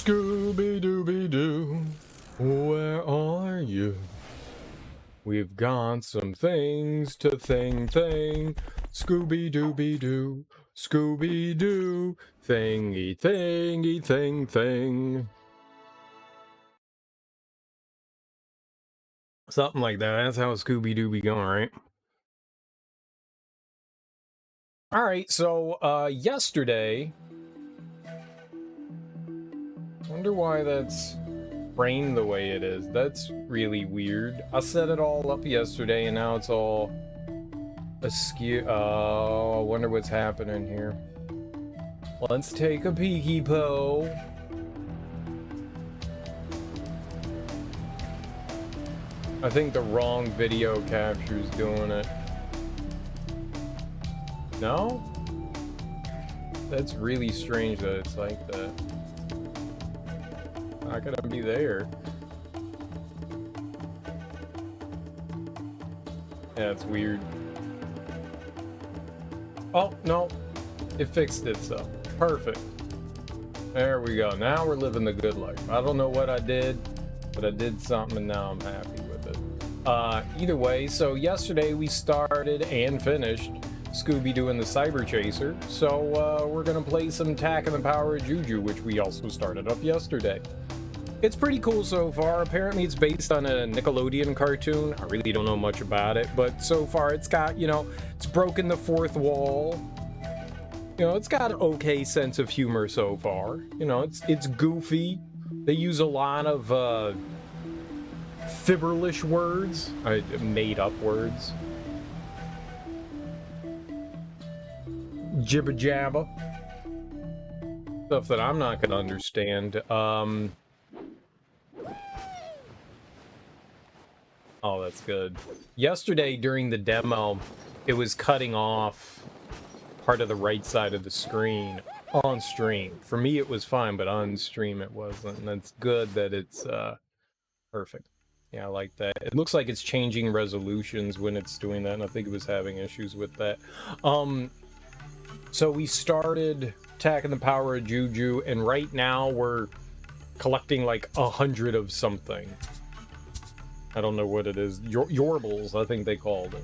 Scooby-Dooby-Doo, where are you? We've got some things to thing. Scooby-Dooby-Doo, Scooby-Doo, thingy thing. Something like that. That's how Scooby-Doo be going, right? Alright, so, yesterday... Wonder why that's framed the way it is. That's really weird. I set it all up yesterday and now it's all askew. Oh, I wonder what's happening here. Let's take a peeky po. I think the wrong video capture's doing it. No? That's really strange that it's like that. Not gonna be there. Yeah, it's weird. Oh, no. It fixed itself. Perfect. There we go. Now we're living the good life. I don't know what I did, but I did something and now I'm happy with it. Either way, so yesterday we started and finished Scooby-Doo and the Cyber Chaser. So, we're gonna play some Tack and the Power of Juju, which we also started up yesterday. It's pretty cool so far. Apparently it's based on a Nickelodeon cartoon. I really don't know much about it, but so far it's got, you know, it's broken the fourth wall. You know, it's got an okay sense of humor so far. You know, it's goofy. They use a lot of fibberlish words, made up words. Jibba jabba. Stuff that I'm not gonna understand. Oh, that's good. Yesterday, during the demo, it was cutting off part of the right side of the screen on stream. For me, it was fine, but on stream, it wasn't. And it's good that it's perfect. Yeah, I like that. It looks like it's changing resolutions when it's doing that, and I think it was having issues with that. So we started Tack and the Power of Juju, and right now we're collecting like 100 of something. I don't know what it is. Yorbles, I think they called it.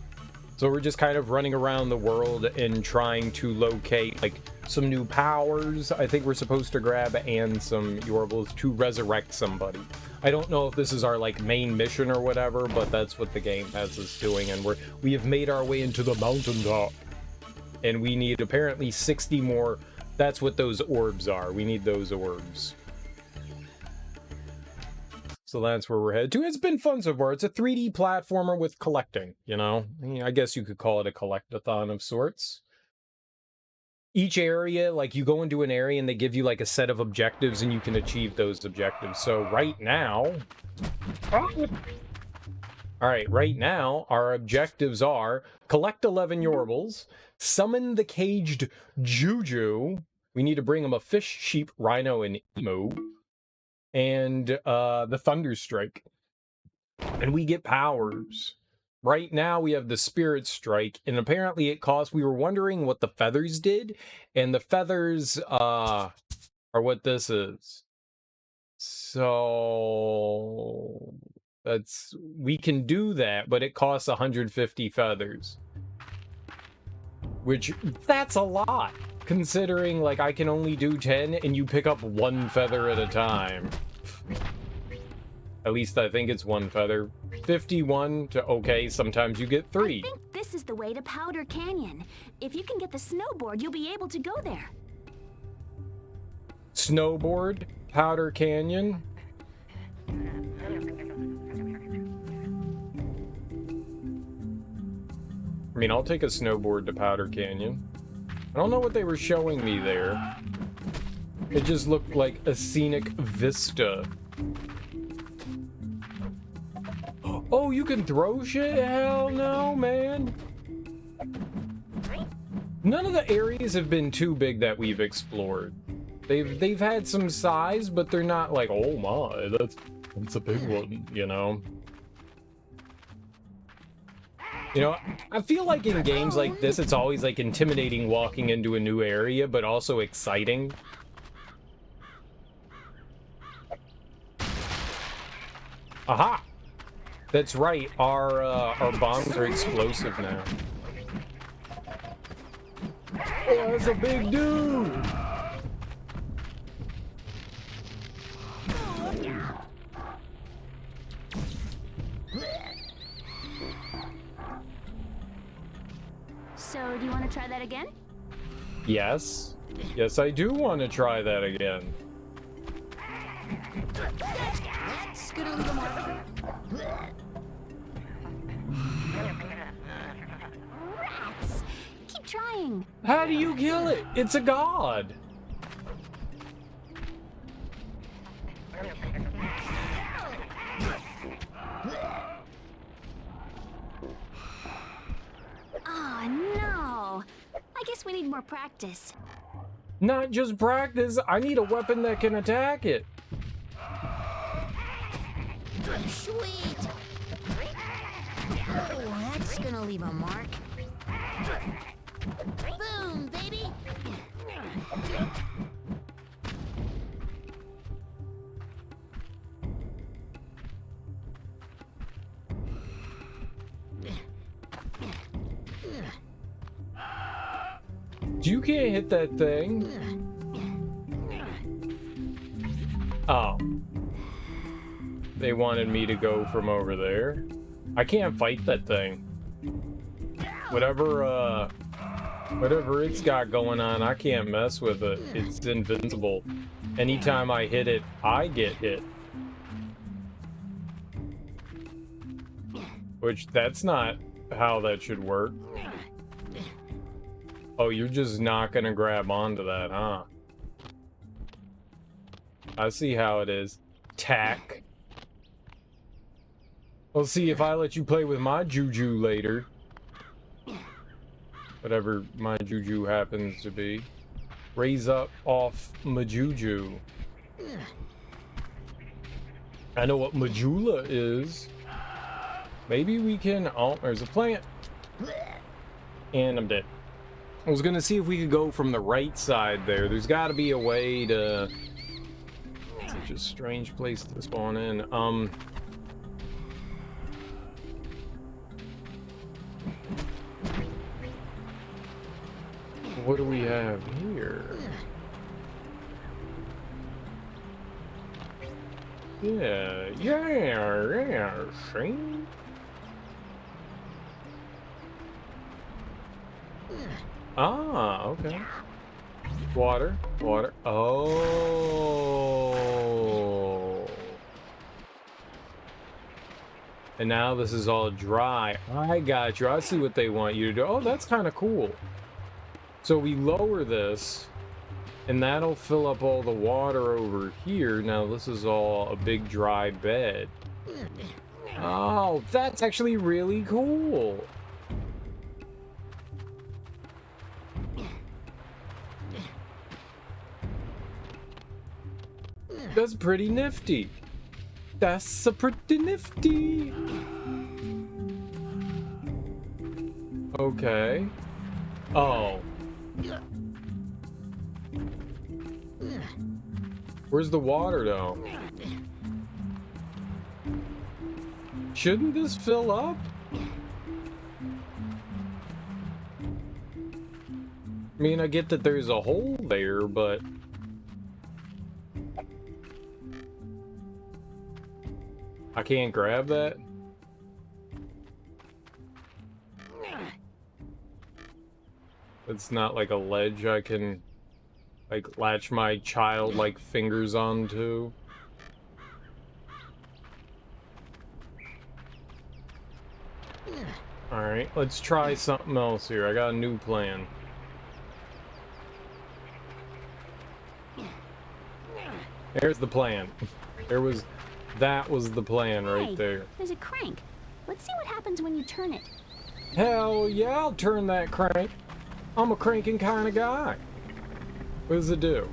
So we're just kind of running around the world and trying to locate, like, some new powers I think we're supposed to grab and some Yorbles to resurrect somebody. I don't know if this is our, like, main mission or whatever, but that's what the game has us doing, and we have made our way into the mountaintop. And we need, apparently, 60 more. That's what those orbs are. We need those orbs. So that's where we're headed to. It's been fun so far. It's a 3D platformer with collecting, you know? I mean, I guess you could call it a collectathon of sorts. Each area, like, you go into an area and they give you, like, a set of objectives and you can achieve those objectives. So right now... Alright, right now, our objectives are collect 11 Yorbles, summon the caged Juju. We need to bring him a fish, sheep, rhino, and emu. And the Thunder Strike. And we get powers. Right now we have the Spirit Strike, and apparently it costs, we were wondering what the feathers did, and the feathers are what this is. So that's, we can do that, but it costs 150 feathers. Which, that's a lot, considering, like, I can only do 10, and you pick up 1 feather at a time. At least I think it's 1 feather. 51 to, okay, sometimes you get 3. I think this is the way to Powder Canyon. If you can get the snowboard, you'll be able to go there. Snowboard? Powder Canyon? I mean, I'll take a snowboard to Powder Canyon. I don't know what they were showing me there. It just looked like a scenic vista. Oh, you can throw shit? Hell no, man. None of the areas have been too big that we've explored. They've had some size, but they're not like, oh my, that's a big one, you know? You know, I feel like in games like this, it's always like intimidating walking into a new area, but also exciting. Aha! That's right. Our bombs are explosive now. Oh, that's a big dude. So, do you want to try that again? Yes. Yes, I do want to try that again. That's gonna leave a mark. Rats! Keep trying. How do you kill it? It's a god. Oh, no. I guess we need more practice. Not just practice. I need a weapon that can attack it. Sweet. Oh, that's gonna leave a mark. Boom, baby. You can't hit that thing. Oh. They wanted me to go from over there. I can't fight that thing. Whatever it's got going on, I can't mess with it. It's invincible. Anytime I hit it, I get hit. Which, that's not how that should work. Oh, you're just not gonna grab onto that, huh? I see how it is. Tack. We'll see if I let you play with my Juju later. Whatever my Juju happens to be. Raise up off my Juju. I know what Majula is. Maybe we can... Oh, there's a plant. And I'm dead. I was gonna see if we could go from the right side there. There's gotta be a way to... Such a strange place to spawn in. What do we have here? Yeah, see? Ah, okay. Water. Oh. And now this is all dry. I got you. I see what they want you to do. Oh, that's kind of cool. So we lower this, and that'll fill up all the water over here. Now this is all a big dry bed. Oh, that's actually really cool. That's pretty nifty. That's a pretty nifty. Okay. Oh. Where's the water though? Shouldn't this fill up? I mean, I get that there's a hole there, but... I can't grab that? It's not like a ledge I can, like, latch my childlike fingers onto. Alright, let's try something else here. I got a new plan. There's the plan. That was the plan right there. There's a crank. Let's see what happens when you turn it. Hell yeah, I'll turn that crank. I'm a cranking kind of guy. What does it do?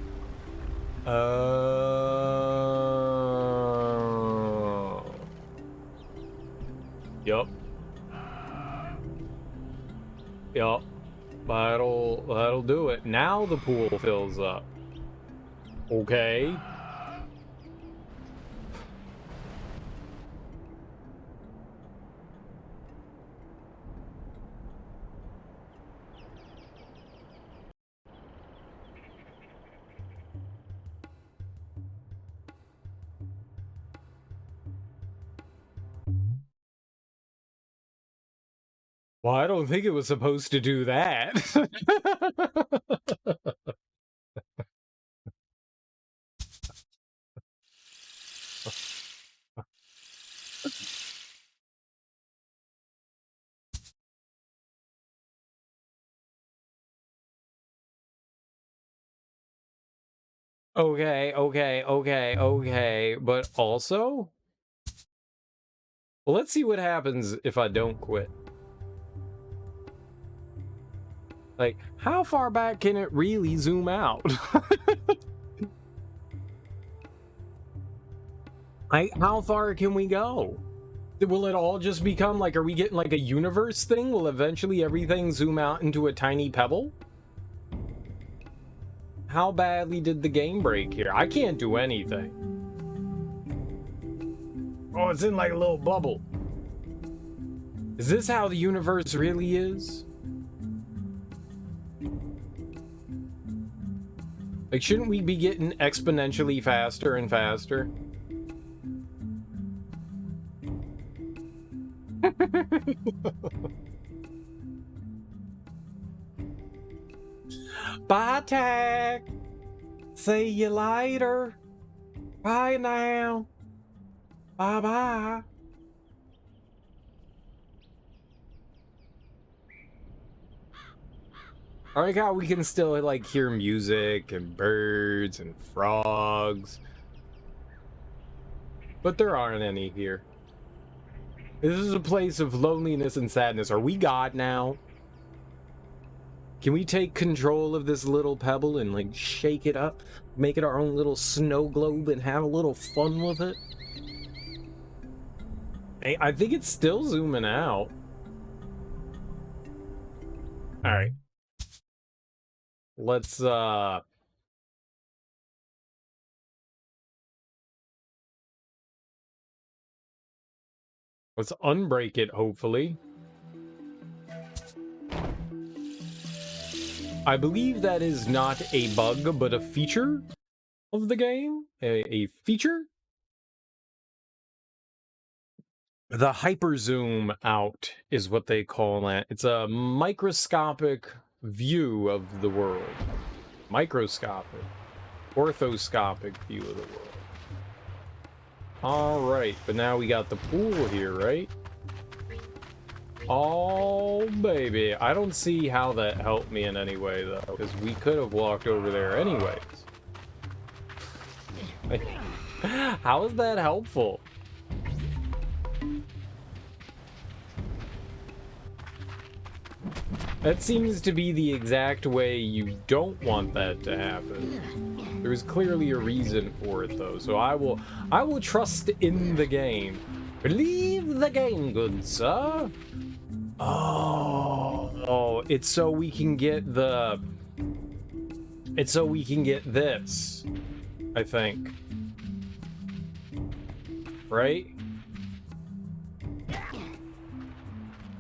Yup. That'll do it. Now the pool fills up. Okay. Well, I don't think it was supposed to do that. Okay. But also, well, let's see what happens if I don't quit. Like, how far back can it really zoom out? Like, how far can we go? Will it all just become like, are we getting like a universe thing? Will eventually everything zoom out into a tiny pebble? How badly did the game break here? I can't do anything. Oh, it's in like a little bubble. Is this how the universe really is? Like, shouldn't we be getting exponentially faster and faster? Bye, Tag. See you later. Bye now. Bye-bye. I like how we can still, like, hear music and birds and frogs. But there aren't any here. This is a place of loneliness and sadness. Are we God now? Can we take control of this little pebble and, like, shake it up? Make it our own little snow globe and have a little fun with it? Hey, I think it's still zooming out. Alright. Let's unbreak it, hopefully. I believe that is not a bug, but a feature of the game. A feature? The hyper zoom out is what they call that. It's a microscopic view of the world. Microscopic. Orthoscopic view of the world. Alright, but now we got the pool here, right? Oh, baby. I don't see how that helped me in any way, though, because we could have walked over there anyways. How is that helpful? That seems to be the exact way you don't want that to happen. There's clearly a reason for it, though, so I will trust in the game. Believe the game, good sir. Oh, it's so we can get the... It's so we can get this, I think. Right?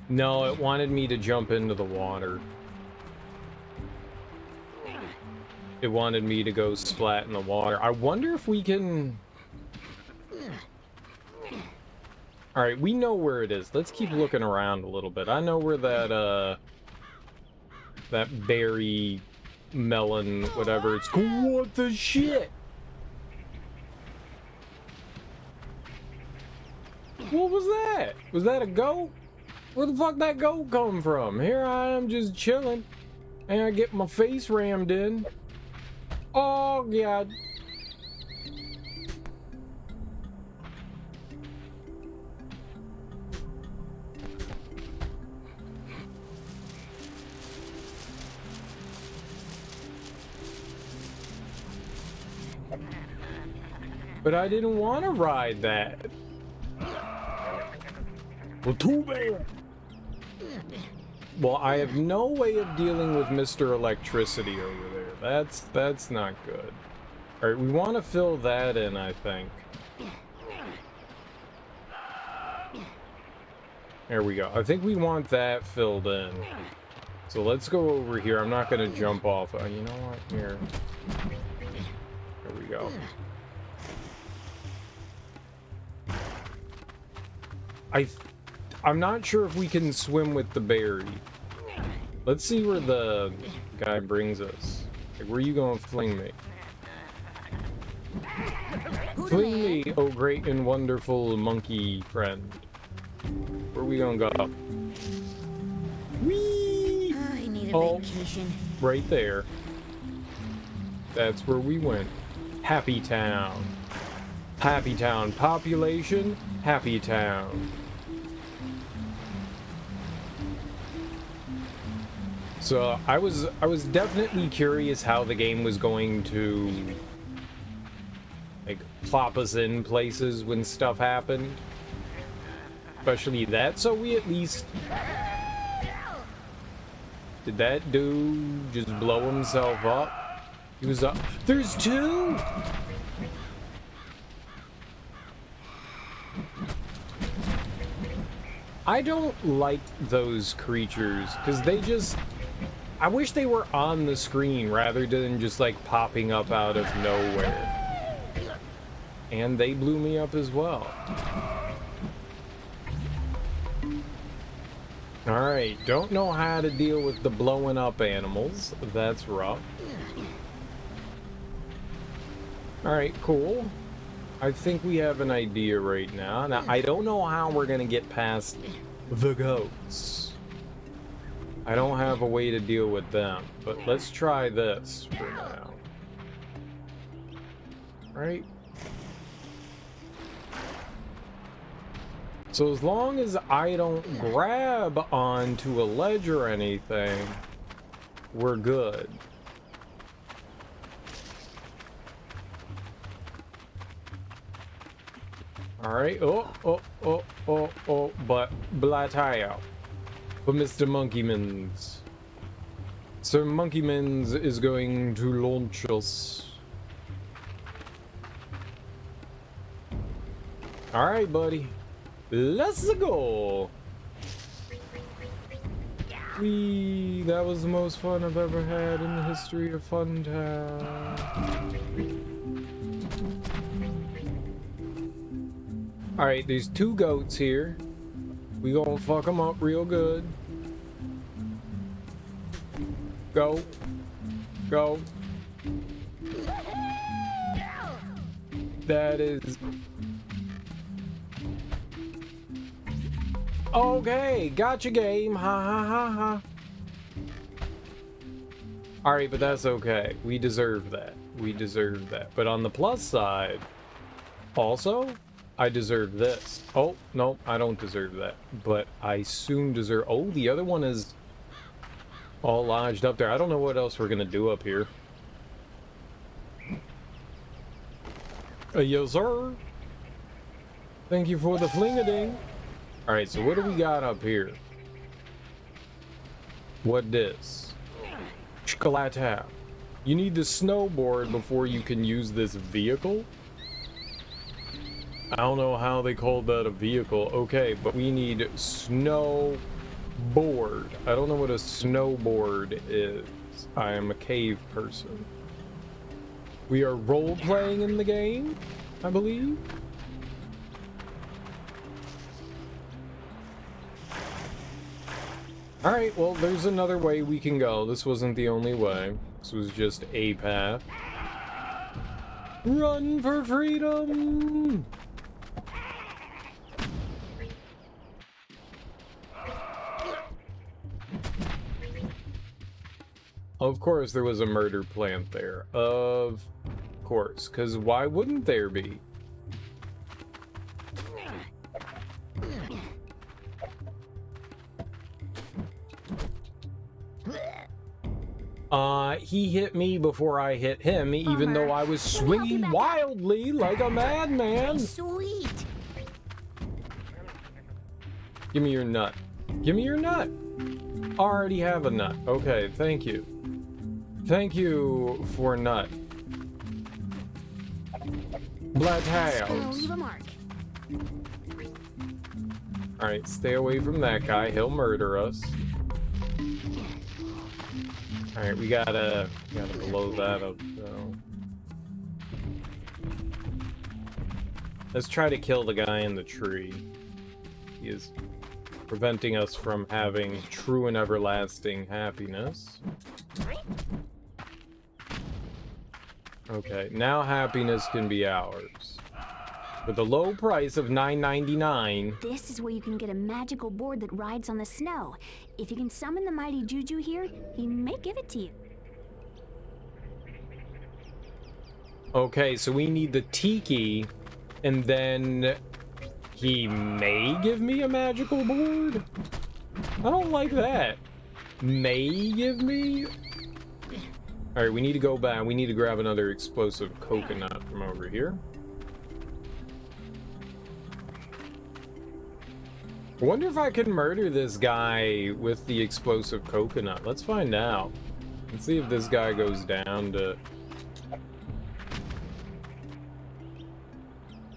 No, it wanted me to jump into the water. It wanted me to go splat in the water. I wonder if we can... Alright, we know where it is. Let's keep looking around a little bit. I know where that, that berry, melon, whatever it's called. What the shit? What was that? Was that a goat? Where the fuck that goat come from? Here I am just chilling, and I get my face rammed in. Oh, God. But I didn't want to ride that. Well, too bad. Well, I have no way of dealing with Mr. Electricity over there. That's not good. All right, we want to fill that in, I think. There we go. I think we want that filled in. So let's go over here. I'm not going to jump off. You know what? Here. There we go. I'm not sure if we can swim with the berry. Let's see where the guy brings us. Like, where you gonna fling me? Fling me, oh great and wonderful monkey friend. Where we gonna go? Whee! I need a vacation. Right there. That's where we went. Happy Town. Happy Town. Population, Happy Town. So I was definitely curious how the game was going to like plop us in places when stuff happened. Especially that, so we at least... Did that dude just blow himself up? He was up. There's two! I don't like those creatures, because they just... I wish they were on the screen rather than just like popping up out of nowhere. And they blew me up as well. Alright, don't know how to deal with the blowing up animals. That's rough. Alright, cool. I think we have an idea right now. Now, I don't know how we're gonna get past the goats. I don't have a way to deal with them, but let's try this for now. Right? So as long as I don't grab onto a ledge or anything, we're good. Alright, but Blataya. But Mr. Monkeymans. Sir Monkeymans is going to launch us. Alright, buddy. Let's go! Whee! That was the most fun I've ever had in the history of Fun Town. Alright, there's two goats here. We gonna fuck them up real good. Go. Go. That is... Okay, gotcha game. Ha ha ha ha. Alright, but that's okay. We deserve that. We deserve that. But on the plus side, also, I deserve this. Oh, no, I don't deserve that. But I soon deserve... Oh, the other one is all lodged up there. I don't know what else we're gonna do up here. Yes, sir. Thank you for the fling-a-ding. Alright, so what do we got up here? What this? Chocolate. You need the snowboard before you can use this vehicle? I don't know how they called that a vehicle. Okay, but we need snowboard. I don't know what a snowboard is. I am a cave person. We are role-playing in the game, I believe. Alright, well, there's another way we can go. This wasn't the only way. This was just a path. Run for freedom! Of course there was a murder plant there. Of course, because why wouldn't there be? He hit me before I hit him, even though I was swinging wildly like a madman. Sweet. Give me your nut. Give me your nut. Already have a nut. Okay, thank you. Thank you for nut. Bloodhounds. Leave a mark. Alright, stay away from that guy. He'll murder us. Alright, we gotta blow that up, though. Let's try to kill the guy in the tree. He is preventing us from having true and everlasting happiness. Okay, now happiness can be ours. With a low price of $9.99. This is where you can get a magical board that rides on the snow. If you can summon the mighty Juju here, he may give it to you. Okay, so we need the tiki, and then he may give me a magical board? I don't like that. May give me? Alright, we need to go back. We need to grab another explosive coconut from over here. I wonder if I can murder this guy with the explosive coconut. Let's find out. Let's see if this guy goes down to...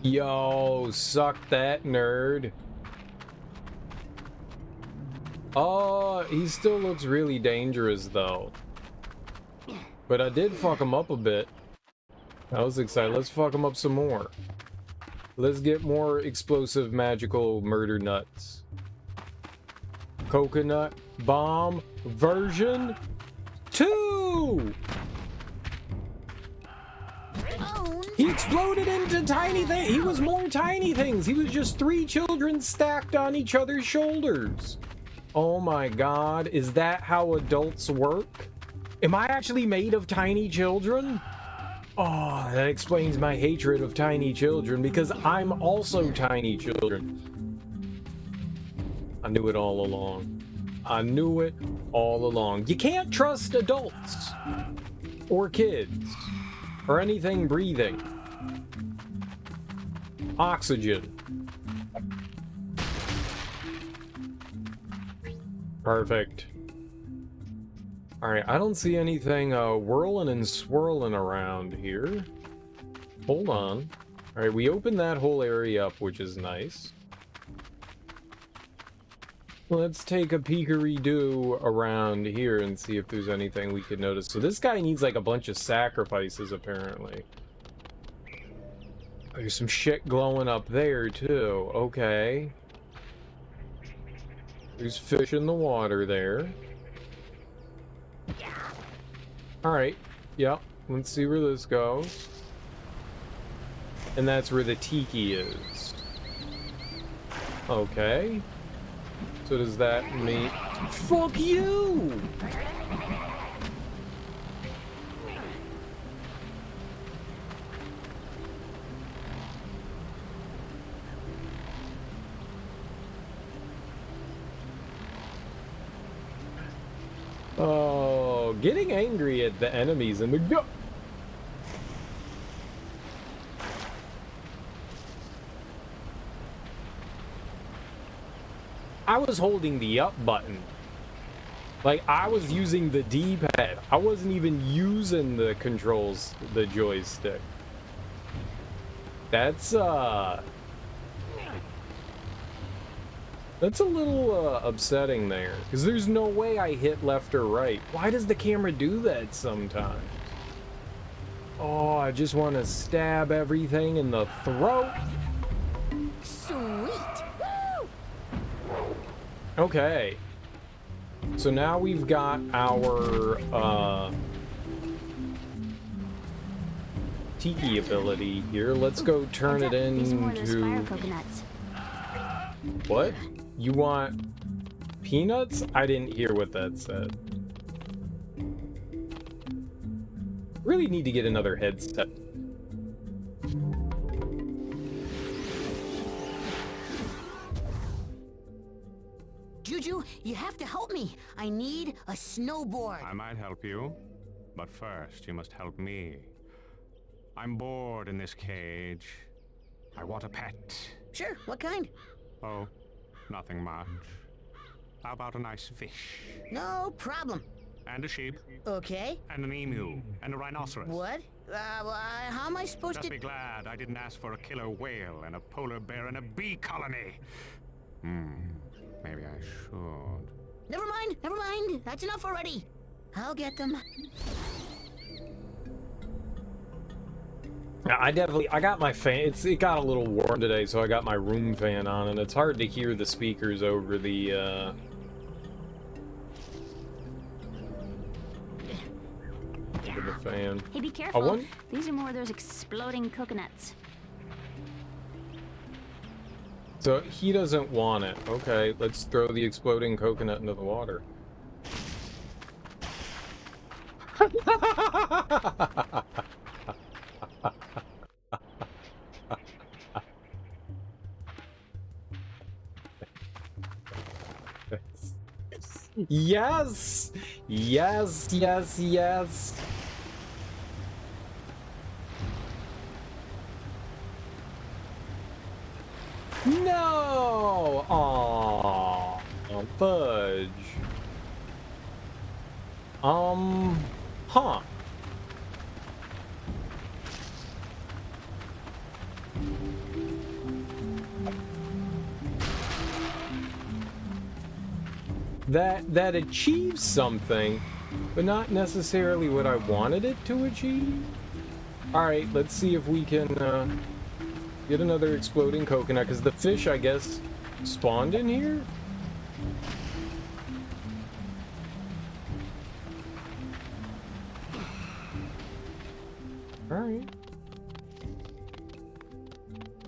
Yo, suck that, nerd. Oh, he still looks really dangerous, though. But I did fuck him up a bit. I was excited. Let's fuck him up some more. Let's get more explosive magical murder nuts. Coconut bomb version 2! He exploded into tiny things. He was more tiny things. He was just 3 children stacked on each other's shoulders. Oh my god. Is that how adults work? Am I actually made of tiny children? Oh, that explains my hatred of tiny children, because I'm also tiny children. I knew it all along. I knew it all along. You can't trust adults or kids or anything breathing. Oxygen. Perfect. Alright, I don't see anything whirling and swirling around here. Hold on. Alright, we opened that whole area up, which is nice. Let's take a peekery-doo around here and see if there's anything we could notice. So this guy needs like a bunch of sacrifices, apparently. There's some shit glowing up there, too. Okay. There's fish in the water there. Alright, yep, let's see where this goes. And that's where the tiki is. Okay. So does that mean... Fuck you! Oh, getting angry at the enemies in the... I was holding the up button. Like, I was using the D-pad. I wasn't even using the controls, the joystick. That's a little upsetting there, because there's no way I hit left or right. Why does the camera do that sometimes? Oh, I just want to stab everything in the throat. Sweet. Woo! Okay. So now we've got our tiki ability here. Let's go turn it into... What? You want peanuts? I didn't hear what that said. Really need to get another headset. Juju, you have to help me. I need a snowboard. I might help you, but first you must help me. I'm bored in this cage. I want a pet. Sure, what kind? Oh, nothing much. How about a nice fish? No problem. And a sheep. Okay. And an emu. And a rhinoceros. What? How am I supposed Just to... be glad I didn't ask for a killer whale and a polar bear and a bee colony. Maybe I should. Never mind. That's enough already. I'll get them. I got my fan. It got a little warm today, so I got my room fan on, and it's hard to hear the speakers over the fan. Hey, be careful. want... These are more of those exploding coconuts. So he doesn't want it. Okay, let's throw the exploding coconut into the water. Yes! Yes, yes, yes! No! Aww, fudge. Huh. That achieves something, but not necessarily what I wanted it to achieve. Alright, let's see if we can get another exploding coconut, because the fish, I guess, spawned in here? Alright.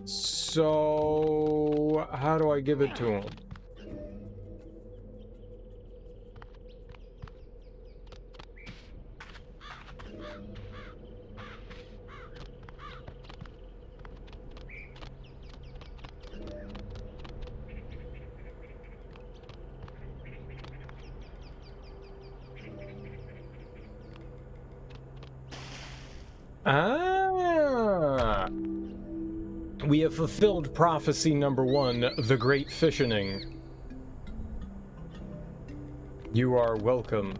So, how do I give it to him? Ah! We have fulfilled prophecy number 1, the great fissioning. You are welcome.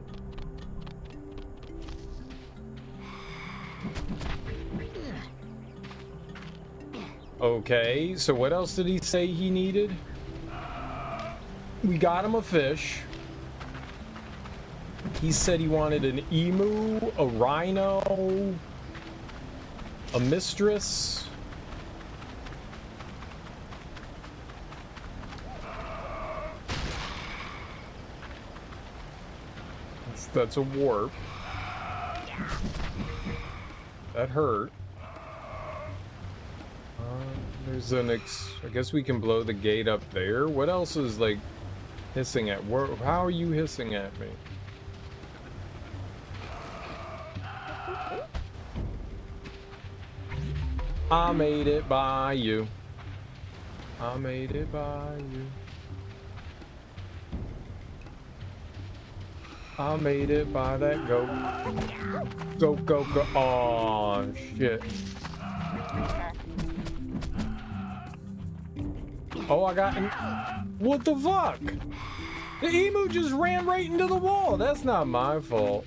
Okay, so what else did he say he needed? We got him a fish. He said he wanted an emu, a rhino, a mistress. That's a warp. That hurt. There's an I guess we can blow the gate up there. What else is like hissing at? How are you hissing at me? I made it by you. I made it by you. I made it by that goat. Go, go, go. Aw, shit. Oh, I got... What the fuck? The emu just ran right into the wall. That's not my fault.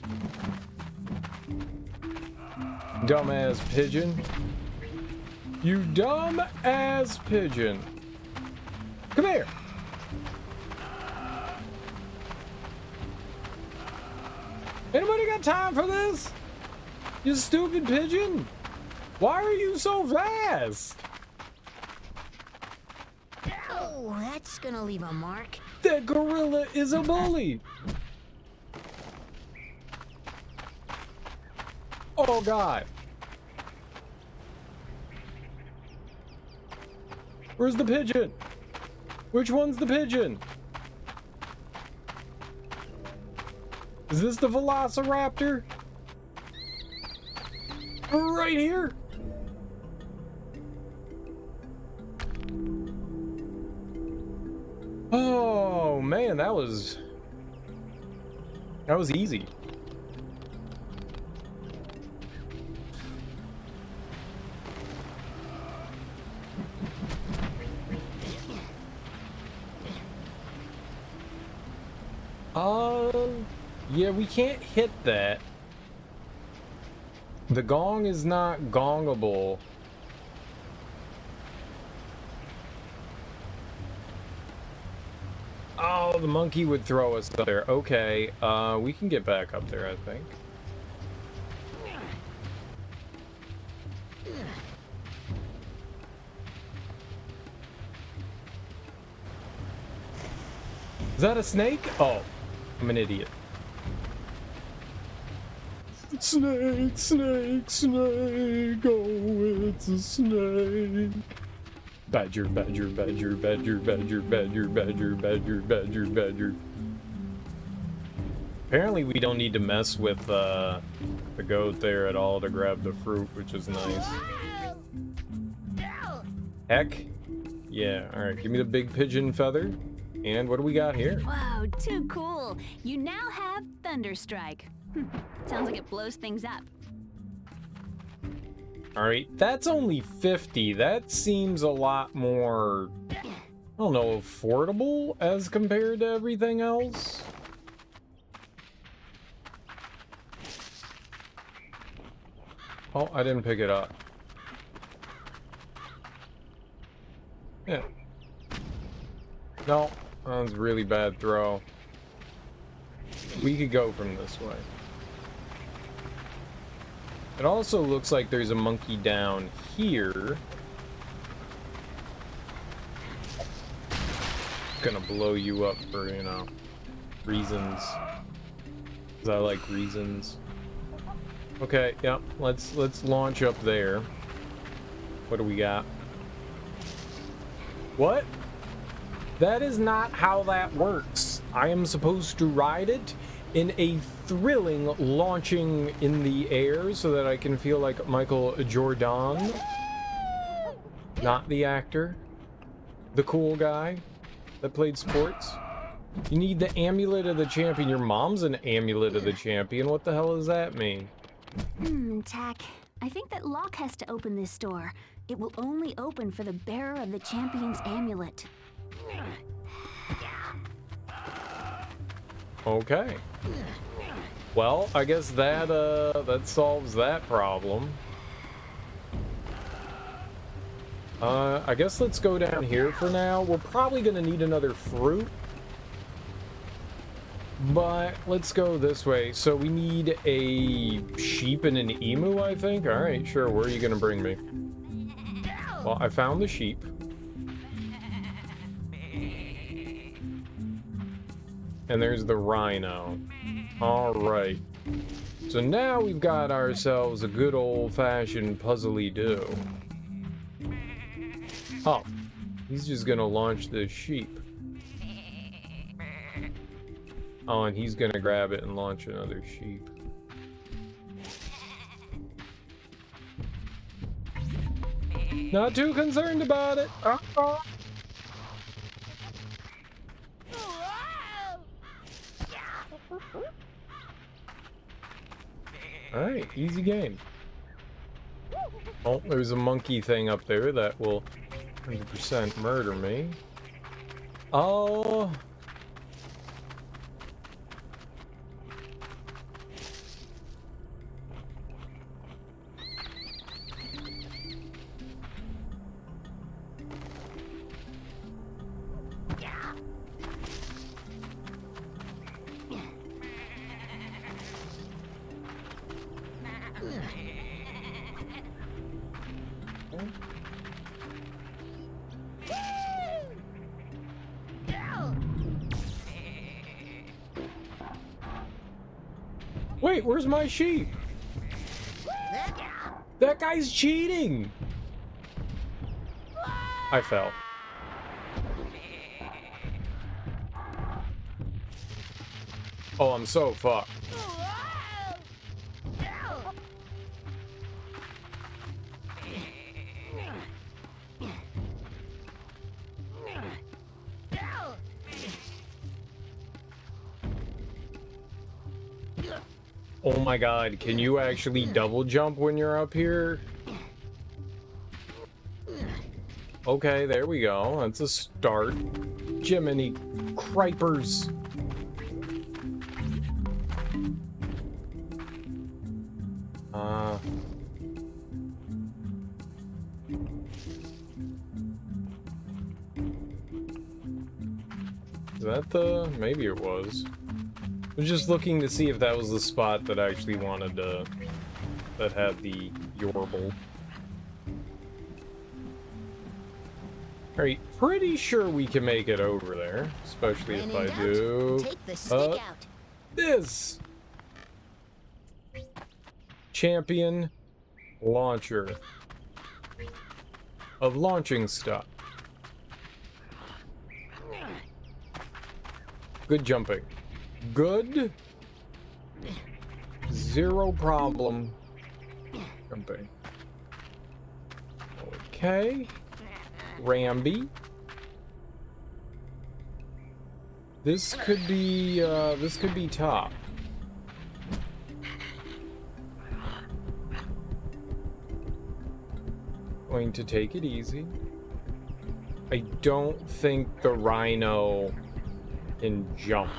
Dumbass pigeon. You dumb-ass pigeon. Come here. Anybody got time for this? You stupid pigeon? Why are you so fast? Oh, that's gonna leave a mark. That gorilla is a bully. Oh, God. Where's the pigeon? Which one's the pigeon? Is this the velociraptor? Right here? Oh man, that was easy. Yeah, we can't hit that. The gong is not gongable. Oh, the monkey would throw us up there. Okay, we can get back up there, I think. Is that a snake? Oh, I'm an idiot. Snake, snake, snake. Oh, it's a snake. Badger, badger, badger, badger, badger, badger, badger, badger, badger, badger. Apparently we don't need to mess with the goat there at all to grab the fruit, which is nice. Heck. Yeah, alright, give me the big pigeon feather. And what do we got here? Wow, too cool. You now have Thunderstrike. Sounds like it blows things up. Alright, that's only 50. That seems a lot more, I don't know, affordable as compared to everything else. Oh, I didn't pick it up. Yeah. No, that was a really bad throw. We could go from this way. It also looks like there's a monkey down here. Gonna blow you up for, you know, reasons. 'Cause I like reasons. Okay, yeah, let's launch up there. What do we got? What? That is not how that works. I am supposed to ride it in a thrilling launching in the air so that I can feel like Michael Jordan. Not the actor. The cool guy that played sports. You need the Amulet of the Champion. Your mom's an Amulet of the Champion. What the hell does that mean? Tack. I think that lock has to open this door. It will only open for the bearer of the champion's amulet. Okay. Well, I guess that that solves that problem. I guess let's go down here for now. We're probably gonna need another fruit. But let's go this way. So we need a sheep and an emu, I think. All right, sure. Where are you gonna bring me? Well, I found the sheep. And there's the rhino. All right. So now we've got ourselves a good old-fashioned puzzly-do. Oh, he's just gonna launch the sheep. Oh, and he's gonna grab it and launch another sheep. Not too concerned about it. Alright, easy game. Oh, there's a monkey thing up there that will 100% murder me. Oh. Wait, where's my sheep? That guy's cheating! I fell. Oh, I'm so fucked. Oh my god, can you actually double jump when you're up here? Okay, there we go. That's a start. Jiminy cripers. Is that the... maybe it was. I was just looking to see if that was the spot that I actually wanted to... that had the Yorble. Alright, pretty sure we can make it over there. Especially When if in I doubt, do take the stick out. this. Champion launcher of launching stuff. Good jumping. Good. Zero problem jumping. Okay. Ramby. This could be top. Going to take it easy. I don't think the rhino can jump.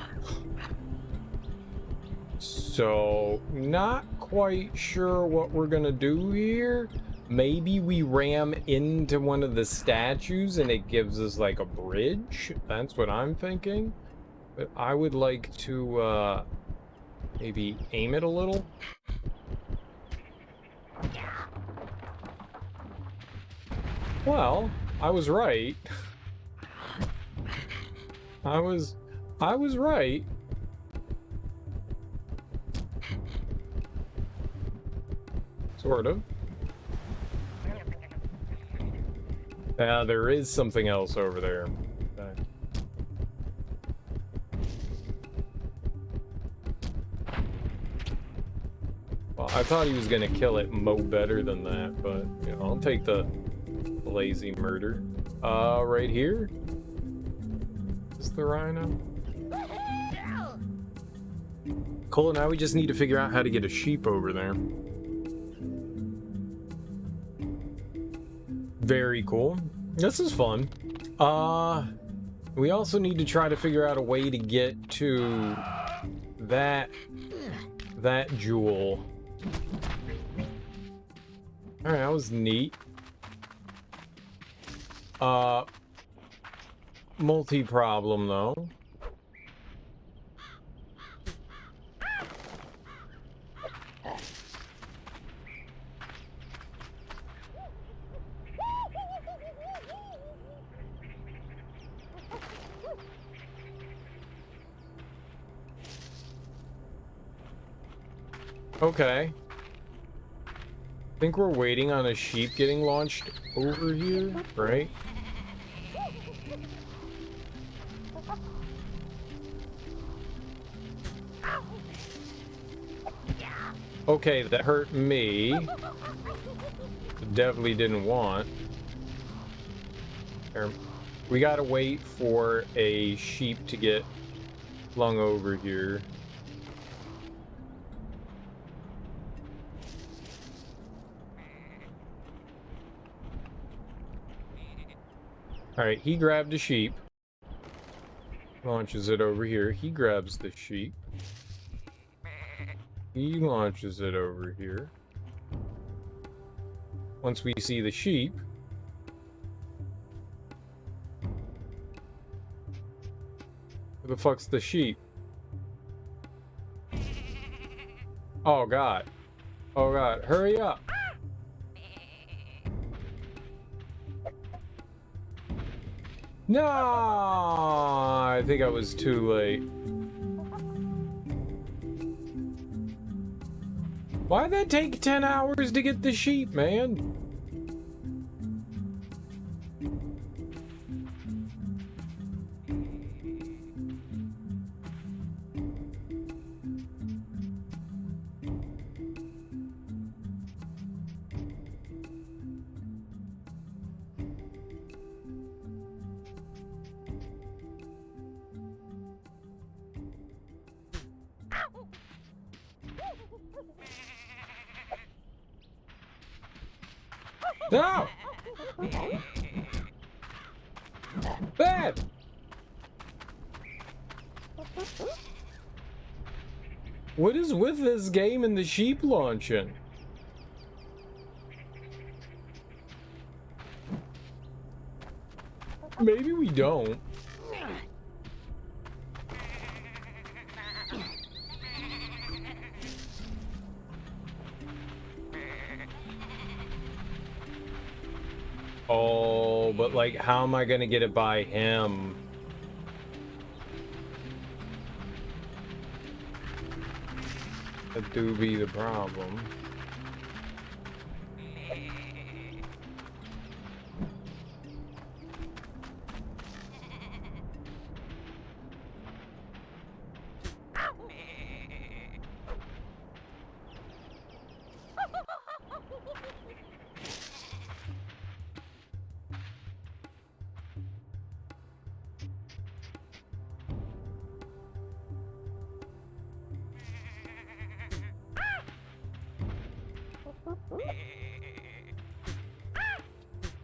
So, not quite sure what we're gonna do here. Maybe we ram into one of the statues and it gives us like a bridge. That's what I'm thinking. But I would like to maybe aim it a little. Well, I was right. I was right. Sort of. There is something else over there. Okay. Well, I thought he was gonna kill it better than that, but you know, I'll take the lazy murder. Right here? Is the rhino? Cool, now we just need to figure out how to get a sheep over there. Very cool. This is fun. We also need to try to figure out a way to get to that jewel. Alright, that was neat. Multi-problem though. Okay. I think we're waiting on a sheep getting launched over here, right? Okay, that hurt me. Definitely didn't want. We gotta wait for a sheep to get flung over here. Alright, he grabbed a sheep. Launches it over here. He grabs the sheep. He launches it over here. Once we see the sheep, where the fuck's the sheep? Oh god. Oh god, hurry up. No, I think I was too late. Why'd that take 10 hours to get the sheep, man? No! Bad! What is with this game and the sheep launching? Maybe we don't. Oh. know, but like, how am I gonna get it by him? That do be the problem.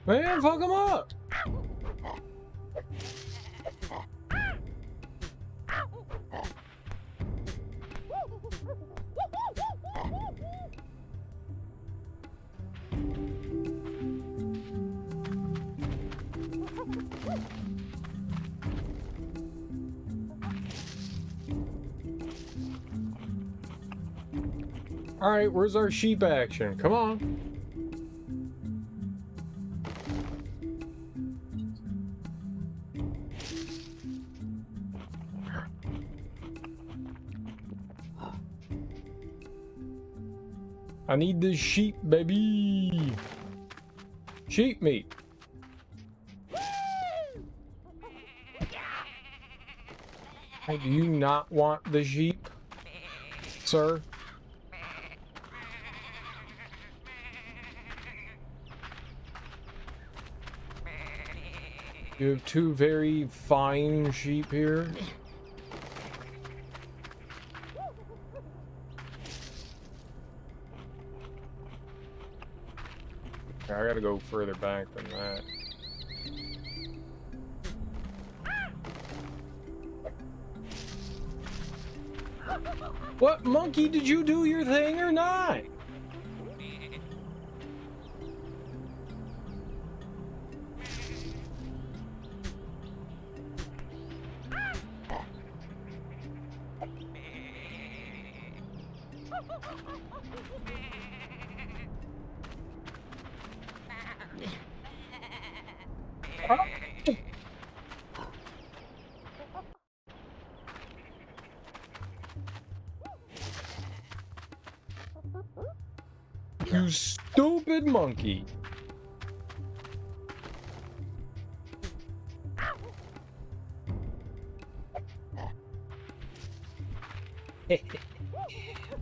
Man, fuck him up! Alright, where's our sheep action? Come on. I need this sheep, baby. Sheep meat. Hey, do you not want the sheep, sir? You have two very fine sheep here. I gotta go further back than that. What, monkey, did you do your thing or not? You stupid monkey.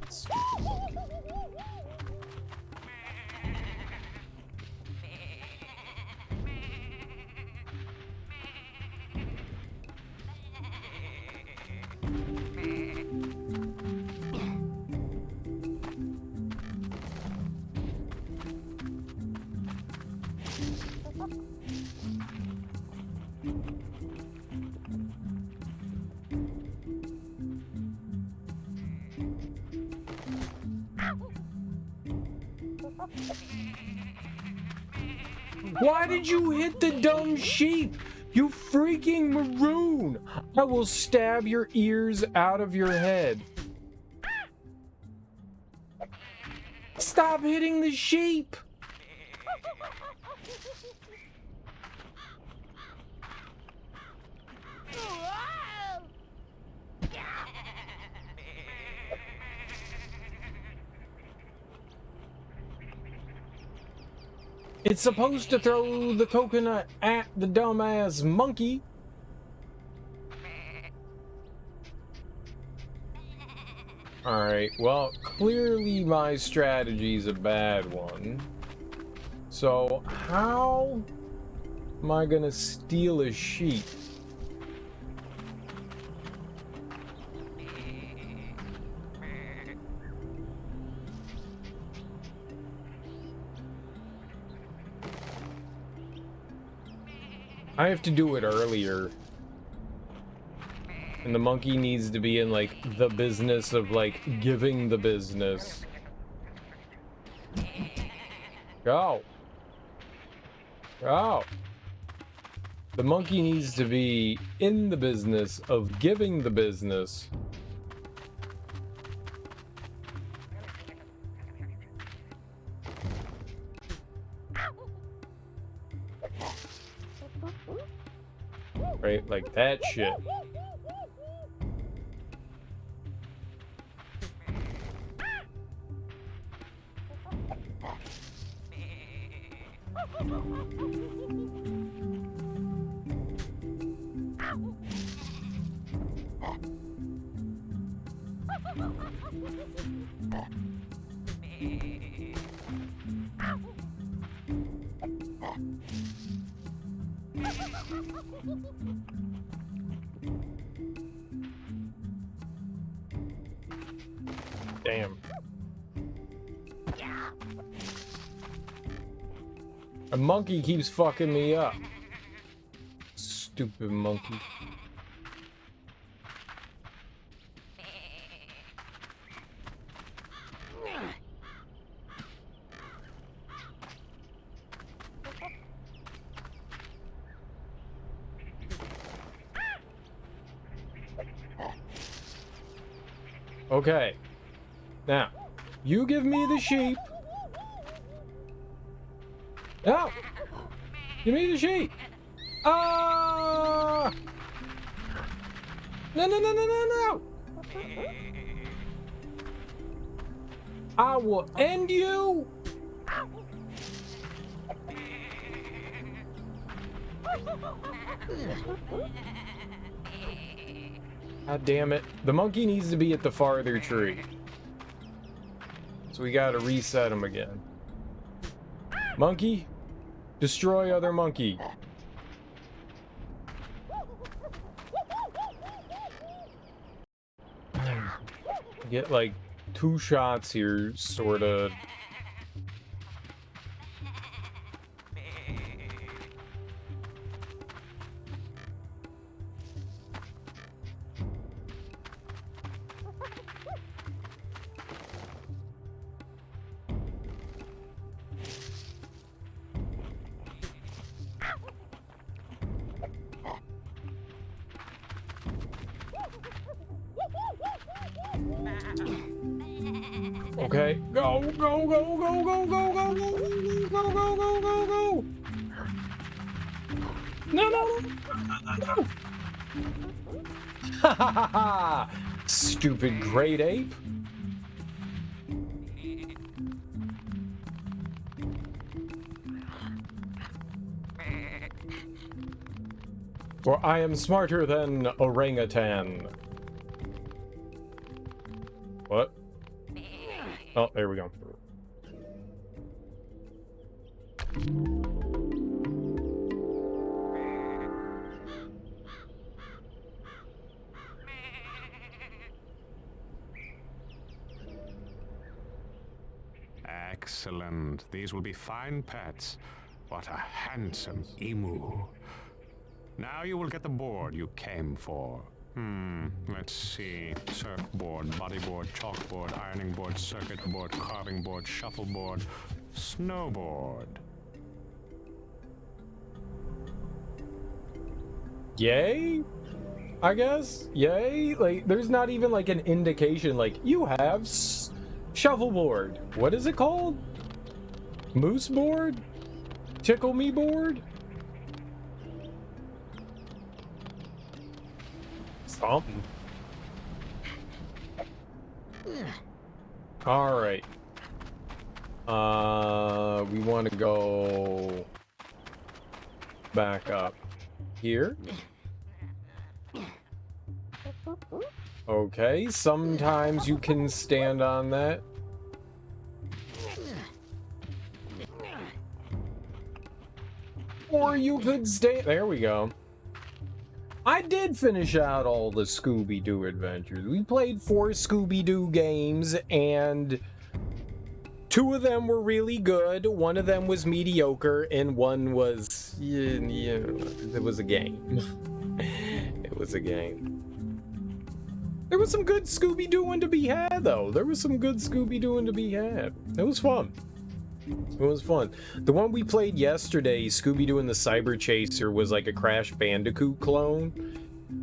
Stupid monkey. Why did you hit the dumb sheep? You freaking maroon! I will stab your ears out of your head. Stop hitting the sheep! It's supposed to throw the coconut at the dumbass monkey. Alright, well, clearly my strategy's a bad one. So, how am I gonna steal a sheep? I have to do it earlier. And the monkey needs to be in, like, the business of, like, giving the business. Go. Go. The monkey needs to be in the business of giving the business. Right? Like that shit. Damn. A monkey keeps fucking me up. Stupid monkey. Okay. Now, you give me the sheep. No! Give me the sheep! Ah! No, no, no, no, no, no! I will end you! God damn it. The monkey needs to be at the farther tree. So we gotta reset him again. Monkey, destroy other monkey. Get like 2 shots here, sorta. Okay, go, go, go, go, go, go, go, go, go, go, go, go, go, go. No, no, no. Ha ha ha ha! Stupid great ape. For I am smarter than orangutan. What? Oh, there we go. Excellent. These will be fine pets. What a handsome emu. Now you will get the board you came for. Let's see. Surfboard, bodyboard, chalkboard, ironing board, circuit board, carving board, shuffleboard, snowboard. Yay? I guess? Yay? Like, there's not even like an indication, like, you have shuffleboard. What is it called? Moose board? Tickle me board? Something. All right. We want to go back up here. Okay, sometimes you can stand on that. Or you could stay. There we go. I did finish out all the Scooby-Doo adventures. We played 4 Scooby-Doo games, and 2 of them were really good, 1 of them was mediocre, and 1 was, it was a game. It was a game. There was some good Scooby-Dooing to be had, though. There was some good Scooby-Dooing to be had. It was fun. It was fun. The one we played yesterday, Scooby-Doo and the Cyber Chaser, was like a Crash Bandicoot clone.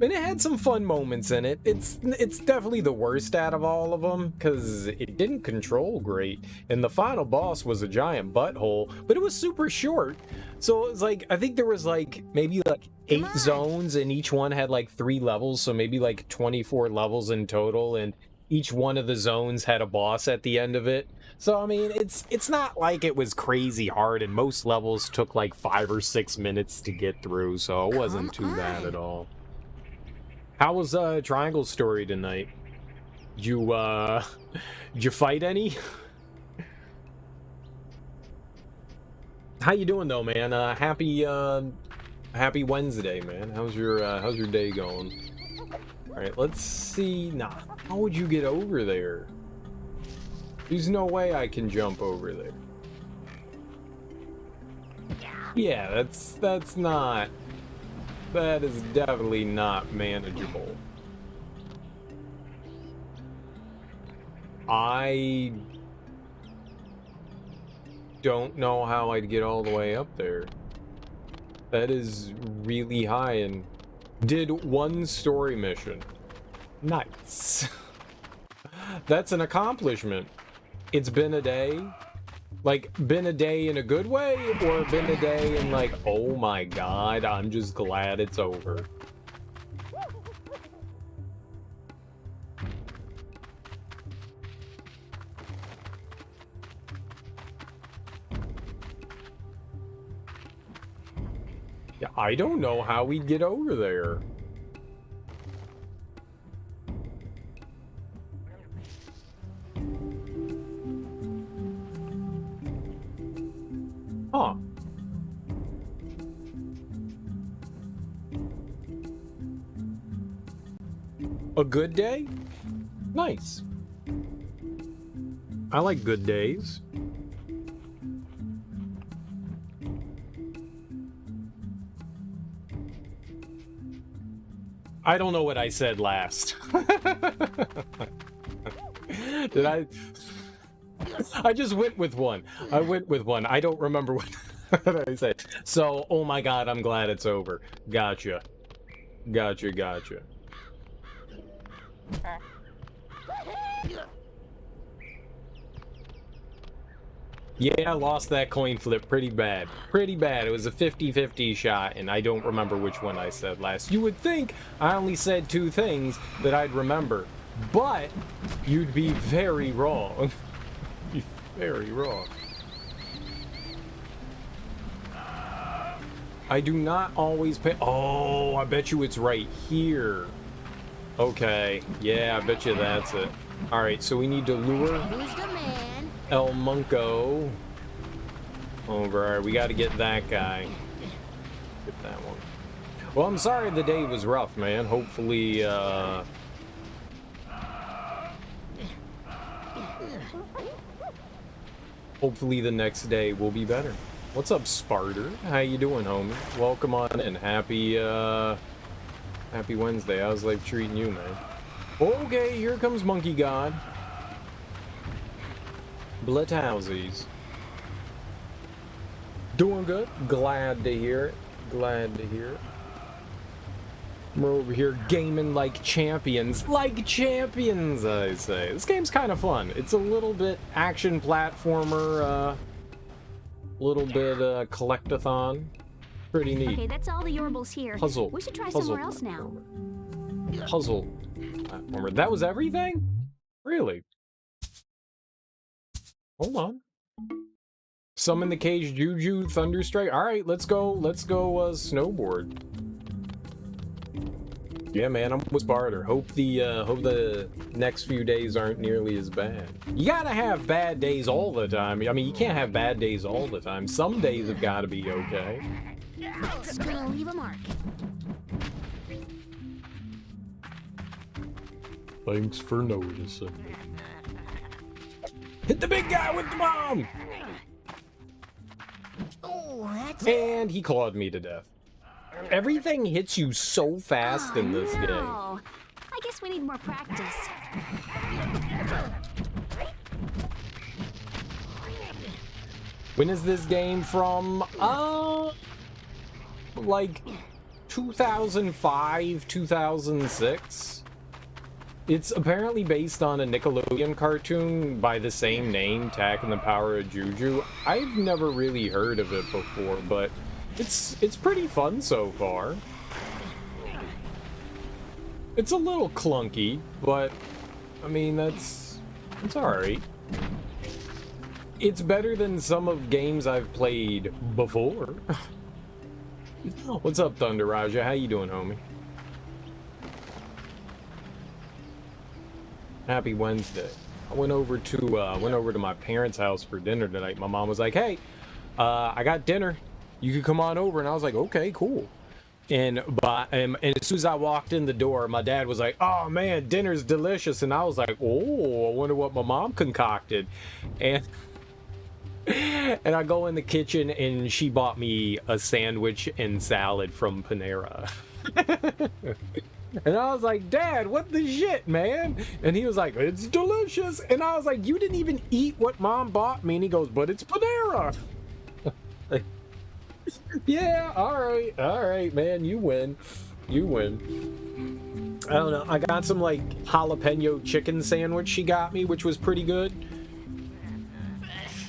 And it had some fun moments in it. It's definitely the worst out of all of them because it didn't control great. And the final boss was a giant butthole, but it was super short. So it was like, I think there was like maybe like 8 zones and each one had like 3 levels. So maybe like 24 levels in total. And each one of the zones had a boss at the end of it. So, I mean, it's not like it was crazy hard, and most levels took like 5 or 6 minutes to get through, so it wasn't too bad at all. How was Triangle's story tonight? Did you fight any? How you doing though, man? Happy Wednesday, man. How's your day going? All right, let's see. Nah, how would you get over there? There's no way I can jump over there. Yeah, that's not. That is definitely not manageable. I don't know how I'd get all the way up there. That is really high, and did 1 story mission. Nice. That's an accomplishment. It's been a day. Like, been a day in a good way, or been a day in like, oh my god, I'm just glad it's over. Yeah, I don't know how we'd get over there. Huh. A good day? Nice. I like good days. I don't know what I said last. Did I? I just went with one. I went with one. I don't remember what I said. So, oh my god, I'm glad it's over. Gotcha. Gotcha, gotcha. Yeah, I lost that coin flip pretty bad. Pretty bad. It was a 50-50 shot, and I don't remember which one I said last. You would think I only said 2 things that I'd remember, but you'd be very wrong. Very wrong. I do not always pay. Oh, I bet you it's right here. Okay. Yeah, I bet you that's it. Alright, so we need to lure El Munco over. Alright, we got to get that guy. Get that one. Well, I'm sorry the day was rough, man. Hopefully, hopefully the next day will be better. What's up, Sparter? How you doing, homie? Welcome on and happy Wednesday. How's life treating you, man? Okay, here comes Monkey God. Blitzhousies. Doing good. Glad to hear it. Glad to hear it. We're over here gaming like champions. Like champions, I say. This game's kind of fun. It's a little bit action platformer, little bit collectathon. Pretty neat. Okay, that's all the Yorbles here. Puzzle. We should try somewhere else now. Puzzle platformer. That was everything? Really? Hold on. Summon the cage, Juju, Thunderstrike. All right, let's go. Let's go snowboard. Yeah, man, I'm with Sparter. Hope the next few days aren't nearly as bad. You gotta have bad days all the time. I mean, you can't have bad days all the time. Some days have got to be okay. It's gonna leave a mark. Thanks for noticing. Hit the big guy with the bomb! Oh, that's And he clawed me to death. Everything hits you so fast in this game. I guess we need more practice. When is this game from? Like 2005, 2006. It's apparently based on a Nickelodeon cartoon by the same name, Tak and the Power of Juju. I've never really heard of it before, but it's pretty fun so far. It's a little clunky, but I mean, it's alright. It's better than some of games I've played before. What's up, Thunder Raja? How you doing, homie? Happy Wednesday. I went over to my parents' house for dinner tonight. My mom was like, "Hey, I got dinner. You can come on over." And I was like, "Okay, cool." And as soon as I walked in the door, my dad was like, "Oh man, dinner's delicious." And I was like, "Oh, I wonder what my mom concocted." And I go in the kitchen and she bought me a sandwich and salad from Panera. And I was like, "Dad, what the shit, man?" And he was like, "It's delicious." And I was like, "You didn't even eat what Mom bought me." And he goes, "But it's Panera." Yeah, all right, man, you win. I don't know. I got some like jalapeno chicken sandwich she got me, which was pretty good.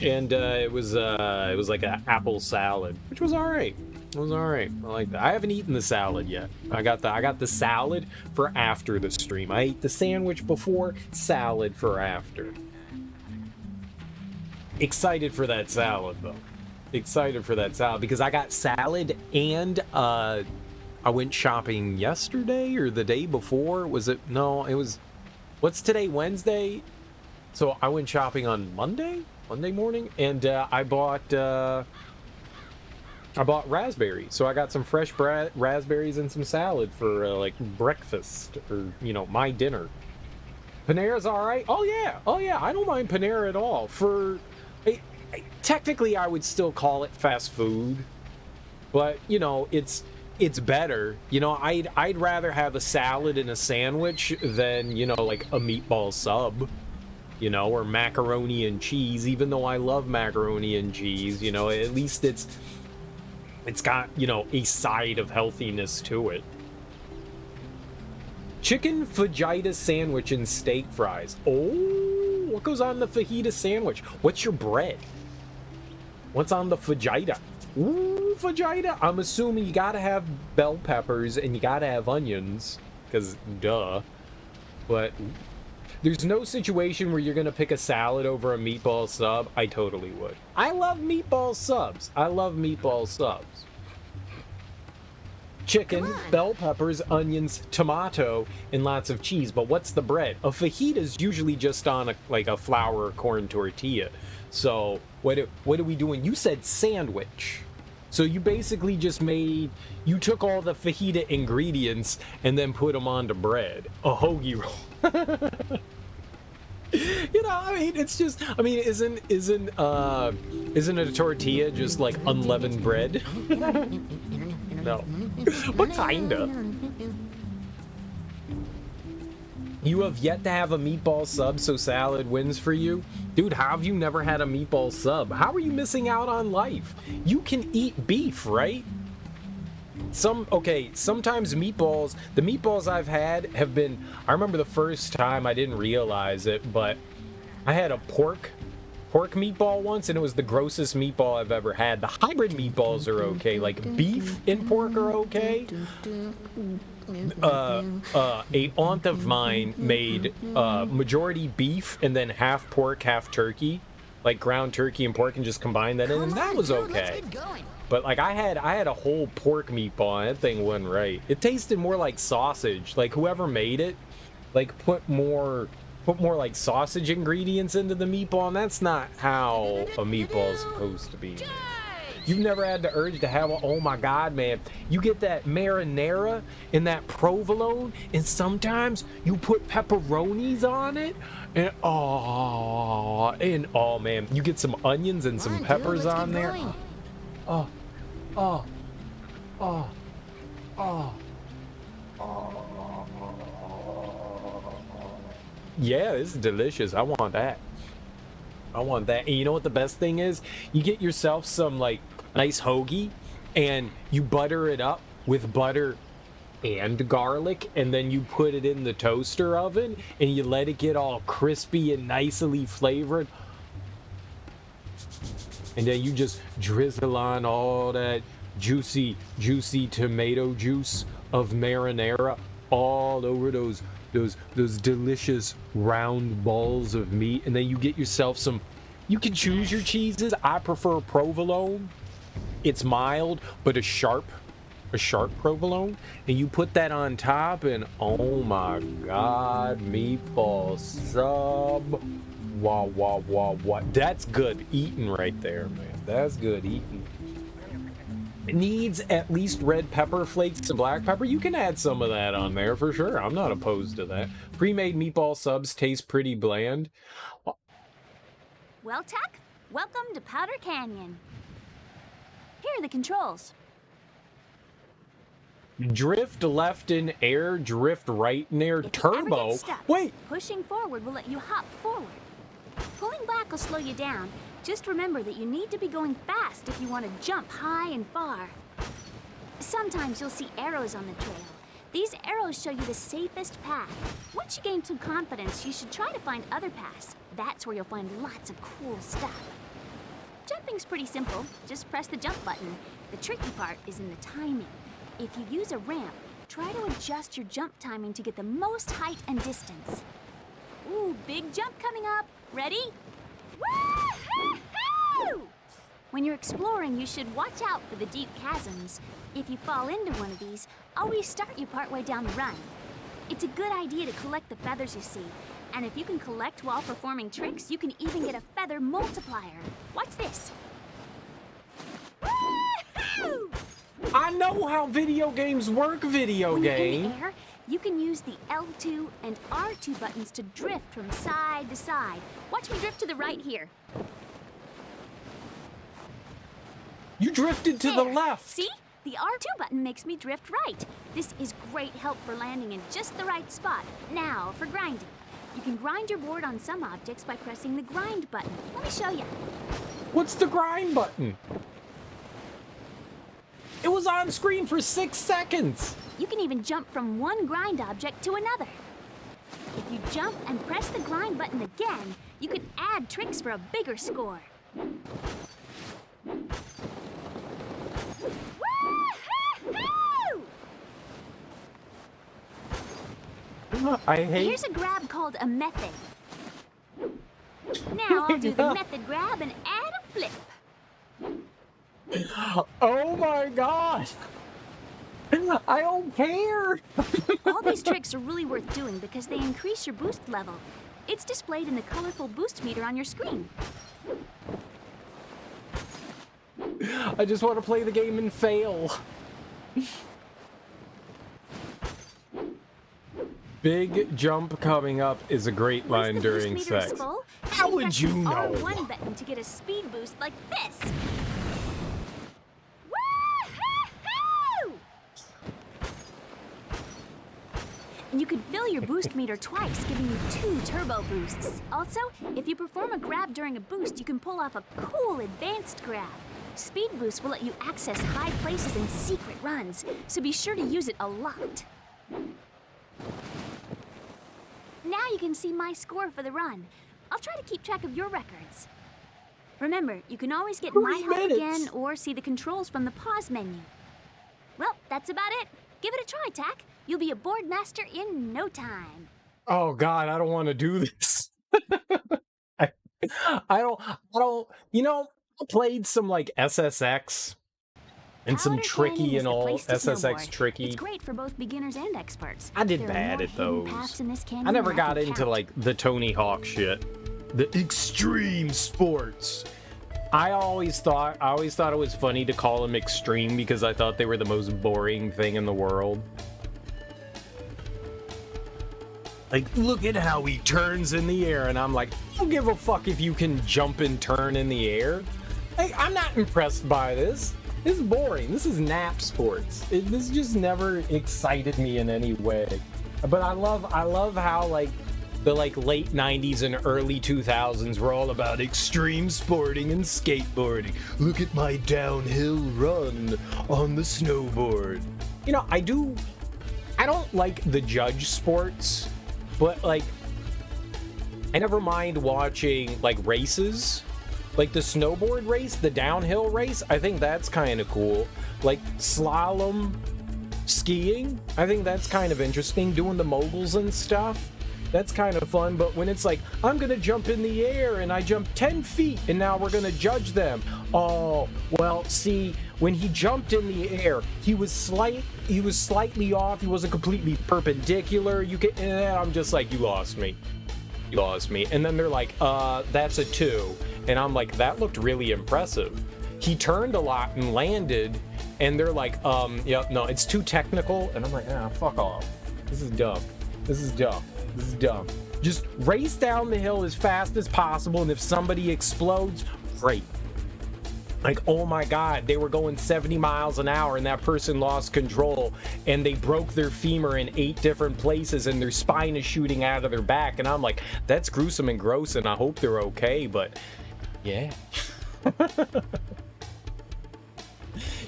And it was like an apple salad, which was all right. It was all right. I like that. I haven't eaten the salad yet. I got the salad for after the stream. I ate the sandwich before, salad for after. Excited for that salad though. Excited for that salad because I got salad and I went shopping yesterday or the day before. Was it? No, it was. What's today? Wednesday. So I went shopping on Monday morning, and I bought raspberries. So I got some fresh raspberries and some salad for like breakfast or my dinner. Panera's all right. Oh yeah. I don't mind Panera at all. Technically, I would still call it fast food, but it's better. I'd rather have a salad and a sandwich than like a meatball sub, or macaroni and cheese. Even though I love macaroni and cheese, at least it's got a side of healthiness to it. Chicken fajita sandwich and steak fries. Oh, what goes on the fajita sandwich? What's your bread? What's on the fajita? Ooh, fajita. I'm assuming you gotta have bell peppers and you gotta have onions, because duh. But there's no situation where you're gonna pick a salad over a meatball sub. I totally would. I love meatball subs. Chicken, bell peppers, onions, tomato, and lots of cheese. But what's the bread? A fajita is usually just on a flour or corn tortilla. So what are we doing? You said sandwich. So you basically you took all the fajita ingredients and then put them onto bread. A hoagie roll. It's just, isn't a tortilla just like unleavened bread? No. But kinda. You have yet to have a meatball sub, so salad wins for you? Dude, how have you never had a meatball sub? How are you missing out on life? You can eat beef, right? Sometimes the meatballs I've had have been, I remember the first time I didn't realize it, but I had a pork meatball once, and it was the grossest meatball I've ever had. The hybrid meatballs are okay, like beef and pork are okay. A aunt of mine made majority beef and then half pork, half turkey, like ground turkey and pork, and just combined that in, and that was okay. But like I had a whole pork meatball, and that thing wasn't right. It tasted more like sausage. Like whoever made it, like put more like sausage ingredients into the meatball, and that's not how a meatball is supposed to be. You've never had the urge to have oh my god, man. You get that marinara and that provolone, and sometimes you put pepperonis on it, and oh man, you get some onions and some peppers on there. Yeah, this is delicious. I want that. And you know what the best thing is? You get yourself some like nice hoagie and you butter it up with butter and garlic, and then you put it in the toaster oven and you let it get all crispy and nicely flavored, and then you just drizzle on all that juicy tomato juice of marinara all over those delicious round balls of meat. And then you get yourself some, you can choose your cheeses. I prefer provolone. It's mild but a sharp provolone, and you put that on top, and oh my god, meatball sub, wow, that's good eating right there, man. That's good eating. It needs at least red pepper flakes and black pepper. You can add some of that on there for sure. I'm not opposed to that. Pre-made meatball subs taste pretty bland. Well, Tech, welcome to Powder Canyon. Here are the controls. Drift left in air, drift right in air, If you turbo. ever get stuck, Wait, pushing forward will let you hop forward. Pulling back will slow you down. Just remember that you need to be going fast if you want to jump high and far. Sometimes you'll see arrows on the trail. These arrows show you the safest path. Once you gain some confidence, you should try to find other paths. That's where you'll find lots of cool stuff. Jumping's pretty simple. Just press the jump button. The tricky part is in the timing. If you use a ramp, try to adjust your jump timing to get the most height and distance. Ooh, big jump coming up. Ready? Woo-hoo-hoo! When you're exploring, you should watch out for the deep chasms. If you fall into one of these, always start you partway down the run. It's a good idea to collect the feathers you see. And if you can collect while performing tricks, you can even get a feather multiplier. Watch this. Woo-hoo! I know how video games work, video When you're in game. the air, you can use the L2 and R2 buttons to drift from side to side. Watch me drift to the right here. You drifted to the There. left. See? The R2 button makes me drift right. This is great help for landing in just the right spot. Now, for grinding. You can grind your board on some objects by pressing the grind button. Let me show you. What's the grind button? It was on screen for 6 seconds. You can even jump from one grind object to another. If you jump and press the grind button again, you can add tricks for a bigger score. Woo-hoo-hoo! I hate. Here's a grab called a method. Now I'll do the method grab and add a flip. Oh my gosh. I don't care. All these tricks are really worth doing because they increase your boost level. It's displayed in the colorful boost meter on your screen. I just want to play the game and fail. Big jump coming up is a great line Once the boost during meter sex. is full, How you would press you the know? R1 button to get a speed boost like this. Woo-hoo-hoo! And you can fill your boost meter twice, giving you 2 turbo boosts. Also, if you perform a grab during a boost, you can pull off a cool advanced grab. Speed boost will let you access high places and secret runs, so be sure to use it a lot. Now you can see my score for the run. I'll try to keep track of your records. Remember, you can always get my 3 help minutes. again or see the controls from the pause menu. Well, that's about it. Give it a try, Tack. You'll be a board master in no time. Oh God, I don't want to do this. I don't, you know, I played some like SSX and some Powder tricky Canyon is and the all place to SSX snowboard. tricky. It's great for both beginners and experts. I did There are bad more at hidden those. paths in this canyon I never than got can into count. like the Tony Hawk shit. The extreme sports. I always thought it was funny to call them extreme because I thought they were the most boring thing in the world. Like, look at how he turns in the air, and I'm like, I don't give a fuck if you can jump and turn in the air. Like, I'm not impressed by this. This is boring. This is nap sports. This just never excited me in any way. But I love how like the like late 90s and early 2000s were all about extreme sporting and skateboarding. Look at my downhill run on the snowboard. you know, I don't like the judge sports, but like, I never mind watching like races, like the snowboard race, the downhill race. I think that's kind of cool. Like slalom skiing, I think that's kind of interesting. Doing the moguls and stuff, that's kind of fun. But when it's like, I'm gonna jump in the air and I jump 10 feet and now we're gonna judge them. Oh, well, see, when he jumped in the air, he was slightly off. He wasn't completely perpendicular. And I'm just like, you lost me. You lost me. And then they're like, that's a 2. And I'm like, that looked really impressive. He turned a lot and landed, and they're like, yep, no, it's too technical. And I'm like, fuck off. This is dumb. This is dumb. This is dumb. Just race down the hill as fast as possible, and if somebody explodes, great. Like, oh my God, they were going 70 miles an hour and that person lost control and they broke their femur in 8 different places and their spine is shooting out of their back. And I'm like, that's gruesome and gross and I hope they're okay, but yeah.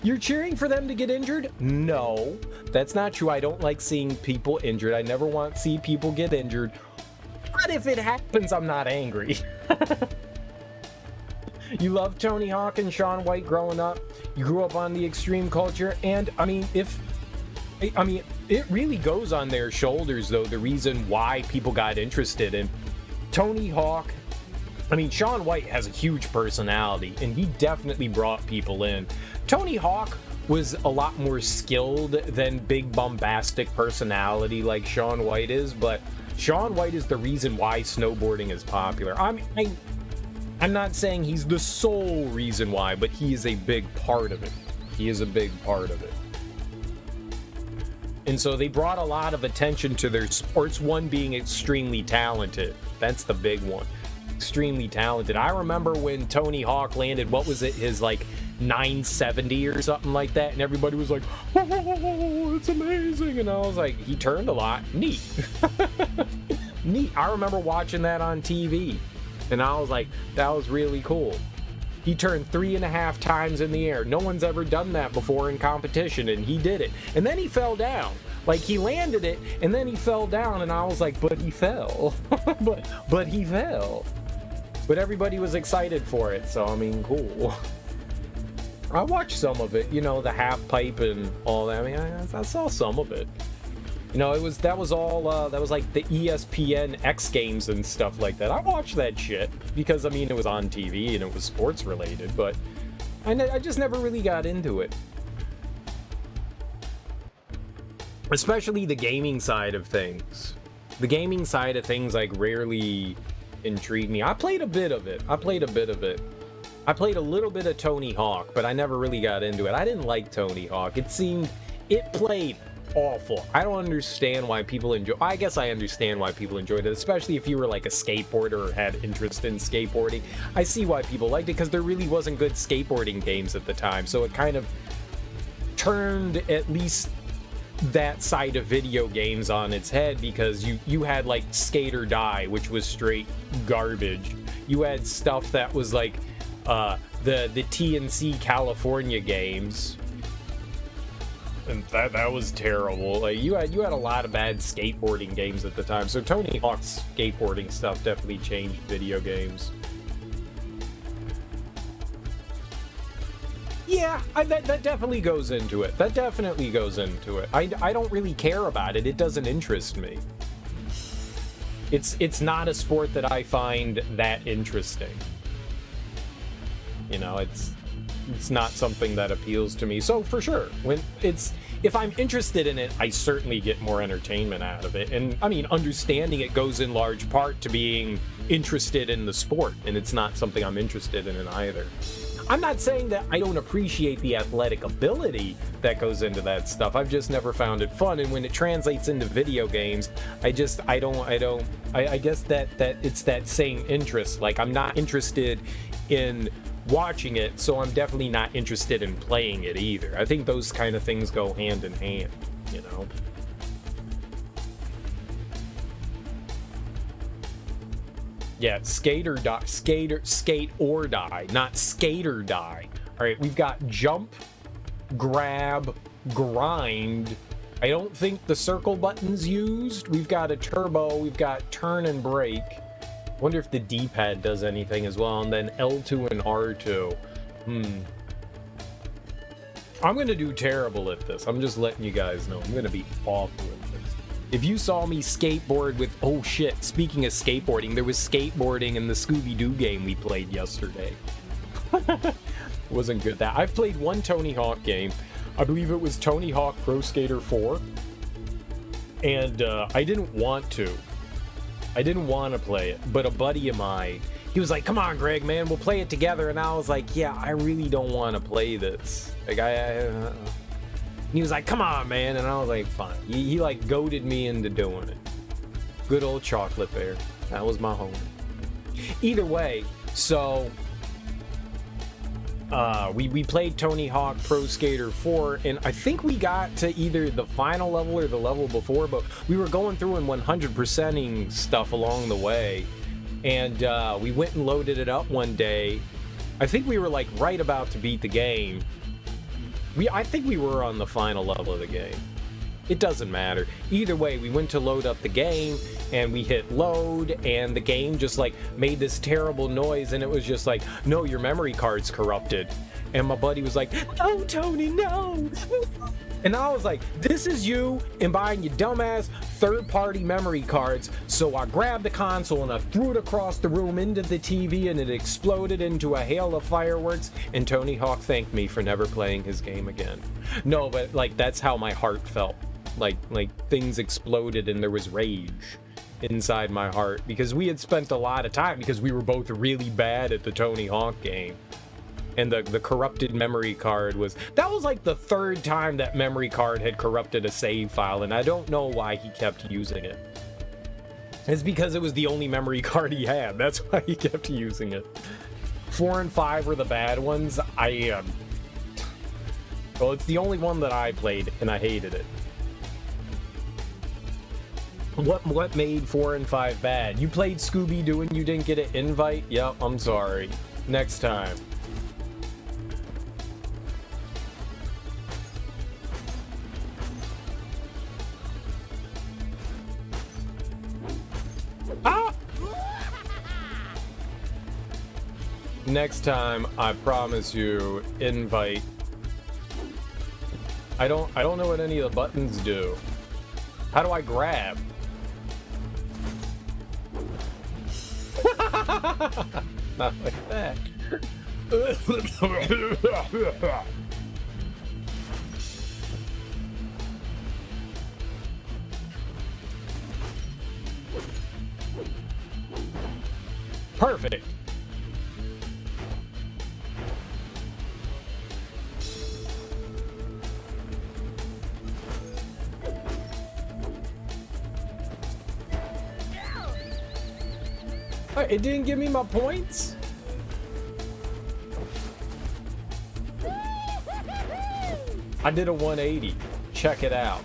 You're cheering for them to get injured? No, that's not true. I don't like seeing people injured. I never want to see people get injured. But if it happens, I'm not angry. You love Tony Hawk and Shaun White growing up. You grew up on the extreme culture. And I mean, it really goes on their shoulders, though, the reason why people got interested in Tony Hawk. I mean, Shaun White has a huge personality, and he definitely brought people in. Tony Hawk was a lot more skilled than big bombastic personality like Shaun White is, but Shaun White is the reason why snowboarding is popular. I'm not saying he's the sole reason why, but he is a big part of it. He is a big part of it. And so they brought a lot of attention to their sports, one being extremely talented. That's the big one. Extremely talented. I remember when Tony Hawk landed, what was it, his like 970 or something like that, and everybody was like, oh, it's amazing. And I was like, he turned a lot. Neat. Neat. I remember watching that on TV. And I was like, that was really cool. He turned 3.5 times in the air. No one's ever done that before in competition, and he did it. And then he fell down. Like, he landed it, and then he fell down, and I was like, but he fell. but he fell. But everybody was excited for it, so I mean, cool. I watched some of it, you know, the half pipe and all that. I mean, I saw some of it. You know, that was like the ESPN X Games and stuff like that. I watched that shit because, I mean, it was on TV and it was sports related, but I just never really got into it. Especially the gaming side of things. The gaming side of things, like, rarely intrigued me. I played a bit of it. I played a little bit of Tony Hawk, but I never really got into it. I didn't like Tony Hawk. It played awful. I don't understand why people enjoy. I guess I understand why people enjoyed it, especially if you were like a skateboarder or had interest in skateboarding. I see why people liked it, because there really wasn't good skateboarding games at the time, so it kind of turned at least that side of video games on its head, because you had like Skate or Die, which was straight garbage. You had stuff that was like the TNC California games, and that was terrible. Like, you had a lot of bad skateboarding games at the time. So Tony Hawk's skateboarding stuff definitely changed video games. Yeah, that definitely goes into it. That definitely goes into it. I don't really care about it. It doesn't interest me. It's not a sport that I find that interesting. You know, it's not something that appeals to me. So for sure, if I'm interested in it, I certainly get more entertainment out of it. And I mean, understanding it goes in large part to being interested in the sport, and it's not something I'm interested in either. I'm not saying that I don't appreciate the athletic ability that goes into that stuff. I've just never found it fun, and when it translates into video games, I guess that it's that same interest. Like, I'm not interested in watching it, so I'm definitely not interested in playing it either. I think those kind of things go hand in hand, you know? Yeah, skate or die, skate or die, not skate or die. All right, we've got jump, grab, grind. I don't think the circle button's used. We've got a turbo, we've got turn and brake. Wonder if the D-pad does anything as well, and then L2 and R2. I'm gonna do terrible at this. I'm just letting you guys know. I'm gonna be awful at this. If you saw me skateboard with... Oh shit, speaking of skateboarding, there was skateboarding in the Scooby-Doo game we played yesterday. Wasn't good. I've played one Tony Hawk game. I believe it was Tony Hawk Pro Skater 4. And I didn't want to. I didn't want to play it, but a buddy of mine, he was like, come on, Greg, man, we'll play it together. And I was like, yeah, I really don't want to play this. Like, and he was like, come on, man. And I was like, fine. He like goaded me into doing it. Good old Chocolate Bear. That was my homie. Either way, so we played Tony Hawk Pro Skater 4, and I think we got to either the final level or the level before, but we were going through and 100%ing stuff along the way, and we went and loaded it up one day. I think we were like right about to beat the game. I think we were on the final level of the game. It doesn't matter. Either way, we went to load up the game, and we hit load, and the game just like made this terrible noise, and it was just like, no, your memory card's corrupted. And my buddy was like, no, Tony, no. And I was like, this is you and buying your dumbass third-party memory cards. So I grabbed the console and I threw it across the room into the TV, and it exploded into a hail of fireworks, and Tony Hawk thanked me for never playing his game again. No, but like, that's how my heart felt. Like things exploded and there was rage inside my heart, because we had spent a lot of time, because we were both really bad at the Tony Hawk game, and the corrupted memory card that was like the third time that memory card had corrupted a save file, and I don't know why he kept using it. It's because it was the only memory card he had. That's why he kept using it. 4 and 5 were the bad ones. Well, it's the only one that I played, and I hated it. What made 4 and 5 bad? You played Scooby-Doo and you didn't get an invite? Yep, I'm sorry. Next time. Ah! Next time, I promise you, invite. I don't know what any of the buttons do. How do I grab? Not like that. Perfect. It didn't give me my points? I did a 180. Check it out.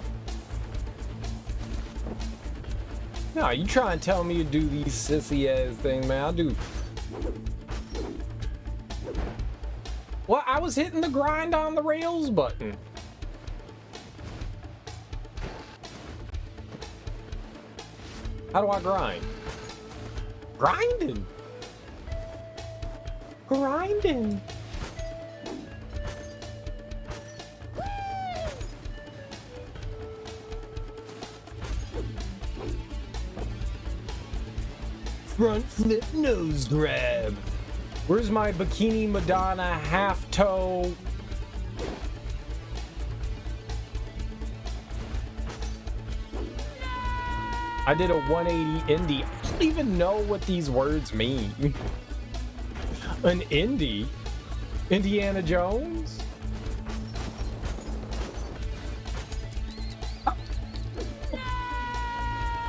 No, you try and tell me to do these sissy ass thing, man. I'll do. Well, I was hitting the grind on the rails button. How do I grind? Grinding. Grinding. Front flip nose grab. Where's my Bikini Madonna half toe? I did a 180 indie. I don't even know what these words mean. An indie? Indiana Jones?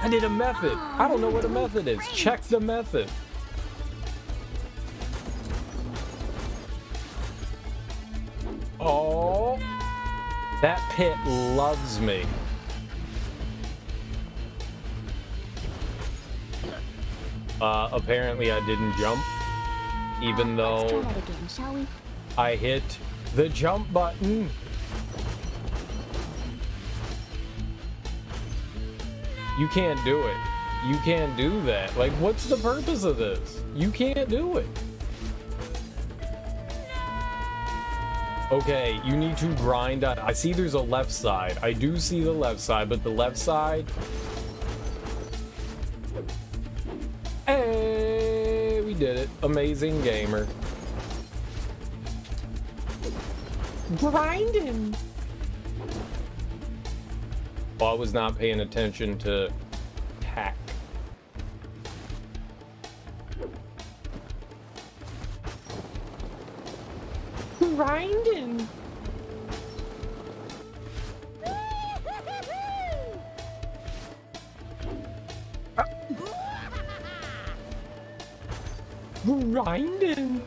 I did a method. I don't know what a method is. Check the method. Oh, that pit loves me. Apparently I didn't jump, even though Let's try that again, shall we? I hit the jump button. You can't do it. You can't do that. Like, what's the purpose of this? You can't do it. Okay, you need to grind on. I see there's a left side. I do see the left side, but the left side. Hey, we did it. Amazing gamer. Grinding. Well, I was not paying attention to hack. Grinding. Grinding.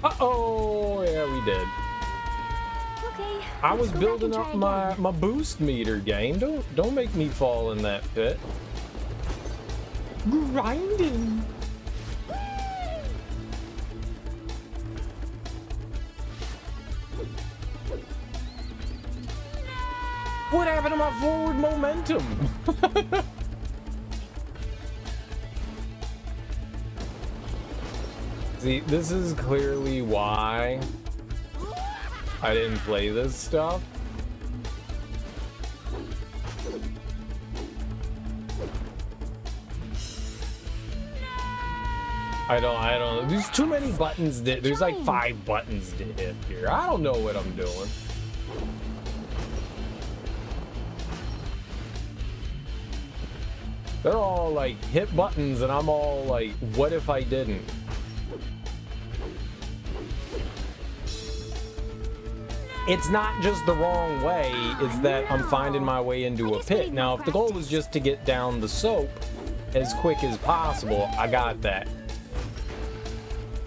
Uh-oh, yeah, we did. Okay. I was let's go back building and up try again. my boost meter, game. Don't make me fall in that pit. Grinding. What happened to my forward momentum? See, this is clearly why I didn't play this stuff. I don't. There's too many buttons. There's like 5 buttons to hit here. I don't know what I'm doing. They're all like hit buttons, and I'm all like, what if I didn't? It's not just the wrong way, it's that I'm finding my way into a pit. Now, if the goal was just to get down the soap as quick as possible, I got that.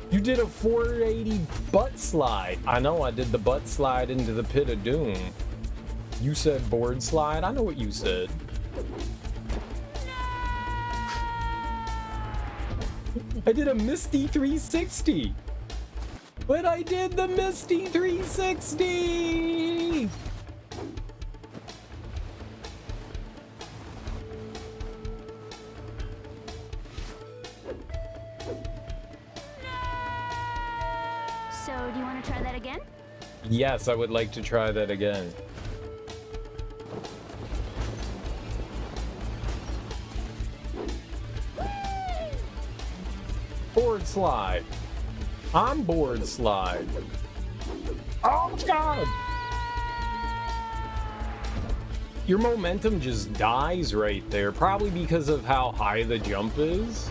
You did a 480 butt slide. I know I did the butt slide into the pit of doom. You said board slide? I know what you said. I did a Misty 360. But I did the Misty 360! So, do you want to try that again? Yes, I would like to try that again. Board slide. I'm board slide. Oh god! Your momentum just dies right there, probably because of how high the jump is.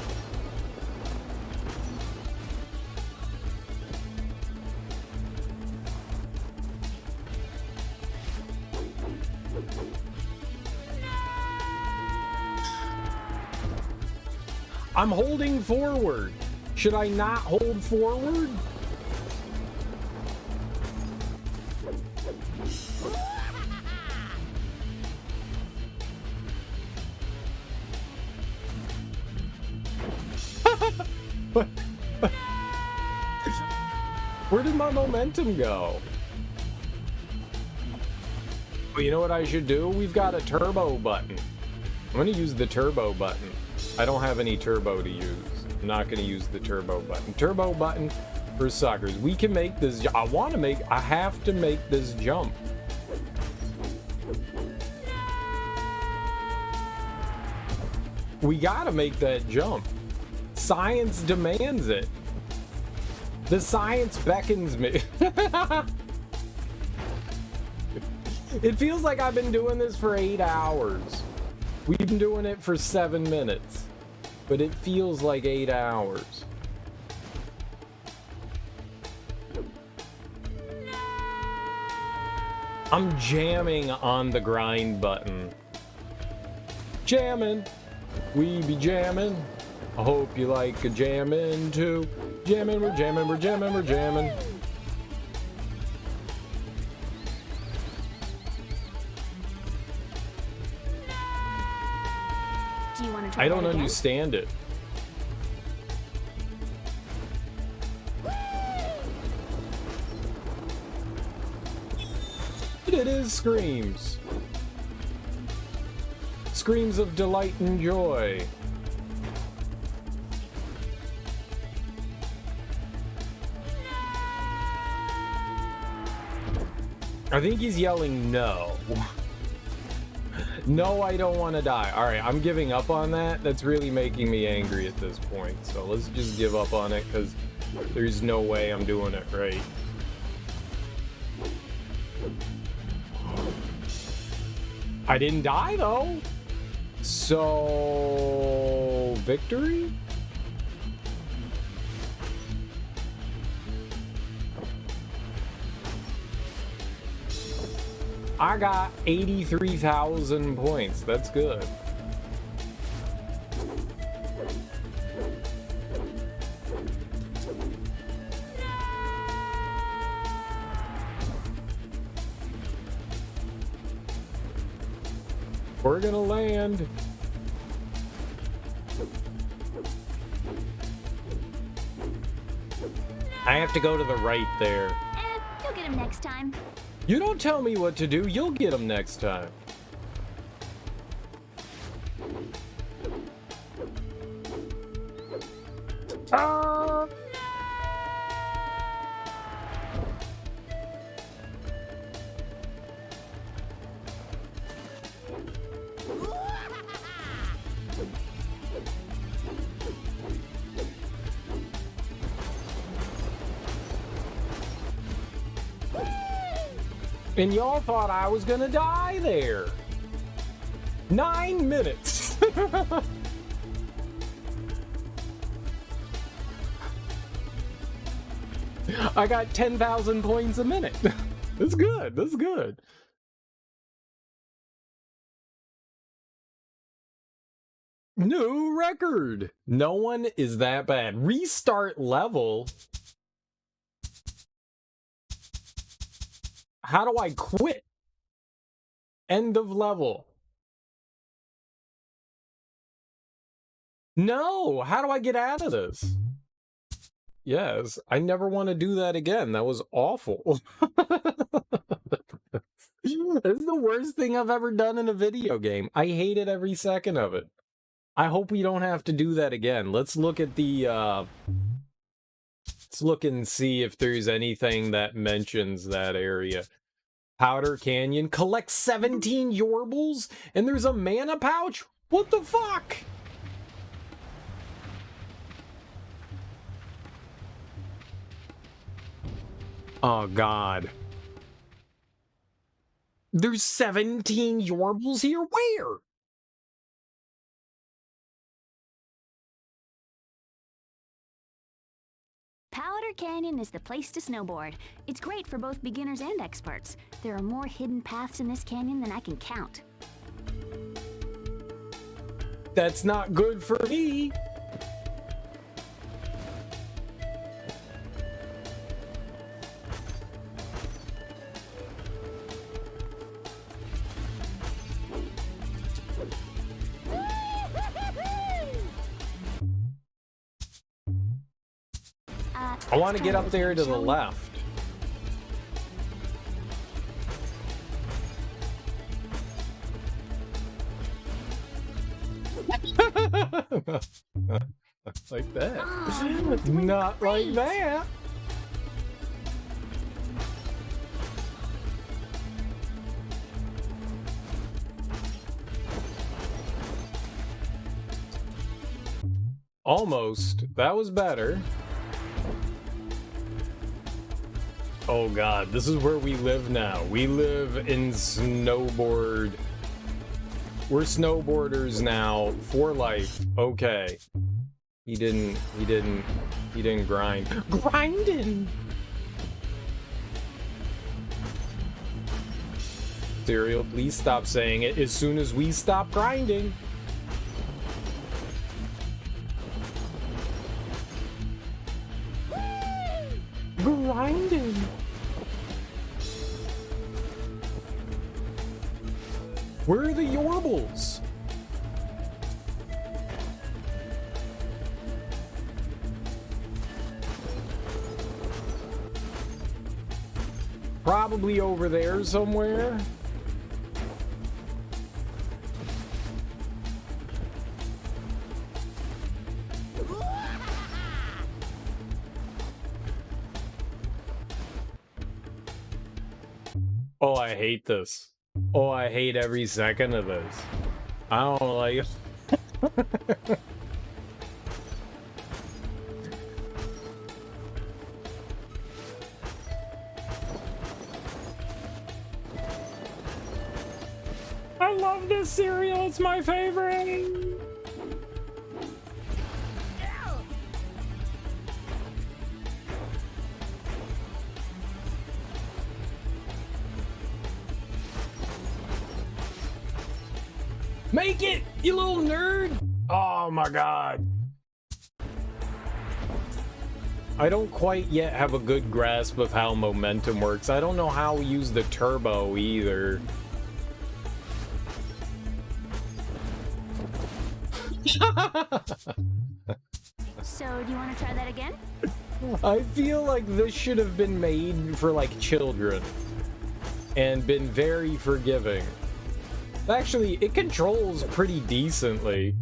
I'm holding forward. Should I not hold forward? Where did my momentum go? Well, you know what I should do? We've got a turbo button. I'm gonna use the turbo button. I don't have any turbo to use. I'm not going to use the turbo button. Turbo button for suckers. We can make this. I have to make this jump. We got to make that jump. Science demands it. The science beckons me. It feels like I've been doing this for 8 hours. We've been doing it for 7 minutes. But it feels like 8 hours. I'm jamming on the grind button. Jamming. We be jamming. I hope you like a jamming too. Jamming, we're jamming, we're jamming, we're jamming. Do you want to try I that don't again? understand it. It is screams. Screams of delight and joy. I think he's yelling no. No, I don't want to die. All right, I'm giving up on that. That's really making me angry at this point. So let's just give up on it because there's no way I'm doing it right. I didn't die though. So, victory? I got 83,000 points. That's good. We're gonna land. I have to go to the right there. You'll get him next time. You don't tell me what to do, you'll get them next time. And y'all thought I was gonna die there. 9 minutes. I got 10,000 points a minute. That's good. That's good. New record. No one is that bad. Restart level. How do I quit? End of level. No, how do I get out of this? Yes, I never want to do that again. That was awful. This is the worst thing I've ever done in a video game. I hated every second of it. I hope we don't have to do that again. Let's look at the, let's look and see if there's anything that mentions that area. Powder Canyon. Collect 17 Yorbles? And there's a mana pouch? What the fuck? Oh, God. There's 17 Yorbles here? Where? Powder Canyon is the place to snowboard. It's great for both beginners and experts. There are more hidden paths in this canyon than I can count. That's not good for me. I want to get up there to the left. Like that. Oh, Not like that. Almost. That was better. Oh God, this is where we live now. We live in snowboard. We're snowboarders now for life. Okay. He didn't grind. Grinding! Cereal, please stop saying it as soon as we stop grinding. Grinding. Where are the Yorbles? probably over there somewhere. Oh, I hate this. Oh, I hate every second of this. I don't like it. I love this cereal. It's my favorite. Make it, you little nerd! Oh my god. I don't quite yet have a good grasp of how momentum works. I don't know how we use the turbo either. So, do you want to try that again? I feel like this should have been made for like children and been very forgiving. Actually, it controls pretty decently.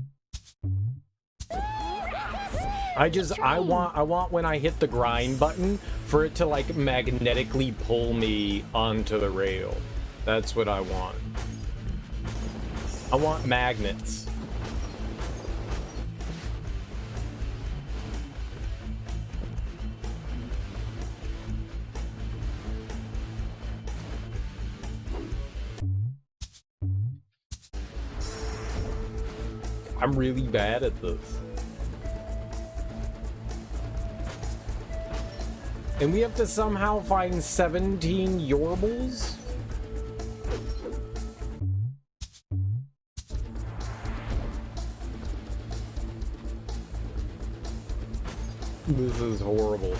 I want when I hit the grind button for it to like magnetically pull me onto the rail. That's what I want. I want magnets. I'm really bad at this. And we have to somehow find 17 Yorbles? This is horrible.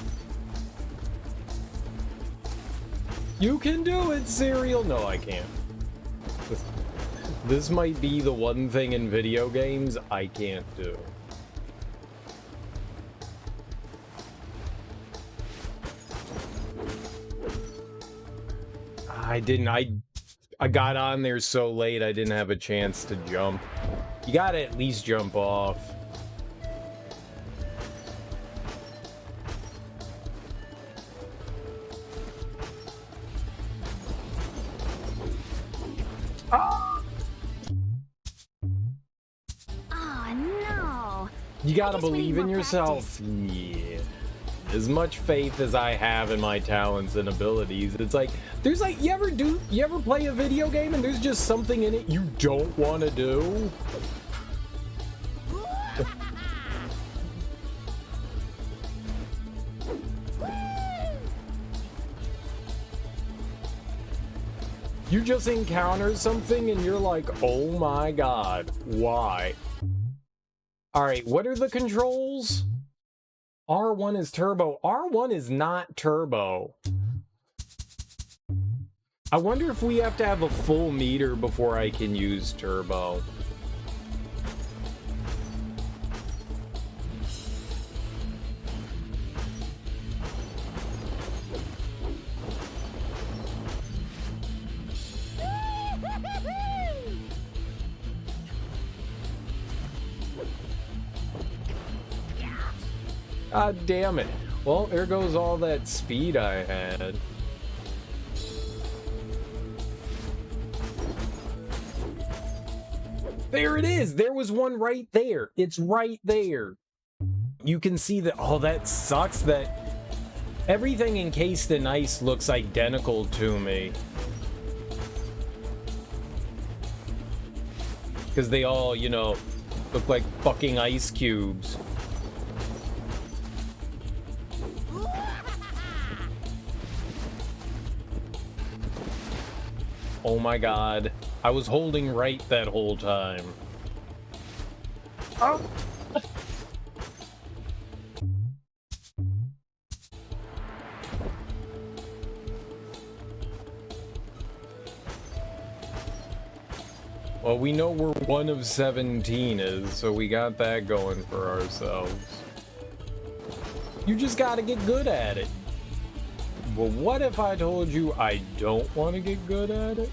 You can do it, cereal! No, I can't. This might be the one thing in video games I can't do. I got on there so late I didn't have a chance to jump. You gotta at least jump off. You gotta believe in yourself. Yeah. As much faith as I have in my talents and abilities, it's like there's like you ever play a video game and there's just something in it you don't want to do? You just encounter something and you're like, oh my god, why? Alright, what are the controls? R1 is turbo. R1 is not turbo. I wonder if we have to have a full meter before I can use turbo. God damn it. Well, there goes all that speed I had. There it is! There was one right there. It's right there. You can see that. Oh, that sucks that everything encased in ice looks identical to me. Because they all, you know, look like fucking ice cubes. Oh my god. I was holding right that whole time. Oh. Well, we know where one of 17 is, so we got that going for ourselves. You just gotta get good at it. Well, what if I told you I don't want to get good at it?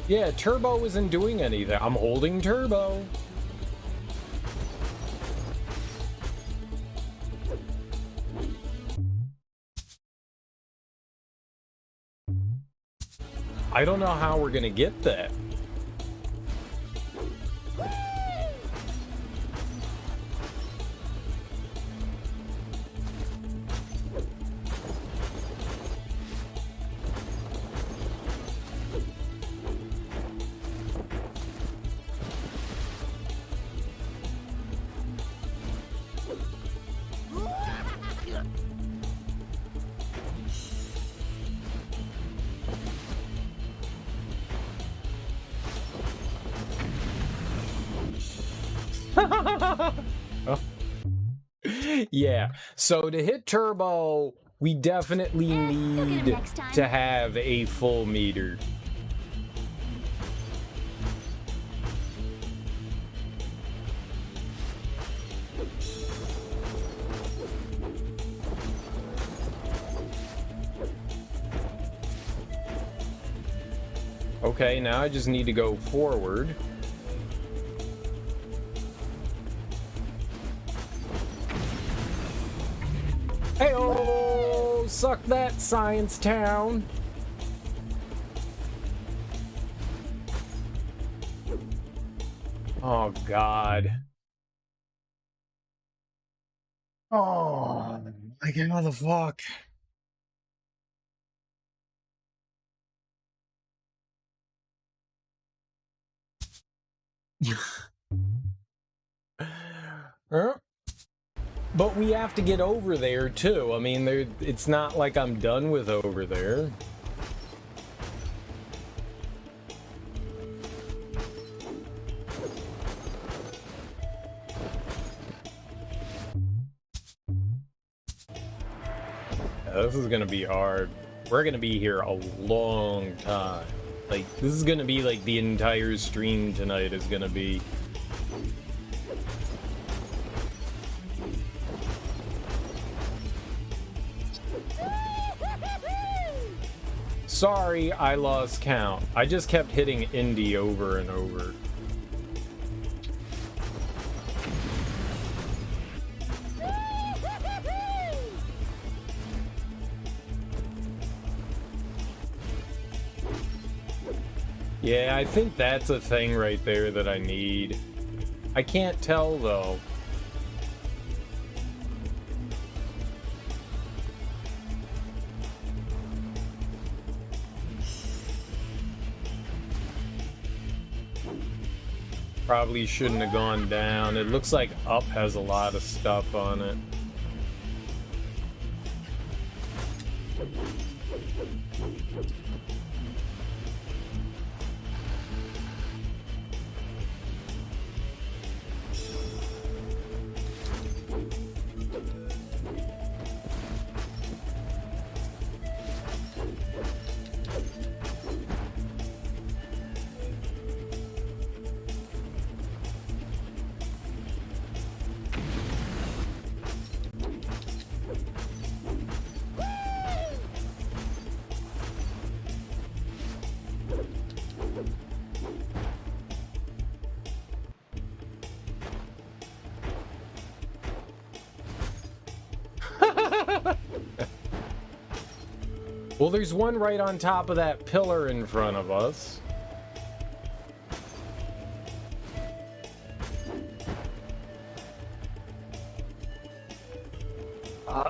Yeah, turbo isn't doing anything. I'm holding turbo. I don't know how we're gonna get that. Oh. Yeah, so to hit turbo, we definitely need to have a full meter. Okay, now I just need to go forward. Hey-oh! Suck that, Science Town! Oh, God. Oh, like, how the fuck? Huh? But we have to get over there, too. I mean, it's not like I'm done with over there. Yeah, this is gonna be hard. We're gonna be here a long time. Like, this is gonna be like the entire stream tonight is gonna be. Sorry, I lost count. I just kept hitting Indy over and over. Yeah, I think that's a thing right there that I need. I can't tell, though. Probably shouldn't have gone down. It looks like up has a lot of stuff on it. Well, there's one right on top of that pillar in front of us.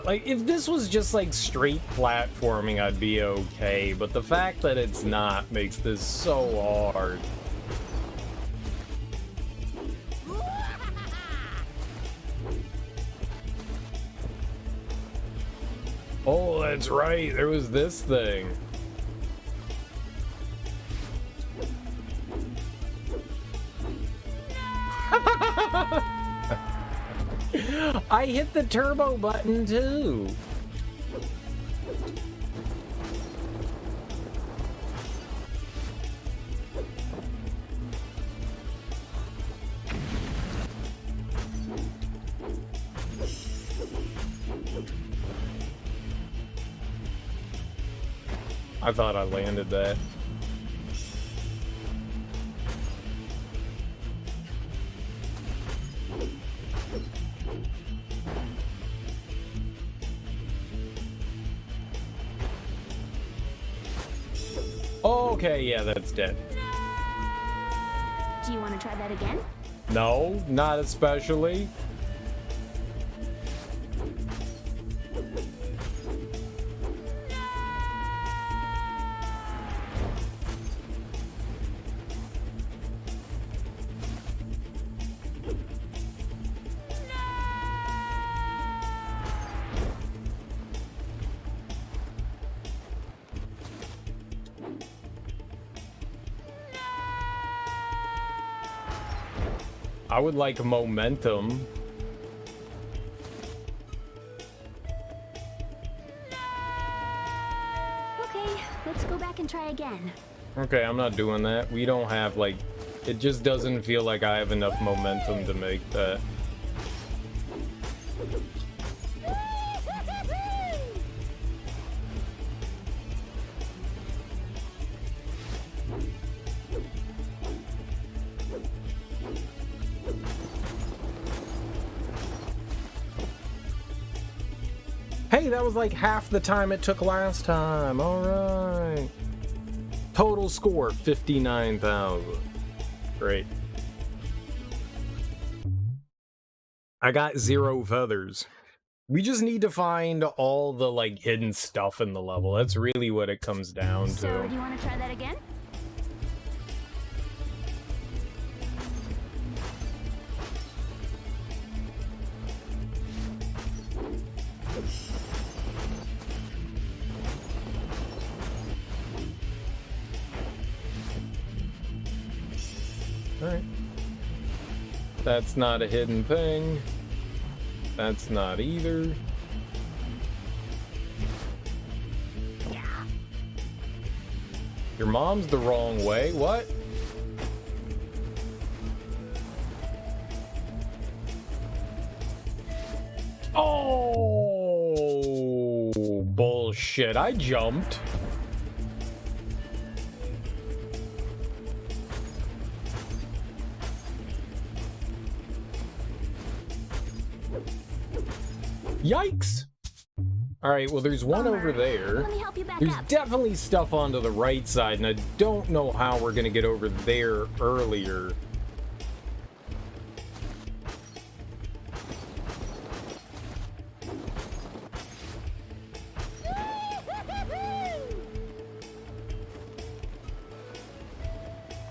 Like, if this was just, like, straight platforming, I'd be okay, but the fact that it's not makes this so hard. Oh, that's right, there was this thing. I hit the turbo button too. I thought I landed that. Okay, yeah, that's dead. Do you want to try that again? No, not especially. I would like momentum. Okay, let's go back and try again. Okay, I'm not doing that. We don't have, like, it just doesn't feel like I have enough momentum to make that. Hey, that was like half the time it took last time. All right. Total score, 59,000. Great. I got 0 feathers. We just need to find all the, like, hidden stuff in the level. That's really what it comes down to. So, do you want to try that again? Alright. That's not a hidden thing. That's not either. Your mom's the wrong way. What? Oh, bullshit. I jumped. Yikes! Alright, well, there's one over there. Let me help you back There's up. definitely stuff onto the right side, and I don't know how we're gonna get over there earlier.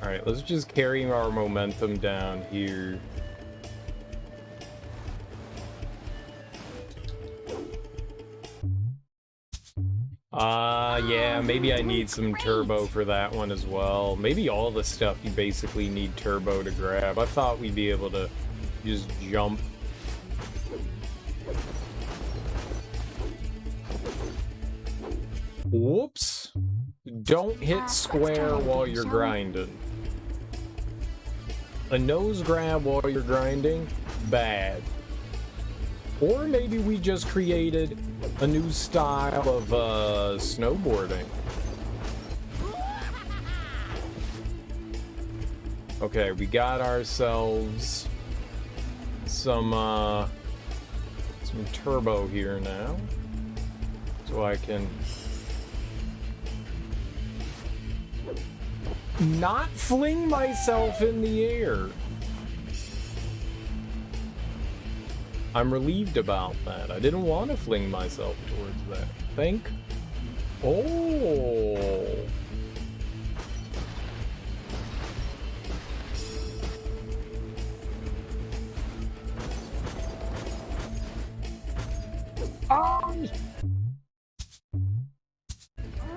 Alright, let's just carry our momentum down here. Yeah, maybe I need some turbo for that one as well. Maybe all the stuff you basically need turbo to grab. I thought we'd be able to just jump. Whoops. Don't hit square while you're grinding. A nose grab while you're grinding? Bad. Or maybe we just created a new style of snowboarding. Okay, we got ourselves some turbo here now. So I can not fling myself in the air. I'm relieved about that. I didn't want to fling myself towards that. Think. Oh. Oh.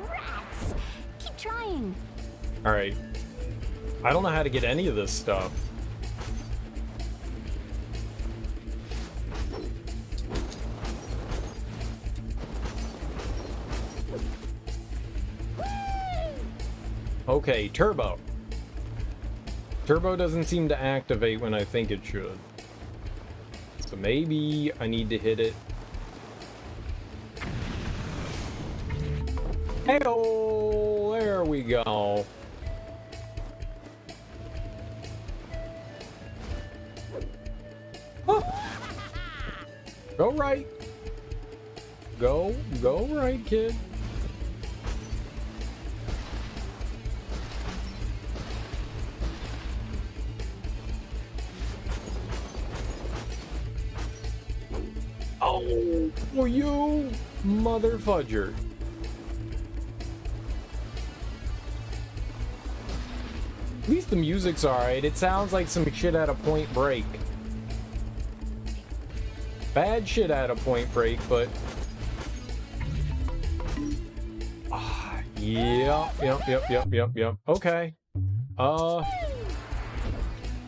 Rats! Keep trying. All right. I don't know how to get any of this stuff. Okay, turbo. Turbo doesn't seem to activate when I think it should. So maybe I need to hit it. Hey-oh, there we go. Huh. Go right. Go right, kid. Oh, for you, mother fudger. At least the music's alright. It sounds like some shit out of Point Break. Bad shit out of Point Break, but... Yep. Okay.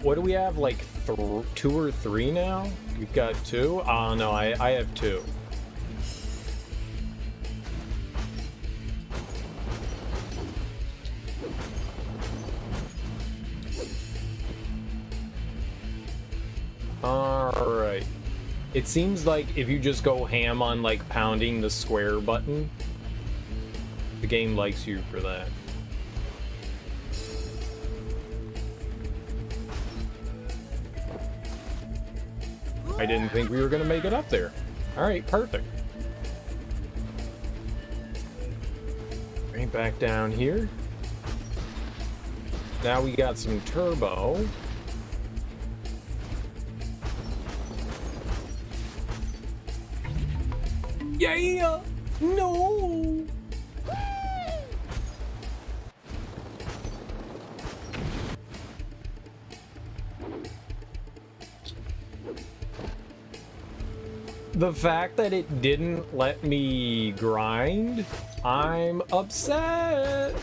What do we have? Like 2 or 3 now? We've got 2? Oh, no, I have 2. Alright. It seems like if you just go ham on, like, pounding the square button, the game likes you for that. I didn't think we were gonna make it up there. Alright, perfect. Right back down here. Now we got some turbo. Yeah! No! The fact that it didn't let me grind, I'm upset.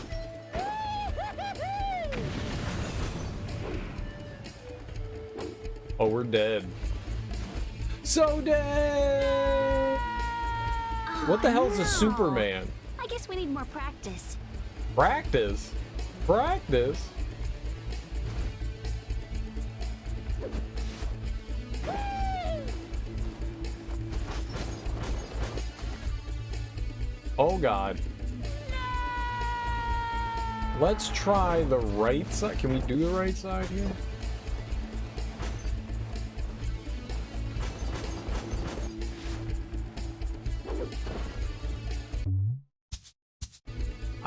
Oh, we're dead. So dead! What the hell's a Superman? I guess we need more practice. Practice? Practice? Oh god. Let's try the right side. Can we do the right side here?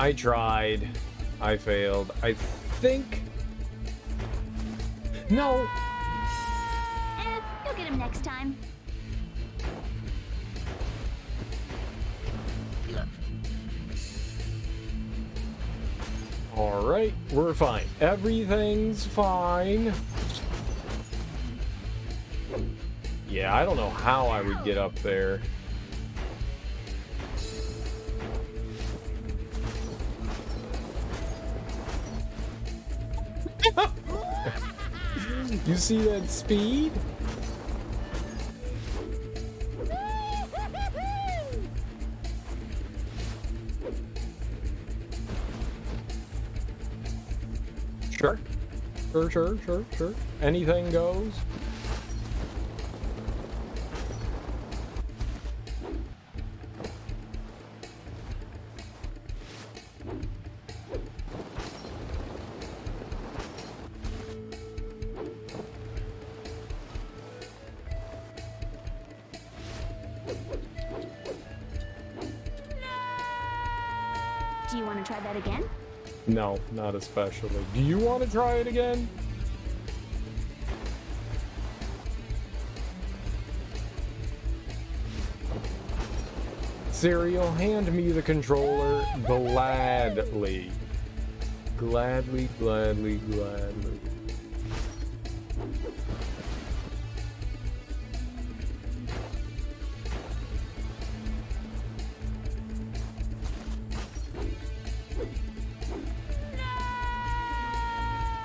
I tried. I failed. I think... No! You'll get him next time. Alright, we're fine. Everything's fine. Yeah, I don't know how I would get up there. You see that speed? Sure. Sure. Anything goes. Do you want to try that again? No, not especially. Do you want to try it again? Cereal, hand me the controller gladly. Gladly.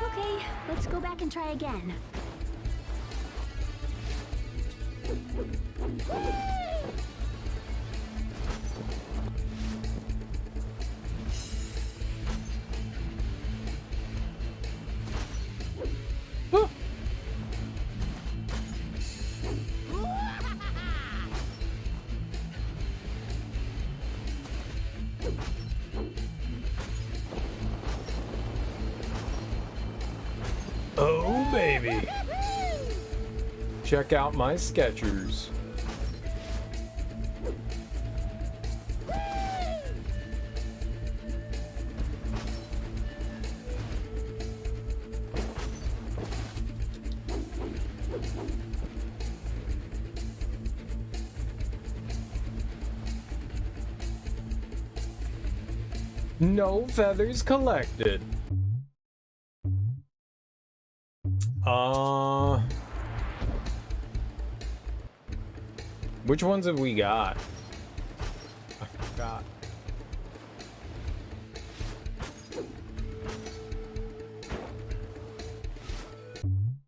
Okay, let's go back and try again. baby. Check out my Skechers. No feathers collected. Which ones have we got? I forgot.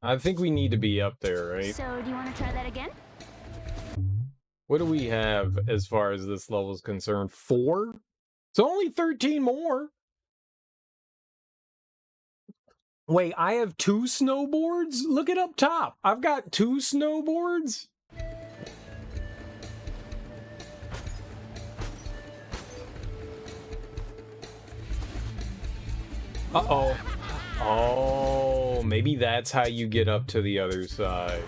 I think we need to be up there, right? So, do you want to try that again? What do we have as far as this level is concerned? 4? It's only 13 more. Wait, I have 2 snowboards? Look it up top. I've got 2 snowboards. Uh-oh. Oh, maybe that's how you get up to the other side.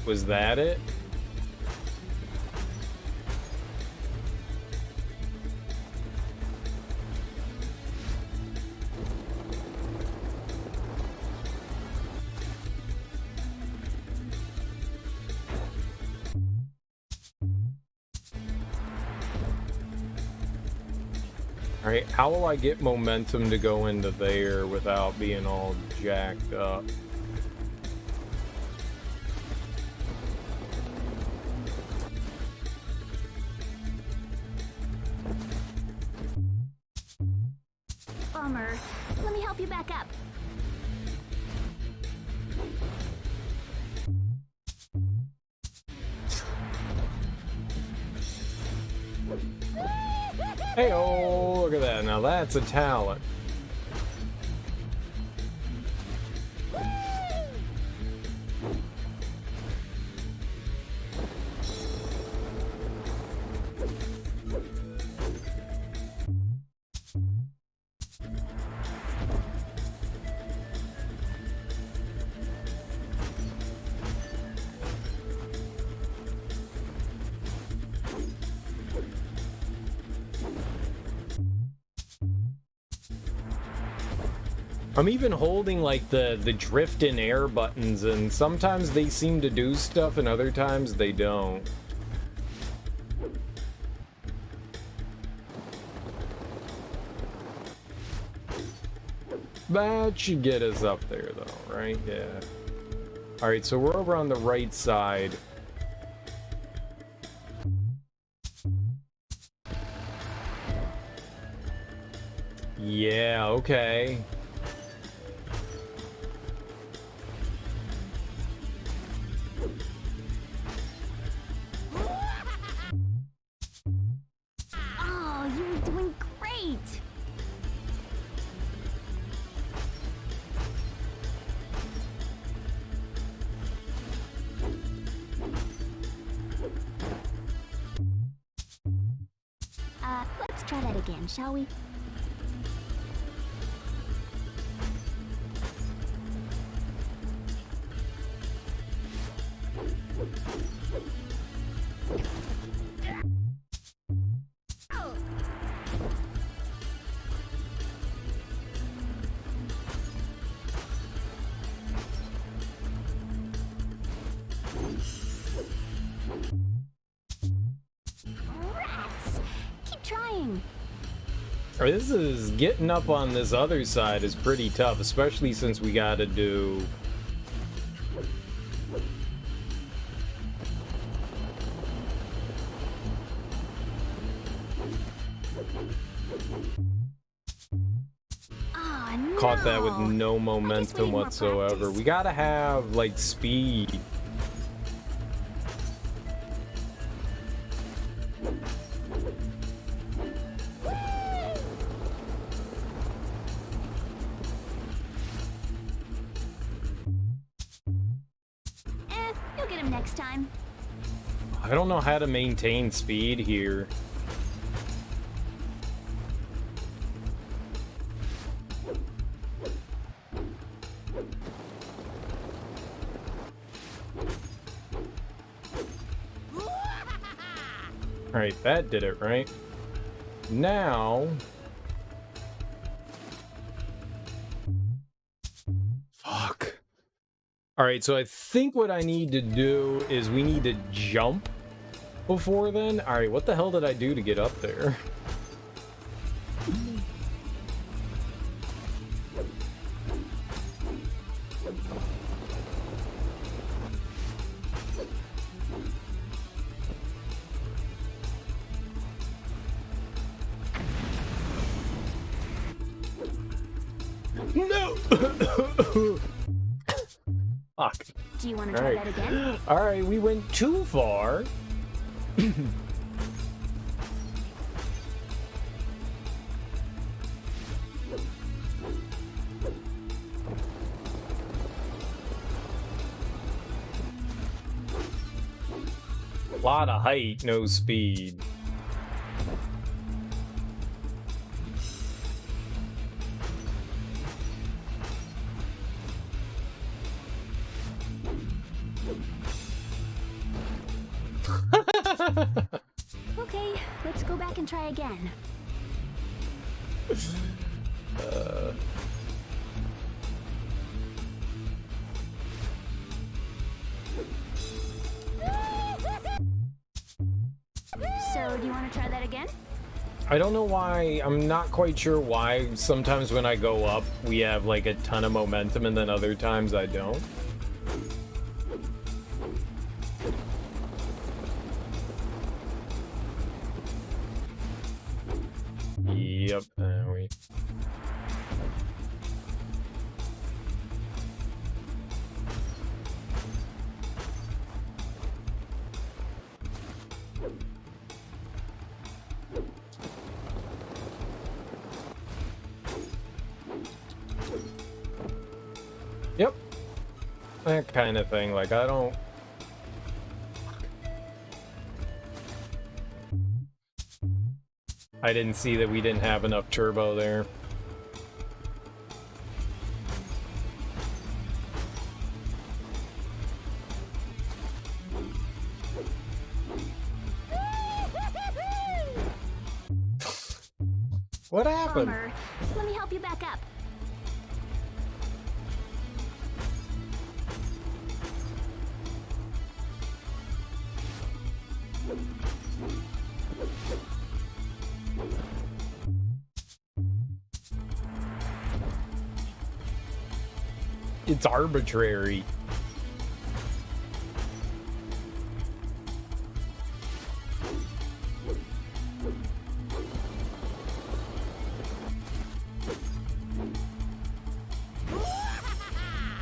Was that it? Alright, how will I get momentum to go into there without being all jacked up? Bummer. Let me help you back up. Hey, oh, look at that. Now that's a talent. I'm even holding like the drift in air buttons, and sometimes they seem to do stuff and other times they don't. That should get us up there though, right? Yeah. Alright, so we're over on the right side. Yeah, okay. Oh, you were doing great! Let's try that again, shall we? Rats! Keep trying. Alright, this is getting up on this other side is pretty tough, especially since we gotta do... Oh, no. Caught that with no we need momentum more whatsoever. practice. We gotta have, like, speed. You'll get him next time. I don't know how to maintain speed here. Alright, that did it, right? Now... Fuck. Alright, so I think what I need to do is we need to jump before then. Alright, what the hell did I do to get up there? No! Fuck. Do you want to try that again? Alright, we went too far. Lot of height, no speed. Okay, let's go back and try again. So, do you want to try that again? I don't know why, I'm not quite sure why sometimes when I go up, we have like a ton of momentum and then other times I don't. Yep, there we... Yep. That kind of thing, like I don't... I didn't see that we didn't have enough turbo there. What happened? Bummer. Let me help you back up. It's arbitrary.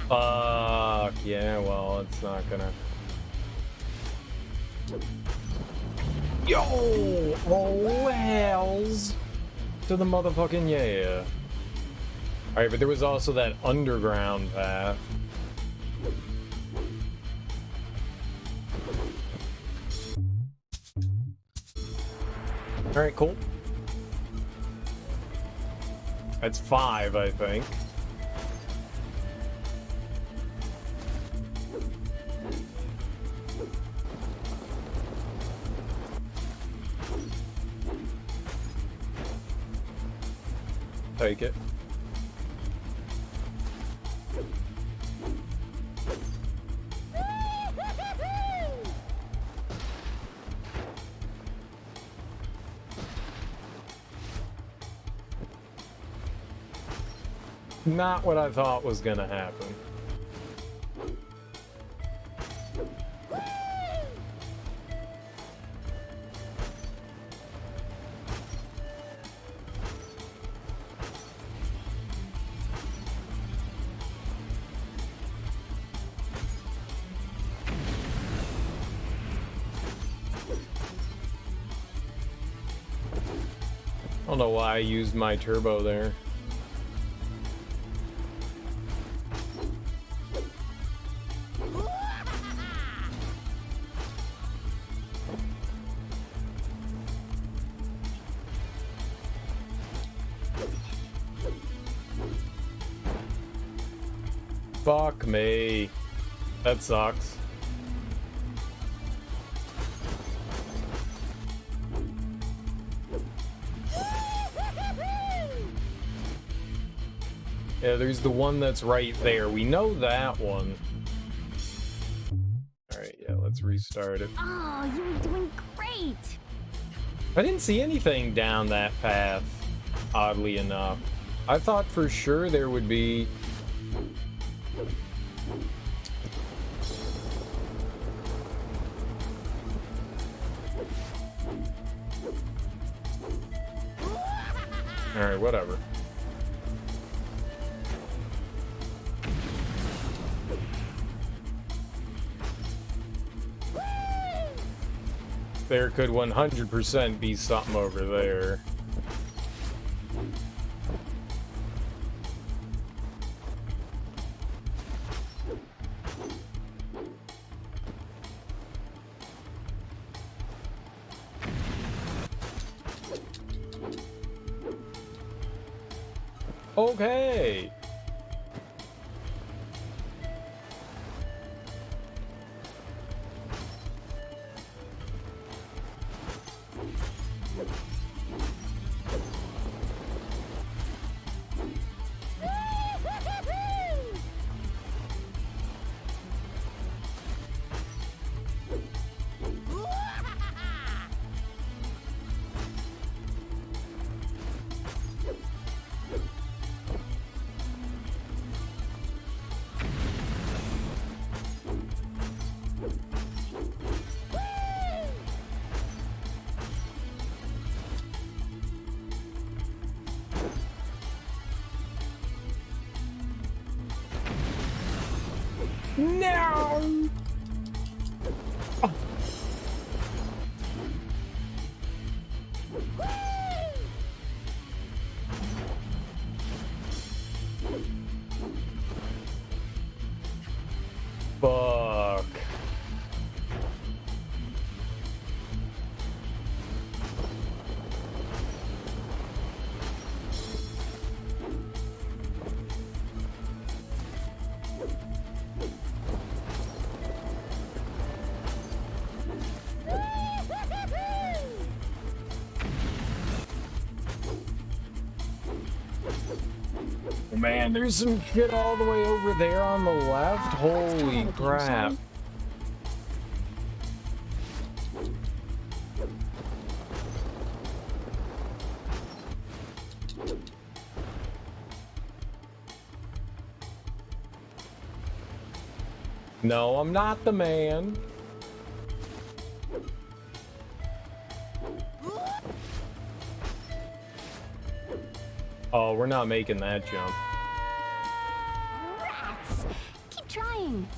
Fuck, yeah, well, it's not gonna... Yo! Oh, hells! To the motherfucking yeah. Alright, but there was also that underground path. Alright, cool. That's 5, I think. Take it. Not what I thought was gonna happen. I don't know why I used my turbo there. Fuck me. That sucks. Yeah, there's the one that's right there. We know that one. Alright, yeah, let's restart it. Oh, you were doing great. I didn't see anything down that path, oddly enough. I thought for sure there would be... Alright, whatever. There could 100% be something over there. Okay. No! Oh. Fuck. Man, there's some shit all the way over there on the left. Holy crap. No, I'm not the man. Oh, we're not making that jump. Rats! Keep trying.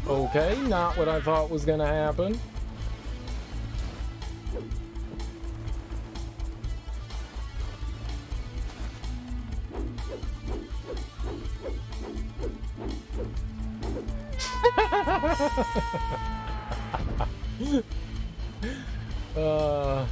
Okay, not what I thought was gonna happen. uh...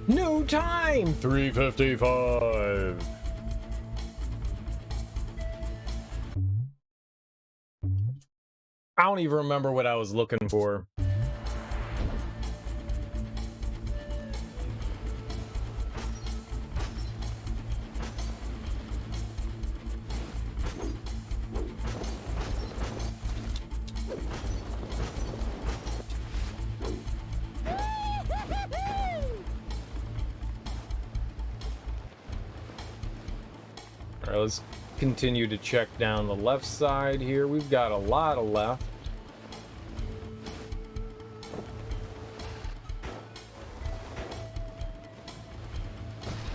New time! 3:55. I don't even remember what I was looking for. Alright, let's continue to check down the left side here. We've got a lot of left.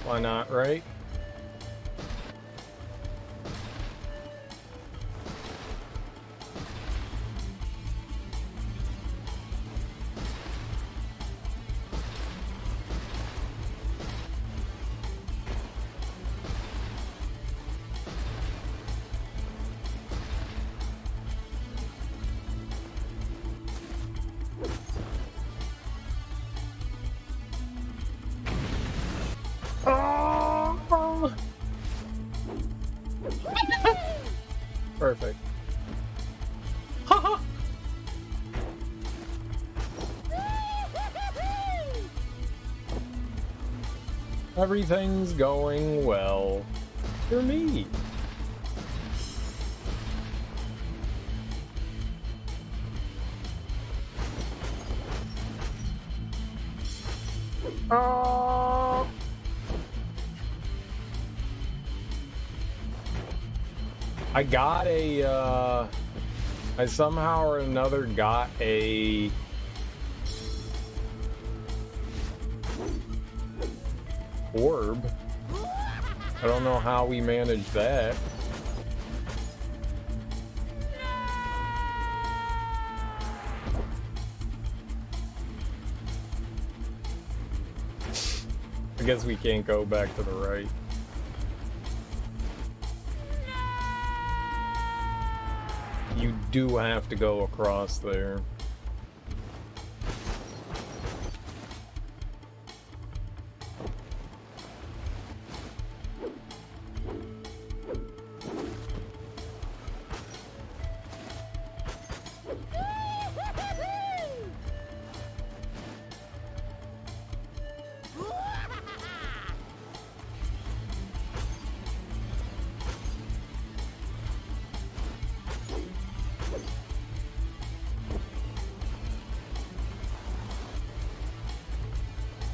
Why not, right? Perfect. Haha. Everything's going well for me. I got a, I somehow or another got a orb. I don't know how we managed that. I guess we can't go back to the right. You do have to go across there.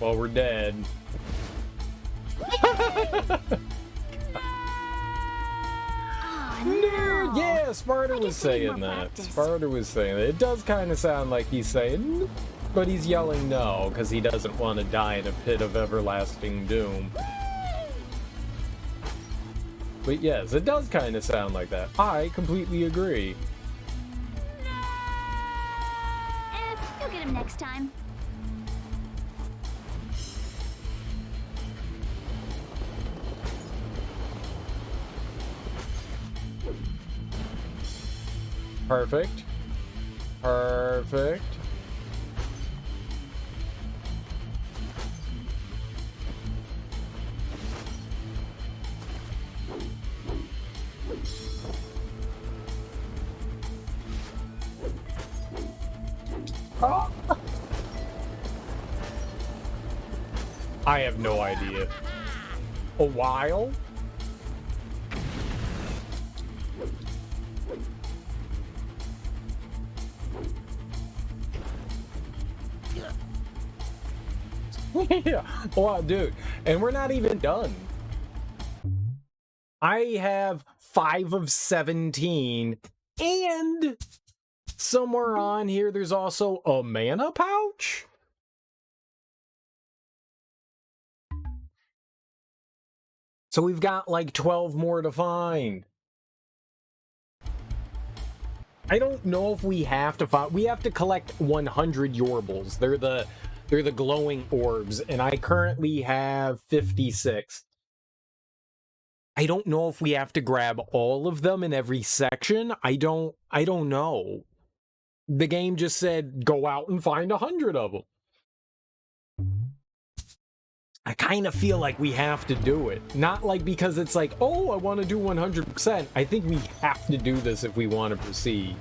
Well, we're dead. No. Yeah, Sparta was saying that. practice. Sparta was saying that. It does kind of sound like he's saying, but he's yelling no because he doesn't want to die in a pit of everlasting doom. But yes, it does kind of sound like that. I completely agree. You'll get him next time. Perfect. Perfect. Oh. I have no idea. A while? Yeah, well, dude, and we're not even done. I have 5 of 17, and somewhere on here there's also a mana pouch? So we've got like 12 more to find. I don't know if we have to find... We have to collect 100 Yorbles. They're the glowing orbs, and I currently have 56. I don't know if we have to grab all of them in every section. I don't know. The game just said, go out and find 100 of them. I kind of feel like we have to do it. Not like because it's like, oh, I want to do 100%. I think we have to do this if we want to proceed.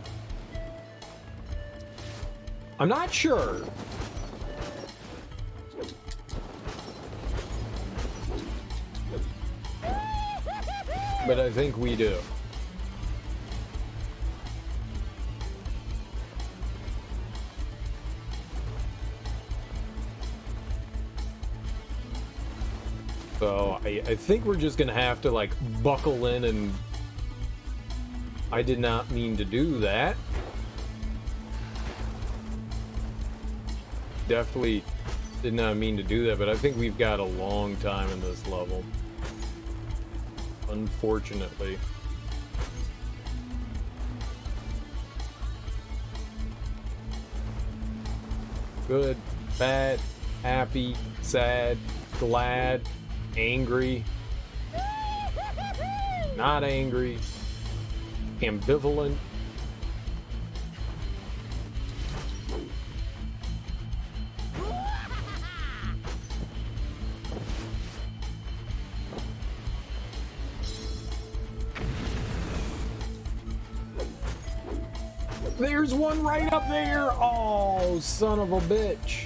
I'm not sure. But I think we do. So I think we're just gonna have to like buckle in, and I did not mean to do that. Definitely did not mean to do that, but I think we've got a long time in this level. Unfortunately. Good, bad, happy, sad, glad, angry, not angry, ambivalent. There's one right up there. Oh, son of a bitch.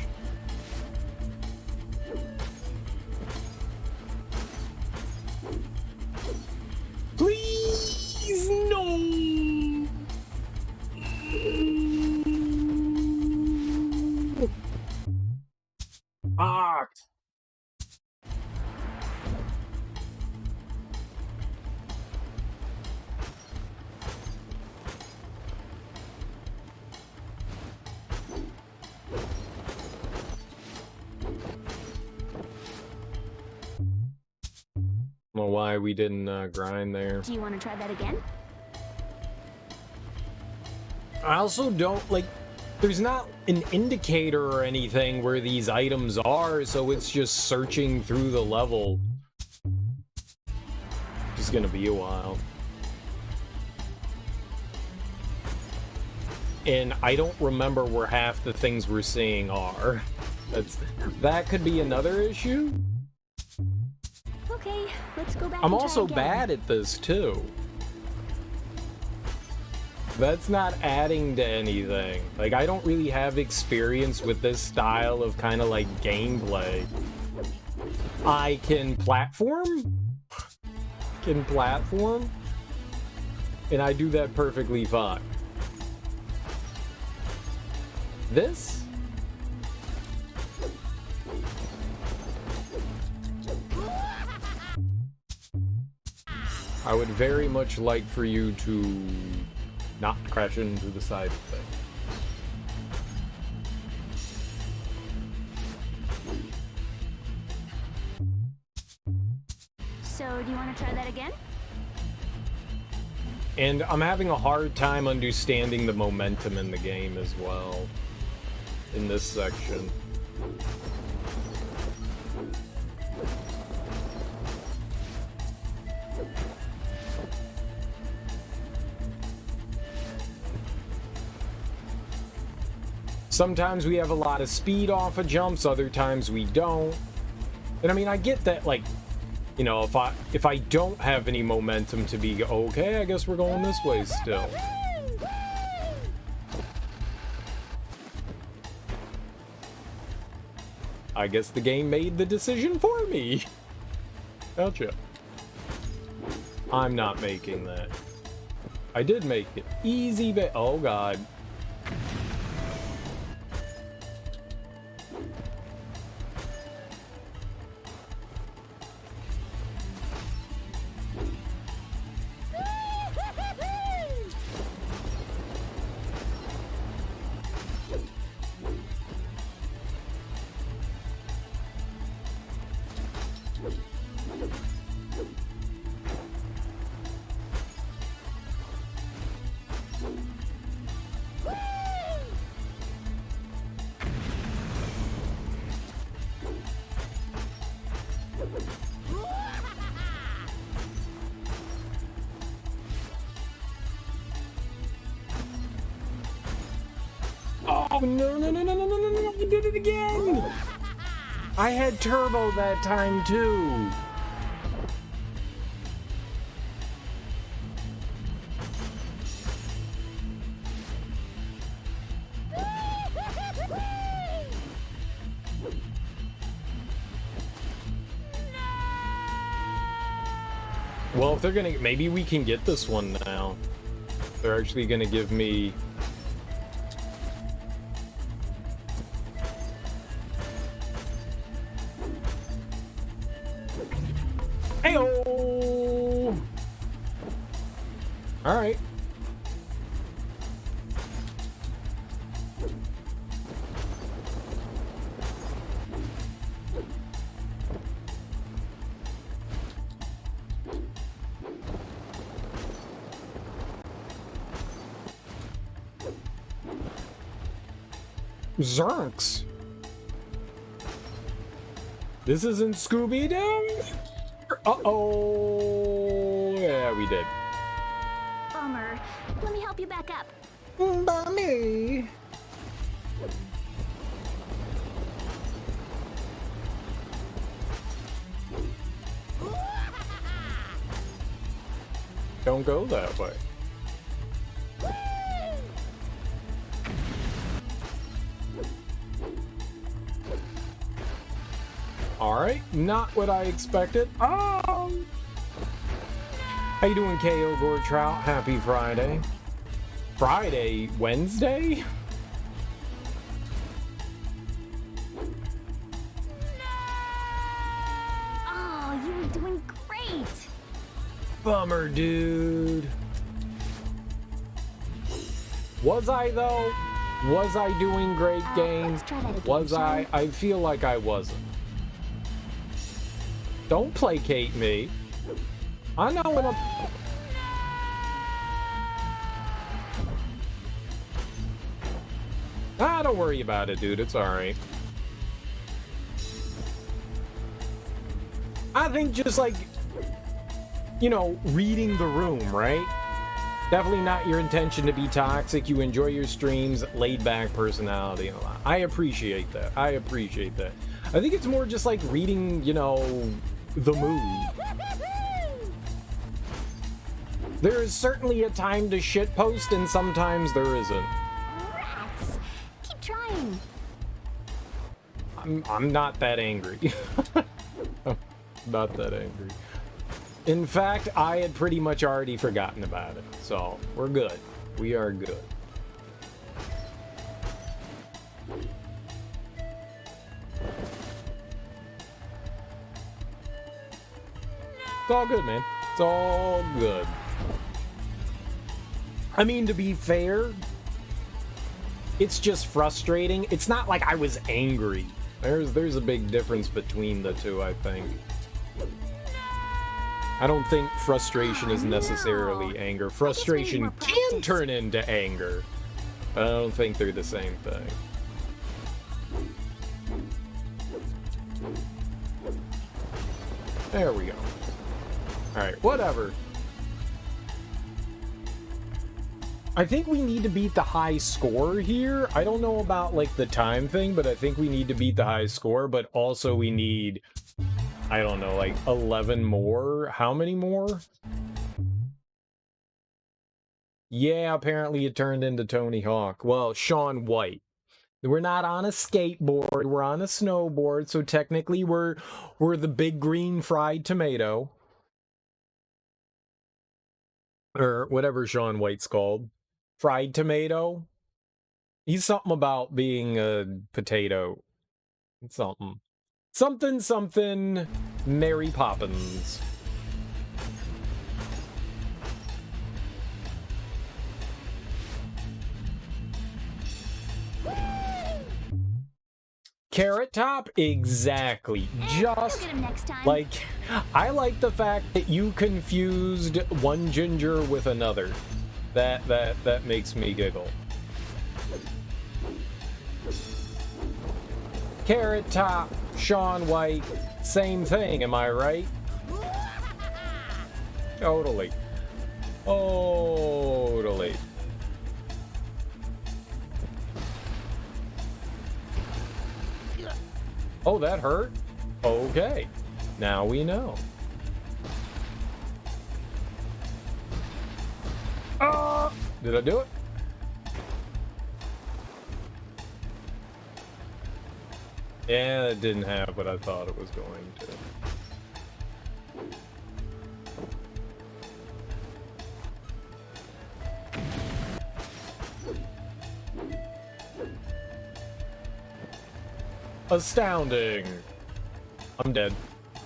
Please, no. Ah. I don't know why we didn't grind there. Do you want to try that again? I also don't, like, there's not an indicator or anything where these items are, so it's just searching through the level. It's gonna be a while. And I don't remember where half the things we're seeing are. That could be another issue. Okay, let's go back. I'm and try also again. bad at this too. That's not adding to anything. Like, I don't really have experience with this style of kind of like gameplay. I can platform, and I do that perfectly fine. This? I would very much like for you to not crash into the side of thing. So, do you want to try that again? And I'm having a hard time understanding the momentum in the game as well, in this section. Sometimes we have a lot of speed off of jumps, other times we don't. And I mean, I get that, like, you know, if I don't have any momentum to be okay, I guess we're going this way still. I guess the game made the decision for me. Gotcha. I'm not making that. I did make it. Easy bit. Oh, God. Oh, no, no, no, no, no, no, no, no, I did it again! I had turbo that time, too. Well, if they're gonna, maybe we can get this one now. They're actually gonna give me... Hey-oh! Alright. Zerks. This isn't Scooby-Doo? Uh-oh. Yeah, we did. Bummer. Let me help you back up. Bummy. Don't go that way. Alright, not what I expected. Oh! How you doing, KO Gore Trout? Happy Friday. Friday? Wednesday? Oh, you were doing great. Bummer, dude. Was I, though? Was I doing great, game? Let's try that again, Was shall I? we? I feel like I wasn't. Don't placate me. I know when I'm... Ah, don't worry about it, dude. It's alright. I think just like, you know, reading the room, right? Definitely not your intention to be toxic. You enjoy your streams, laid back personality and a lot. I appreciate that. I appreciate that. I think it's more just like reading, you know, the mood. There is certainly a time to shitpost, and sometimes there isn't. Rats. Keep trying. I'm not that angry. I'm not that angry. In fact, I had pretty much already forgotten about it, so we're good. We are good. It's all good, man. It's all good. I mean, to be fair, it's just frustrating. It's not like I was angry. There's a big difference between the two, I think. I don't think frustration is necessarily anger. Frustration can turn into anger. But I don't think they're the same thing. There we go. Alright, whatever. I think we need to beat the high score here. I don't know about, like, the time thing, but I think we need to beat the high score, but also we need, I don't know, like, 11 more? How many more? Yeah, apparently it turned into Tony Hawk. Well, Shaun White. We're not on a skateboard, we're on a snowboard, so technically we're the big green fried tomato. Or whatever Shaun White's called. Fried tomato? He's something about being a potato. Something. Something, Mary Poppins. Carrot Top? Exactly. We'll Just get him next time. like, I like the fact that you confused one ginger with another. That makes me giggle. Carrot Top, Shaun White, same thing, am I right? Totally. Totally. Oh, that hurt? Okay. Now we know. Did I do it? Yeah, it didn't have what I thought it was going to. Astounding. I'm dead.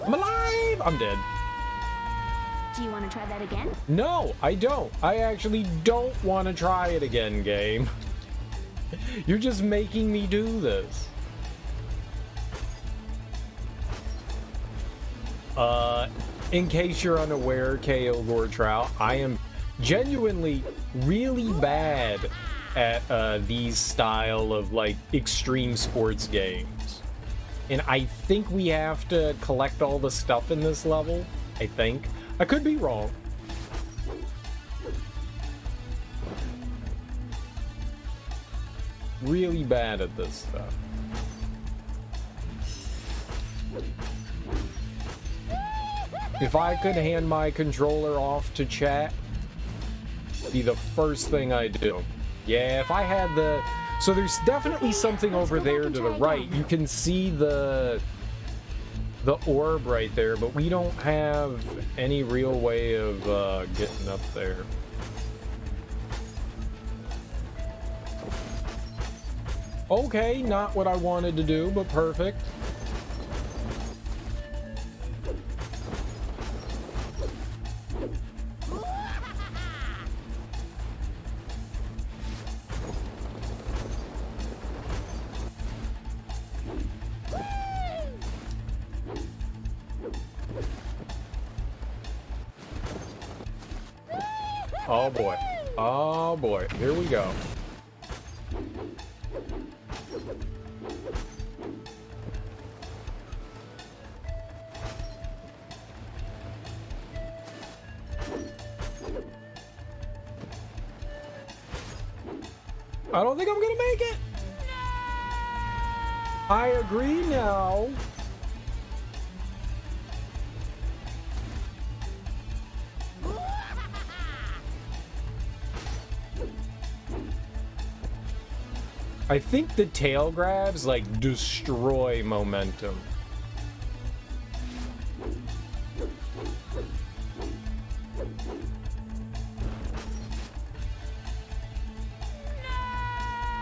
I'm alive! I'm dead. Do you want to try that again? No, I don't. I actually don't want to try it again, game. You're just making me do this. In case you're unaware, KO Gore Trout, I am genuinely really bad at these style of, like, extreme sports games. And I think we have to collect all the stuff in this level. I think. I could be wrong. Really bad at this stuff. If I could hand my controller off to chat, it'd be the first thing I do. Yeah, if I had the... So there's definitely something over there to the right. You can see the the orb right there, but we don't have any real way of getting up there. Okay, not what I wanted to do, but perfect. Oh boy. Oh boy. Here we go. I don't think I'm gonna make it. I agree now. I think the tail grabs like destroy momentum.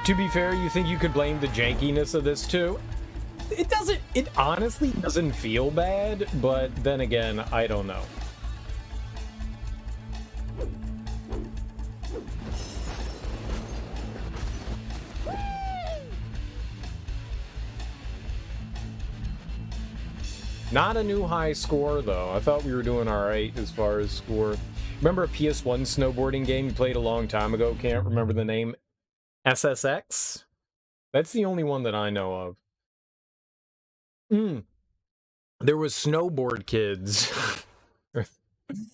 To be fair, you think you could blame the jankiness of this too? It doesn't, it honestly doesn't feel bad, but then again, I don't know. Not a new high score, though. I thought we were doing all right as far as score. Remember a PS1 snowboarding game you played a long time ago? Can't remember the name. SSX? That's the only one that I know of. There was Snowboard Kids.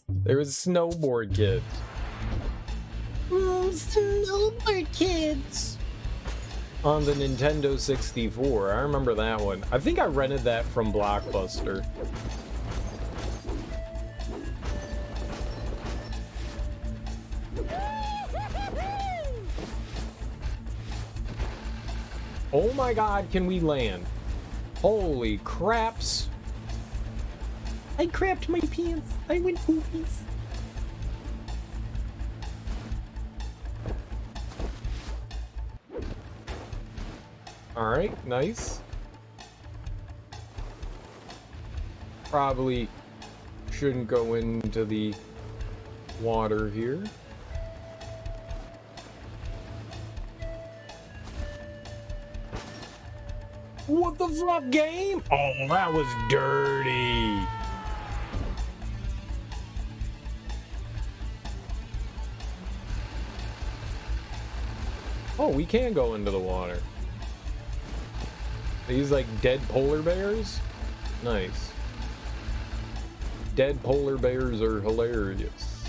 There was Snowboard Kids. Snowboard Kids. On the Nintendo 64. I remember that one. I think I rented that from Blockbuster. Oh my god, can we land? Holy craps. I crapped my pants. I went poopies. Alright, nice. Probably shouldn't go into the water here. What the fuck, game? Oh, that was dirty. Oh, we can go into the water. These like dead polar bears? Nice. Dead polar bears are hilarious.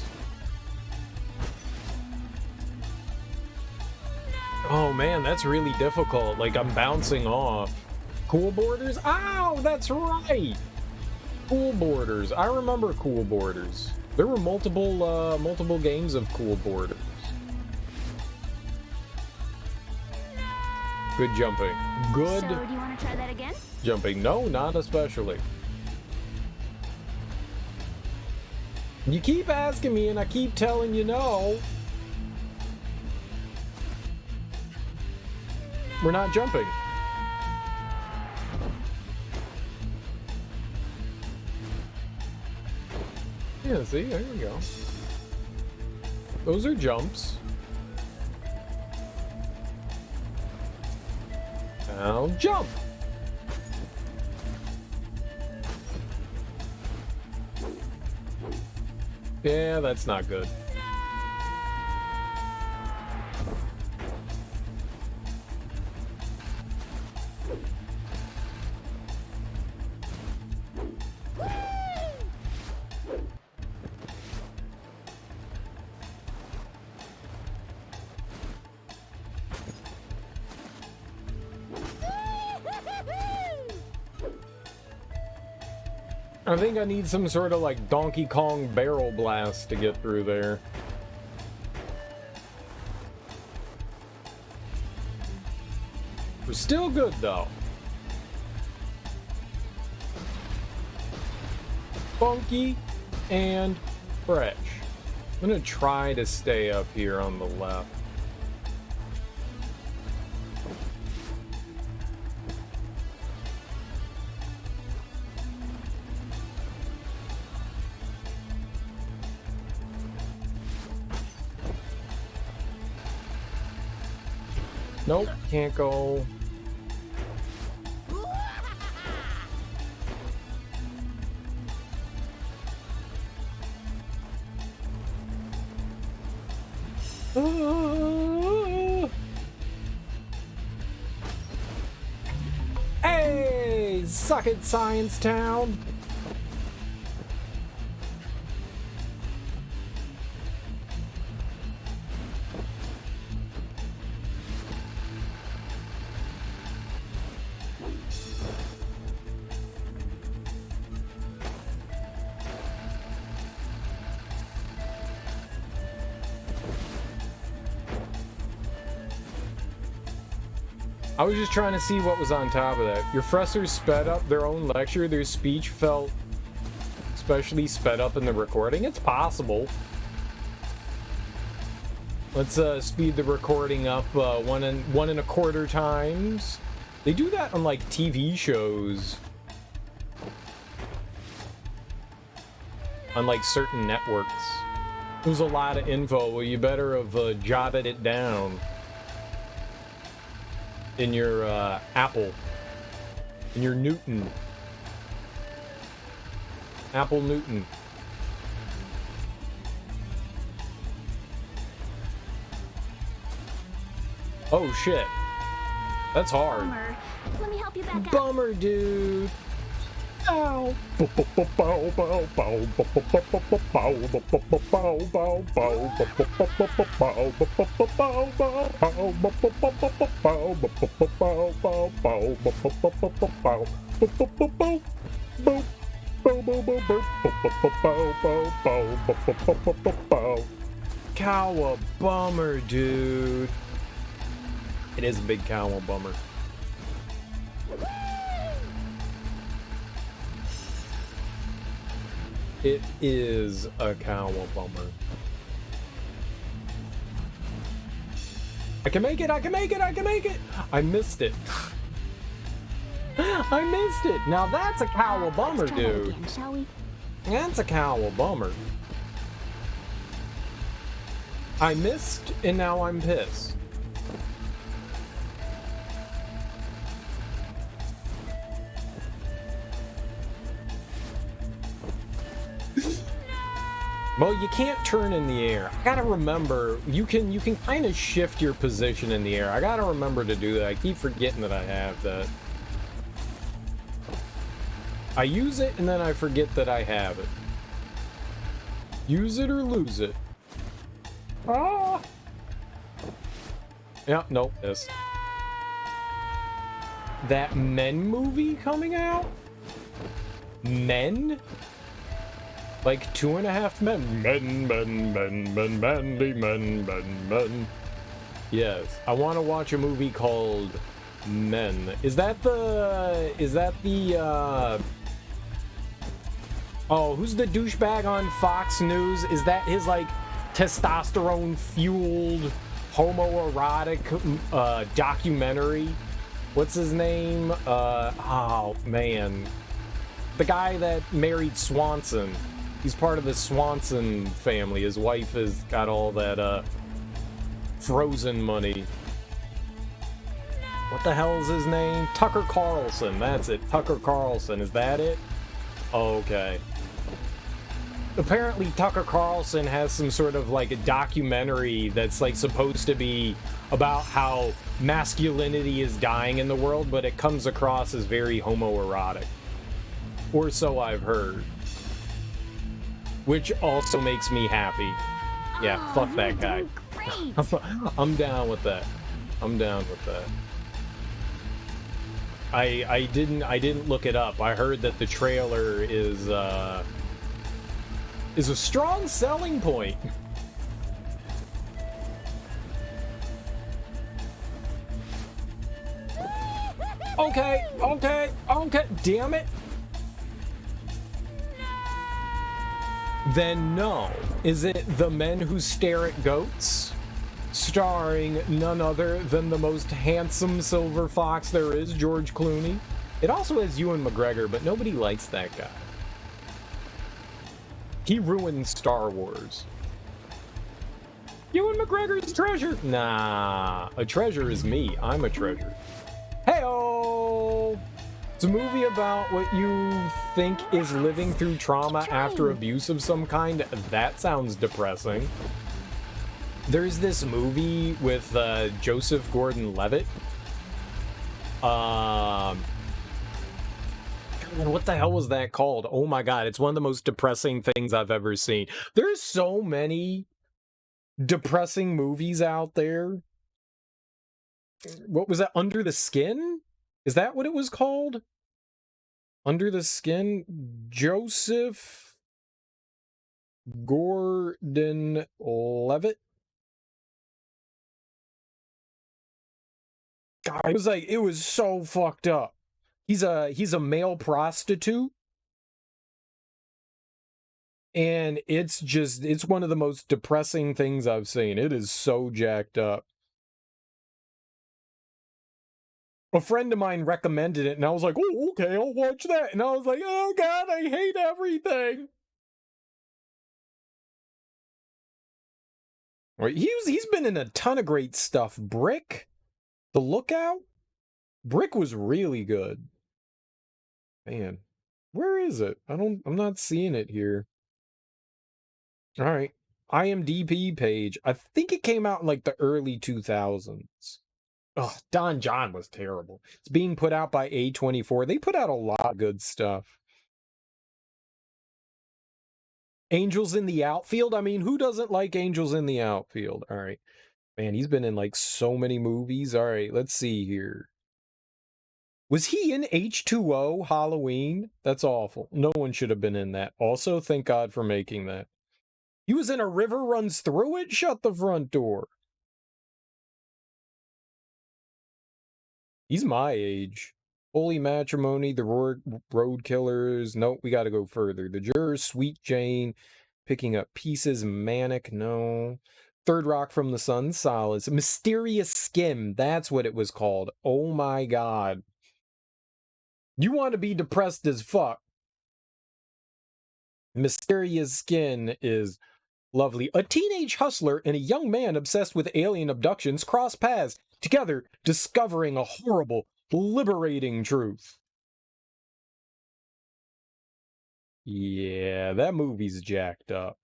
Oh man, that's really difficult. Like I'm bouncing off. Cool Borders? Ow, that's right. Cool Borders. I remember Cool Borders. There were multiple games of Cool Borders. Good jumping. Good. So, do you want to try that again? Jumping. No, not especially. You keep asking me and I keep telling you no. We're not jumping. Yeah, see, there we go. Those are jumps. Now jump! Yeah, that's not good. I think I need some sort of like Donkey Kong barrel blast to get through there. We're still good though. funky and fresh. I'm gonna try to stay up here on the left. Nope, can't go. Hey, suck it, Science Town. I was just trying to see what was on top of that. Your professors sped up their own lecture. Their speech felt especially sped up in the recording. It's possible. Let's speed the recording up 1.25 times. They do that on like TV shows. On like certain networks. There's a lot of info. Well, you better have jotted it down. In your Apple, in your Newton, Apple Newton. Oh shit, that's hard. Bummer. Let me help you back up. Bummer, dude. Ow. Cowabummer, dude. It is a big cowabummer. It is a cowabummer. I can make it, I can make it, I can make it! I missed it. I missed it! Now that's a cowabummer, Let's try that dude. again, shall we? That's a cowabummer. I missed, and now I'm pissed. Well, you can't turn in the air. I gotta remember, you can kind of shift your position in the air. I gotta remember to do that. I keep forgetting that I have that. I use it, and then I forget that I have it. Use it or lose it. Ah! Yeah, nope, this. That Men movie coming out? Men? Like 2.5 Men. Men. Yes. I want to watch a movie called Men. Is that the... Oh, who's the douchebag on Fox News? Is that his, like, testosterone-fueled, homoerotic documentary? What's his name? Oh, man. The guy that married Swanson. He's part of the Swanson family. His wife has got all that Frozen money. What the hell is his name? Tucker Carlson. That's it. Tucker Carlson. Is that it? Oh, okay. Apparently Tucker Carlson has some sort of like a documentary that's like supposed to be about how masculinity is dying in the world, but it comes across as very homoerotic. Or so I've heard. Which also makes me happy. Yeah, Oh, fuck you're that guy. doing great. I'm down with that. I'm down with that. I didn't look it up. I heard that the trailer is a strong selling point. Okay, damn it. then no. Is it The Men Who Stare at Goats? Starring none other than the most handsome silver fox there is, George Clooney. It also has Ewan McGregor, but nobody likes that guy. He ruined Star Wars. Ewan McGregor's treasure. Nah, a treasure is me. I'm a treasure. Hey-oh! It's a movie about what you think is living through trauma after abuse of some kind. That sounds depressing. There's this movie with Joseph Gordon-Levitt. God, what the hell was that called? Oh my god, it's one of the most depressing things I've ever seen. There's so many depressing movies out there. What was that? Under the Skin? Is that what it was called? Under the Skin? Joseph Gordon-Levitt? God, it was so fucked up. He's a male prostitute. And it's one of the most depressing things I've seen. It is so jacked up. A friend of mine recommended it, and I was like, oh, okay, I'll watch that. And I was like, oh god, I hate everything. Right, he's been in a ton of great stuff. Brick, The Lookout. Brick was really good. Man, where is it? I'm not seeing it here. All right, IMDb page. I think it came out in like the early 2000s. Oh, Don John was terrible. It's being put out by A24. They put out a lot of good stuff. Angels in the Outfield? I mean, who doesn't like Angels in the Outfield? All right. Man, he's been in like so many movies. All right, let's see here. Was he in H2O Halloween? That's awful. No one should have been in that. Also, thank God for making that. He was in A River Runs Through It? Shut the front door. He's my age. Holy Matrimony, The Road Killers. Nope, we got to go further. The Jurors, Sweet Jane, Picking Up Pieces, Manic, no. Third Rock from the Sun, Solace. Mysterious Skin, that's what it was called. Oh my god. You want to be depressed as fuck. Mysterious Skin is lovely. A teenage hustler and a young man obsessed with alien abductions cross paths, together discovering a horrible, liberating truth. Yeah, that movie's jacked up.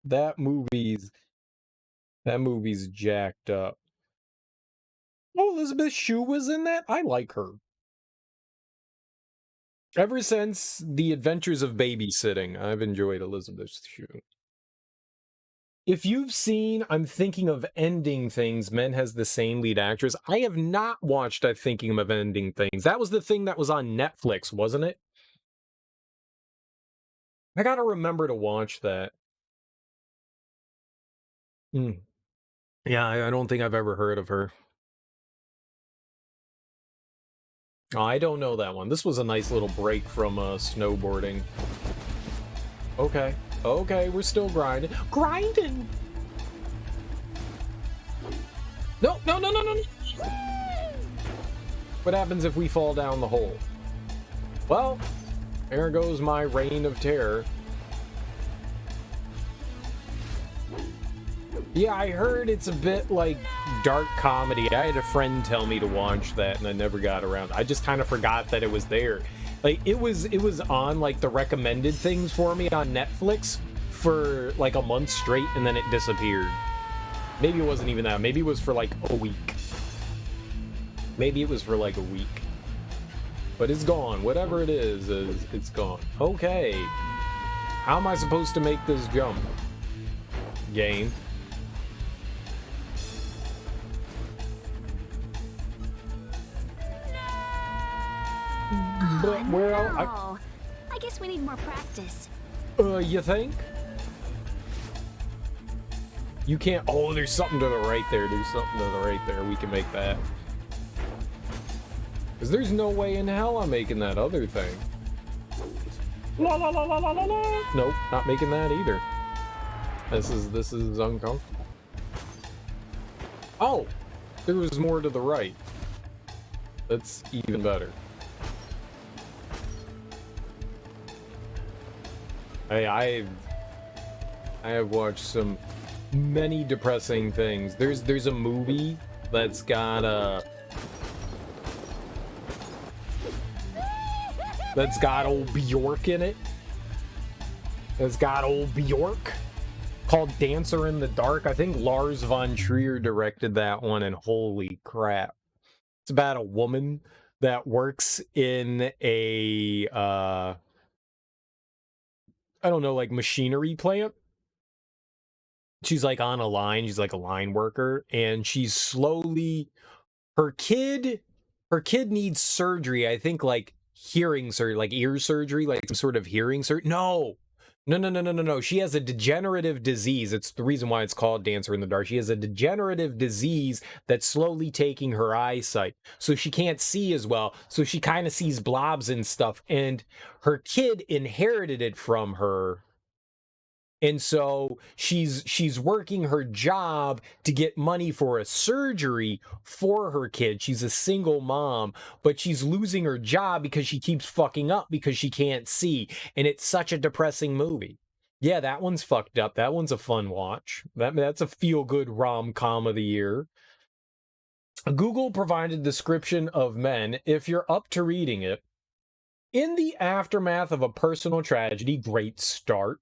That movie's jacked up. Oh, Elizabeth Shue was in that? I like her. Ever since The Adventures of Babysitting, I've enjoyed Elizabeth Shue. If you've seen I'm Thinking of Ending Things, Men has the same lead actress. I have not watched I'm Thinking of Ending Things. That was the thing that was on Netflix, wasn't it? I gotta remember to watch that. Yeah, I don't think I've ever heard of her. Oh, I don't know that one. This was a nice little break from snowboarding. Okay. Okay, we're still grinding. Grinding! No, no, no, no, no, no! What happens if we fall down the hole? Well, there goes my reign of terror. Yeah, I heard it's a bit like dark comedy. I had a friend tell me to watch that, and I never got around. I just kind of forgot that it was there. Like, it was on, like, the recommended things for me on Netflix for, like, a month straight, and then it disappeared. Maybe it wasn't even that. Maybe it was for, like, a week. Maybe it was for, like, a week. But it's gone. Whatever it is, it's gone. Okay. How am I supposed to make this jump? Game. But where I guess we need more practice. You think? You can't. Oh, there's something to the right there. There's something to the right there. We can make that. Because there's no way in hell I'm making that other thing. La la la la la la la. Nope, not making that either. This is uncomfortable. Oh, there was more to the right. That's even better. Hey, I have watched many depressing things. There's a movie that's got old Bjork in it. That's got old Bjork, called Dancer in the Dark. I think Lars von Trier directed that one, and holy crap. It's about a woman that works in a I don't know, like machinery plant. She's like on a line, she's like a line worker, and she's slowly her kid needs surgery. I think like hearing surgery, like ear surgery, like some sort of hearing surgery. No. She has a degenerative disease. It's the reason why it's called Dancer in the Dark. She has a degenerative disease that's slowly taking her eyesight. So she can't see as well. So she kind of sees blobs and stuff. And her kid inherited it from her. And so she's working her job to get money for a surgery for her kid. She's a single mom, but she's losing her job because she keeps fucking up because she can't see. And it's such a depressing movie. Yeah, that one's fucked up. That one's a fun watch. That's a feel-good rom-com of the year. Google provided a description of Men, if you're up to reading it. In the aftermath of a personal tragedy, great start,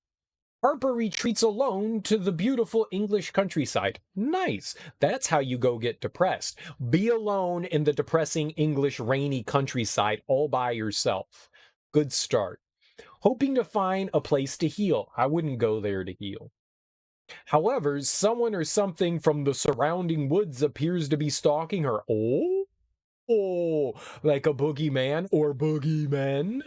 Harper retreats alone to the beautiful English countryside. Nice. That's how you go get depressed. Be alone in the depressing English rainy countryside all by yourself. Good start. Hoping to find a place to heal. I wouldn't go there to heal. However, someone or something from the surrounding woods appears to be stalking her. Oh, like a boogeyman or boogeymen.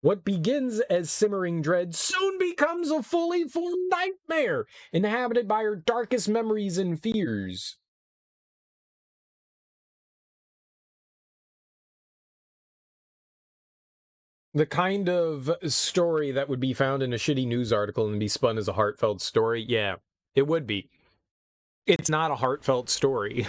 What begins as simmering dread soon becomes a fully formed nightmare, inhabited by her darkest memories and fears. The kind of story that would be found in a shitty news article and be spun as a heartfelt story, yeah, it would be. It's not a heartfelt story.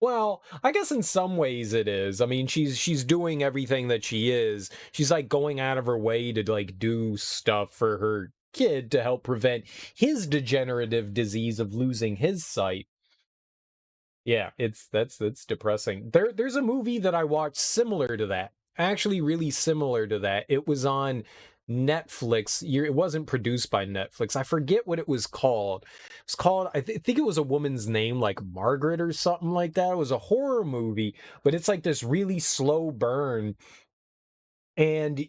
Well, I guess in some ways it is. I mean, she's doing everything that she is. She's like going out of her way to like do stuff for her kid to help prevent his degenerative disease of losing his sight. Yeah, that's depressing. There's a movie that I watched similar to that. Actually really similar to that. It was on Netflix. It wasn't produced by Netflix. I forget what it was called. It's called, I think it was a woman's name, like Margaret or something like that. It was a horror movie, but it's like this really slow burn. And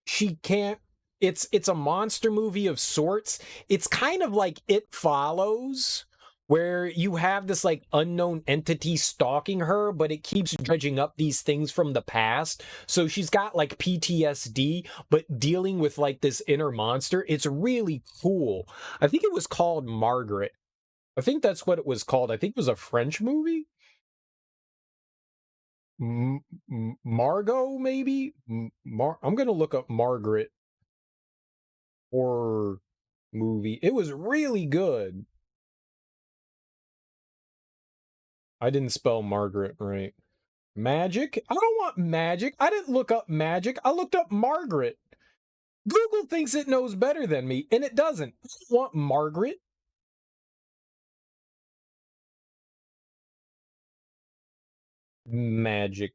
she can't, it's a monster movie of sorts. It's kind of like It Follows, where you have this like unknown entity stalking her, but it keeps dredging up these things from the past. So she's got like PTSD, but dealing with like this inner monster. It's really cool. I think it was called Margaret. I think that's what it was called. I think it was a French movie. Margot, maybe? I'm going to look up Margaret horror movie. It was really good. I didn't spell Margaret right. Magic? I don't want magic. I didn't look up magic. I looked up Margaret. Google thinks it knows better than me, and it doesn't. I don't want Margaret. Magic.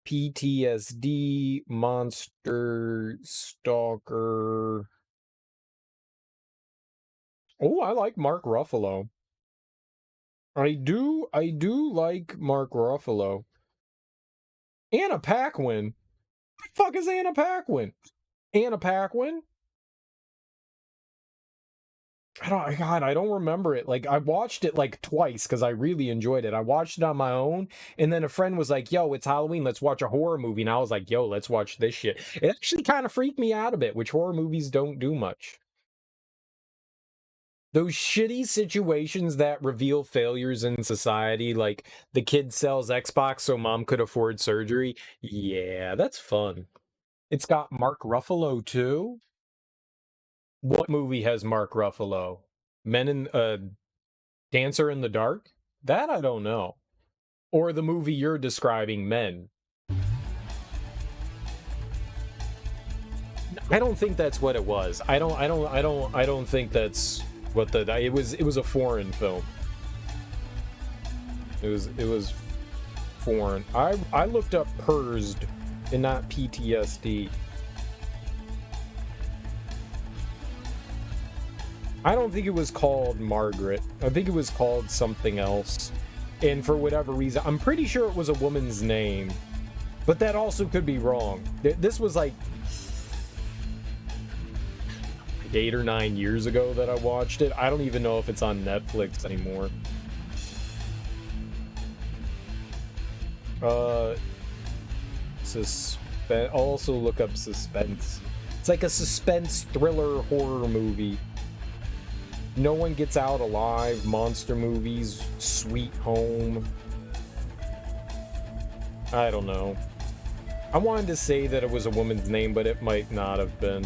PTSD, monster, stalker. Oh, I like Mark Ruffalo. I do like Mark Ruffalo. Anna Paquin? What the fuck is Anna Paquin? Anna Paquin? I don't remember it. Like, I watched it like twice because I really enjoyed it. I watched it on my own, and then a friend was like, yo, it's Halloween, let's watch a horror movie. And I was like, yo, let's watch this shit. It actually kind of freaked me out a bit, which horror movies don't do much. Those shitty situations that reveal failures in society, like the kid sells Xbox so mom could afford surgery. Yeah, that's fun. It's got Mark Ruffalo too. What movie has Mark Ruffalo? Dancer in the Dark? That I don't know. Or the movie you're describing, Men. I don't think that's what it was. I don't think that's what it was a foreign film. It was foreign. I looked up PERSed and not PTSD. I don't think it was called Margaret. I think it was called something else. And for whatever reason, I'm pretty sure it was a woman's name. But that also could be wrong. This was like 8 or 9 years ago that I watched it. I don't even know if it's on Netflix anymore. I'll also look up suspense. It's like a suspense thriller horror movie. No One Gets Out Alive, monster movies, Sweet Home. I don't know. I wanted to say that it was a woman's name, but it might not have been.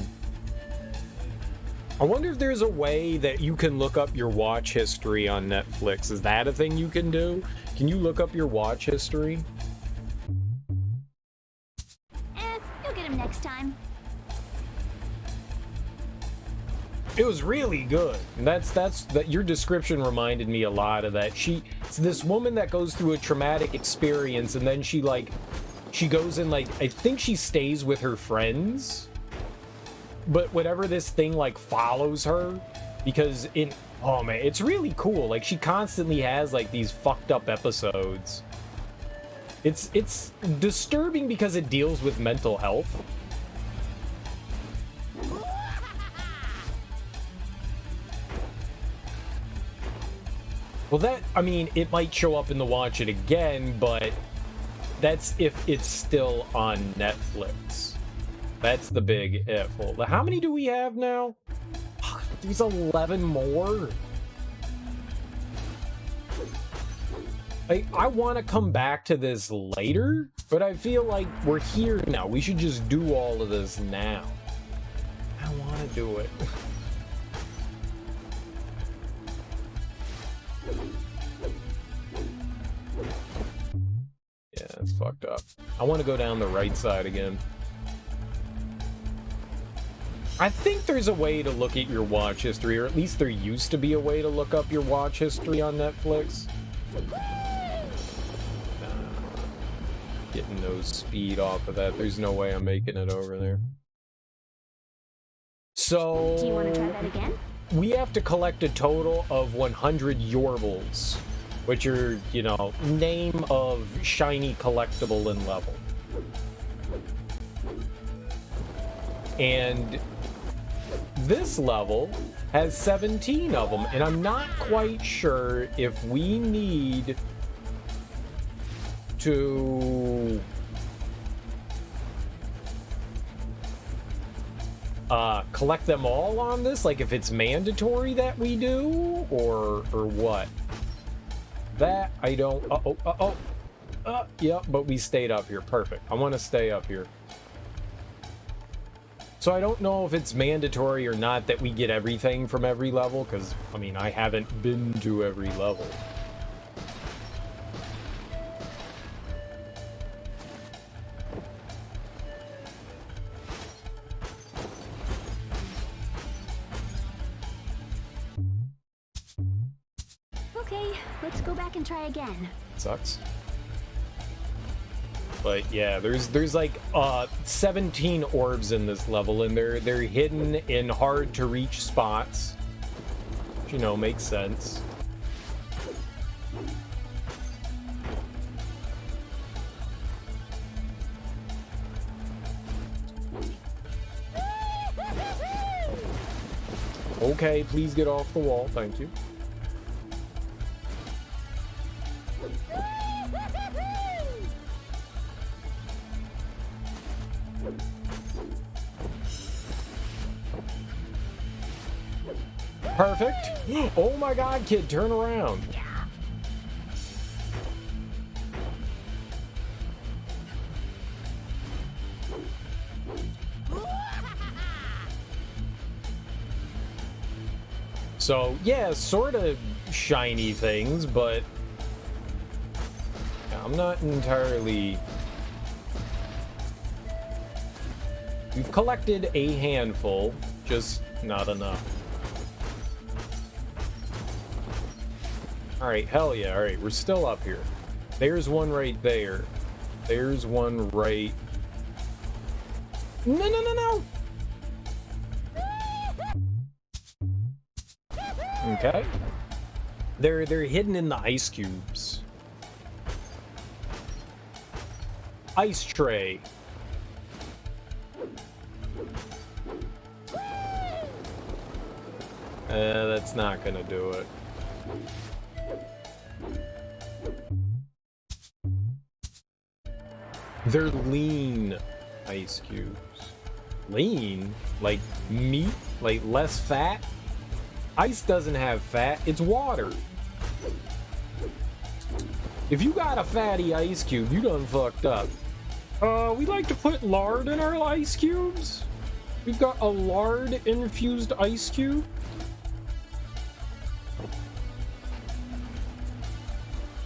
I wonder if there's a way that you can look up your watch history on Netflix. Is that a thing you can do? Can you look up your watch history? You'll get him next time. It was really good. And that your description reminded me a lot of that. It's this woman that goes through a traumatic experience, and then she goes and I think she stays with her friends. But whatever this thing follows her, because oh man, it's really cool. Like, she constantly has these fucked up episodes. It's disturbing because it deals with mental health. Well, it might show up in the Watch It Again, but that's if it's still on Netflix. That's the big if. Well, how many do we have now? There's 11 more. I want to come back to this later, but I feel like we're here now. We should just do all of this now. I want to do it. Yeah, it's fucked up. I want to go down the right side again. I think there's a way to look at your watch history, or at least there used to be a way to look up your watch history on Netflix. Getting no speed off of that. There's no way I'm making it over there. So... Do you want to try that again? We have to collect a total of 100 Yorbles, which are, name of shiny collectible in level. And this level has 17 of them, and I'm not quite sure if we need to collect them all on this, if it's mandatory that we do, or what. That I don't. Yeah, but we stayed up here. Perfect. I want to stay up here. So I don't know if it's mandatory or not that we get everything from every level, because I haven't been to every level. Okay, let's go back and try again. Sucks. But yeah, there's 17 orbs in this level, and they're hidden in hard to reach spots, which makes sense. Okay, please get off the wall, thank you. Perfect. Oh my god, kid, turn around. So, yeah, sort of shiny things, but yeah, I'm not entirely... We've collected a handful, just not enough. Alright, hell yeah, alright, we're still up here. There's one right there. There's one right... No! Okay. They're hidden in the ice cubes. Ice tray. That's not gonna do it. They're lean ice cubes. Lean? Like meat? Like less fat? Ice doesn't have fat, it's water. If you got a fatty ice cube, you done fucked up. We like to put lard in our ice cubes. We've got a lard infused ice cube.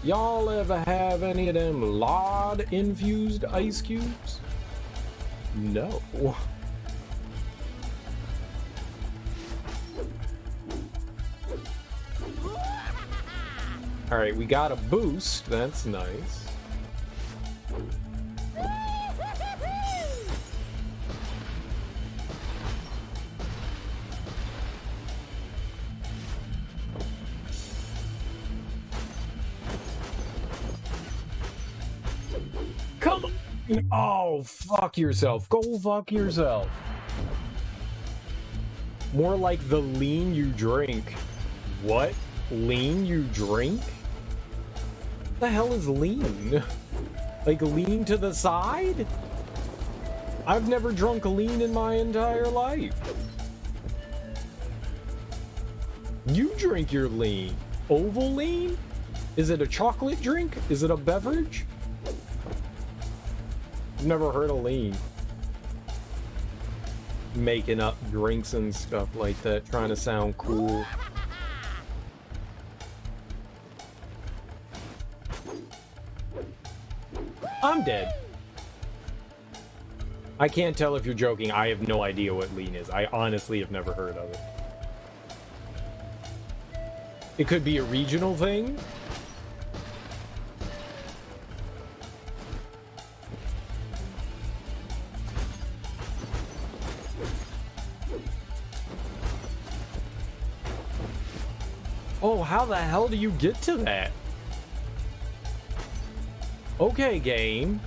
Y'all ever have any of them lard infused ice cubes? No. All right, we got a boost. That's nice. Come on. Oh, fuck yourself. Go fuck yourself. More like the lean you drink. What? Lean you drink? What the hell is lean? Like lean to the side? I've never drunk lean in my entire life. You drink your lean. Oval lean? Is it a chocolate drink? Is it a beverage? I've never heard of lean. Making up drinks and stuff like that, trying to sound cool. I'm dead. I can't tell if you're joking. I have no idea what lean is. I honestly have never heard of it. It could be a regional thing. Oh, how the hell do you get to that? Okay, game.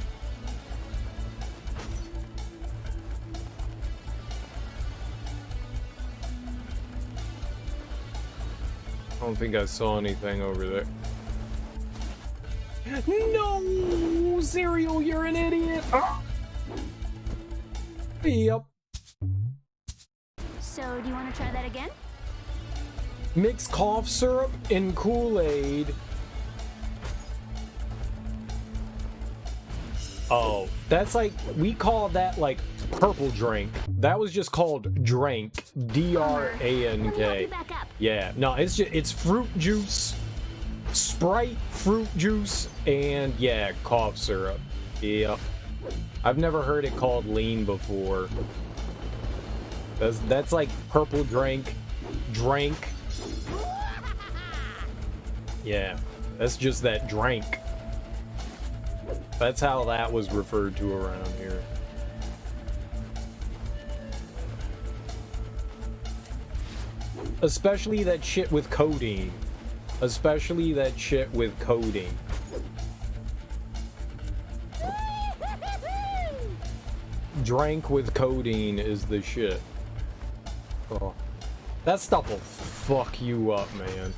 I don't think I saw anything over there. No! Cereal, you're an idiot! Ah! Yep. So, do you want to try that again? Mix cough syrup and Kool-Aid. Oh, that's like, we call that like purple drink. That was just called drank. D-R-A-N-K. Yeah, no, it's fruit juice, Sprite, fruit juice, and yeah, cough syrup. Yep. I've never heard it called lean before. That's like purple drink. Yeah, that's just that drank. That's how that was referred to around here. Especially that shit with codeine. Especially that shit with codeine. Drank with codeine is the shit. Oh. That stuff will fuck you up, man.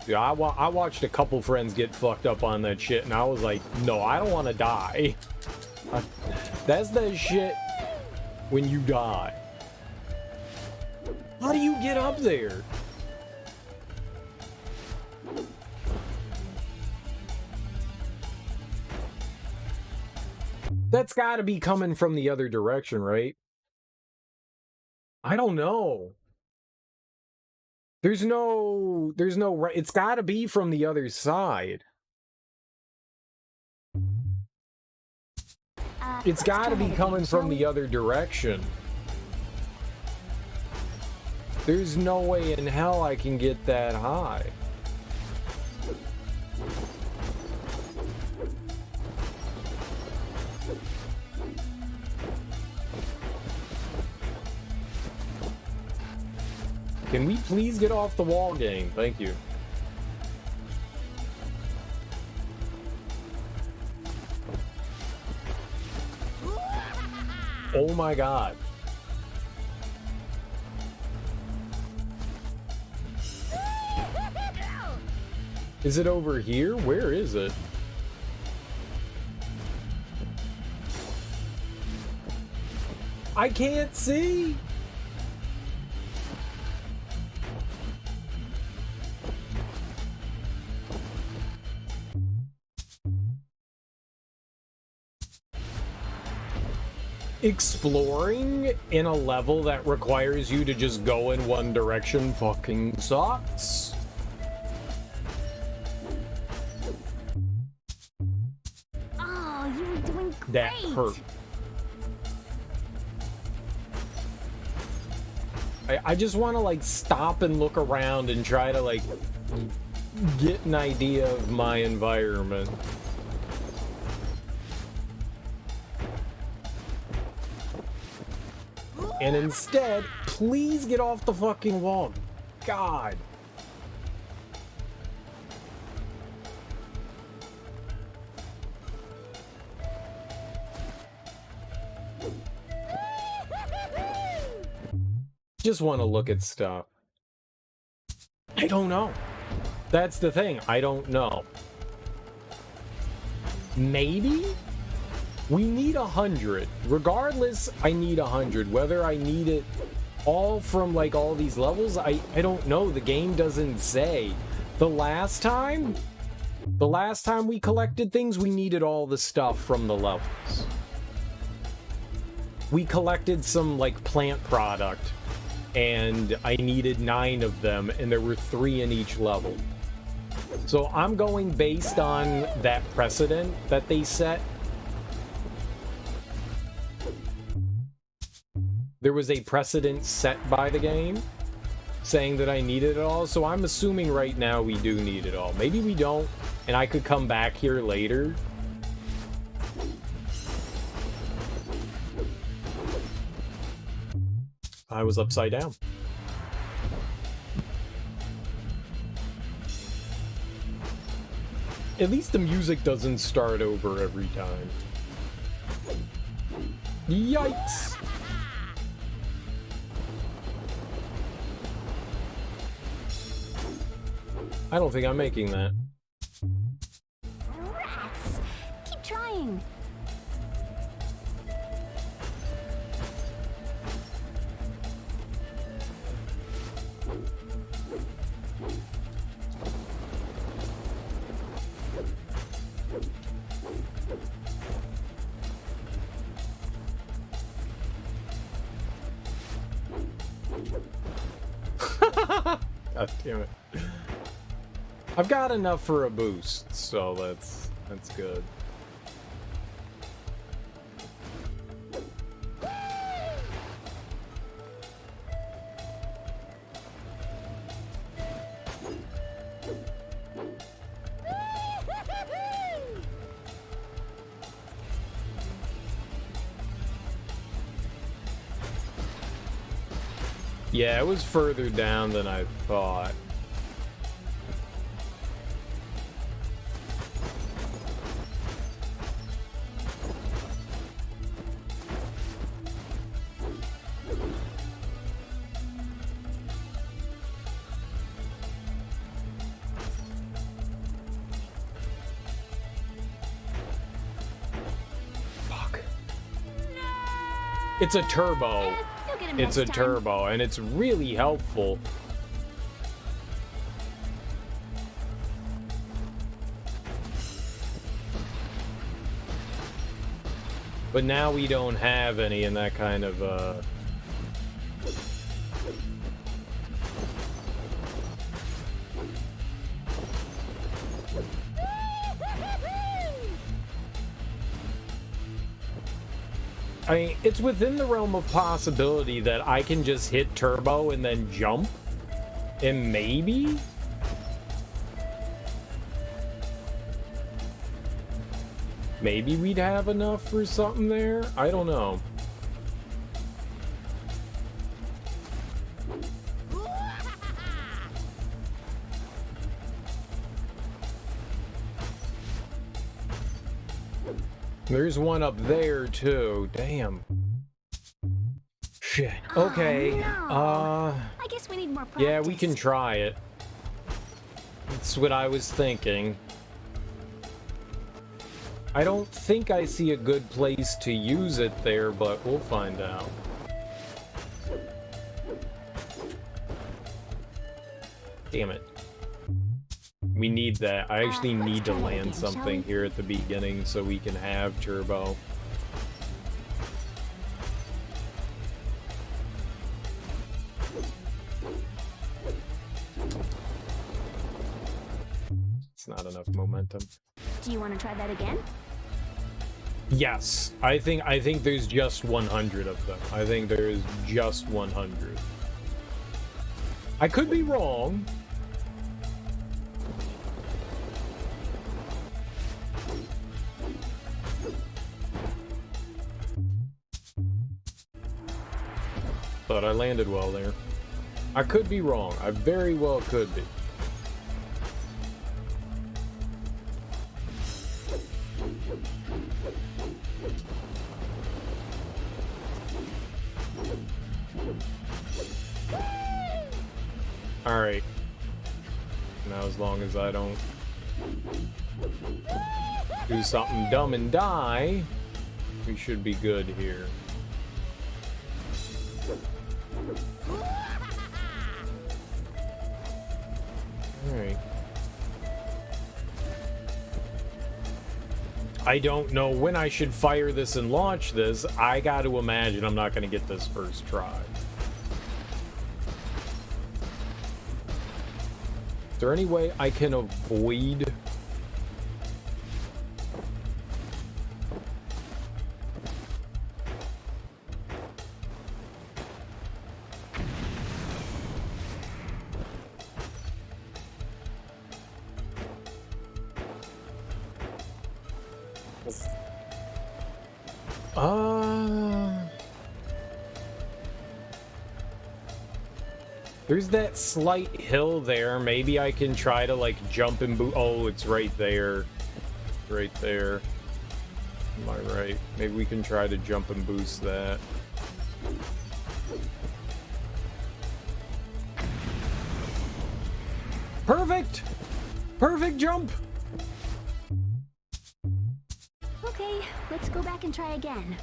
Yeah, I watched a couple friends get fucked up on that shit, and I was like, no, I don't want to die. That's that shit when you die. How do you get up there? That's gotta be coming from the other direction, right? I don't know. There's no right. It's got to be from the other side. It's got to be coming from the other direction. There's no way in hell I can get that high. Can we please get off the wall, game? Thank you. Oh my god. Is it over here? Where is it? I can't see. Exploring in a level that requires you to just go in one direction fucking sucks. Oh, you were doing great. That hurt. I just want to like stop and look around and try to like get an idea of my environment. And instead, please get off the fucking wall. God. Just want to look at stuff. I don't know. That's the thing. I don't know. Maybe? We need 100. Regardless, I need 100. Whether I need it all from, like, all these levels, I don't know. The game doesn't say. The last time we collected things, we needed all the stuff from the levels. We collected some, like, plant product, and I needed 9 of them, and there were 3 in each level. So I'm going based on that precedent that they set. There was a precedent set by the game saying that I needed it all, so I'm assuming right now we do need it all. Maybe we don't, and I could come back here later. I was upside down. At least the music doesn't start over every time. Yikes! I don't think I'm making that. Rats! Keep trying. God damn it. I've got enough for a boost, so that's good. Yeah, it was further down than I thought. Fuck. It's a turbo. It's a turbo, and it's really helpful. But now we don't have any, and that kind of, it's within the realm of possibility that I can just hit turbo and then jump. And maybe? Maybe we'd have enough for something there? I don't know. There's one up there too. Damn. Shit. Okay. Oh, no. I guess we need more practice. Yeah, we can try it. That's what I was thinking. I don't think I see a good place to use it there, but we'll find out. Damn it. We need that. I actually need to land something here at the beginning so we can have turbo. It's not enough momentum. Do you want to try that again? Yes, I think there's just 100 of them. I think there's just 100. I could be wrong. But I landed well there. I could be wrong. I very well could be. Alright. Now as long as I don't do something dumb and die, we should be good here. Alright. I don't know when I should fire this and launch this. I got to imagine I'm not going to get this first try. Is there any way I can avoid? There's that slight hill there. Maybe I can try to like jump and boot. Oh, it's right there. Right there. Am I right? Maybe we can try to jump and boost that. Perfect! Perfect jump! Okay, let's go back and try again.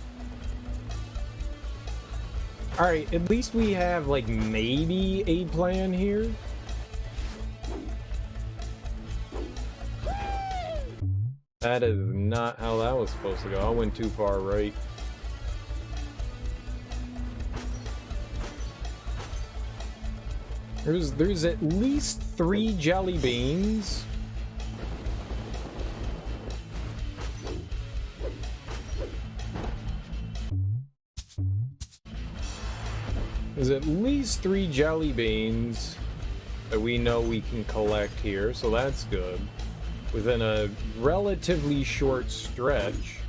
Alright, at least we have, like, maybe a plan here. That is not how that was supposed to go. I went too far right. There's at least 3 jelly beans. There's at least 3 jelly beans that we know we can collect here, so that's good. Within a relatively short stretch.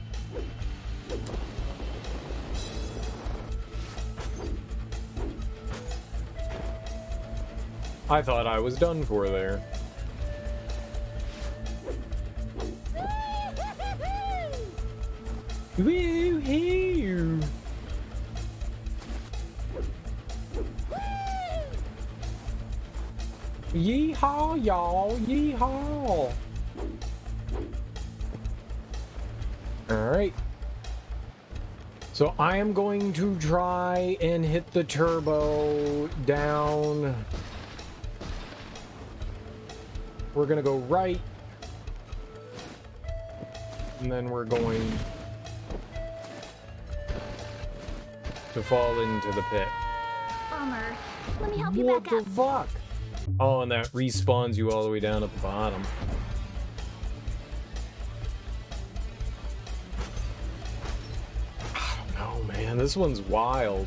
I thought I was done for there. Woo-hoo! Yeehaw, y'all! Yeehaw! Alright. So I am going to try and hit the turbo down. We're gonna go right. And then we're going to fall into the pit. Bummer. Let me help you What back the up. fuck? Oh, and that respawns you all the way down at the bottom. I don't know, Man, this one's wild.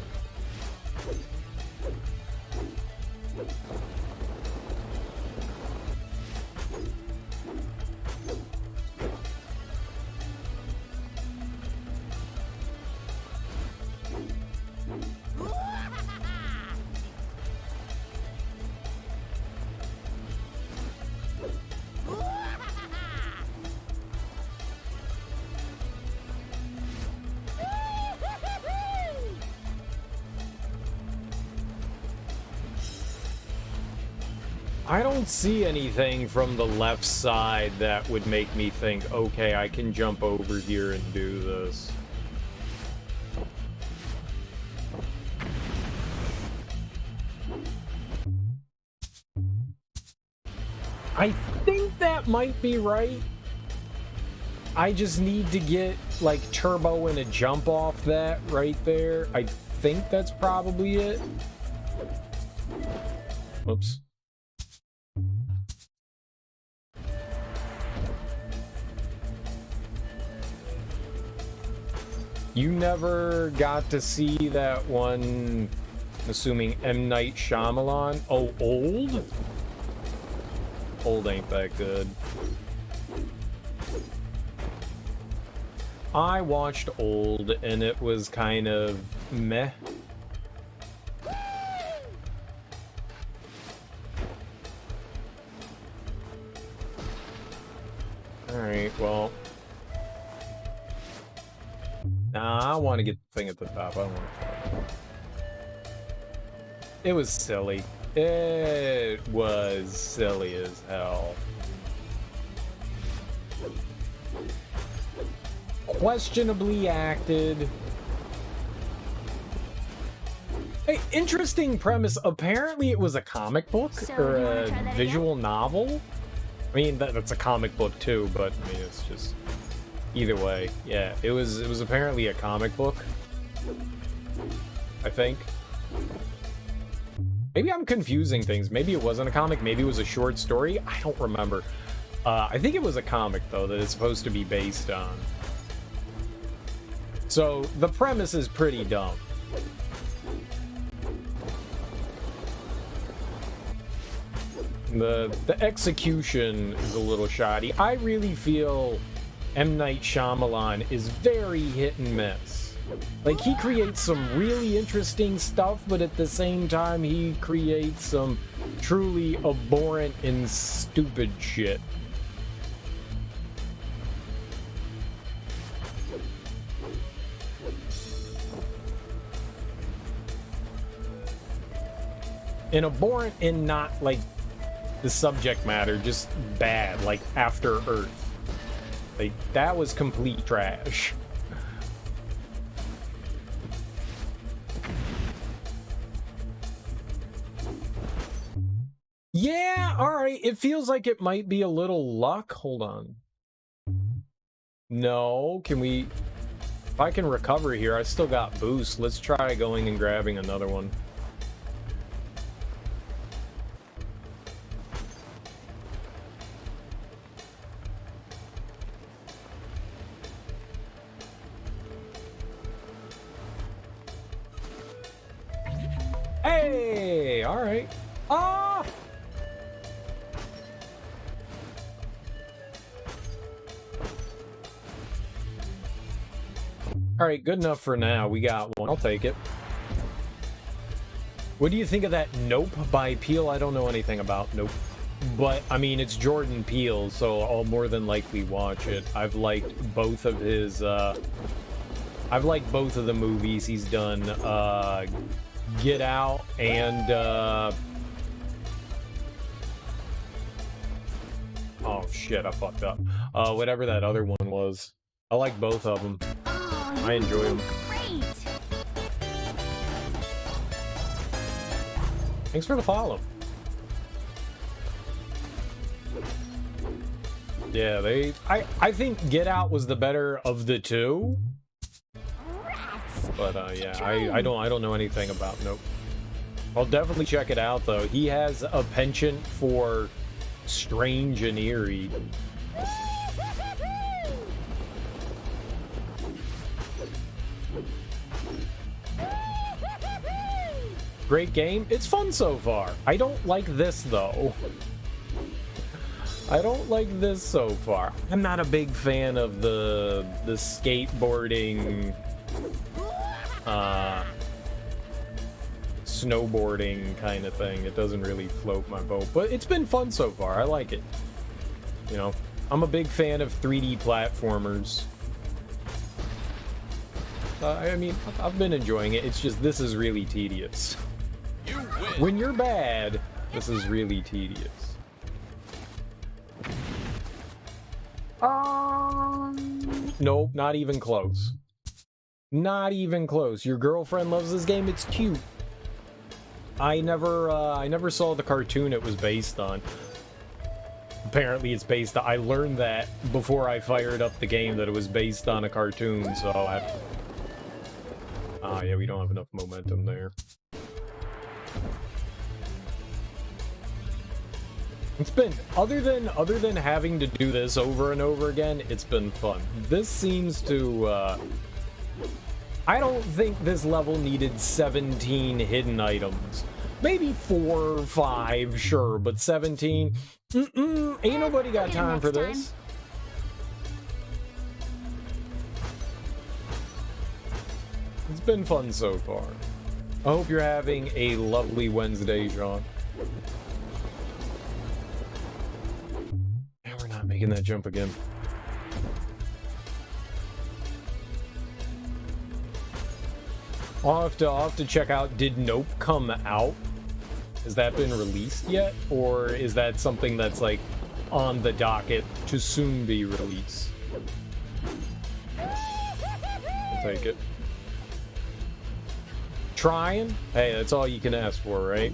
I don't see anything from the left side that would make me think, okay, I can jump over here and do this. I think that might be right. I just need to get, like, turbo and a jump off that right there. I think that's probably it. Oops. You never got to see that one, assuming M. Night Shyamalan? Oh, Old? Old ain't that good. I watched Old, and it was kind of meh. Alright, well... Nah, I want to get the thing at the top. I don't want to. It was silly. It was silly as hell. Questionably acted. Hey, interesting premise. Apparently it was a comic book or a visual novel. I mean, that's a comic book too, but I mean, it's just... Either way, yeah, it was apparently a comic book, I think. Maybe I'm confusing things. Maybe it wasn't a comic, maybe it was a short story. I don't remember. I think it was a comic, though, that it's supposed to be based on. So, the premise is pretty dumb. The execution is a little shoddy. I really feel... M. Night Shyamalan is very hit and miss. Like, he creates some really interesting stuff, but at the same time, he creates some truly abhorrent and stupid shit. And abhorrent and not, like, the subject matter, just bad, like After Earth. Like, that was complete trash. Yeah, alright. It feels like it might be a little luck. Hold on. No, can we... If I can recover here, I still got boost. Let's try going and grabbing another one. Hey, all right. Ah! All right, good enough for now. We got one. I'll take it. What do you think of that Nope by Peele? I don't know anything about Nope. But, I mean, it's Jordan Peele, so I'll more than likely watch it. I've liked both of his, I've liked both of the movies he's done, Get Out and oh shit, I fucked up. Whatever that other one was. I like both of them. Oh, I enjoy them. great. Thanks for the follow. Yeah, I think Get Out was the better of the two. But yeah, I don't know anything about Nope. I'll definitely check it out though. He has a penchant for strange and eerie. Great game. It's fun so far. I don't like this, though. I don't like this so far. I'm not a big fan of the skateboarding, snowboarding kind of thing. It doesn't really float my boat, but it's been fun so far. I like it. You know, I'm a big fan of 3D platformers. I mean, I've been enjoying it. It's just, this is really tedious. When you're bad, this is really tedious. Nope, not even close. Not even close. Your girlfriend loves this game. It's cute. I never saw the cartoon it was based on. Apparently, it's based on. I learned that before I fired up the game that it was based on a cartoon. So yeah, we don't have enough momentum there. It's been, other than having to do this over and over again, it's been fun. This seems to, I don't think this level needed 17 hidden items. Maybe 4 or 5, sure, but 17? Ain't nobody got time for this. It's been fun so far. I hope you're having a lovely Wednesday, Sean. And we're not making that jump again. I'll have to check out, did Nope come out? Has that been released yet? Or is that something that's like on the docket to soon be released? I'll take it. Trying? Hey, that's all you can ask for, right?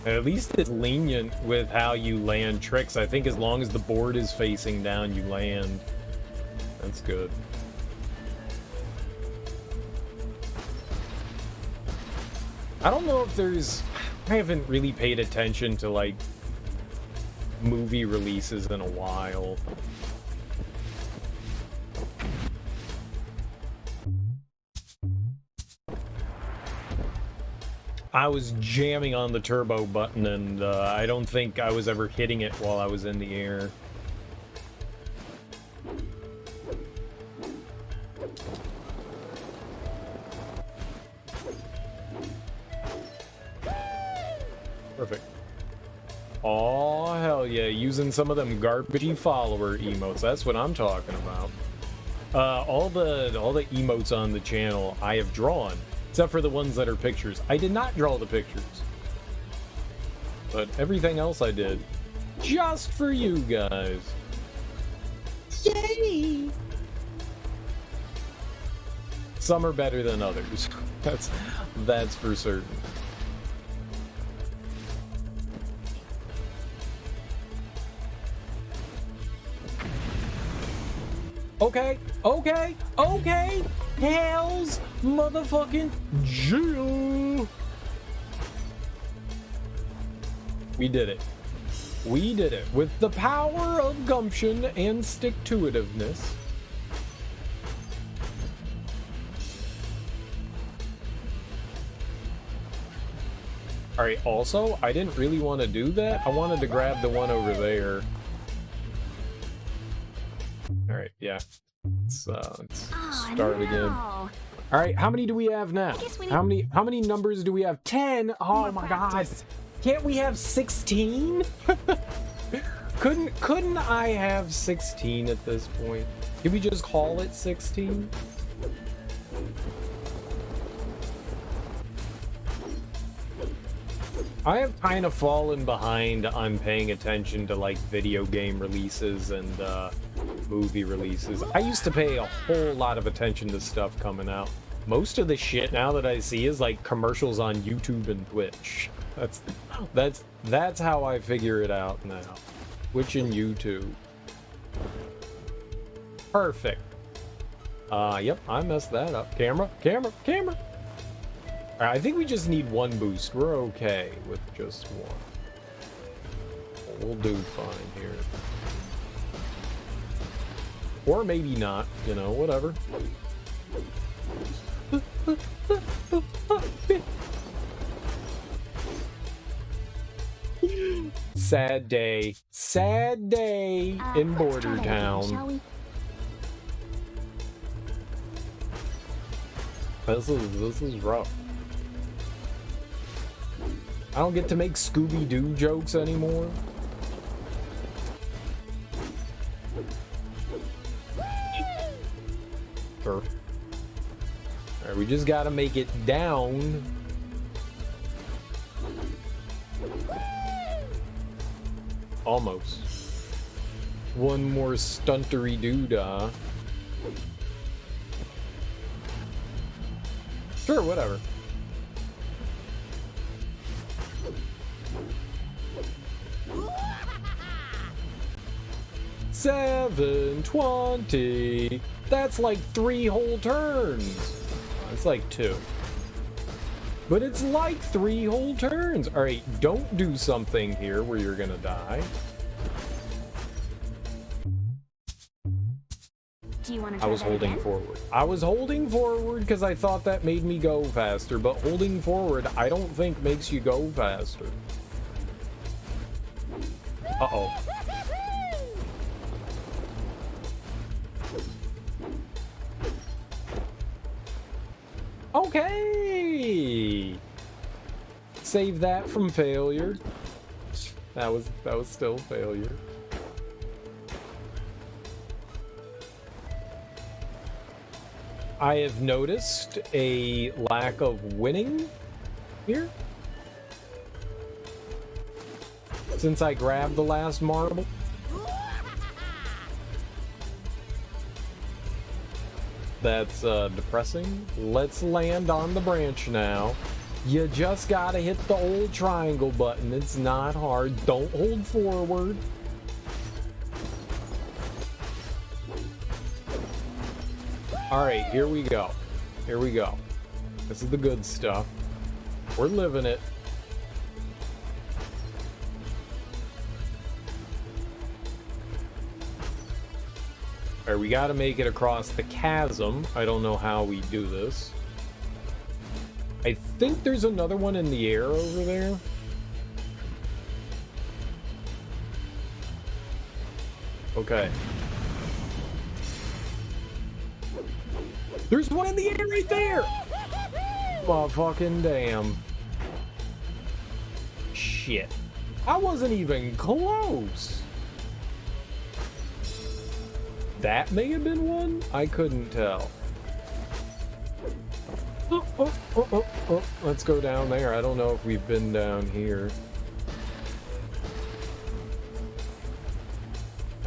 At least it's lenient with how you land tricks. I think as long as the board is facing down, you land. That's good. I don't know if there's... I haven't really paid attention to, like, movie releases in a while. I was jamming on the turbo button, and I don't think I was ever hitting it while I was in the air. Perfect. Oh hell yeah, using some of them garbagey follower emotes. That's what I'm talking about. All the emotes on the channel I have drawn, except for the ones that are pictures. I did not draw the pictures, but everything else I did just for you guys. Yay! Some are better than others. That's for certain. Okay, okay, okay! Hells motherfucking Jill! We did it. We did it. With the power of gumption and stick-to-itiveness. Alright, also, I didn't really want to do that. I wanted to grab the one over there. Alright, yeah. Let's start again. Alright, how many do we have now? How many numbers do we have? 10? Oh my god. Can't we have 16? Couldn't I have 16 at this point? Can we just call it 16? I have kind of fallen behind on paying attention to like video game releases and movie releases. I used to pay a whole lot of attention to stuff coming out. Most of the shit now that I see is like commercials on YouTube and Twitch. That's how I figure it out now. Twitch and YouTube. Perfect. Yep, I messed that up. Camera. Alright, I think we just need one boost. We're okay with just one. We'll do fine here. Or maybe not, you know, whatever. Sad day. Sad day in Let's Border try that again, Town. shall we? This is rough. I don't get to make Scooby-Doo jokes anymore. Sure. Alright, we just gotta make it down. Almost. One more stuntery doodah. Sure, whatever. $7.20. That's like 3 whole turns. It's like 2. But it's like 3 whole turns. All right, don't do something here where you're gonna die. Do you want to I try was that holding again? forward. I was holding forward because I thought that made me go faster, but holding forward I don't think makes you go faster. Uh-oh. Okay. Save that from failure. That was still failure. I have noticed a lack of winning here since I grabbed the last marble. That's depressing. Let's land on the branch now. You just gotta hit the old triangle button. It's not hard. Don't hold forward. Alright, here we go. Here we go. This is the good stuff. We're living it. Alright, we gotta make it across the chasm. I don't know how we do this. I think there's another one in the air over there. Okay. There's one in the air right there! Oh, fucking damn. Shit. I wasn't even close. That may have been one? I couldn't tell. Oh. Let's go down there. I don't know if we've been down here.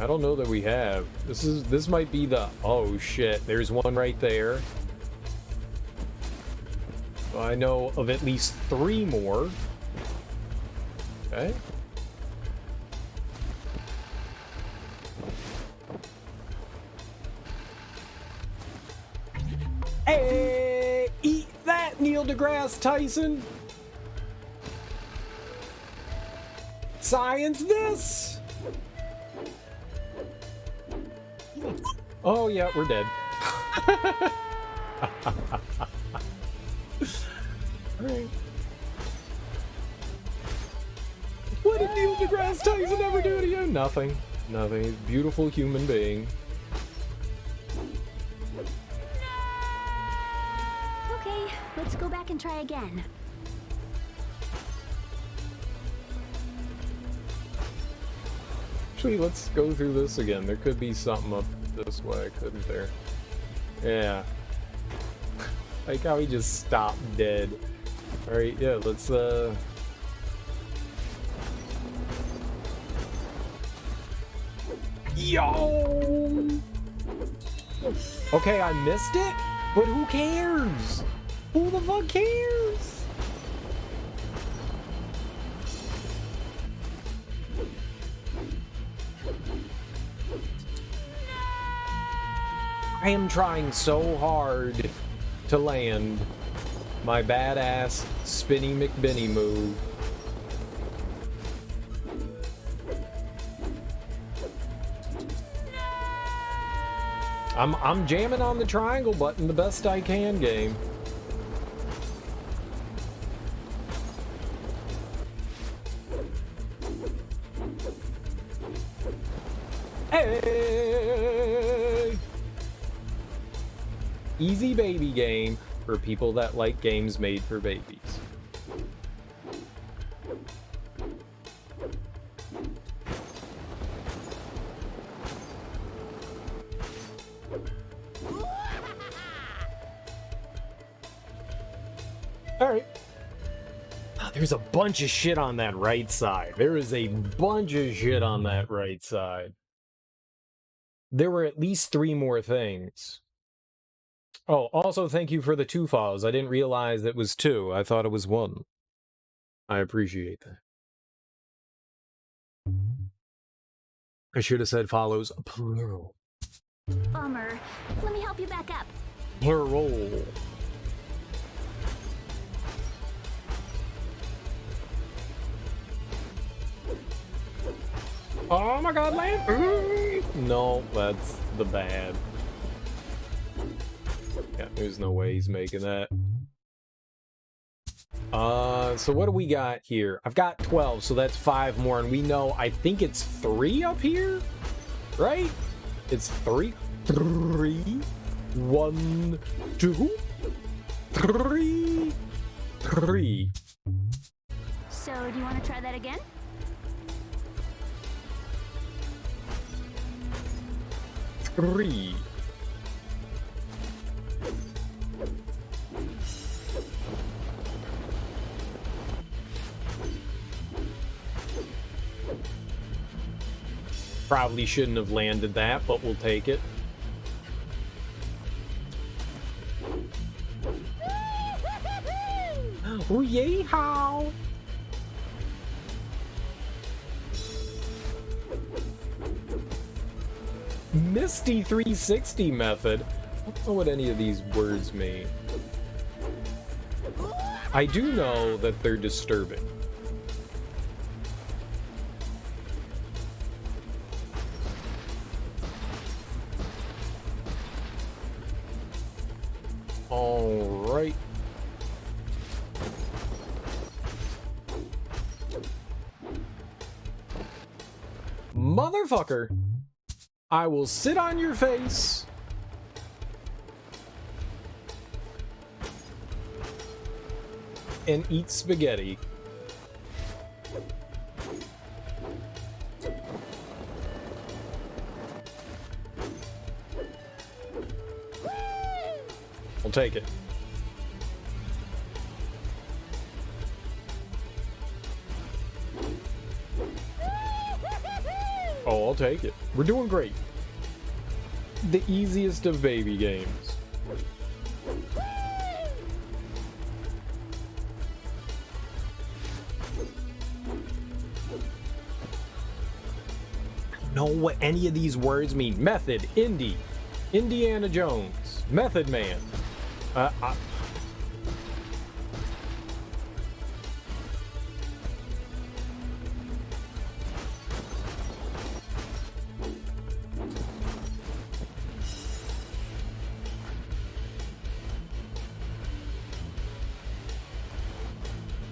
I don't know that we have. This might be the... Oh shit, there's one right there. I know of at least 3 more. Okay. Hey, eat that, Neil deGrasse Tyson. Science this. Oh yeah, we're dead. Alright. What did Neil deGrasse Tyson ever do to you? Nothing. Nothing. He's a beautiful human being. Okay, let's go back and try again. Actually, let's go through this again. There could be something up this way, couldn't there? Yeah. Like how he just stopped dead. Alright, yeah, let's Yo! Okay, I missed it, but who cares? Who the fuck cares? I am trying so hard to land my badass Spinny McBinny move. I'm jamming on the triangle button the best I can, game. Hey! Easy baby game for people that like games made for babies. Alright. Oh, there's a bunch of shit on that right side. There is a bunch of shit on that right side. There were at least 3 more things. Oh, also thank you for the 2 follows. I didn't realize it was 2. I thought it was 1. I appreciate that. I should have said follows plural. Bummer. Let me help you back up. Plural. Oh my god, land! No, that's the bad. Yeah, there's no way he's making that. So what do we got here? I've got 12, so that's 5 more, and we know, I think it's 3 up here? Right? It's 3? 3? 1, 2, 3. 3. So, do you want to try that again? Three. Probably shouldn't have landed that, but we'll take it. Oh, yay, how? Misty 360 method. I don't know what any of these words mean. I do know that they're disturbing. All right. Motherfucker. I will sit on your face. And eat spaghetti. I'll take it. Oh, I'll take it. We're doing great. The easiest of baby games. I don't know what any of these words mean. Method, indie, Indiana Jones, Method Man.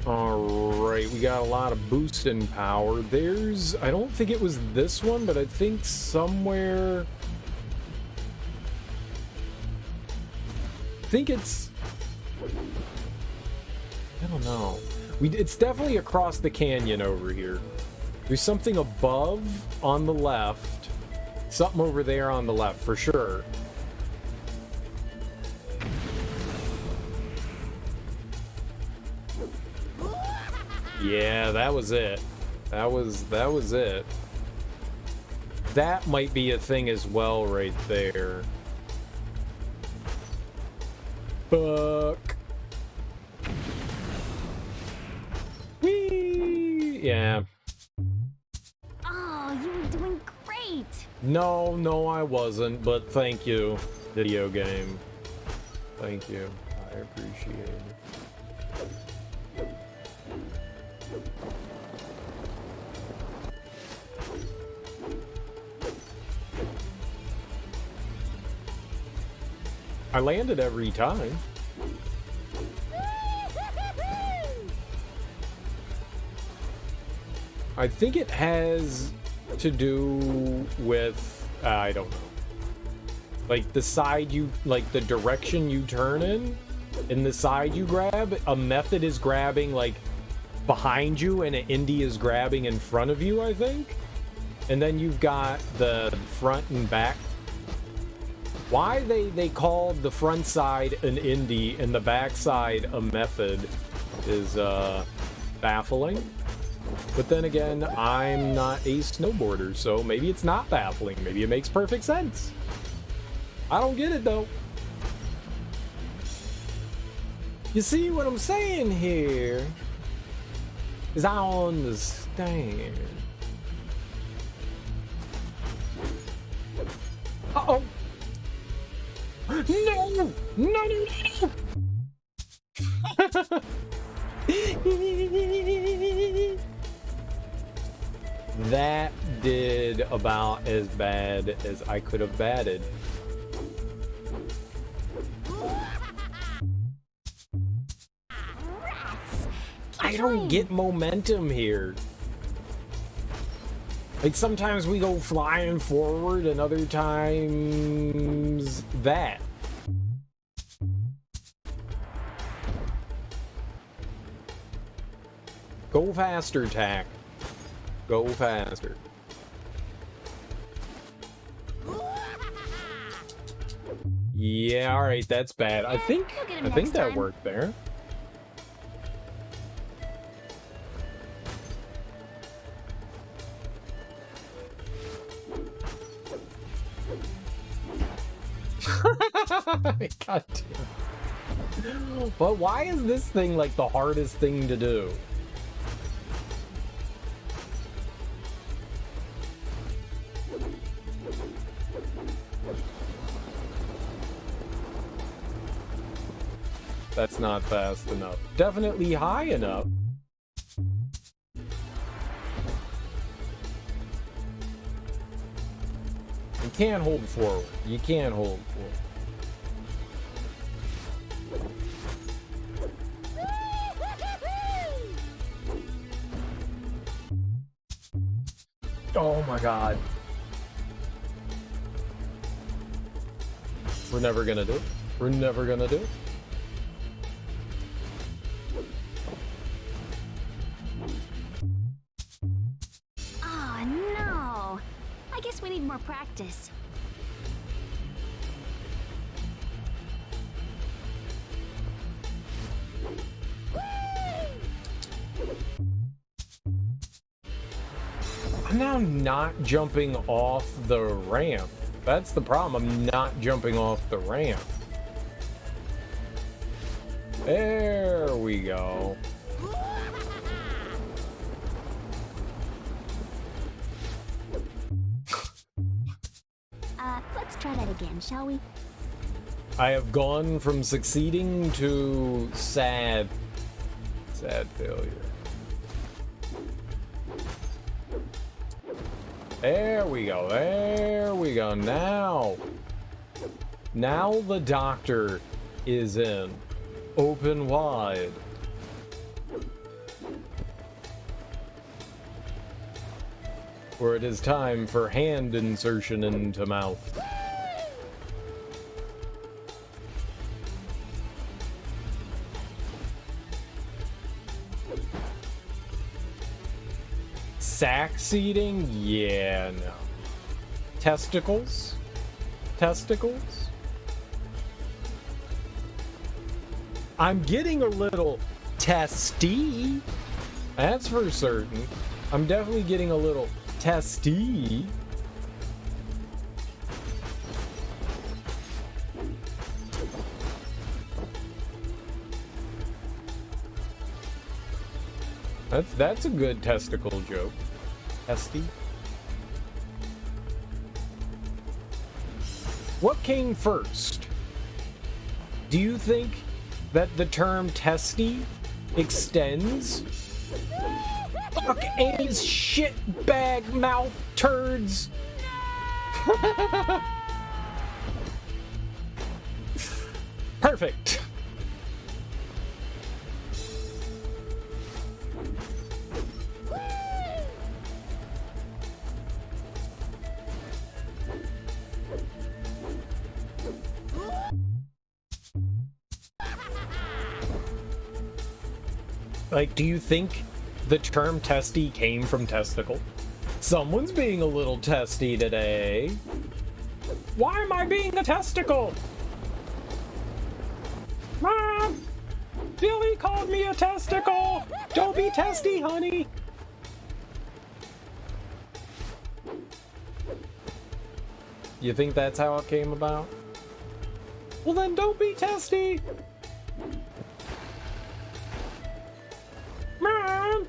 Alright, we got a lot of boosting power. There's, I don't think it was this one, but I think somewhere... I think it's... I don't know. It's definitely across the canyon over here. There's something above on the left. Something over there on the left, for sure. Yeah, that was it. That was it. That might be a thing as well right there. Fuck. Whee! Yeah. Oh, you were doing great. No, I wasn't, but thank you, video game. Thank you. I appreciate it. I landed every time. I think it has to do with, I don't know. Like the side you, like the direction you turn in the side you grab, a method is grabbing like behind you and an indie is grabbing in front of you, I think. And then you've got the front and back. Why they called the front side an indie and the back side a method is baffling. But then again, I'm not a snowboarder, so maybe it's not baffling. Maybe it makes perfect sense. I don't get it though. You see what I'm saying here? Is I don't understand. Uh-oh. No! No, no, no! That did about as bad as I could have batted. I don't get momentum here. Like sometimes we go flying forward and other times that. Go faster, Tack. Go faster. Yeah, alright, that's bad. I think that worked there. God damn. But why is this thing like the hardest thing to do? That's not fast enough. Definitely high enough. You can't hold forward. You can't hold forward. Oh my god. We're never gonna do it. We're never gonna do it. Oh no. I guess we need more practice. I'm now not jumping off the ramp. That's the problem. I'm not jumping off the ramp. There we go. Let's try that again, shall we? I have gone from succeeding to sad failure. There we go, there we go. Now the doctor is in. Open wide. Where it is time for hand insertion into mouth. Sack seating? Yeah, no. Testicles? Testicles? I'm getting a little testy. That's for certain. I'm definitely getting a little testy. That's a good testicle joke. Testy. What came first? Do you think that the term testy extends? Fuck A's shit bag mouth turds. Perfect. Like, do you think the term testy came from testicle? Someone's being a little testy today. Why am I being a testicle? Mom! Billy called me a testicle! Don't be testy, honey! You think that's how it came about? Well then, don't be testy! Mom!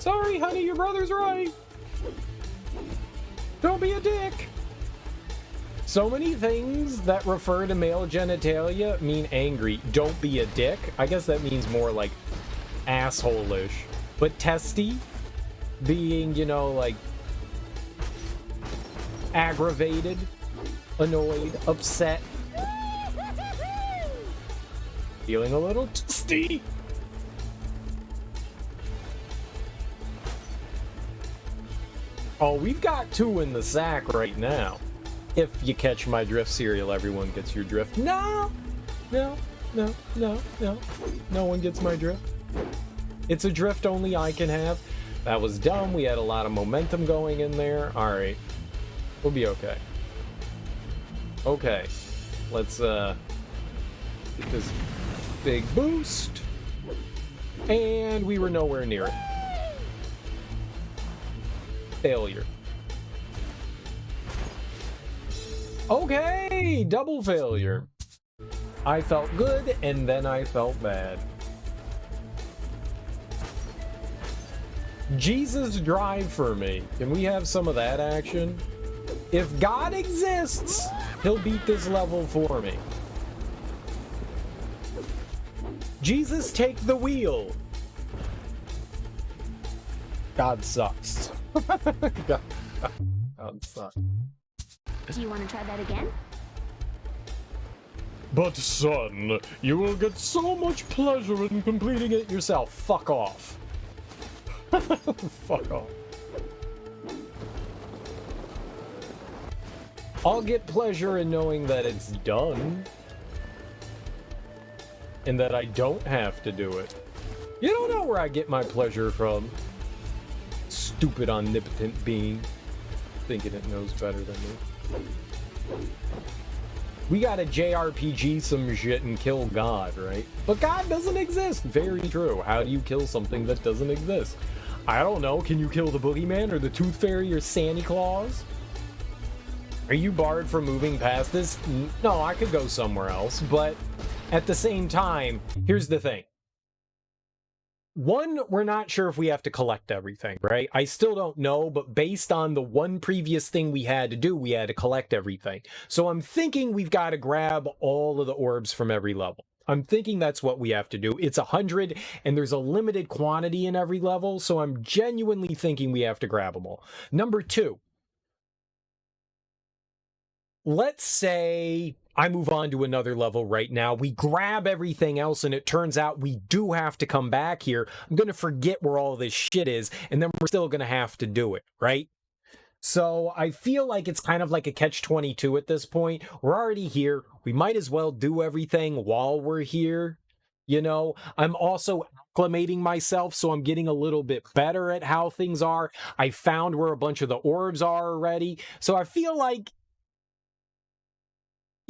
Sorry, honey, your brother's right. Don't be a dick. So many things that refer to male genitalia mean angry. Don't be a dick. I guess that means more like asshole-ish. But testy being, you know, like aggravated, annoyed, upset. Feeling a little testy. Oh, we've got 2 in the sack right now. If you catch my drift, cereal, everyone gets your drift. No! No, no, no, no. No one gets my drift. It's a drift only I can have. That was dumb. We had a lot of momentum going in there. Alright. We'll be okay. Okay. Let's, get this big boost. And we were nowhere near it. Failure. Okay, double failure. I felt good, and then I felt bad. Jesus, drive for me. Can we have some of that action? If God exists, he'll beat this level for me. Jesus, take the wheel. God sucks. God sucks. Do you want to try that again? But son, you will get so much pleasure in completing it yourself. Fuck off. Fuck off. I'll get pleasure in knowing that it's done. And that I don't have to do it. You don't know where I get my pleasure from. Stupid omnipotent being. Thinking it knows better than me. We gotta JRPG some shit and kill God, right? But God doesn't exist. Very true. How do you kill something that doesn't exist? I don't know. Can you kill the boogeyman or the tooth fairy or Santa Claus? Are you barred from moving past this? No, I could go somewhere else, but at the same time, here's the thing. One, we're not sure if we have to collect everything, right? I still don't know, but based on the one previous thing we had to do, we had to collect everything. So I'm thinking we've got to grab all of the orbs from every level. I'm thinking that's what we have to do. It's 100, and there's a limited quantity in every level, so I'm genuinely thinking we have to grab them all. Number 2. Let's say I move on to another level right now. We grab everything else, and it turns out we do have to come back here. I'm going to forget where all this shit is, and then we're still going to have to do it, right? So I feel like it's kind of like a catch-22 at this point. We're already here. We might as well do everything while we're here. You know, I'm also acclimating myself, so I'm getting a little bit better at how things are. I found where a bunch of the orbs are already. So I feel like,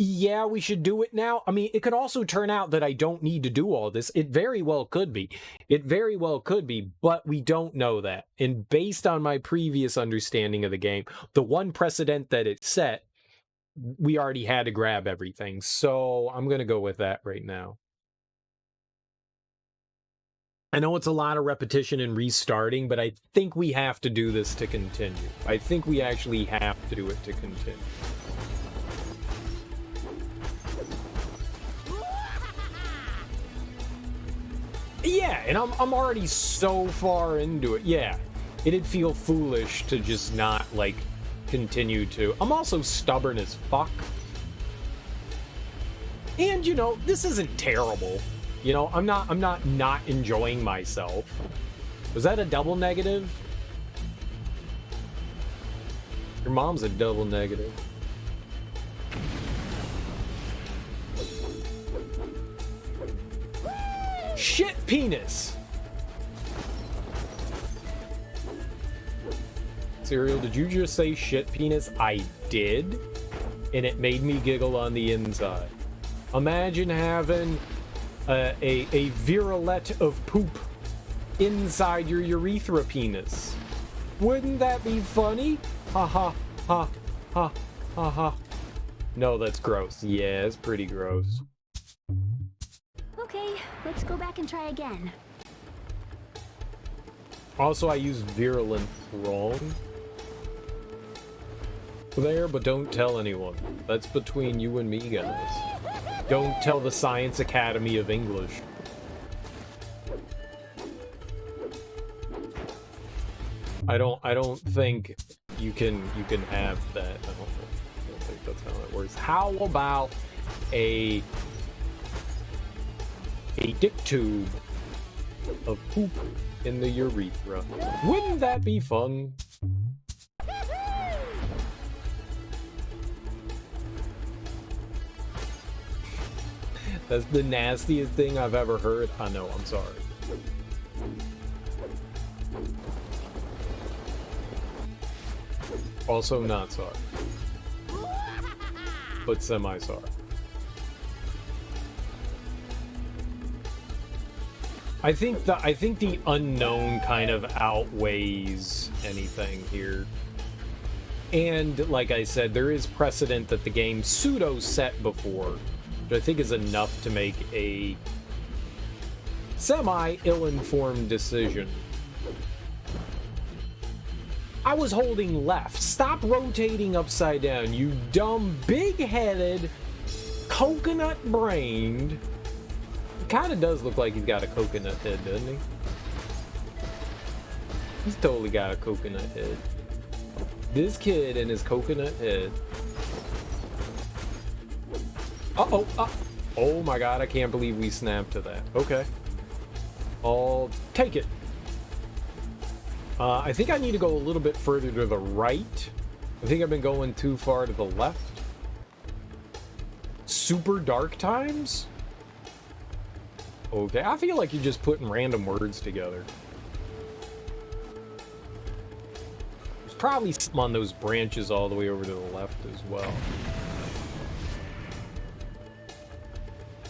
yeah, we should do it now. I mean, it could also turn out that I don't need to do all this. It very well could be. It very well could be, but we don't know that. And based on my previous understanding of the game, the one precedent that it set, we already had to grab everything. So I'm going to go with that right now. I know it's a lot of repetition and restarting, but I think we have to do this to continue. I think we actually have to do it to continue. Yeah, and I'm already so far into it. Yeah, it'd feel foolish to just not, like, continue to. I'm also stubborn as fuck. And, you know, this isn't terrible. You know, I'm not enjoying myself. Was that a double negative? Your mom's a double negative. Shit penis! Cereal, did you just say shit penis? I did, and it made me giggle on the inside. Imagine having a virulette of poop inside your urethra penis. Wouldn't that be funny? Ha ha ha ha ha ha. No, that's gross. Yeah, it's pretty gross. Okay, let's go back and try again. Also, I used virulent wrong there, but don't tell anyone. That's between you and me, guys. Don't tell the Science Academy of English. I don't think you can have that. I don't think that's how it works. How about a dick tube of poop in the urethra? Wouldn't that be fun? That's the nastiest thing I've ever heard. I know, I'm sorry. Also not sorry. But semi-sorry. I think the unknown kind of outweighs anything here. And like I said, there is precedent that the game pseudo set before, which I think is enough to make a semi-ill-informed decision. I was holding left. Stop rotating upside down, you dumb, big-headed, coconut-brained. He kind of does look like he's got a coconut head, doesn't he? He's totally got a coconut head. This kid and his coconut head. Uh-oh. Oh my god, I can't believe we snapped to that. Okay. I'll take it. I think I need to go a little bit further to the right. I think I've been going too far to the left. Super dark times? Okay, I feel like you're just putting random words together. There's probably some on those branches all the way over to the left as well.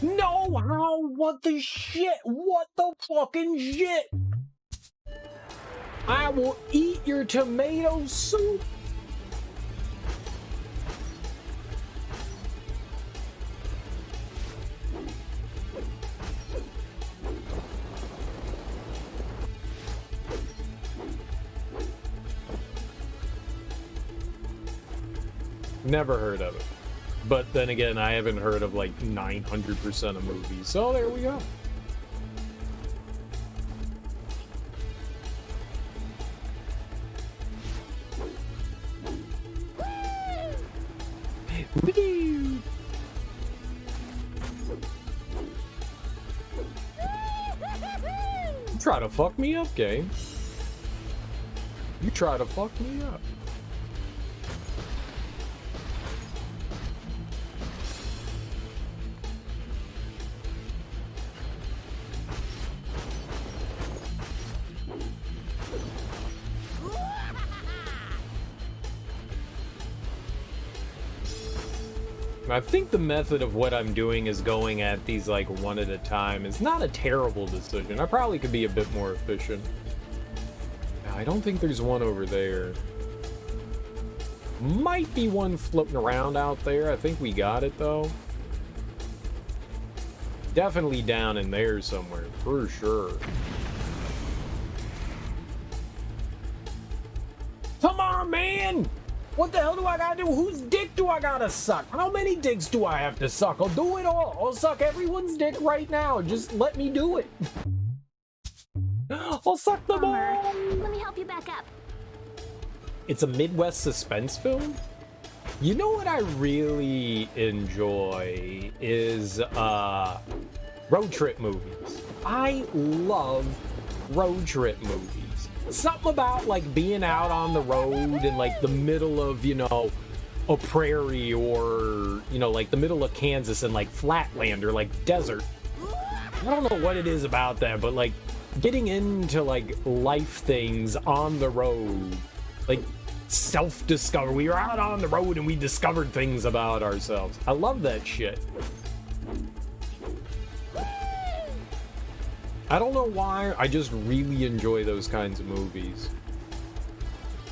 No, how? What the shit? What the fucking shit? I will eat your tomato soup. Never heard of it. But then again, I haven't heard of like 900% of movies. So there we go. You try to fuck me up, game. You try to fuck me up. I think the method of what I'm doing is going at these like one at a time. It's not a terrible decision. I probably could be a bit more efficient. I don't think there's one over there. Might be one floating around out there. I think we got it though. Definitely down in there somewhere, for sure. Come on, man! What the hell do I gotta do? Whose dick do I gotta suck? How many dicks do I have to suck? I'll do it all. I'll suck everyone's dick right now. Just let me do it. I'll suck them all. Let me help you back up. It's a Midwest suspense film? You know what I really enjoy is road trip movies. I love road trip movies. Something about like being out on the road in like the middle of, you know, a prairie, or, you know, like the middle of Kansas and like flatland or like desert. I don't know what it is about that, but like getting into like life things on the road, like self-discover. We were out on the road and we discovered things about ourselves. I love that shit. I don't know why, I just really enjoy those kinds of movies.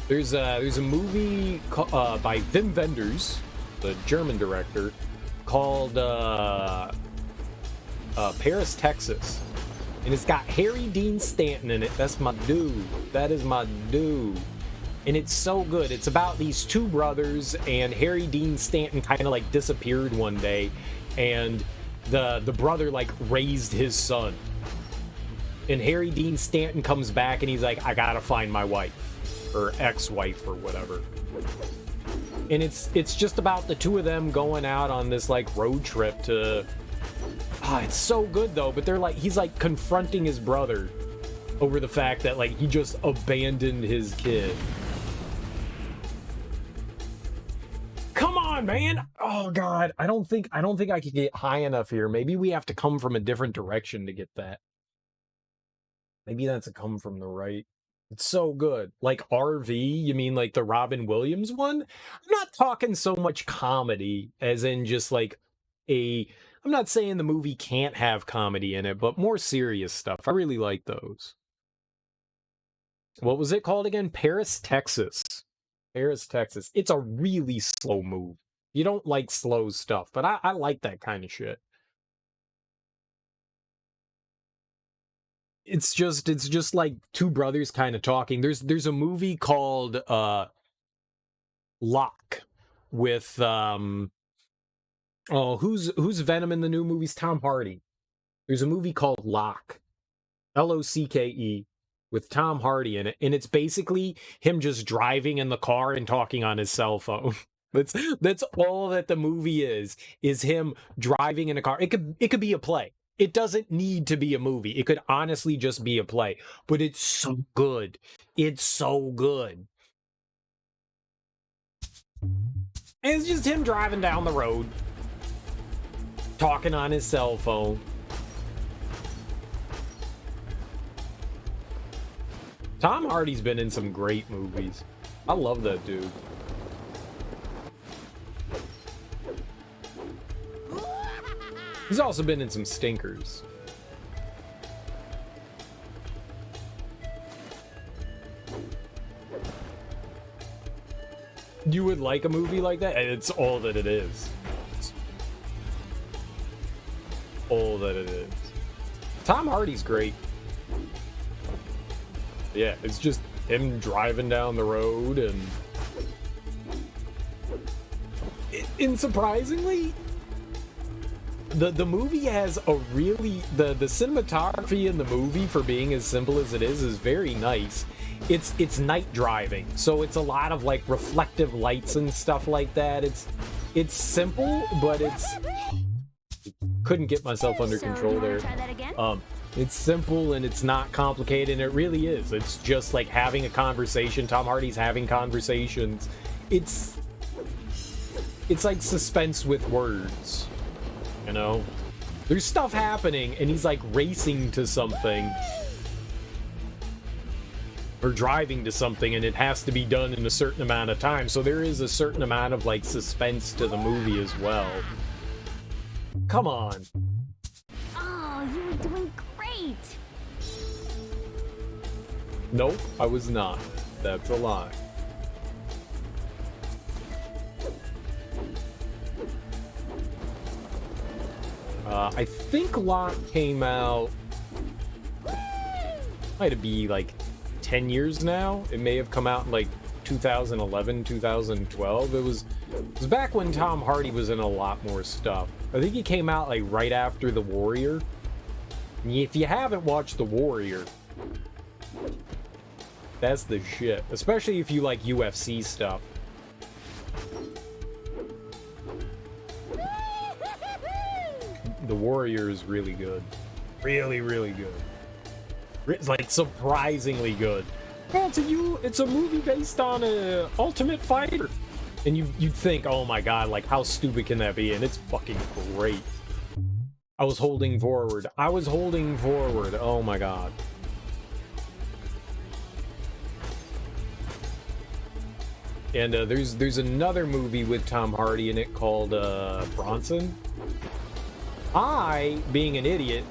There's a movie by Wim Wenders, the German director, called Paris, Texas. And it's got Harry Dean Stanton in it. That's my dude. That is my dude. And it's so good. It's about these two brothers, and Harry Dean Stanton kind of like disappeared one day, and the brother like raised his son. And Harry Dean Stanton comes back and he's like, I gotta find my wife, or ex-wife, or whatever. And it's just about the two of them going out on this like road trip to... it's so good though, but they're like, he's like confronting his brother over the fact that like he just abandoned his kid. Come on, man! Oh god, I don't think I could get high enough here. Maybe we have to come from a different direction to get that. Maybe that's a come from the right. It's so good. Like RV, you mean like the Robin Williams one? I'm not talking so much comedy as in just like I'm not saying the movie can't have comedy in it, but more serious stuff. I really like those. What was it called again? Paris, Texas. Paris, Texas. It's a really slow move. You don't like slow stuff, but I like that kind of shit. It's just like two brothers kind of talking. There's a movie called Locke with who's Venom in the new movies? Tom Hardy. There's a movie called Locke, Locke, with Tom Hardy in it, and it's basically him just driving in the car and talking on his cell phone. That's all that the movie is him driving in a car. It could be a play. It doesn't need to be a movie. It could honestly just be a play, but it's so good. It's so good. And it's just him driving down the road, talking on his cell phone. Tom Hardy's been in some great movies. I love that dude. He's also been in some stinkers. You would like a movie like that? It's all that it is. It's all that it is. Tom Hardy's great. Yeah, it's just him driving down the road, and surprisingly, the movie has a really the cinematography in the movie, for being as simple as it is very nice. It's night driving, so it's a lot of like reflective lights and stuff like that. It's simple, but couldn't get myself under control there. Try that again? It's simple and it's not complicated, and it really is. It's just like having a conversation. Tom Hardy's having conversations. It's like suspense with words, you know? There's stuff happening and he's like racing to something or driving to something, and it has to be done in a certain amount of time. So there is a certain amount of like suspense to the movie as well. Come on. Oh, you were doing great. Nope, I was not. That's a lie. I think Locke came out, might it be like 10 years now? It may have come out in like 2011, 2012. It was back when Tom Hardy was in a lot more stuff. I think he came out like right after The Warrior. If you haven't watched The Warrior, that's the shit. Especially if you like UFC stuff. The Warrior is really good. Really, really good. It's like surprisingly good. Well, it's a movie based on a Ultimate Fighter. And you'd think, oh my god, like how stupid can that be? And it's fucking great. I was holding forward. Oh my god. And there's another movie with Tom Hardy in it called Bronson. I, being an idiot,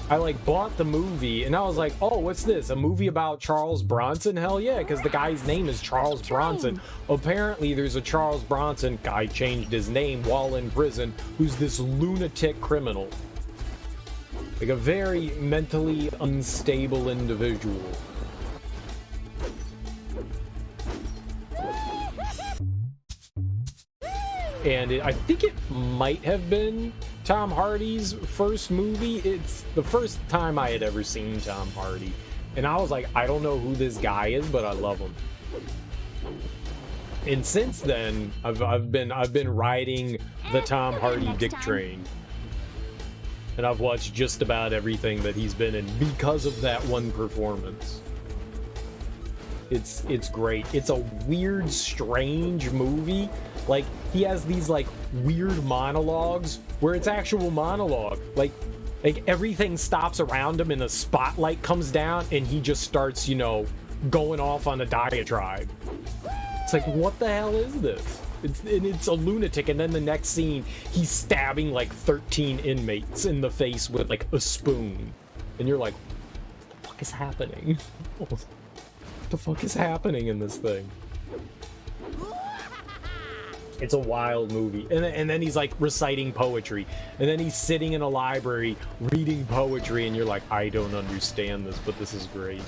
I like bought the movie and I was like, oh, what's this? A movie about Charles Bronson? Hell yeah, because the guy's name is Charles Bronson. Apparently there's a Charles Bronson guy, changed his name while in prison, who's this lunatic criminal. Like a very mentally unstable individual. And I think it might have been Tom Hardy's first movie. It's the first time I had ever seen Tom Hardy. And I was like, I don't know who this guy is, but I love him. And since then, I've been riding the Tom Hardy dick train. And I've watched just about everything that he's been in because of that one performance. It's great. It's a weird, strange movie. Like, he has these, like, weird monologues where it's actual monologue. Like everything stops around him and the spotlight comes down and he just starts, you know, going off on a diatribe. It's like, what the hell is this? It's a lunatic, and then the next scene, he's stabbing, like, 13 inmates in the face with, like, a spoon. And you're like, what the fuck is happening? What the fuck is happening in this thing? It's a wild movie. And then he's like reciting poetry. And then he's sitting in a library reading poetry and you're like, I don't understand this, but this is great.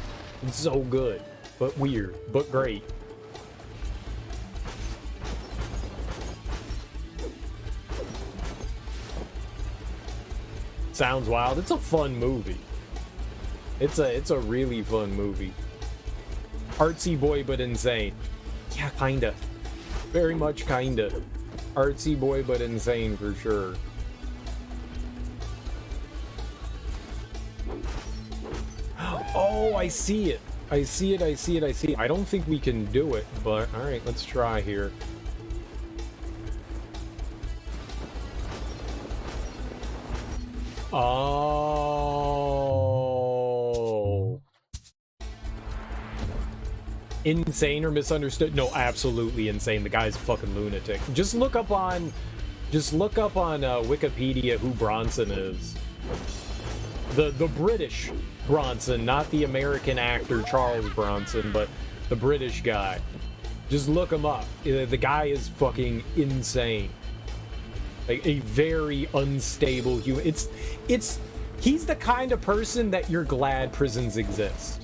It's so good, but weird, but great. Sounds wild. It's a fun movie. It's a really fun movie. Artsy boy, but insane. Yeah, kinda. Very much kinda. Artsy boy, but insane for sure. Oh, I see it. I see it. I don't think we can do it, but alright, let's try here. Oh. Insane or misunderstood? No, absolutely insane. The guy's a fucking lunatic. Just look up on Wikipedia who Bronson is. The British Bronson, not the American actor Charles Bronson, but the British guy. Just look him up. The guy is fucking insane. Like a very unstable human. He's the kind of person that you're glad prisons exist.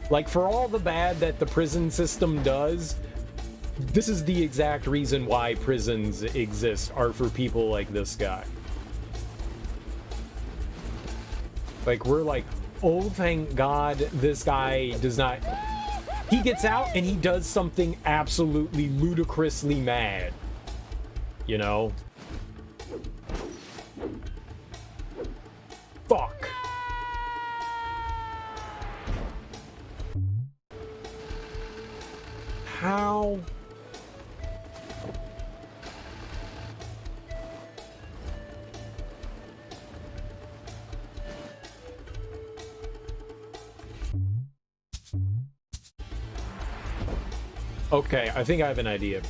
Like, for all the bad that the prison system does, this is the exact reason why prisons exist, are for people like this guy. Like, we're like, oh, thank God this guy does not... He gets out and he does something absolutely ludicrously mad. You know? Fuck. How? Okay, I think I have an idea.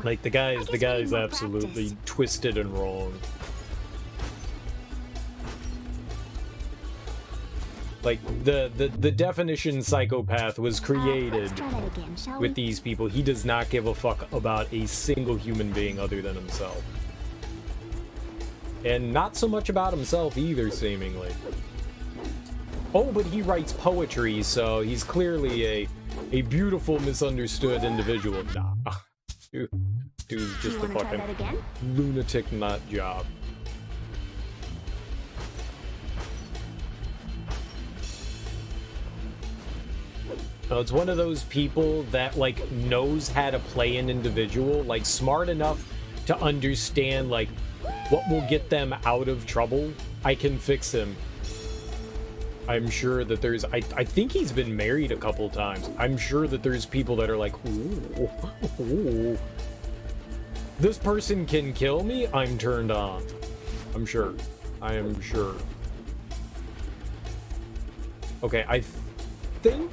Like, the guy's absolutely twisted and wrong. Like, the definition psychopath was created with these people. He does not give a fuck about a single human being other than himself. And not so much about himself either, seemingly. Oh, but he writes poetry, so he's clearly a beautiful, misunderstood individual. Nah. Dude's just a fucking lunatic nut job. It's one of those people that, like, knows how to play an individual, like, smart enough to understand, like, what will get them out of trouble. I can fix him. I'm sure that there's... I think he's been married a couple times. I'm sure that there's people that are like, ooh, ooh. This person can kill me? I'm turned on. I'm sure. I am sure. Okay, I think...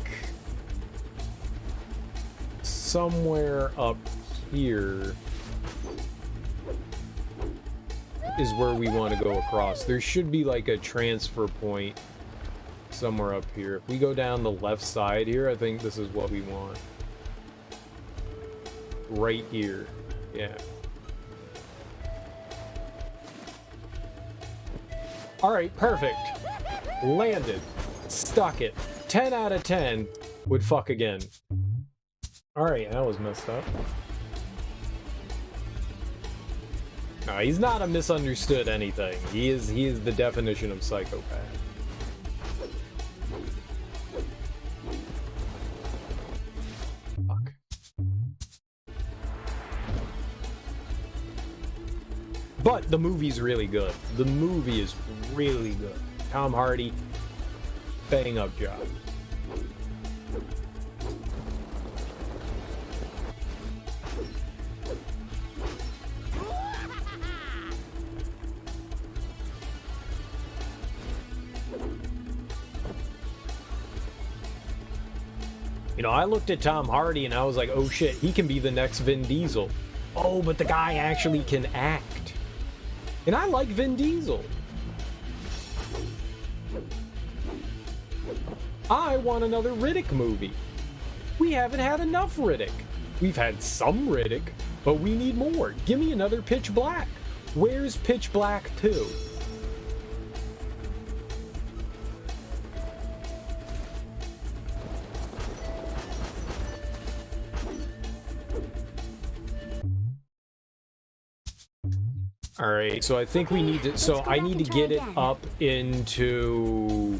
somewhere up here is where we want to go across. There should be like a transfer point somewhere up here. If we go down the left side here, I think this is what we want. Right here. Yeah. Alright, perfect. Landed. Stuck it. 10 out of 10 would fuck again. Alright, that was messed up. No, he's not a misunderstood anything. He is the definition of psychopath. Fuck. But the movie's really good. The movie is really good. Tom Hardy, bang up job. You know, I looked at Tom Hardy and I was like, oh shit, he can be the next Vin Diesel. Oh, but the guy actually can act. And I like Vin Diesel. I want another Riddick movie. We haven't had enough Riddick. We've had some Riddick, but we need more. Give me another Pitch Black. Where's Pitch Black 2? All right, so I think we need to, so I need to get it up into,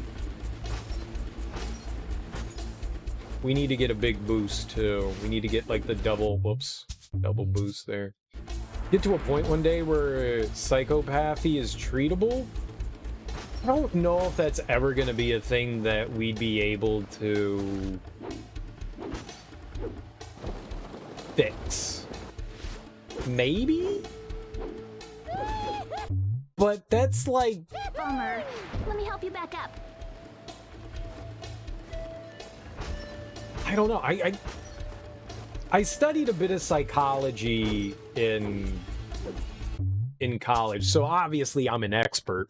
we need to get a big boost too. We need to get like the double, whoops, double boost there. Get to a point one day where psychopathy is treatable. I don't know if that's ever going to be a thing that we'd be able to fix. Maybe? But that's like... Bummer. Let me help you back up. I don't know. I studied a bit of psychology in college, so obviously I'm an expert.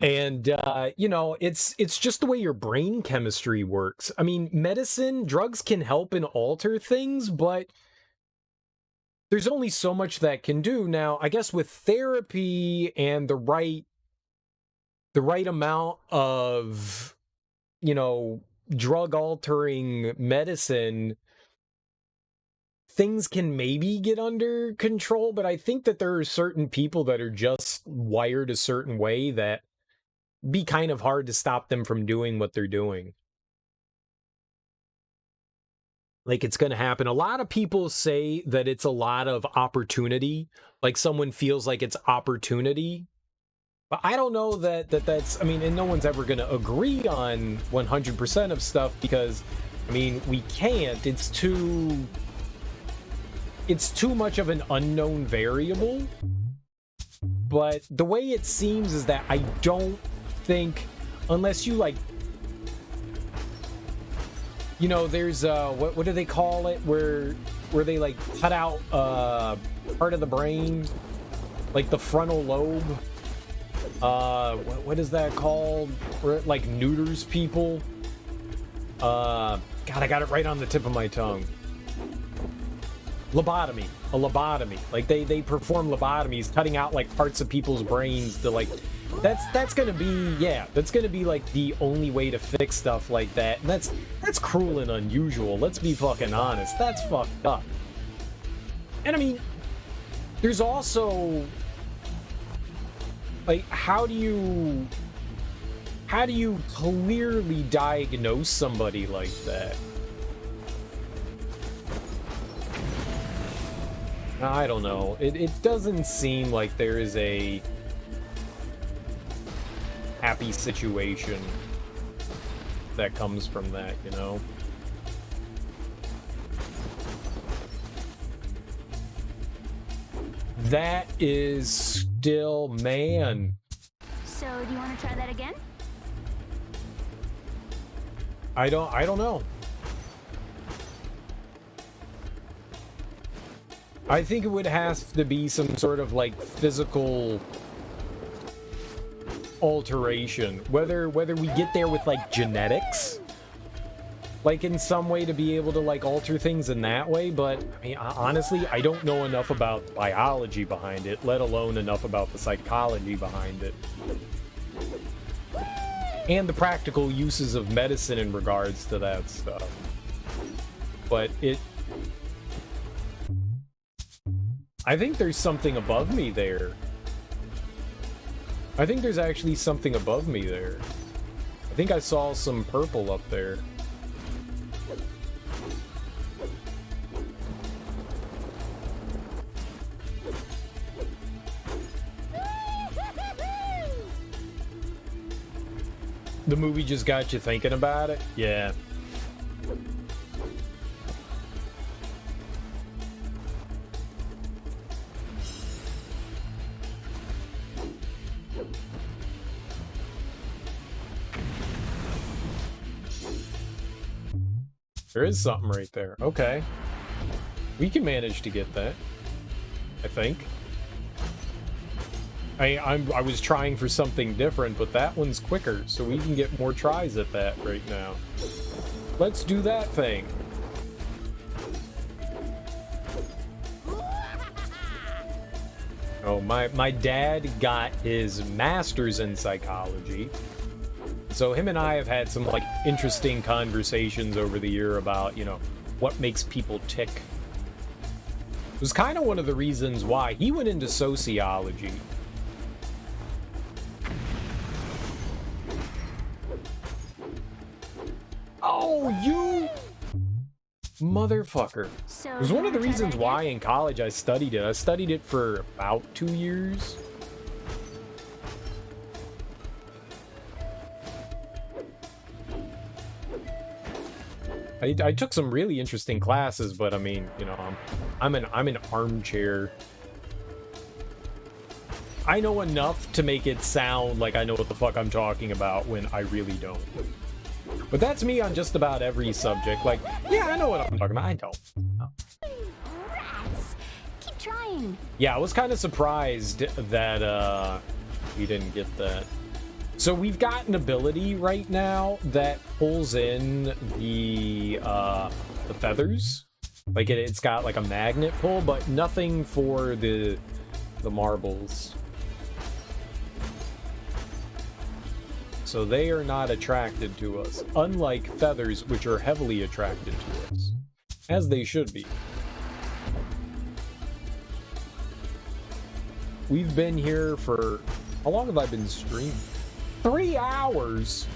And you know, it's just the way your brain chemistry works. I mean, medicine, drugs can help and alter things, but there's only so much that can do. Now, I guess with therapy and the right amount of, you know, drug altering medicine, things can maybe get under control, but I think that there are certain people that are just wired a certain way that be kind of hard to stop them from doing what they're doing. Like, it's going to happen. A lot of people say that it's a lot of opportunity. Like, someone feels like it's opportunity. But I don't know that's... I mean, and no one's ever going to agree on 100% of stuff because, I mean, we can't. It's too much of an unknown variable. But the way it seems is that I don't think, unless you, like... You know, there's what do they call it? Where they like cut out part of the brain, like the frontal lobe. What is that called? Where it like neuters people. God, I got it right on the tip of my tongue. Lobotomy, a lobotomy. Like they perform lobotomies, cutting out like parts of people's brains to like. That's gonna be, yeah, that's gonna be like the only way to fix stuff like that. And that's cruel and unusual. Let's be fucking honest. That's fucked up. And I mean, there's also like, how do you clearly diagnose somebody like that? I don't know. It doesn't seem like there is a happy situation that comes from that, you know? That is still, man. So, do you want to try that again? I don't know. I think it would have to be some sort of like physical alteration. Whether we get there with like genetics, like in some way to be able to like alter things in that way, but I mean, honestly, I don't know enough about biology behind it, let alone enough about the psychology behind it. And the practical uses of medicine in regards to that stuff. But I think there's something above me there. I think there's actually something above me there. I think I saw some purple up there. The movie just got you thinking about it? Yeah. There is something right there. Okay. We can manage to get that, I think. I was trying for something different, but that one's quicker, so we can get more tries at that right now. Let's do that thing. Oh, my dad got his master's in psychology. So him and I have had some, like, interesting conversations over the year about, you know, what makes people tick. It was kind of one of the reasons why he went into sociology. Oh, you motherfucker. So, It was one of the you wanna try reasons that why again? in college I studied it. I studied it for about 2 years. I took some really interesting classes, but I mean, you know, I'm an armchair. I know enough to make it sound like I know what the fuck I'm talking about when I really don't. But that's me on just about every subject. Like, yeah, I know what I'm talking about. I don't. No. Rats! Keep trying. Yeah, I was kind of surprised that we didn't get that. So we've got an ability right now that pulls in the feathers. Like it's got like a magnet pull, but nothing for the marbles. So they are not attracted to us, unlike feathers, which are heavily attracted to us, as they should be. We've been here for... How long have I been streaming? 3 hours?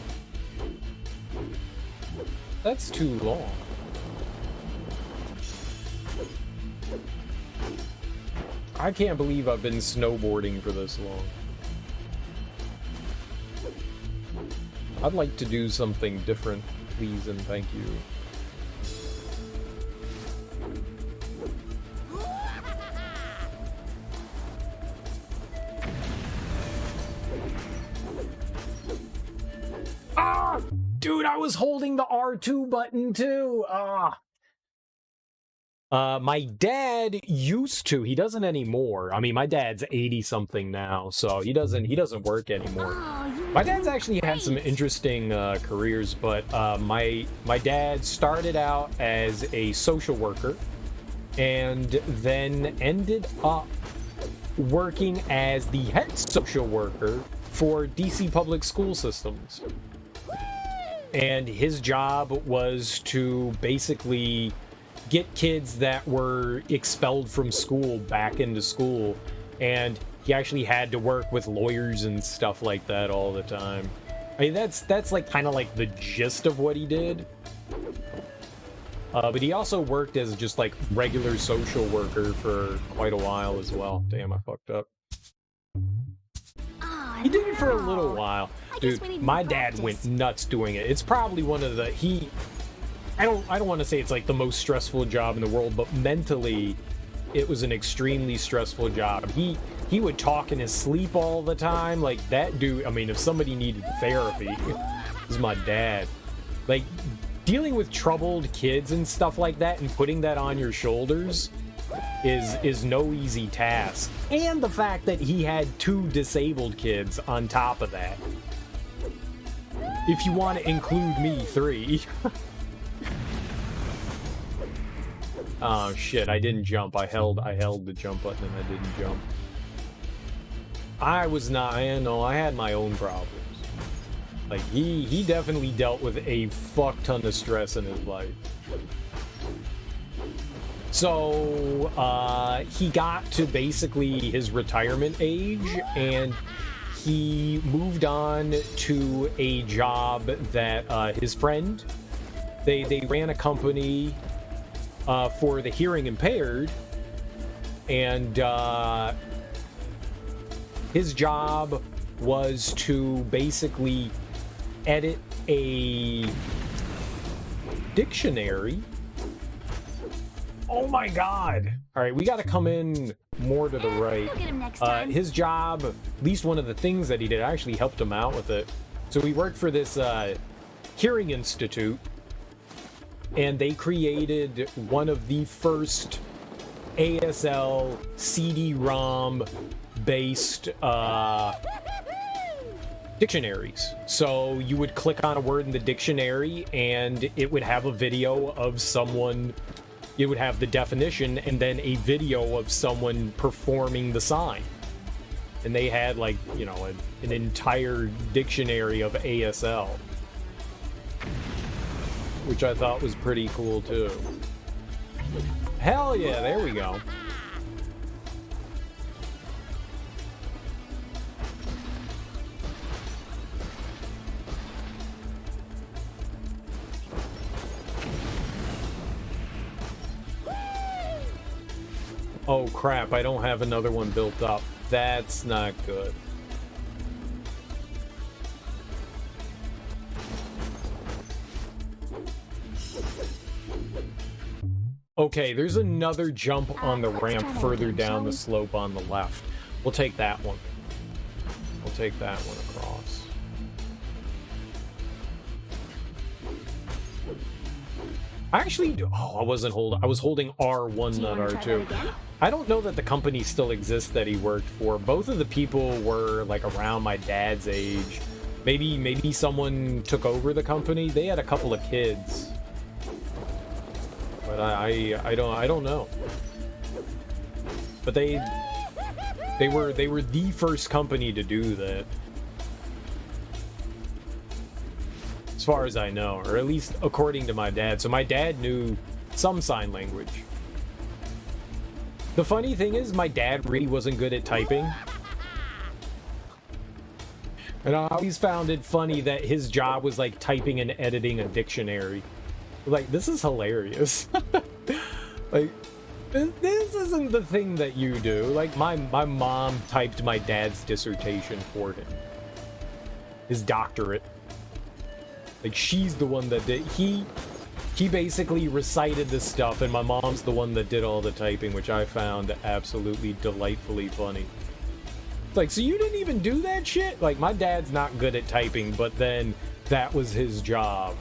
That's too long. I can't believe I've been snowboarding for this long. I'd like to do something different, please and thank you. Ah! Dude, I was holding the R2 button too! Ah! My dad used to. He doesn't anymore. I mean, my dad's 80-something now, so he doesn't work anymore. Oh, you My dad's actually had some interesting careers, but my dad started out as a social worker and then ended up working as the head social worker for DC public school systems. And his job was to basically get kids that were expelled from school back into school, and he actually had to work with lawyers and stuff like that all the time. I mean, that's like kind of like the gist of what he did. But he also worked as just like regular social worker for quite a while as well. Damn, I fucked up. Oh, He did it for a little no. while. I guess Dude, we need my more dad practice. went nuts doing it. It's probably one of the I don't want to say it's like the most stressful job in the world, but mentally it was an extremely stressful job. He would talk in his sleep all the time. Like that dude, I mean, if somebody needed therapy, it was my dad. Like dealing with troubled kids and stuff like that and putting that on your shoulders is no easy task. And the fact that he had 2 disabled kids on top of that. If you want to include me, 3. Oh shit, I didn't jump. I held the jump button and I didn't jump. I was not, I know, I had my own problems. Like he definitely dealt with a fuck ton of stress in his life. So he got to basically his retirement age and he moved on to a job that his friend, they ran a company for the hearing impaired, and his job was to basically edit a dictionary. Oh my god. All right, we got to come in more to the right. We'll get him next time. His job, at least one of the things that he did, I actually helped him out with it. So he worked for this hearing institute, and they created one of the first ASL CD-ROM based dictionaries. So you would click on a word in the dictionary and it would have a video of someone, it would have the definition and then a video of someone performing the sign. And they had like, you know, an entire dictionary of ASL, which I thought was pretty cool too. Hell yeah, there we go. Oh crap, I don't have another one built up. That's not good. Okay, there's another jump on the ramp further down the slope on the left. We'll take that one. We'll take that one across. I actually, oh, I was holding R1, not R2. I don't know that the company still exists that he worked for. Both of the people were like around my dad's age. Maybe someone took over the company. They had a couple of kids. But I don't know. But they were the first company to do that, as far as I know, or at least according to my dad. So my dad knew some sign language. The funny thing is, my dad really wasn't good at typing. And I always found it funny that his job was like typing and editing a dictionary. Like, this is hilarious. Like, this isn't the thing that you do. Like, my mom typed my dad's dissertation for him. His doctorate. Like, she's the one that did. He basically recited this stuff, and my mom's the one that did all the typing, which I found absolutely delightfully funny. It's like, so you didn't even do that shit? Like, my dad's not good at typing, but then that was his job.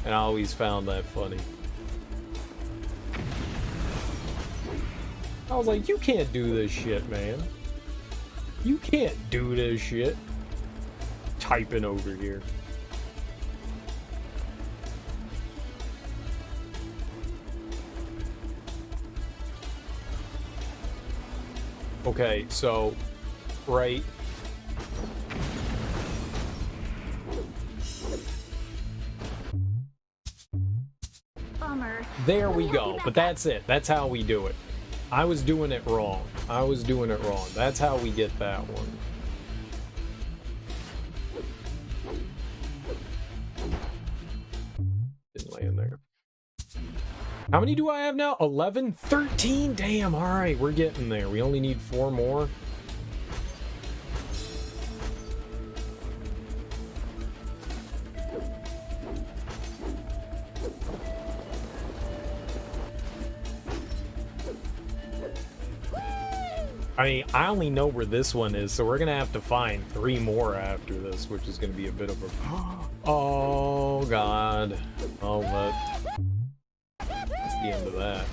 And I always found that funny. I was like, you can't do this shit, man. You can't do this shit. Typing over here. Okay, so, right. Bummer. There we go, but that's it. That's how we do it. I was doing it wrong. I was doing it wrong. That's how we get that one. Didn't land there. How many do I have now? 11? 13? Damn, alright, we're getting there. We only need 4 more. I mean, I only know where this one is, so we're gonna have to find 3 more after this, which is gonna be a bit of a... Oh, God. Oh, that's the end of that.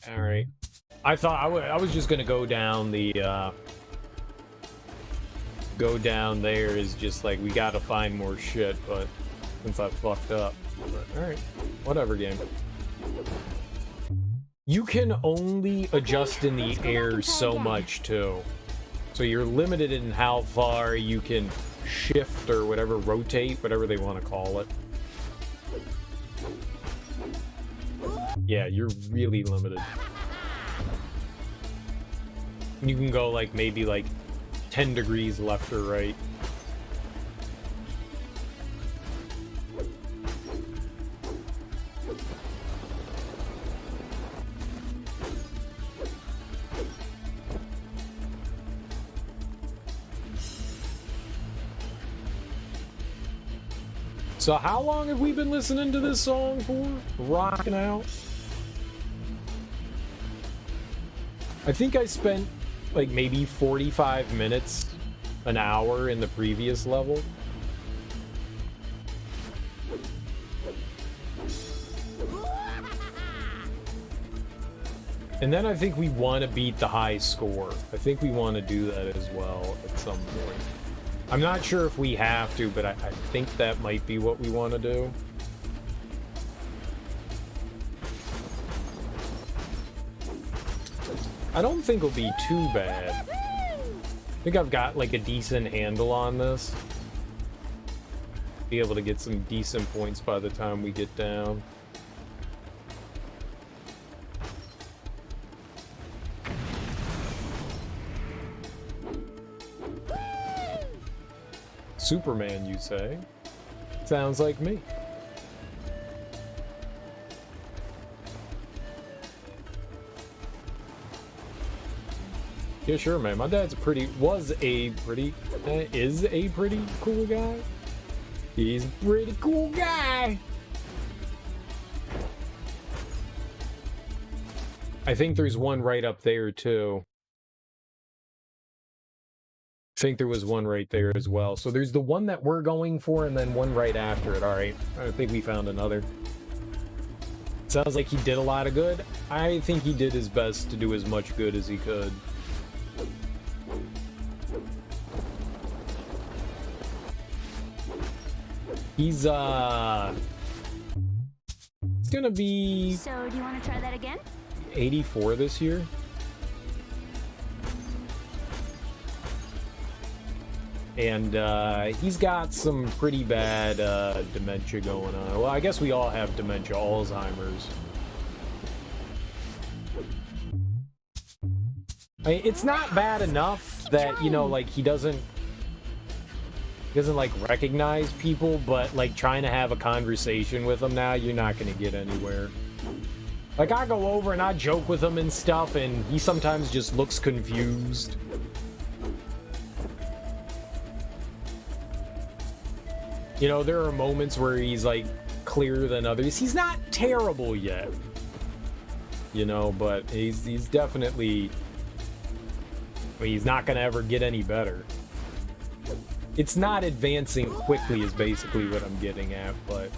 Alright. I thought I was just gonna go down the, go down there is just like, we gotta find more shit, but since I fucked up. Alright. Whatever, game. You can only adjust in the air so much, too. So you're limited in how far you can shift or whatever, rotate, whatever they want to call it. Yeah, you're really limited. You can go like maybe like 10 degrees left or right. So how long have we been listening to this song for? Rocking out? I think I spent like maybe 45 minutes, an hour in the previous level. And then I think we want to beat the high score. I think we want to do that as well at some point. I'm not sure if we have to, but I think that might be what we want to do. I don't think it'll be too bad. I think I've got like a decent handle on this. Be able to get some decent points by the time we get down. Superman, you say? Sounds like me. Yeah, sure, man. My dad's is a pretty cool guy. He's a pretty cool guy. I think there's one right up there, too. I think there was one right there as well. So there's the one that we're going for and then one right after it. All right. I think we found another. Sounds like he did a lot of good. I think he did his best to do as much good as he could. He's gonna be... So, do you want to try that again? 84 this year. And he's got some pretty bad dementia going on. Well, I guess we all have dementia, Alzheimer's. It's not bad enough that, you know, like, he doesn't like recognize people, but like trying to have a conversation with him now, you're not gonna get anywhere. Like, I go over and I joke with him and stuff, and he sometimes just looks confused. You know, there are moments where he's like clearer than others. He's not terrible yet, you know, but he's definitely, I mean, he's not gonna ever get any better. It's not advancing quickly is basically what I'm getting at, but it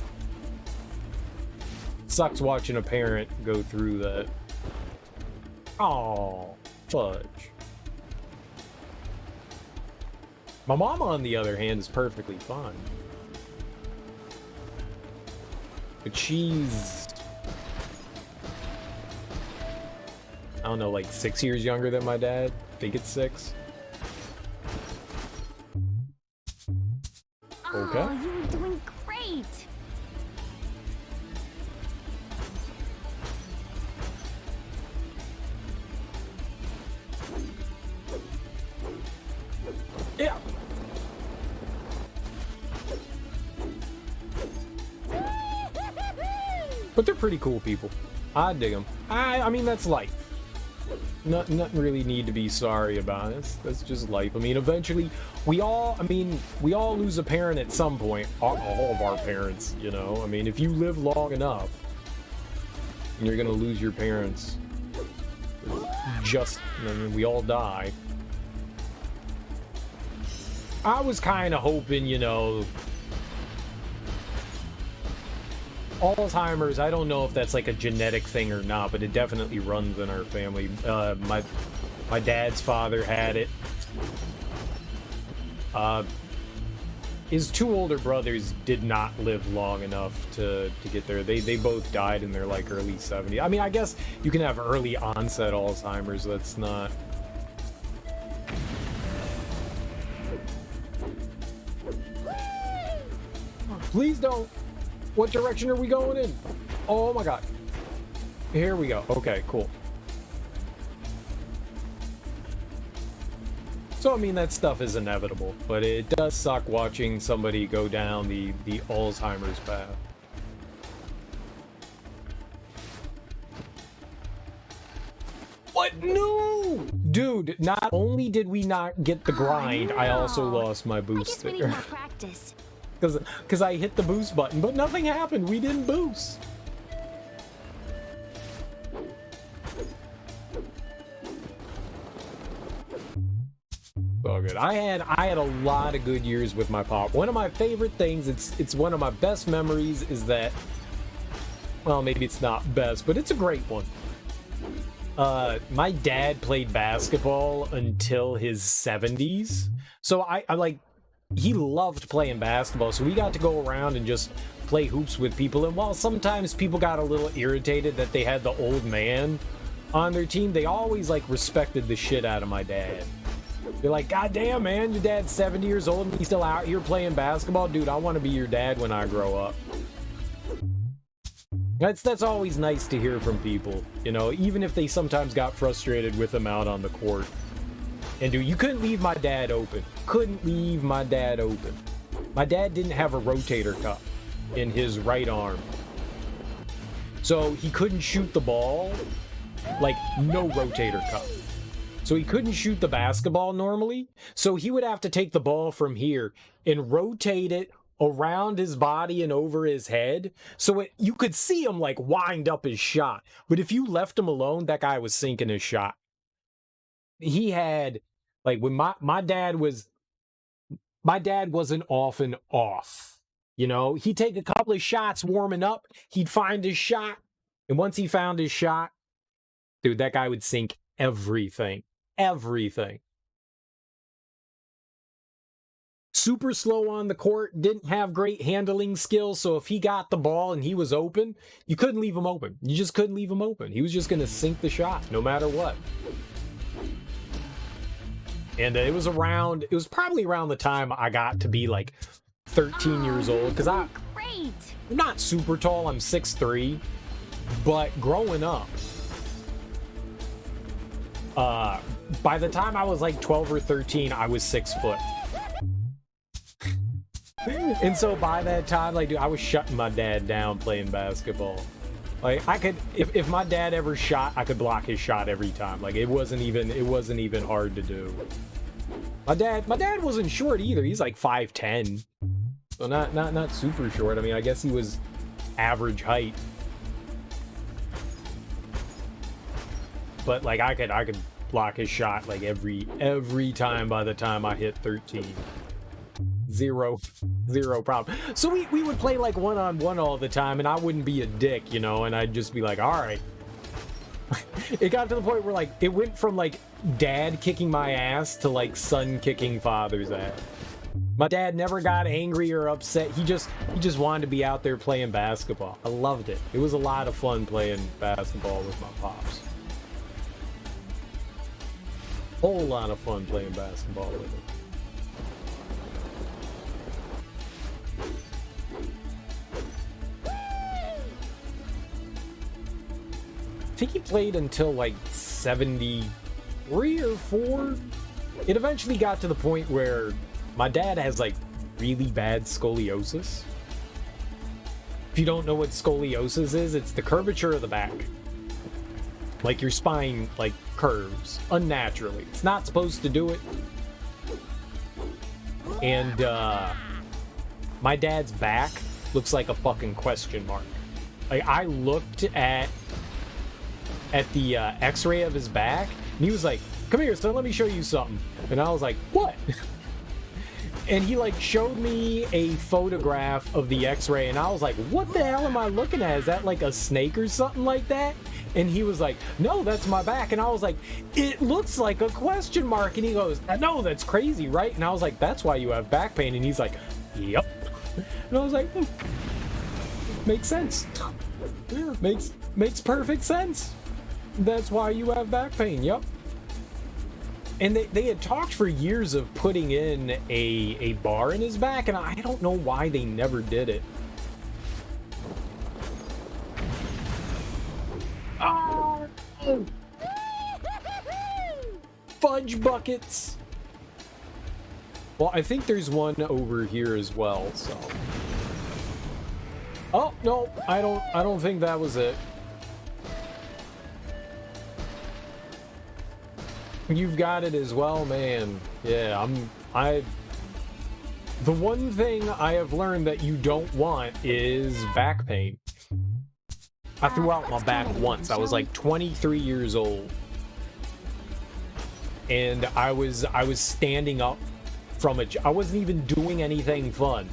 sucks watching a parent go through that. Oh, fudge. My mom, on the other hand, is perfectly fine. But she's, I don't know, like 6 years younger than my dad. I think it's 6. okay? Oh, you were doing great. Yeah. But they're pretty cool people. I dig them. I mean, that's life. Nothing really need to be sorry about it. That's just life. I mean, eventually, we all lose a parent at some point. All of our parents, you know? I mean, if you live long enough, you're gonna lose your parents. I mean, we all die. I was kind of hoping, you know, Alzheimer's, I don't know if that's like a genetic thing or not, but it definitely runs in our family. My dad's father had it. His two older brothers did not live long enough to get there. They both died in their like early 70s. I mean, I guess you can have early onset Alzheimer's. That's not... Please don't. What direction are we going in? Oh my god. Here we go. Okay, cool. So, I mean, that stuff is inevitable, but it does suck watching somebody go down the Alzheimer's path. What? No! Dude, not only did we not get the grind, I also lost my I boost guess we need there. more practice. Because I hit the boost button, but nothing happened. We didn't boost. So good. I had a lot of good years with my pop. One of my favorite things, it's one of my best memories, is that, well, maybe it's not best, but it's a great one. My dad played basketball until his 70s. So I like, he loved playing basketball, so we got to go around and just play hoops with people. And while sometimes people got a little irritated that they had the old man on their team, they always like respected the shit out of my dad. They're like, God damn, man, your dad's 70 years old and he's still out here playing basketball. Dude, I want to be your dad when I grow up. That's always nice to hear from people, you know, even if they sometimes got frustrated with him out on the court. And dude, you couldn't leave my dad open. Couldn't leave my dad open. My dad didn't have a rotator cuff in his right arm. So he couldn't shoot the ball, like no rotator cuff. So he couldn't shoot the basketball normally. So he would have to take the ball from here and rotate it around his body and over his head. So you could see him like wind up his shot. But if you left him alone, that guy was sinking his shot. He had, like, when my dad wasn't often off, you know, he'd take a couple of shots warming up, he'd find his shot, and once he found his shot, dude, that guy would sink everything. Super slow on the court, didn't have great handling skills, so if he got the ball and he was open, you couldn't leave him open. You just couldn't leave him open. He was just going to sink the shot, no matter what. And it was probably around the time I got to be like 13 years old, because I'm not super tall, I'm 6'3", but growing up, by the time I was like 12 or 13, I was 6 foot. And so by that time, like, dude, I was shutting my dad down playing basketball. Like, I could, if my dad ever shot, I could block his shot every time. Like, it wasn't even hard to do. My dad wasn't short either. He's like 5'10", so not super short. I mean, I guess he was average height. But like, I could block his shot like every time by the time I hit 13. Zero problem. So we would play like one-on-one all the time, and I wouldn't be a dick, you know, and I'd just be like, all right. It got to the point where like it went from like dad kicking my ass to like son kicking father's ass. My dad never got angry or upset. He just wanted to be out there playing basketball. I loved it. It was a lot of fun playing basketball with my pops. Whole lot of fun playing basketball with him. think he played until like 73 or 4. It eventually got to the point where my dad has like really bad scoliosis. If you don't know what scoliosis is, it's the curvature of the back. Like your spine like curves unnaturally. It's not supposed to do it. And my dad's back looks like a fucking question mark. Like I looked at the x-ray of his back and he was like, "Come here, son, let me show you something." And I was like, "What?" And he like showed me a photograph of the x-ray and I was like, "What the hell am I looking at? Is that like a snake or something like that?" And he was like, "No, that's my back." And I was like, "It looks like a question mark." And he goes, "No, that's crazy, right?" And I was like, "That's why you have back pain." And he's like, "Yep." And I was like, "Makes sense. Yeah, makes perfect sense. That's why you have back pain. Yep." And they had talked for years of putting in a bar in his back, and I don't know why they never did it. Oh! Fudge buckets! Well, I think there's one over here as well, so... Oh, no, I don't think that was it. You've got it as well, man. Yeah, the one thing I have learned that you don't want is back pain. I threw out my back once. I was like 23 years old. And I was standing up from it. I wasn't even doing anything fun.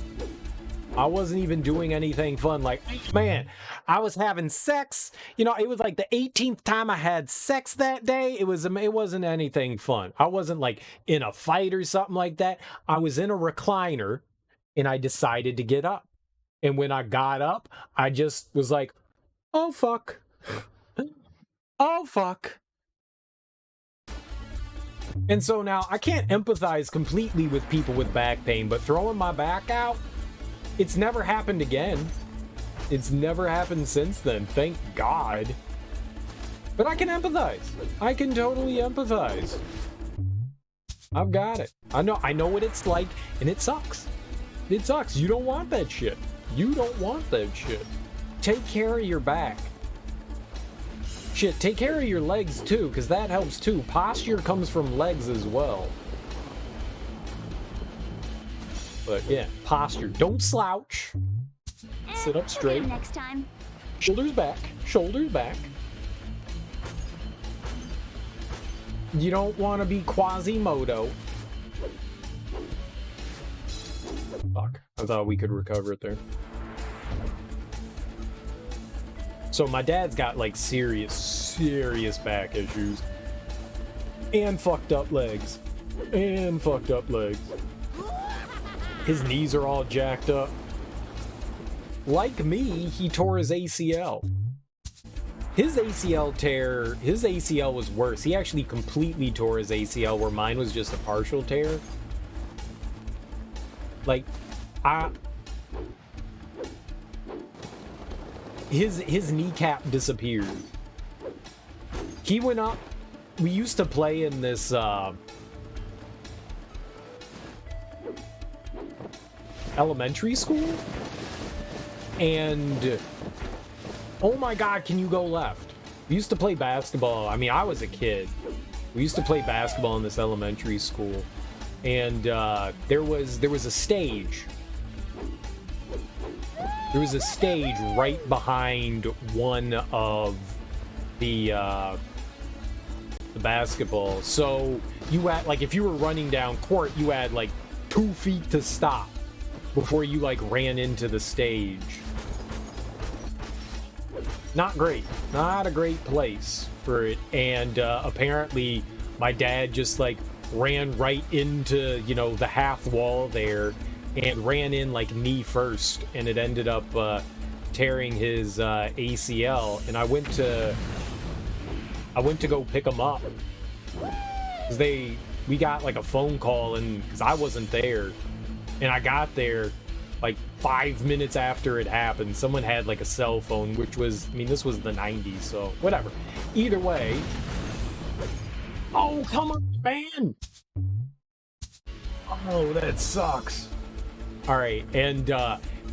Like, man, I was having sex. You know, it was like the 18th time I had sex that day. It wasn't anything fun. I wasn't like in a fight or something like that. I was in a recliner and I decided to get up. And when I got up, I just was like, "Oh, fuck. Oh, fuck." And so now I can't empathize completely with people with back pain, but throwing my back out, it's never happened again. It's never happened since then, thank God. But I can empathize. I can totally empathize. I've got it. I know what it's like, and it sucks. It sucks. You don't want that shit. You don't want that shit. Take care of your back. Shit, take care of your legs too, because that helps too. Posture comes from legs as well. But yeah, posture. Don't slouch. Sit up straight. Next time. Shoulders back. Shoulders back. You don't want to be Quasimodo. Fuck. I thought we could recover it there. So my dad's got like serious back issues. And fucked up legs. His knees are all jacked up. Like me, he tore his ACL. His ACL was worse. He actually completely tore his ACL, where mine was just a partial tear. Like, his kneecap disappeared. He went up. We used to play in this elementary school, and oh my God, can you go left? We used to play basketball. I mean, I was a kid. We used to play basketball in this elementary school, and there was a stage. There was a stage right behind one of the basketball. So you had, like, if you were running down court, you had like 2 feet to stop before you like ran into the stage. Not great. Not a great place for it. And apparently my dad just like ran right into, you know, the half wall there and ran in like knee first, and it ended up tearing his ACL. And I went to go pick him up because we got like a phone call, and because I wasn't there, and I got there like 5 minutes after it happened. Someone had like a cell phone, which was, I mean, this was the 90s, so whatever. Either way. Oh, come on, man! Oh, that sucks. All right, and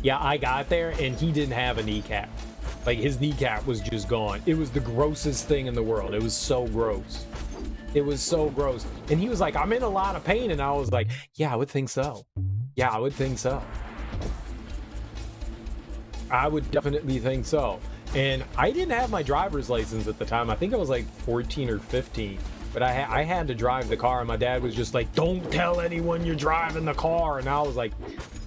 yeah, I got there and he didn't have a kneecap. Like, his kneecap was just gone. It was the grossest thing in the world. It was so gross. It was so gross. And he was like, I'm in a lot of pain. And I was like, yeah, I would think so. Yeah, I would think so. I would definitely think so. And I didn't have my driver's license at the time. I think I was like 14 or 15. But I had to drive the car. And my dad was just like, don't tell anyone you're driving the car. And I was like,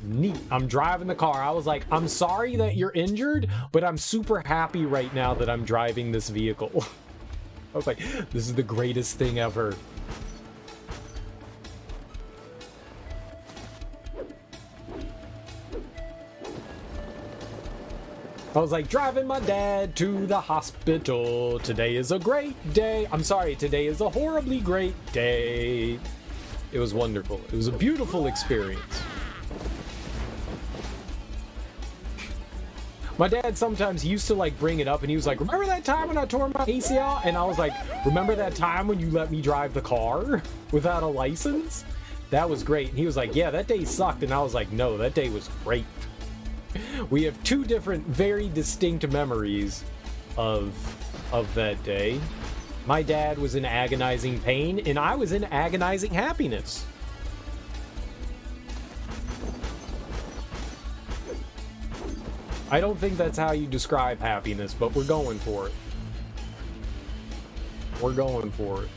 neat. I'm driving the car. I was like, I'm sorry that you're injured, but I'm super happy right now that I'm driving this vehicle. I was like, this is the greatest thing ever. I was like, driving my dad to the hospital. Today is a great day. I'm sorry, today is a horribly great day. It was wonderful. It was a beautiful experience. My dad sometimes used to like bring it up and he was like, remember that time when I tore my ACL? And I was like, remember that time when you let me drive the car without a license? That was great. And he was like, yeah, that day sucked. And I was like, no, that day was great. We have two different, very distinct memories of that day. My dad was in agonizing pain and I was in agonizing happiness. I don't think that's how you describe happiness, but we're going for it. We're going for it.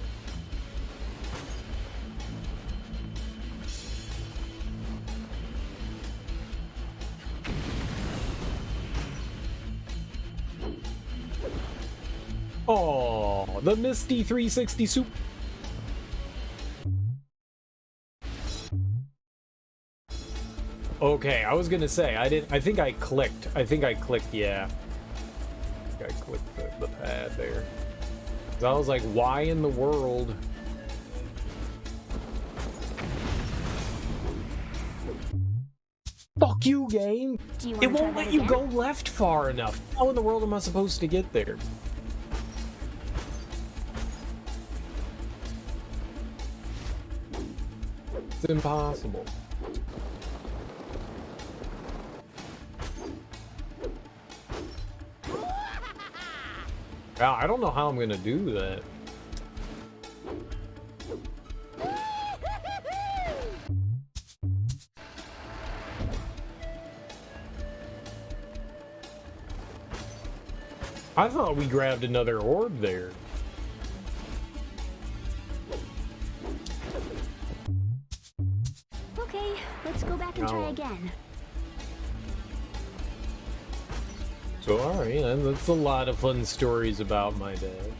Oh, the Misty 360 soup. Okay, I was gonna say, I think I clicked, yeah. I think I clicked the pad there. 'Cause I was like, why in the world? Fuck you, game! It won't let you go left far enough. How in the world am I supposed to get there? It's impossible. I don't know how I'm gonna do that. I thought we grabbed another orb there. Okay, let's go back and try again. So, alright, that's a lot of fun stories about my dad.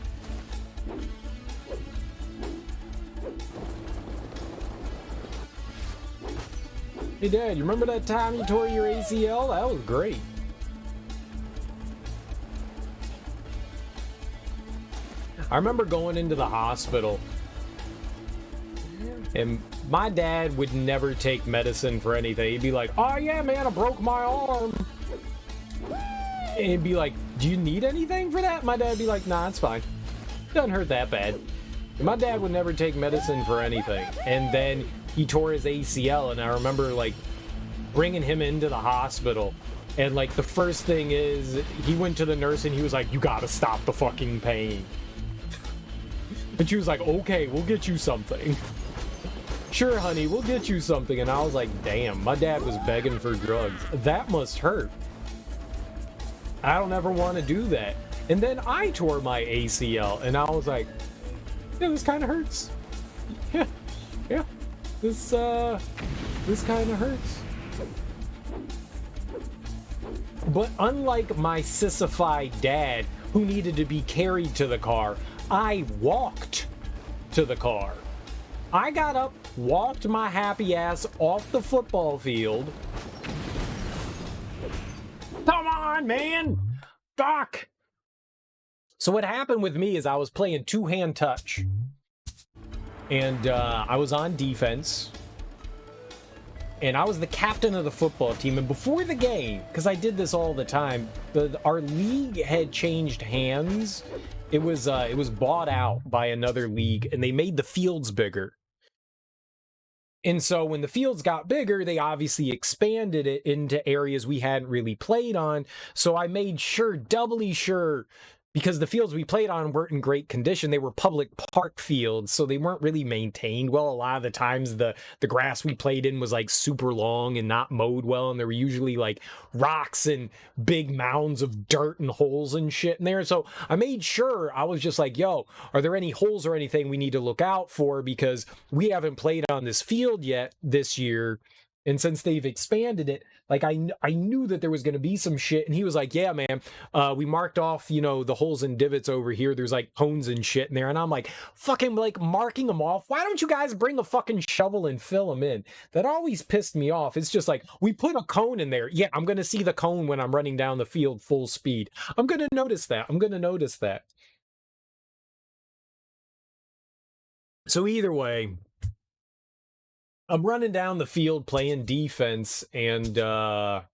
Hey Dad, you remember that time you tore your ACL? That was great. I remember going into the hospital and my dad would never take medicine for anything. He'd be like, oh yeah man, I broke my arm. And he'd be like, do you need anything for that? My dad'd be like, nah, it's fine. Doesn't hurt that bad. And my dad would never take medicine for anything. And then he tore his ACL, and I remember, like, bringing him into the hospital. And, like, the first thing is, he went to the nurse, and he was like, you gotta stop the fucking pain. And she was like, okay, we'll get you something. Sure, honey, we'll get you something. And I was like, damn, my dad was begging for drugs. That must hurt. I don't ever want to do that. And then I tore my ACL, and I was like, yeah, this kind of hurts. Yeah, this kind of hurts. But unlike my sissified dad, who needed to be carried to the car, I walked to the car. I got up, walked my happy ass off the football field. Come on, man! Fuck! So what happened with me is I was playing two-hand touch. And I was on defense. and I was the captain of the football team. And before the game, because I did this all the time, our league had changed hands. It was bought out by another league, and they made the fields bigger. And so when the fields got bigger, they obviously expanded it into areas we hadn't really played on. So I made sure, doubly sure, because the fields we played on weren't in great condition. They were public park fields, so they weren't really maintained well. A lot of the times the grass we played in was like super long and not mowed well, and there were usually like rocks and big mounds of dirt and holes and shit in there. So I made sure, I was just like, yo, are there any holes or anything we need to look out for? Because we haven't played on this field yet this year. And since they've expanded it, like I knew that there was going to be some shit. And he was like, yeah, man, we marked off, you know, the holes and divots over here. There's like cones and shit in there. And I'm like, fucking like marking them off. Why don't you guys bring a fucking shovel and fill them in? That always pissed me off. It's just like, we put a cone in there. Yeah, I'm going to see the cone when I'm running down the field full speed. I'm going to notice that. I'm going to notice that. So either way, I'm running down the field playing defense, and am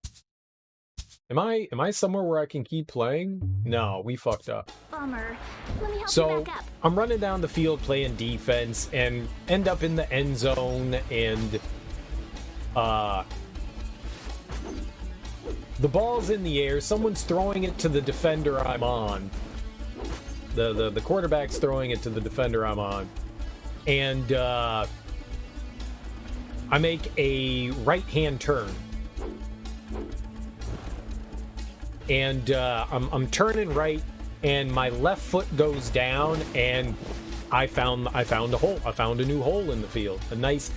I somewhere where I can keep playing? No, we fucked up. Bummer. Let me help So you back up. I'm running down the field playing defense and end up in the end zone, and the ball's in the air. Someone's throwing it to the defender I'm on. The quarterback's throwing it to the defender I'm on, and I make a right-hand turn, and I'm turning right, and my left foot goes down, and I found a hole. I found a new hole in the field, a nice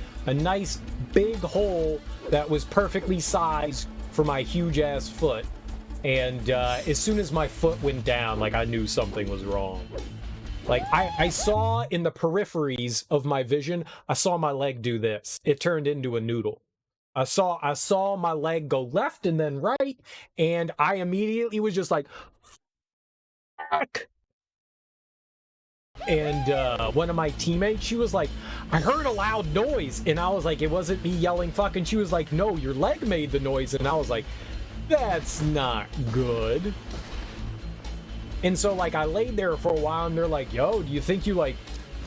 big hole that was perfectly sized for my huge ass foot. And as soon as my foot went down, like, I knew something was wrong. Like, I saw in the peripheries of my vision, I saw my leg do this. It turned into a noodle. I saw my leg go left and then right, and I immediately was just like, fuck. And one of my teammates, she was like, I heard a loud noise. And I was like, it wasn't me yelling fuck. And she was like, no, your leg made the noise. And I was like, that's not good. And so, like, I laid there for a while, and they're like, yo, do you think you, like,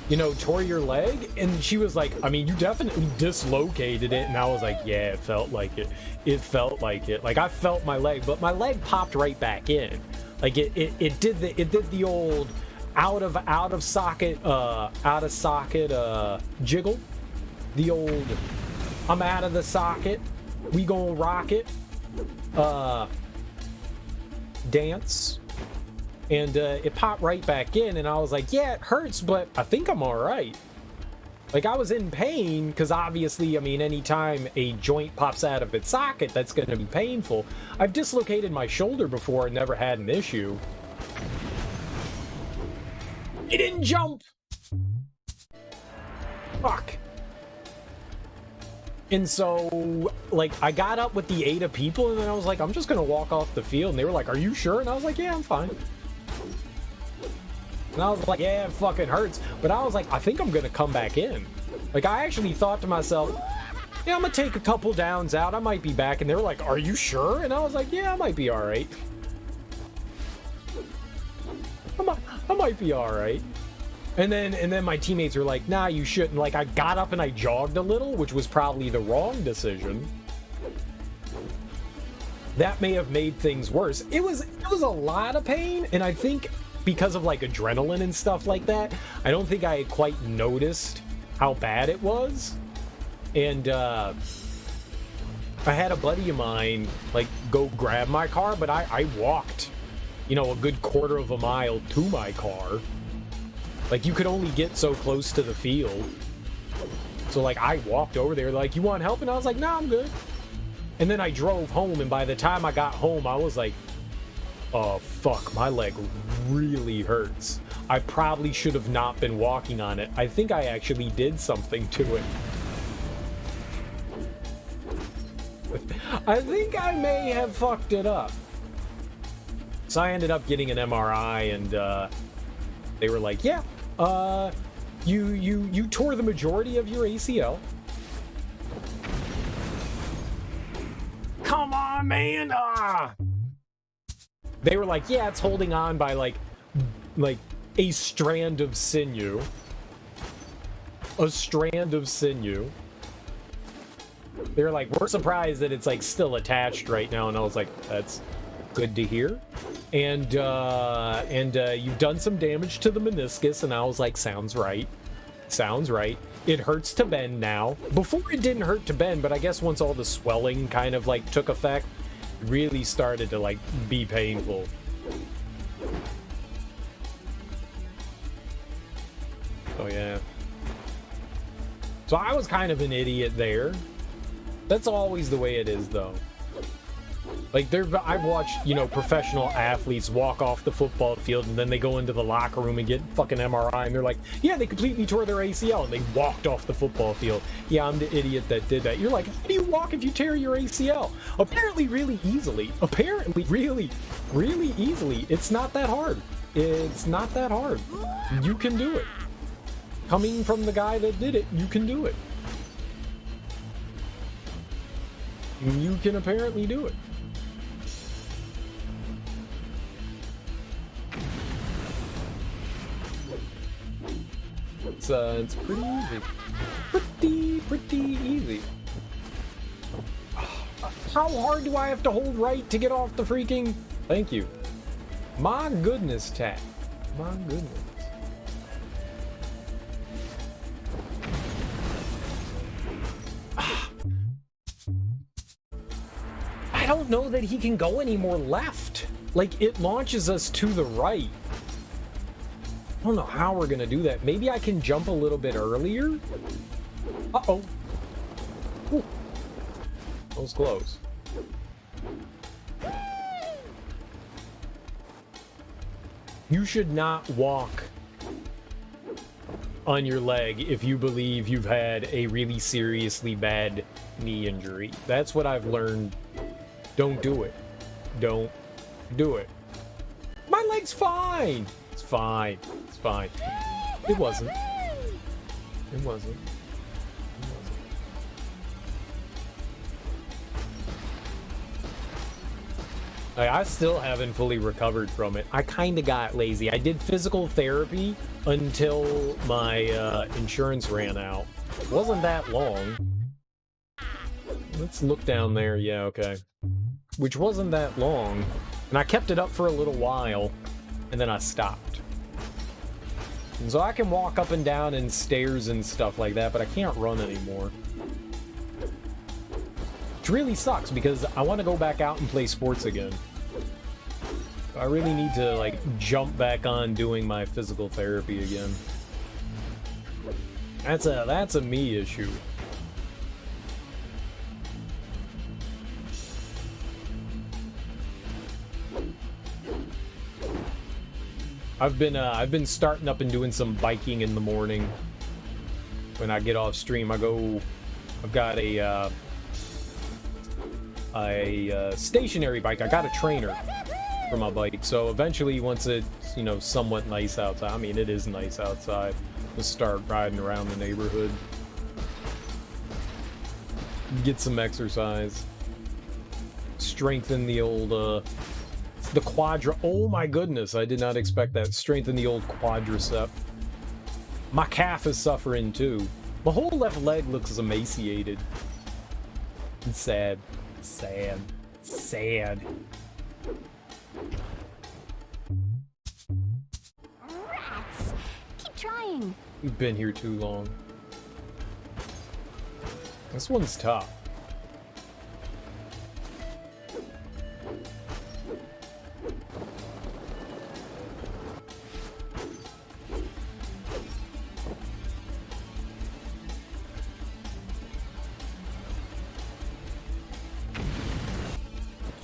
you know, tore your leg? And she was like, I mean, you definitely dislocated it. And I was like, yeah, it felt like it. It felt like it. Like, I felt my leg, but my leg popped right back in. Like, it did the old out of socket jiggle. The old, I'm out of the socket, we gonna rock it dance. And it popped right back in, and I was like, yeah, it hurts, but I think I'm all right. Like, I was in pain, because obviously, I mean, anytime a joint pops out of its socket, that's going to be painful. I've dislocated my shoulder before and never had an issue. It didn't jump! Fuck. And so, like, I got up with the 8 of people, and then I was like, I'm just going to walk off the field. And they were like, are you sure? And I was like, yeah, I'm fine. And I was like, yeah, it fucking hurts. But I was like, I think I'm going to come back in. Like, I actually thought to myself, yeah, I'm going to take a couple downs out. I might be back. And they were like, are you sure? And I was like, yeah, I might be all right. I might be all right. And then my teammates were like, nah, you shouldn't. Like, I got up and I jogged a little, which was probably the wrong decision. That may have made things worse. It was a lot of pain, and I think because of, like, adrenaline and stuff like that, I don't think I had quite noticed how bad it was. And I had a buddy of mine, like, go grab my car, but I walked, you know, a good quarter of a mile to my car. Like, you could only get so close to the field. So, like, I walked over there, like, you want help? And I was like, nah, I'm good. And then I drove home, and by the time I got home, I was like, oh, fuck, my leg really hurts. I probably should have not been walking on it. I think I actually did something to it. I think I may have fucked it up. So I ended up getting an MRI, and they were like, yeah, you tore the majority of your ACL. come on, man! Ah! They were like, yeah, it's holding on by, like a strand of sinew. A strand of sinew. They were like, we're surprised that it's, like, still attached right now. And I was like, that's good to hear. And you've done some damage to the meniscus. And I was like, sounds right. Sounds right. It hurts to bend now. Before it didn't hurt to bend, but I guess once all the swelling kind of, like, took effect, it really started to, like, be painful. Oh, yeah. So I was kind of an idiot there. That's always the way it is, though. Like, I've watched, you know, professional athletes walk off the football field and then they go into the locker room and get fucking MRI and they're like, yeah, they completely tore their ACL and they walked off the football field. Yeah, I'm the idiot that did that. You're like, how do you walk if you tear your ACL? Apparently really easily. Apparently really, really easily. It's not that hard. It's not that hard. You can do it. Coming from the guy that did it, you can do it. You can apparently do it. It's pretty easy. Pretty easy. How hard do I have to hold right to get off the freaking... Thank you. My goodness, Tat. My goodness. I don't know that he can go any more left. Like, it launches us to the right. I don't know how we're gonna do that. Maybe I can jump a little bit earlier? Uh-oh. Ooh. That was close. You should not walk on your leg if you believe you've had a really seriously bad knee injury. That's what I've learned. Don't do it. Don't do it. My leg's fine. It's fine. It's fine. It wasn't. It wasn't. Like, I still haven't fully recovered from it. I kind of got lazy. I did physical therapy until my insurance ran out. It wasn't that long. Let's look down there. Yeah, okay. Which wasn't that long. And I kept it up for a little while, and then I stopped. And so I can walk up and down in stairs and stuff like that, but I can't run anymore. Which really sucks, because I want to go back out and play sports again. I really need to, like, jump back on doing my physical therapy again. That's a me issue. I've been starting up and doing some biking in the morning. When I get off stream, I've got a stationary bike. I got a trainer for my bike, so eventually, once it's, you know, somewhat nice outside, I mean, it is nice outside, we'll start riding around the neighborhood. Get some exercise. Strengthen the old, the oh my goodness, I did not expect that. Strengthen the old quadricep. My calf is suffering too. My whole left leg looks emaciated. It's sad. It's sad. It's sad. Rats! Keep trying. We've been here too long. This one's tough.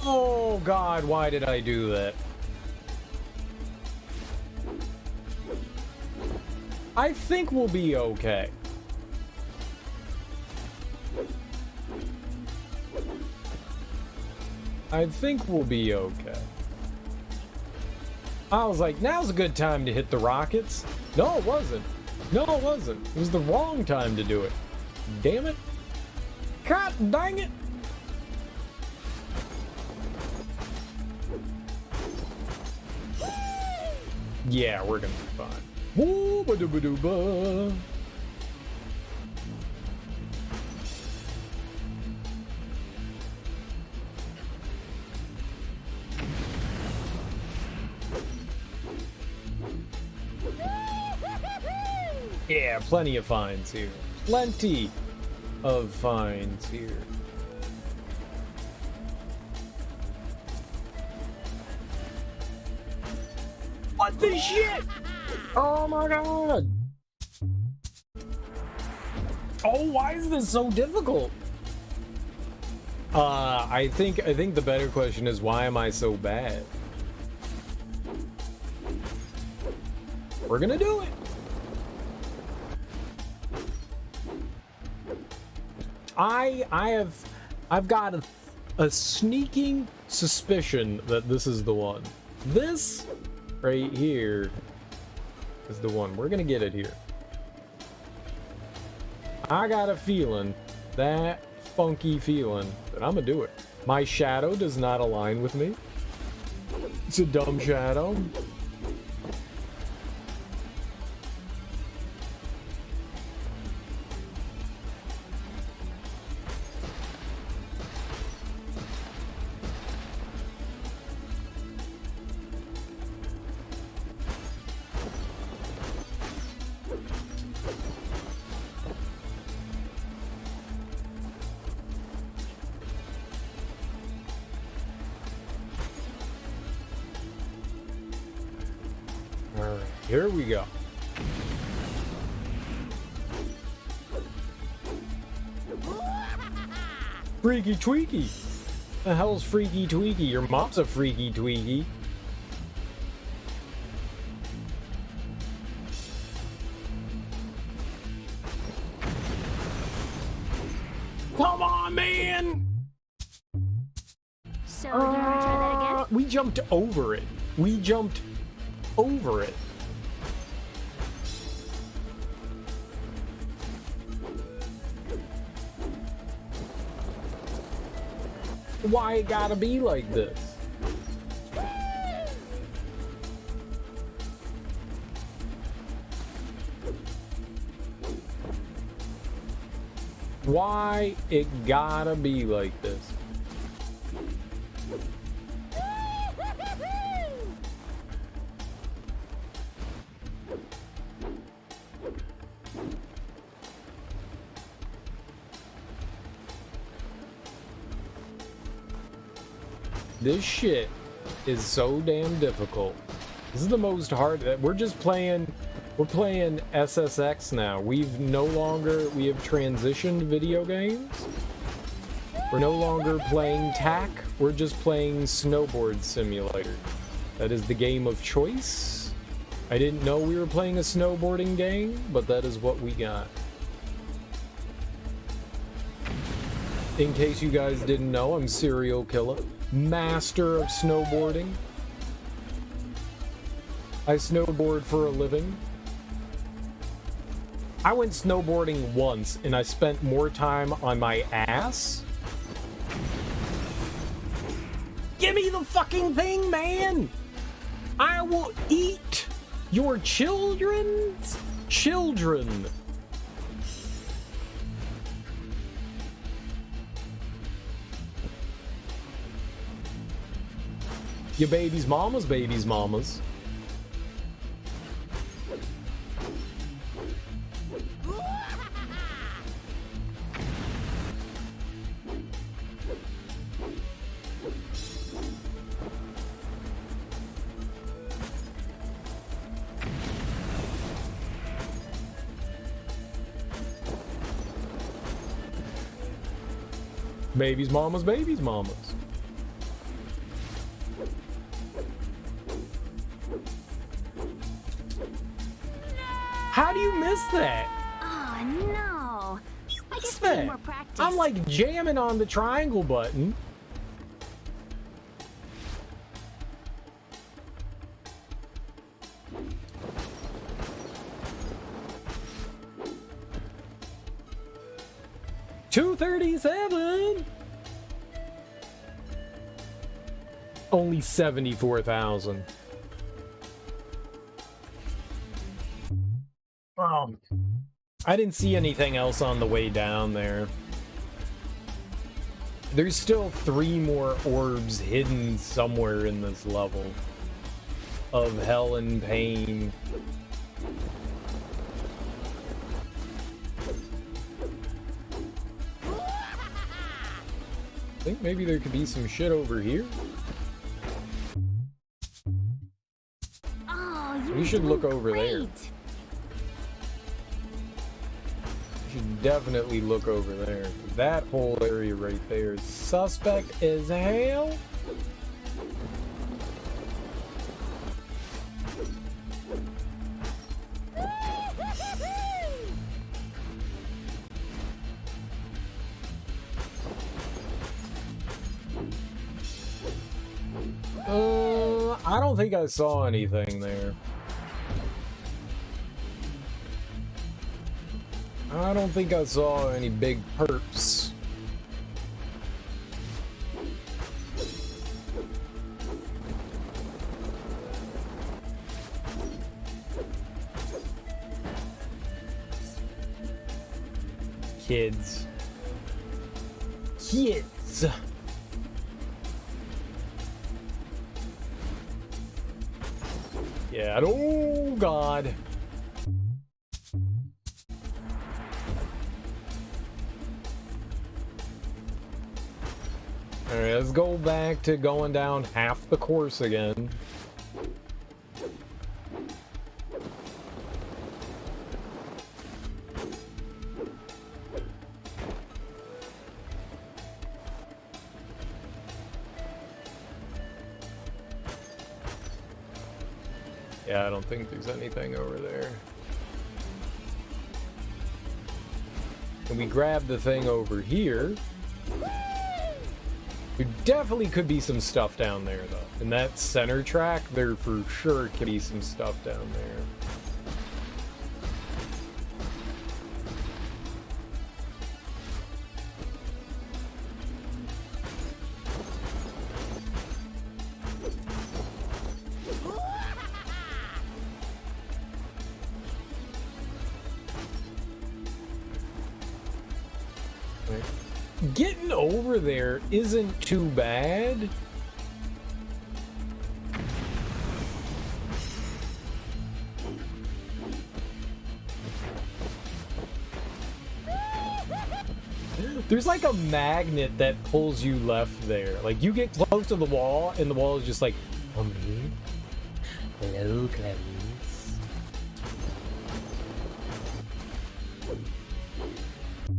Oh God, why did I do that? I think we'll be okay. I think we'll be okay. I was like, now's a good time to hit the rockets. No, it wasn't. No, it wasn't. It was the wrong time to do it. Damn it. God dang it. Yeah, we're gonna be fine. Woo-ba-doo-ba-doo-ba. Yeah, plenty of finds here. Plenty of finds here. What the shit? Oh my god! Oh, why is this so difficult? I think the better question is, why am I so bad? We're gonna do it. I've got a sneaking suspicion that this is the one. This right here is the one. We're gonna get it here. I got a feeling, that funky feeling, that I'm gonna do it. My shadow does not align with me. It's a dumb shadow. Here we go. Freaky Tweaky. The hell's Freaky Tweaky? Your mom's a Freaky Tweaky. Come on, man! So, you wanna try that again? We jumped over it. We jumped over it. Why it gotta be like this? Why it gotta be like this? This shit is so damn difficult. This is the most hard. We're playing SSX now. We have transitioned video games. We're no longer playing TAC. We're just playing Snowboard Simulator. That is the game of choice. I didn't know we were playing a snowboarding game, but that is what we got. In case you guys didn't know, I'm serial killer. Master of snowboarding. I snowboard for a living. I went snowboarding once and I spent more time on my ass. Give me the fucking thing, man! I will eat your children's children. Your baby's mama's baby's mama's. Baby's mama's baby's mama's. How do you miss that? Oh no! I guess we That? need more practice. I'm like jamming on the triangle button. $237. Only 74,000. I didn't see anything else on the way down there. There's still 3 more orbs hidden somewhere in this level of hell and pain. I think maybe there could be some shit over here. Oh, We should look over there. great. We should definitely look over there. That whole area right there is suspect as hell. I don't think I saw anything there. I don't think I saw any big perps. Kids. Kids. Yeah, oh god. Alright, let's go back to going down half the course again. Yeah, I don't think there's anything over there. And we grab the thing over here. There definitely could be some stuff down there, though. In that center track, there for sure could be some stuff down there. Getting over there isn't too bad. There's like a magnet that pulls you left there. Like you get close to the wall and the wall is just like, come here. Hello, Clarice.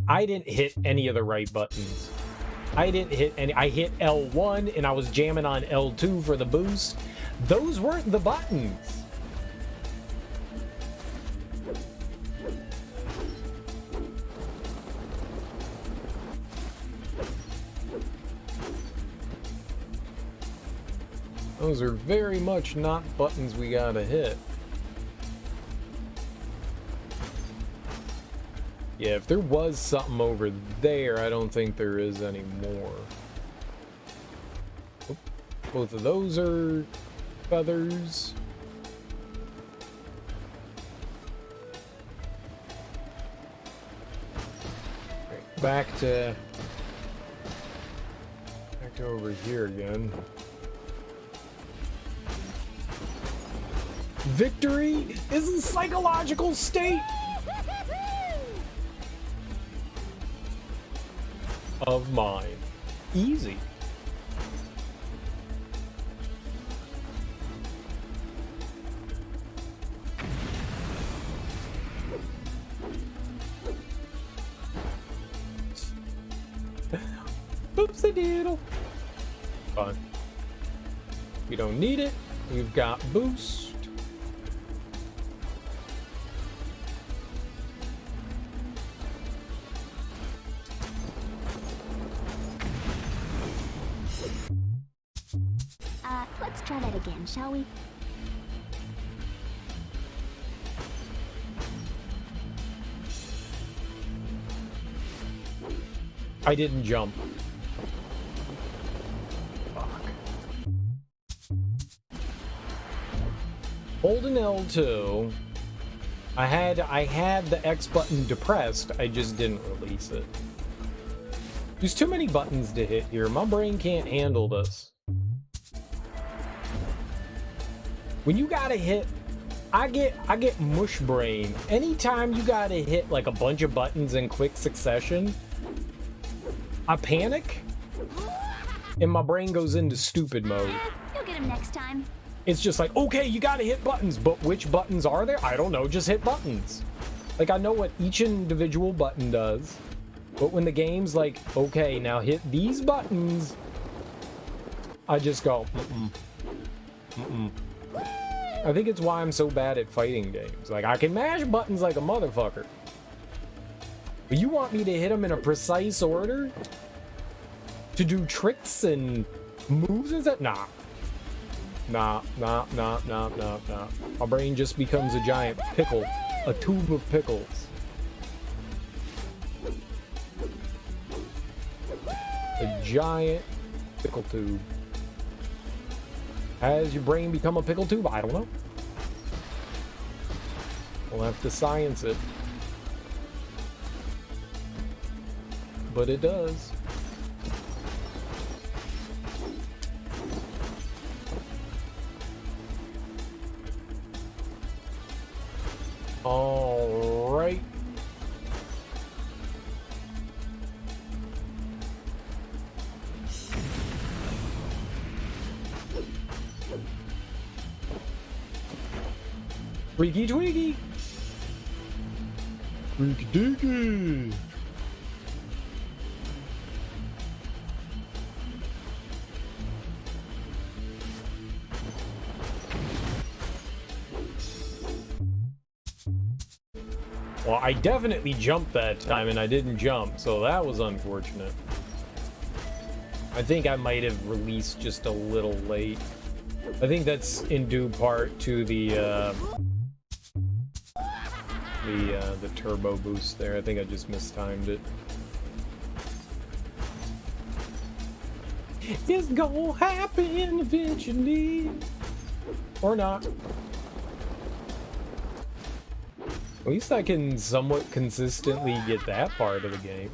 I didn't hit any of the right buttons. I didn't hit any. I hit L1 and I was jamming on L2 for the boost. Those weren't the buttons. Those are very much not buttons we gotta hit. Yeah, if there was something over there, I don't think there is anymore. Oop, both of those are feathers. Right, back to over here again. Victory is a psychological state of mine. Easy. Oopsie doodle. Fine. We don't need it. We've got boost. Let's try that again, shall we? I didn't jump. Fuck. Hold an L2. I had the X button depressed, I just didn't release it. There's too many buttons to hit here. My brain can't handle this. When you gotta hit, I get mush brain. Anytime you gotta hit like a bunch of buttons in quick succession, I panic and my brain goes into stupid mode. You'll get him next time. It's just like, okay, you gotta hit buttons, but which buttons are there? I don't know, just hit buttons. Like, I know what each individual button does, but when the game's like, okay, now hit these buttons, I just go, I think it's why I'm so bad at fighting games. Like, I can mash buttons like a motherfucker, but you want me to hit them in a precise order? To do tricks and moves and that? Nah. Nah. My brain just becomes a giant pickle. A tube of pickles. A giant pickle tube. Has your brain become a pickle tube? I don't know. We'll have to science it. But it does. All right. Freaky Twiggy. Freaky Diggy. Well, I definitely jumped that time, and I didn't jump, so that was unfortunate. I think I might have released just a little late. I think that's in due part to the turbo boost there. I think I just mistimed it. It's gonna happen eventually. Or not. At least I can somewhat consistently get that part of the game.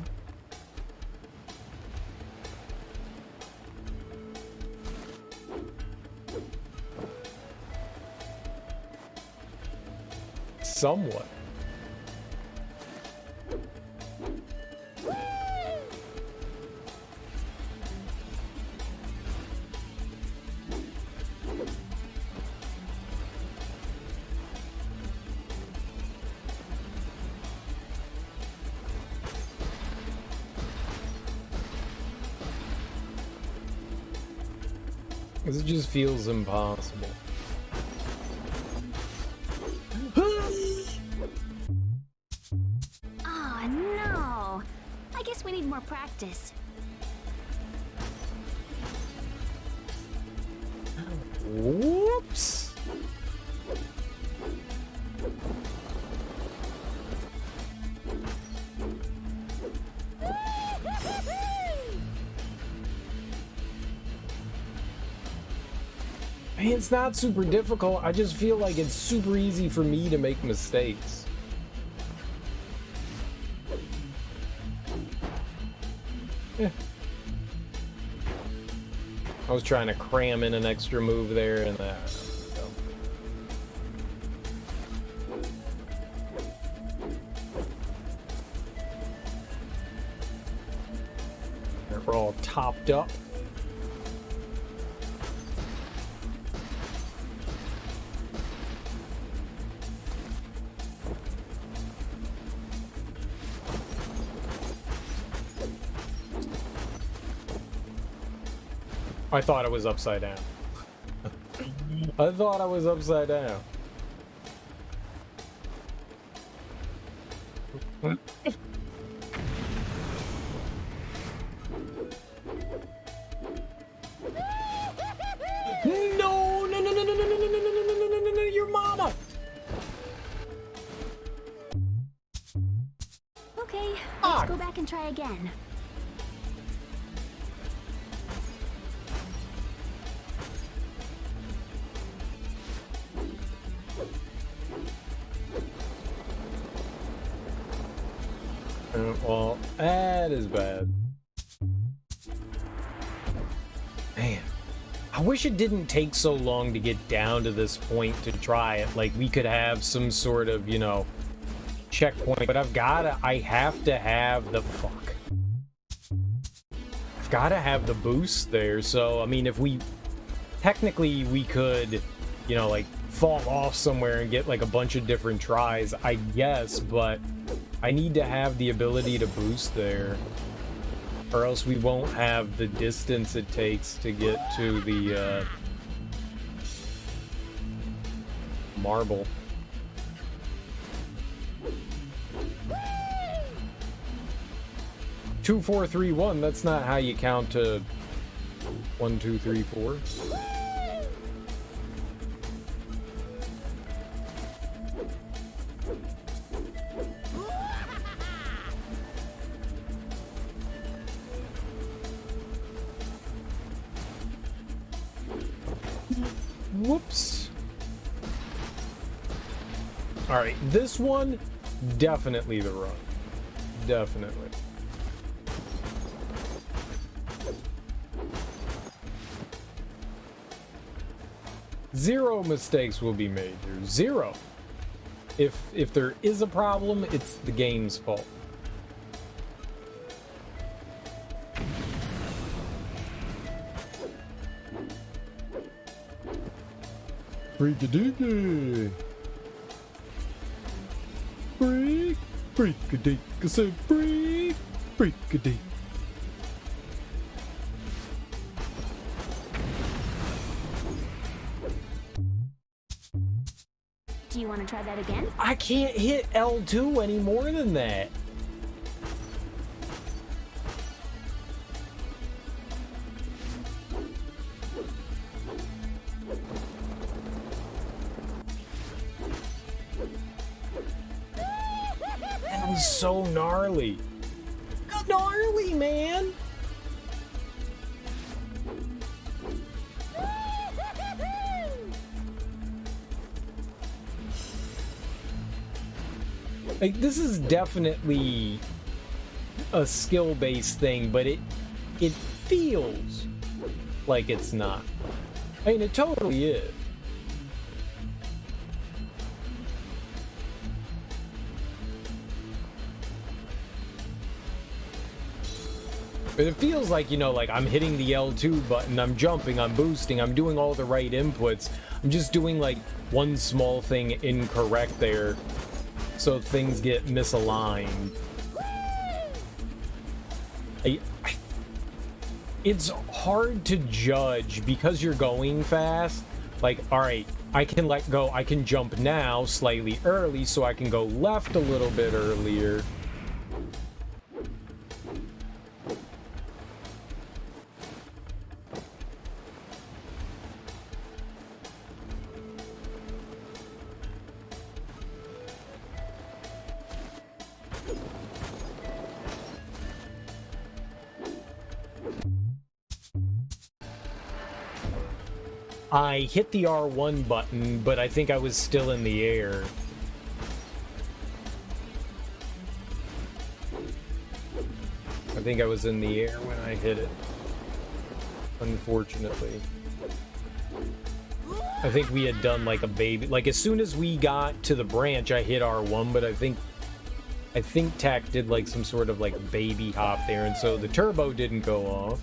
Somewhat. It just feels impossible. Oh, no. I guess we need more practice. Whoops. It's not super difficult. I just feel like it's super easy for me to make mistakes. Yeah. I was trying to cram in an extra move there and that. We're all topped up. I thought it was upside down. I thought I was upside down. No, your mama. Okay, let's go back and try again. Well, that is bad. Man, I wish it didn't take so long to get down to this point to try it. Like, we could have some sort of, you know, checkpoint, but I have to have the fuck. I've gotta have the boost there, so, I mean, if we, technically, we could, you know, like, fall off somewhere and get, like, a bunch of different tries, I guess, but I need to have the ability to boost there, or else we won't have the distance it takes to get to the, marble. Two, 4, 3, 1. That's not how you count to 1, 2, 3, 4. Whoops. All right, this one, definitely the run. Definitely. Zero mistakes will be made here. Zero. If there is a problem, it's the game's fault. Freak-a-deaky. Freak. Freak-a-deek. I said freak. Freak-a-deek. Do you want to try that again? I can't hit L2 any more than that. That was so gnarly. Gnarly, man. Like, this is definitely a skill-based thing, but it feels like it's not. I mean, it totally is. But it feels like, you know, like I'm hitting the L2 button, I'm jumping, I'm boosting, I'm doing all the right inputs. I'm just doing, like, one small thing incorrect there. So things get misaligned. It's hard to judge because you're going fast. Like, all right, I can let go. I can jump now slightly early so I can go left a little bit earlier. I hit the R1 button, but I think I was still in the air. I think I was in the air when I hit it. Unfortunately. I think we had done like a baby. Like, as soon as we got to the branch, I hit R1, but I think Tack did like some sort of like baby hop there, and so the turbo didn't go off.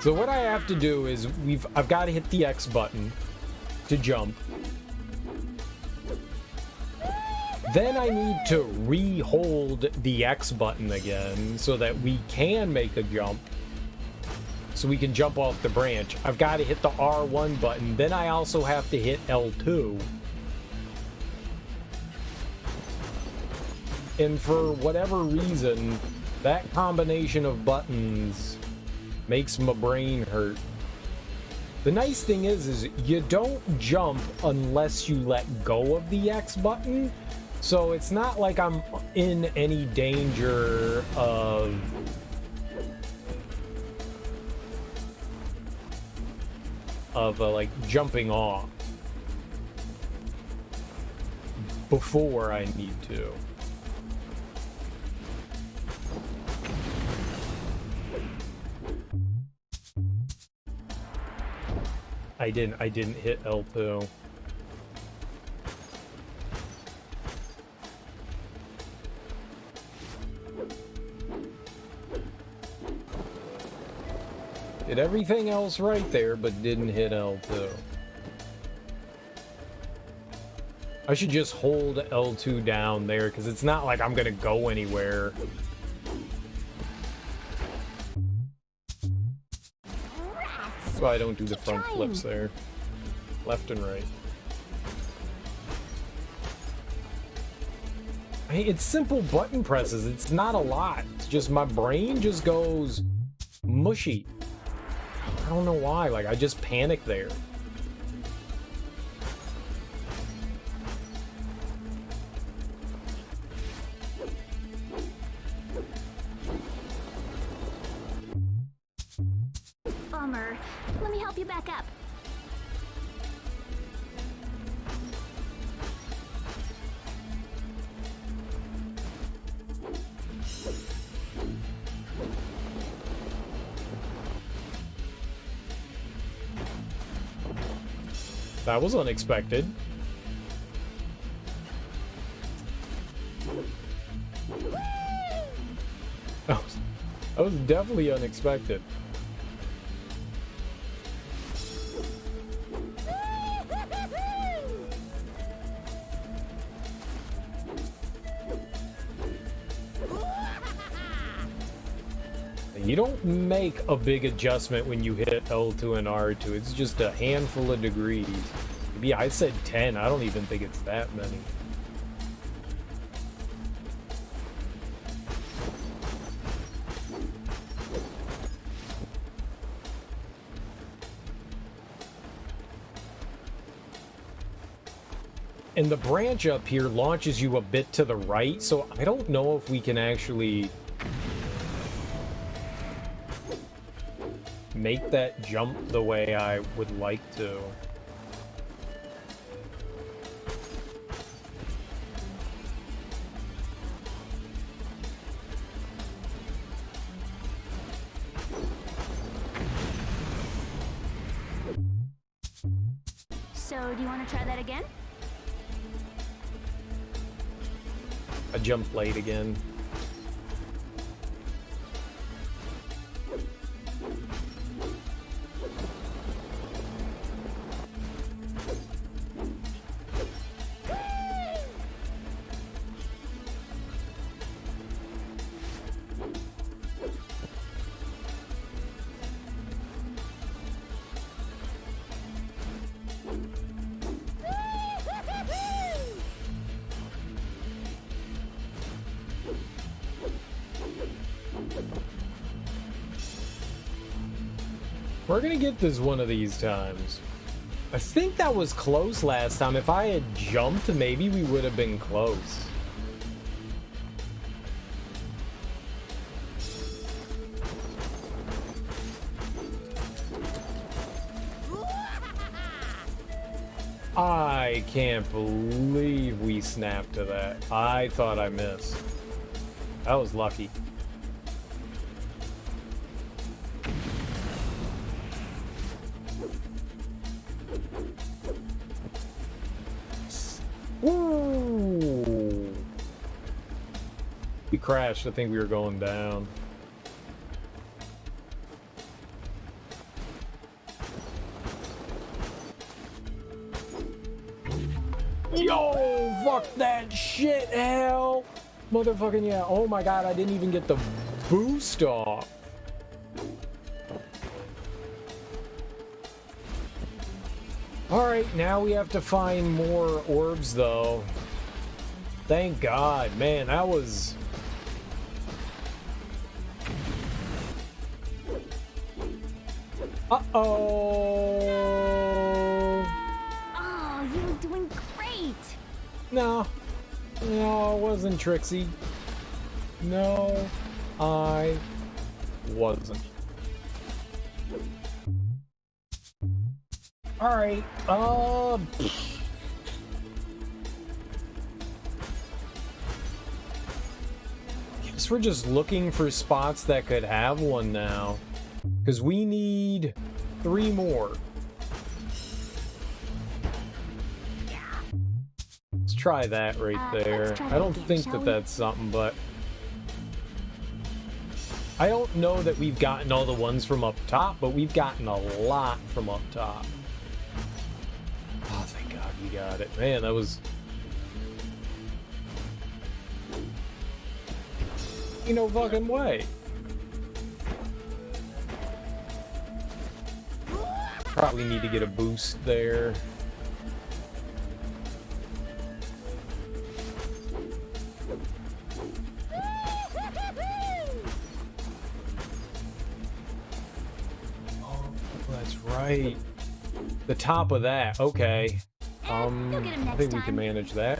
So what I have to do is I've got to hit the X button to jump. Then I need to re-hold the X button again so that we can make a jump. So we can jump off the branch. I've got to hit the R1 button. Then I also have to hit L2. And for whatever reason, that combination of buttons makes my brain hurt. The nice thing is you don't jump unless you let go of the X button. So it's not like I'm in any danger of like jumping off. before I need to. I didn't hit L2. Did everything else right there, but didn't hit L2. I should just hold L2 down there, because it's not like I'm gonna go anywhere. That's why I don't do the front flips there. Left and right. Hey, it's simple button presses. It's not a lot. It's just my brain just goes mushy. I don't know why. Like, I just panic there. Bummer. Let me help you back up. That was unexpected. That was definitely unexpected. You don't make a big adjustment when you hit L2 and R2. It's just a handful of degrees. Maybe I said 10. I don't even think it's that many. And the branch up here launches you a bit to the right, so I don't know if we can actually make that jump the way I would like to. So, do you want to try that again? I jumped late again. We're gonna get this one of these times. I think that was close last time. If I had jumped, maybe we would have been close. I can't believe we snapped to that. I thought I missed. That was lucky. Woo! We crashed. I think we were going down. Yo, fuck that shit, hell. Motherfucking yeah. Oh my god, I didn't even get the boost off. Alright, now we have to find more orbs, though. Thank God. Man, that was... Uh-oh! Oh, you were doing great! No. No, it wasn't Trixie. No, I wasn't. Alright, guess we're just looking for spots that could have one now. Because we need 3 more. Let's try that right there. try I that don't again, think shall that we? that's something, but... I don't know that we've gotten all the ones from up top, but we've gotten a lot from up top. Oh, thank God we got it. Man, that was... Ain't no fucking way. Probably need to get a boost there. Oh, that's right. The top of that. Okay. You'll get him I next think we can time. manage that.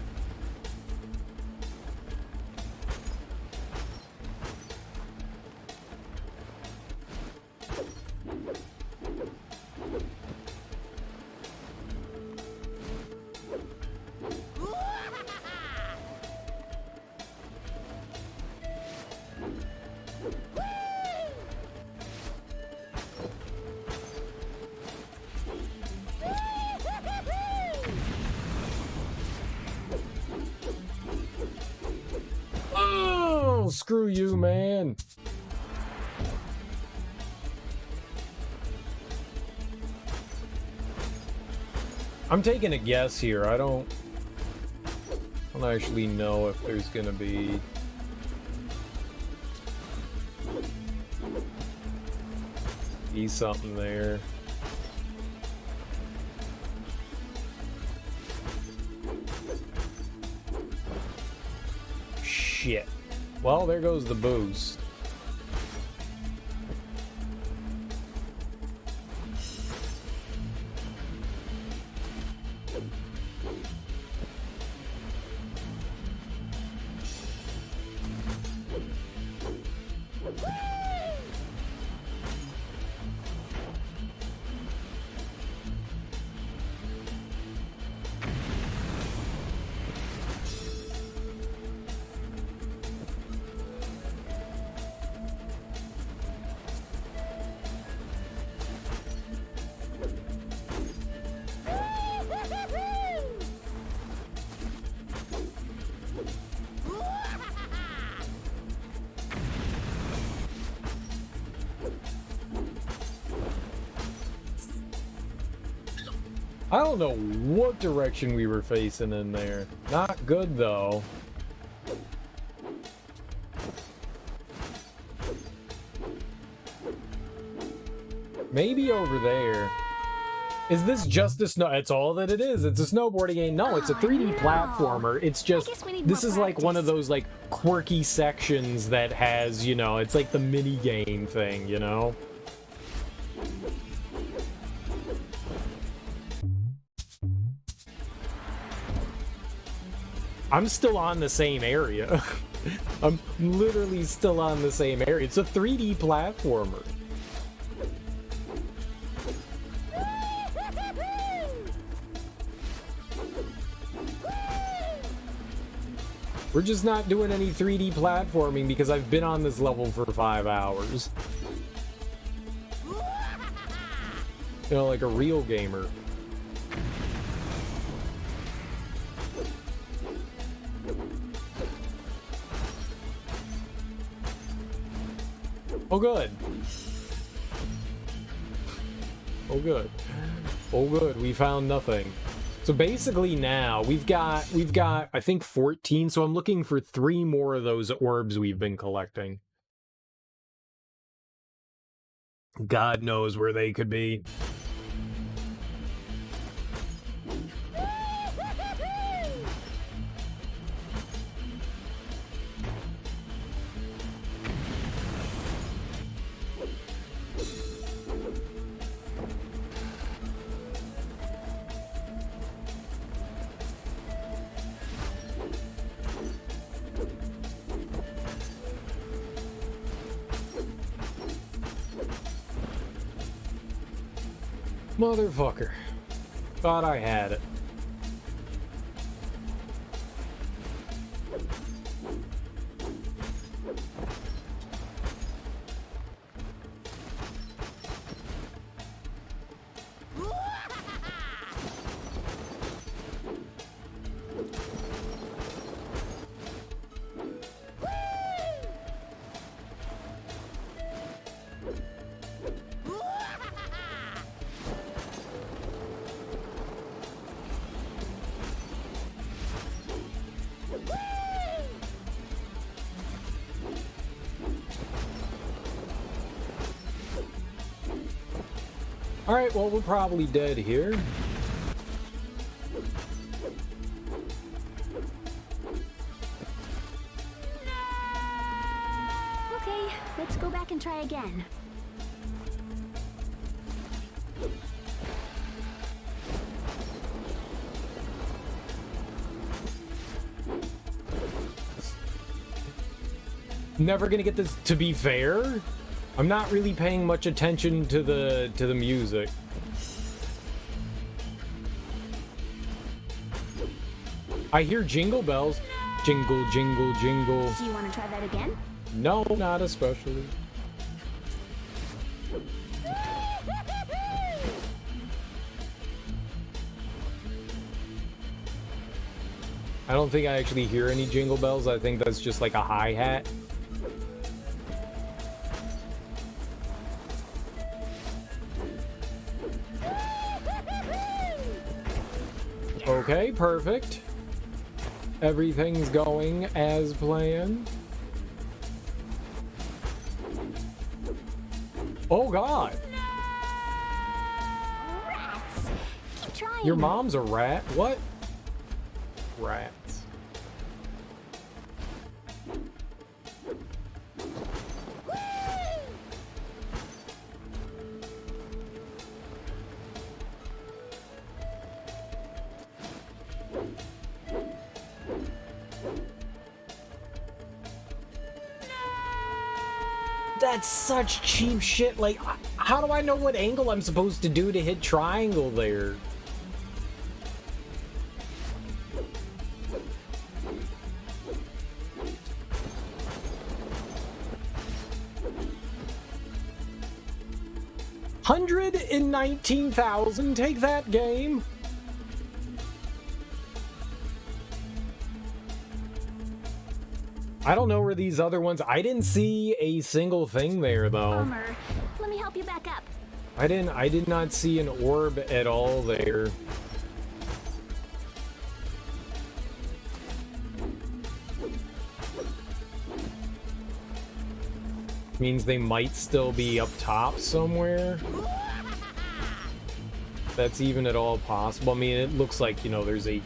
Oh, screw you, man. I'm taking a guess here. I don't actually know if there's gonna be something there. Shit. Well, there goes the boost. I don't know what direction we were facing in there. Not good, though. Maybe over there. Is this just a snow? It's all that it is. It's a snowboarding game. No, it's a 3D no. platformer. It's just, guess we need this more is like one of practice. those like quirky sections that has, you know, it's like the mini game thing, you know? I'm still on the same area. I'm literally still on the same area. It's a 3D platformer. We're just not doing any 3D platforming because I've been on this level for 5 hours. You know, like a real gamer. Oh, good. Oh, good. Oh, good. We found nothing. So basically now we've got I think 14, so I'm looking for 3 more of those orbs we've been collecting. God knows where they could be. Motherfucker. Thought I had it. Alright, well, we're probably dead here. Okay, let's go back and try again. Never gonna get this. To be fair, I'm not really paying much attention to the music. I hear jingle bells. Jingle, jingle, jingle. Do you want to try that again? No, not especially. I don't think I actually hear any jingle bells. I think that's just like a hi-hat. Okay, perfect. Everything's going as planned. Oh God! Rats! Keep trying. Your mom's a rat? What? Rats. That's such cheap shit. Like, how do I know what angle I'm supposed to do to hit triangle there? $119,000. Take that, game. I don't know where these other ones. I didn't see a single thing there though. Bummer. Let me help you back up. I did not see an orb at all there. Means they might still be up top somewhere. That's even at all possible. I mean, it looks like, you know, there's a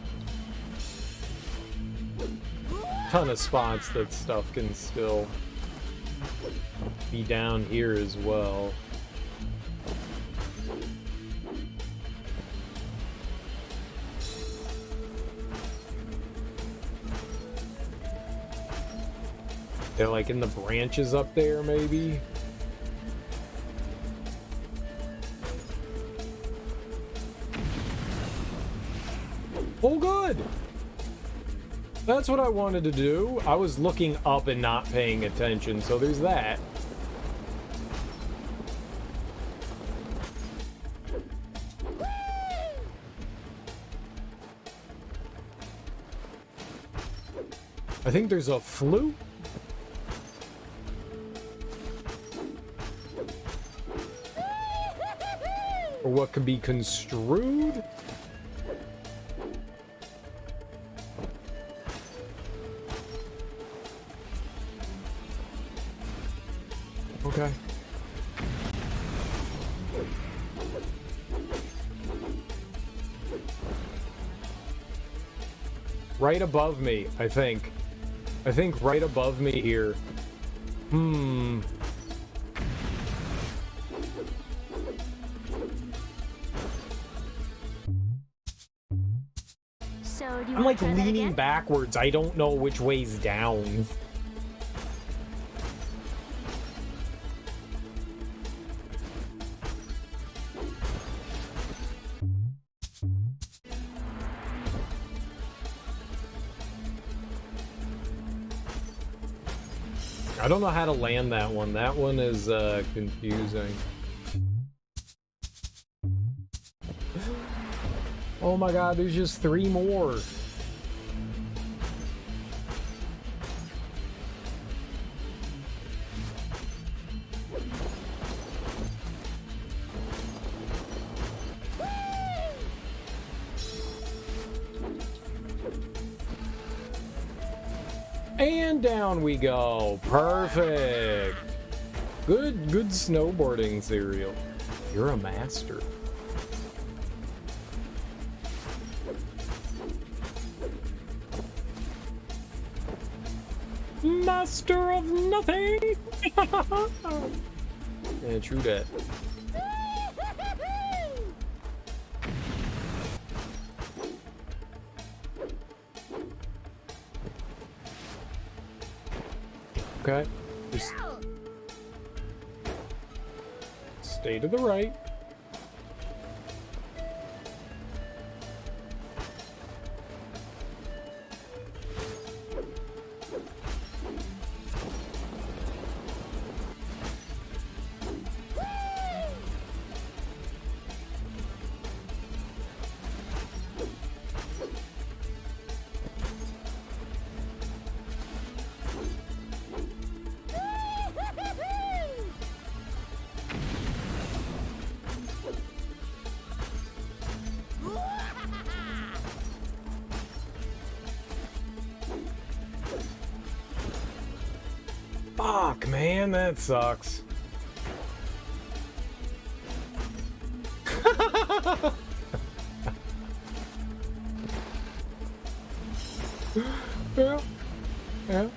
ton of spots that stuff can still be down here as well. They're like in the branches up there, maybe? Oh, good! That's what I wanted to do. I was looking up and not paying attention, so there's that. I think there's a flute. Or what could be construed? Okay. Right above me, I think. I think right above me here. Hmm. So, do you I'm want like to try that leaning again? backwards. I don't know which way's down. I don't know how to land that one. That one is confusing. Oh my god, there's just 3 more. And down we go. Perfect. Good snowboarding serial. You're a master. Master of nothing! Yeah, true that. Okay. Just stay to the right. Fuck, man, that sucks. Yeah. Yeah.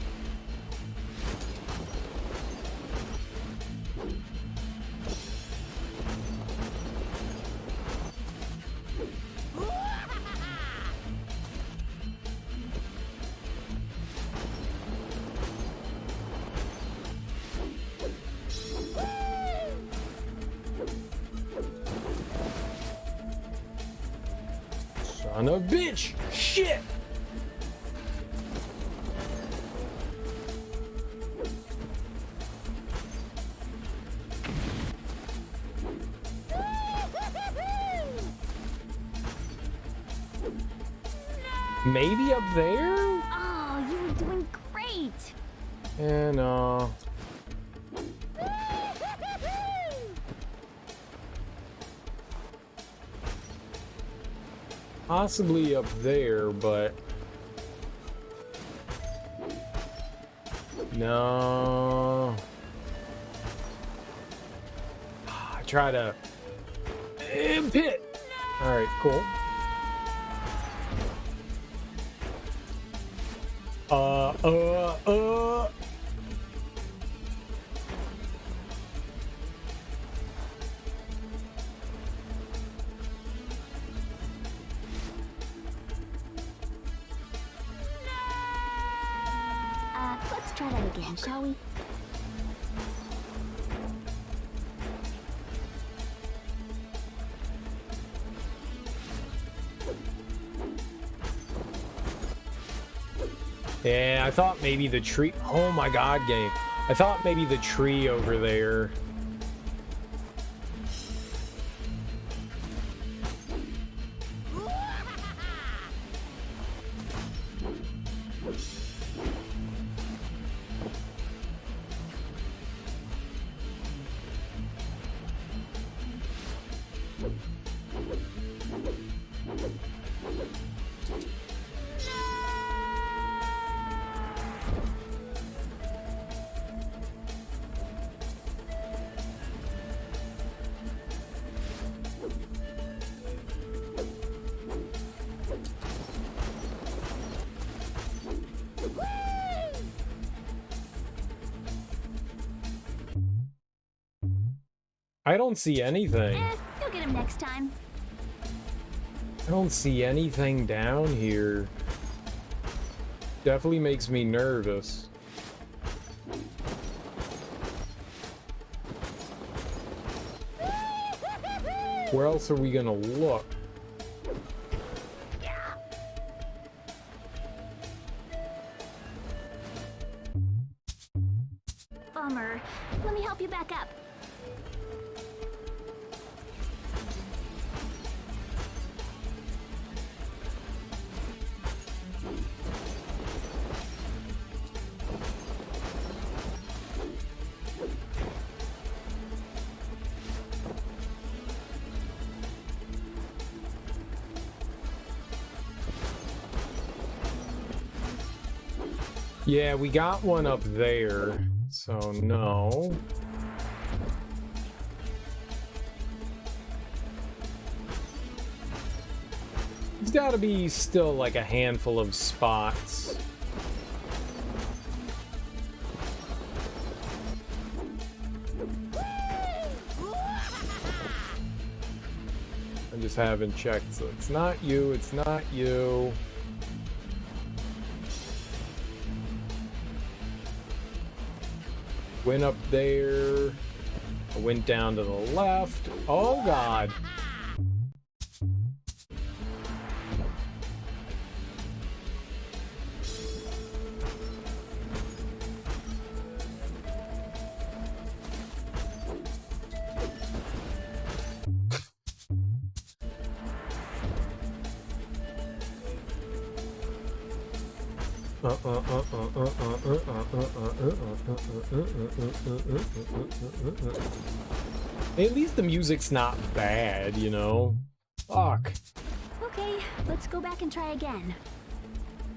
Son of a bitch! Shit! Maybe up there? Oh, you were doing great. And possibly up there, but no. I try to pit. All right, cool. Let's try that again, shall we? Yeah, I thought maybe the tree. Oh my god, game. I thought maybe the tree over there. I don't see anything. You'll get him next time. I don't see anything down here. Definitely makes me nervous. Where else are we gonna look? Bummer. Let me help you back up. Yeah, we got one up there, so no. There's gotta be still like a handful of spots. I just haven't checked, so it's not you, it's not you. Went up there. I went down to the left. Oh god. At least the music's not bad, you know? Fuck. Okay, let's go back and try again.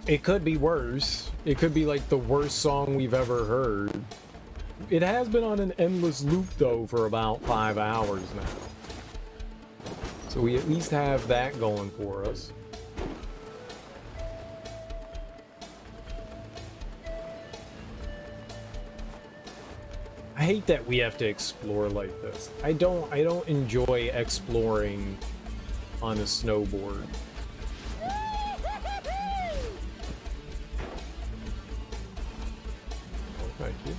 It could be worse. It could be like the worst song we've ever heard. It has been on an endless loop though for about 5 hours now. So we at least have that going for us. I hate that we have to explore like this. I don't enjoy exploring on a snowboard. Oh, thank you.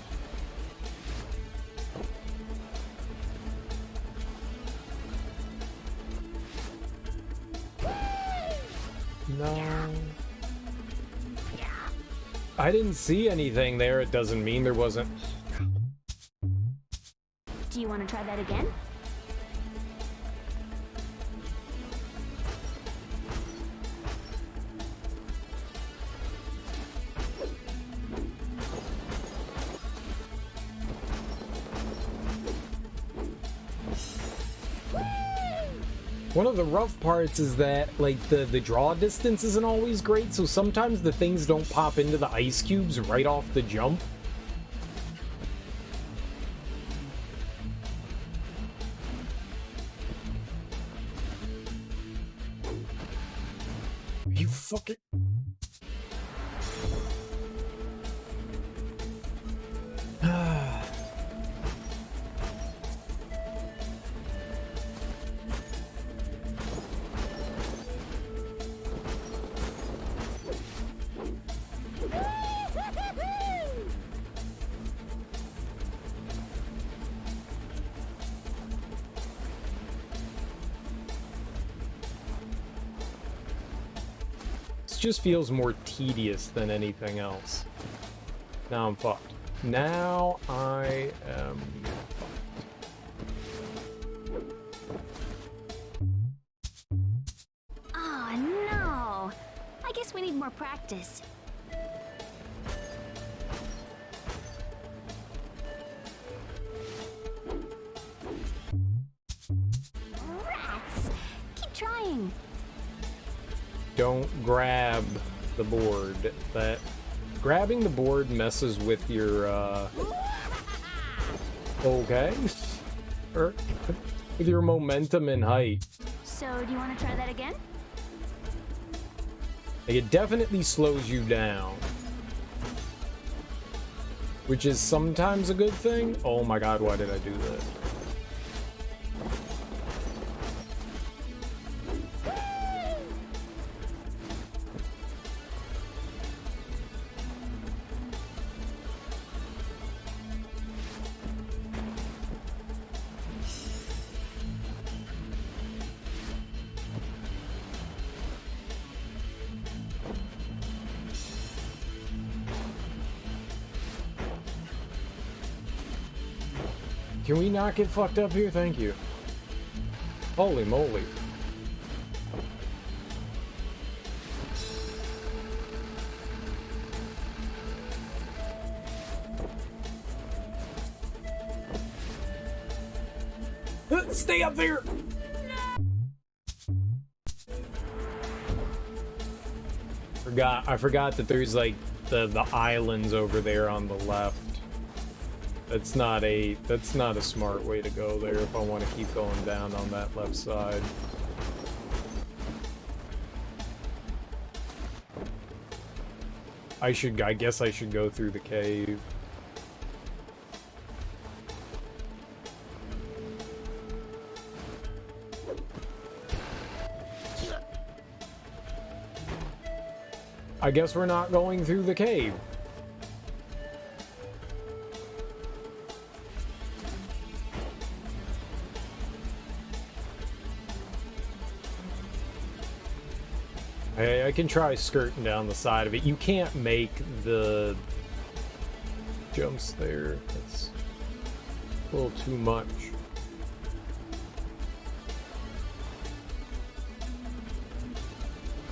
No. I didn't see anything there. It doesn't mean there wasn't. Do you want to try that again? One of the rough parts is that, like, the draw distance isn't always great, so sometimes the things don't pop into the ice cubes right off the jump. You fucking... just feels more tedious than anything else. Now I'm fucked. Now I am fucked. Oh no! I guess we need more practice. Rats! Keep trying. Don't grab the board. That grabbing the board messes with your okay. Or with your momentum and height. So, do you want to try that again? Like, it definitely slows you down. Which is sometimes a good thing. Oh my god, why did I do this? Can we not get fucked up here? Thank you. Holy moly. Stay up there! I forgot that there's like the islands over there on the left. That's not a smart way to go there if I want to keep going down on that left side. I guess I should go through the cave. I guess we're not going through the cave. I can try skirting down the side of it. You can't make the jumps there. It's a little too much.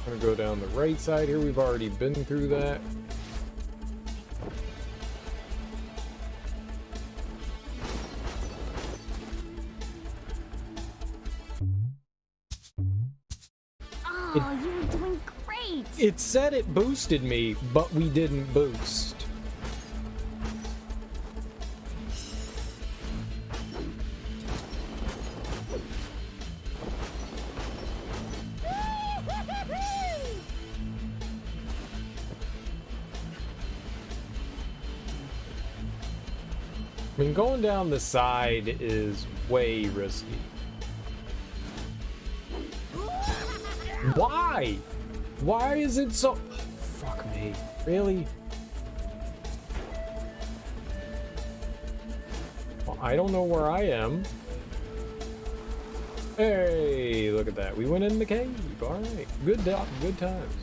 I'm gonna go down the right side here. We've already been through that. Oh, you were doing great! It said it boosted me, but we didn't boost. I mean, going down the side is way risky. Why? Why is it so... Fuck me. Really? Well, I don't know where I am. Hey, look at that. We went in the cave. All right. Good times. Good times.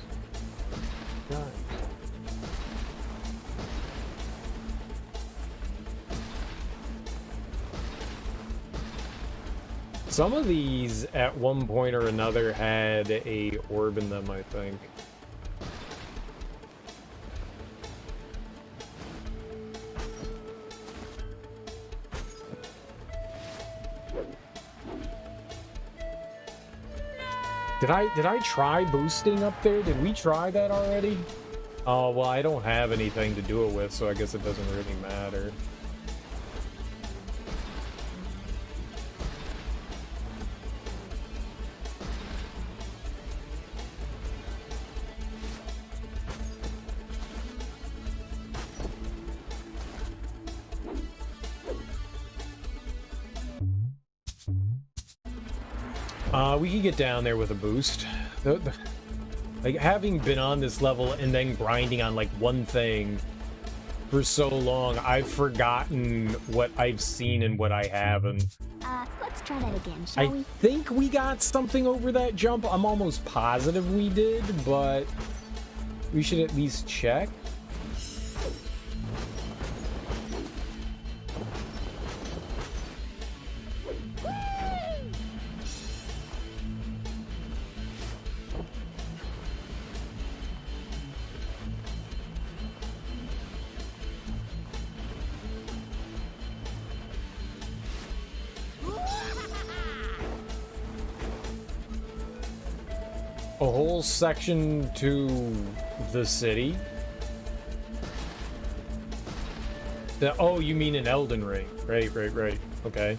Some of these, at one point or another, had a orb in them, I think. Did I try boosting up there? Did we try that already? Oh, well, I don't have anything to do it with, so I guess it doesn't really matter. We can get down there with a boost. Like, having been on this level and then grinding on, like, one thing for so long, I've forgotten what I've seen and what I haven't. Let's try that again, shall we? I think we got something over that jump. I'm almost positive we did, but we should at least check. A whole section to the city? Oh, you mean an Elden Ring. Right. Okay.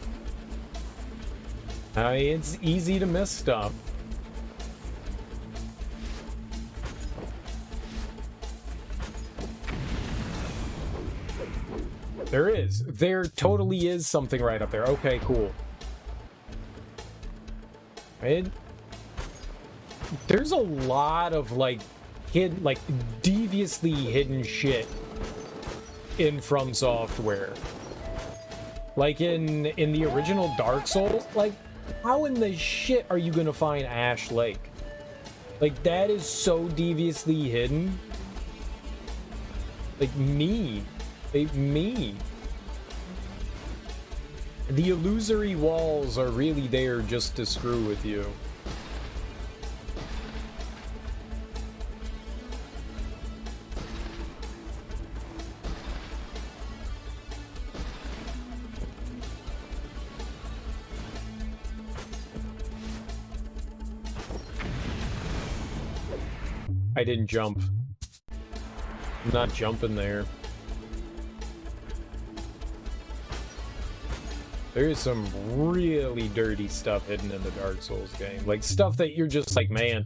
I mean, it's easy to miss stuff. There totally is something right up there. Okay, cool. There's a lot of, like, deviously hidden shit in From Software. Like, in the original Dark Souls, like, how in the shit are you gonna find Ash Lake? Like, that is so deviously hidden. Like, mean. Mean. The illusory walls are really there just to screw with you. I didn't jump. I'm not jumping there. There is some really dirty stuff hidden in the Dark Souls game. Like, stuff that you're just like, man,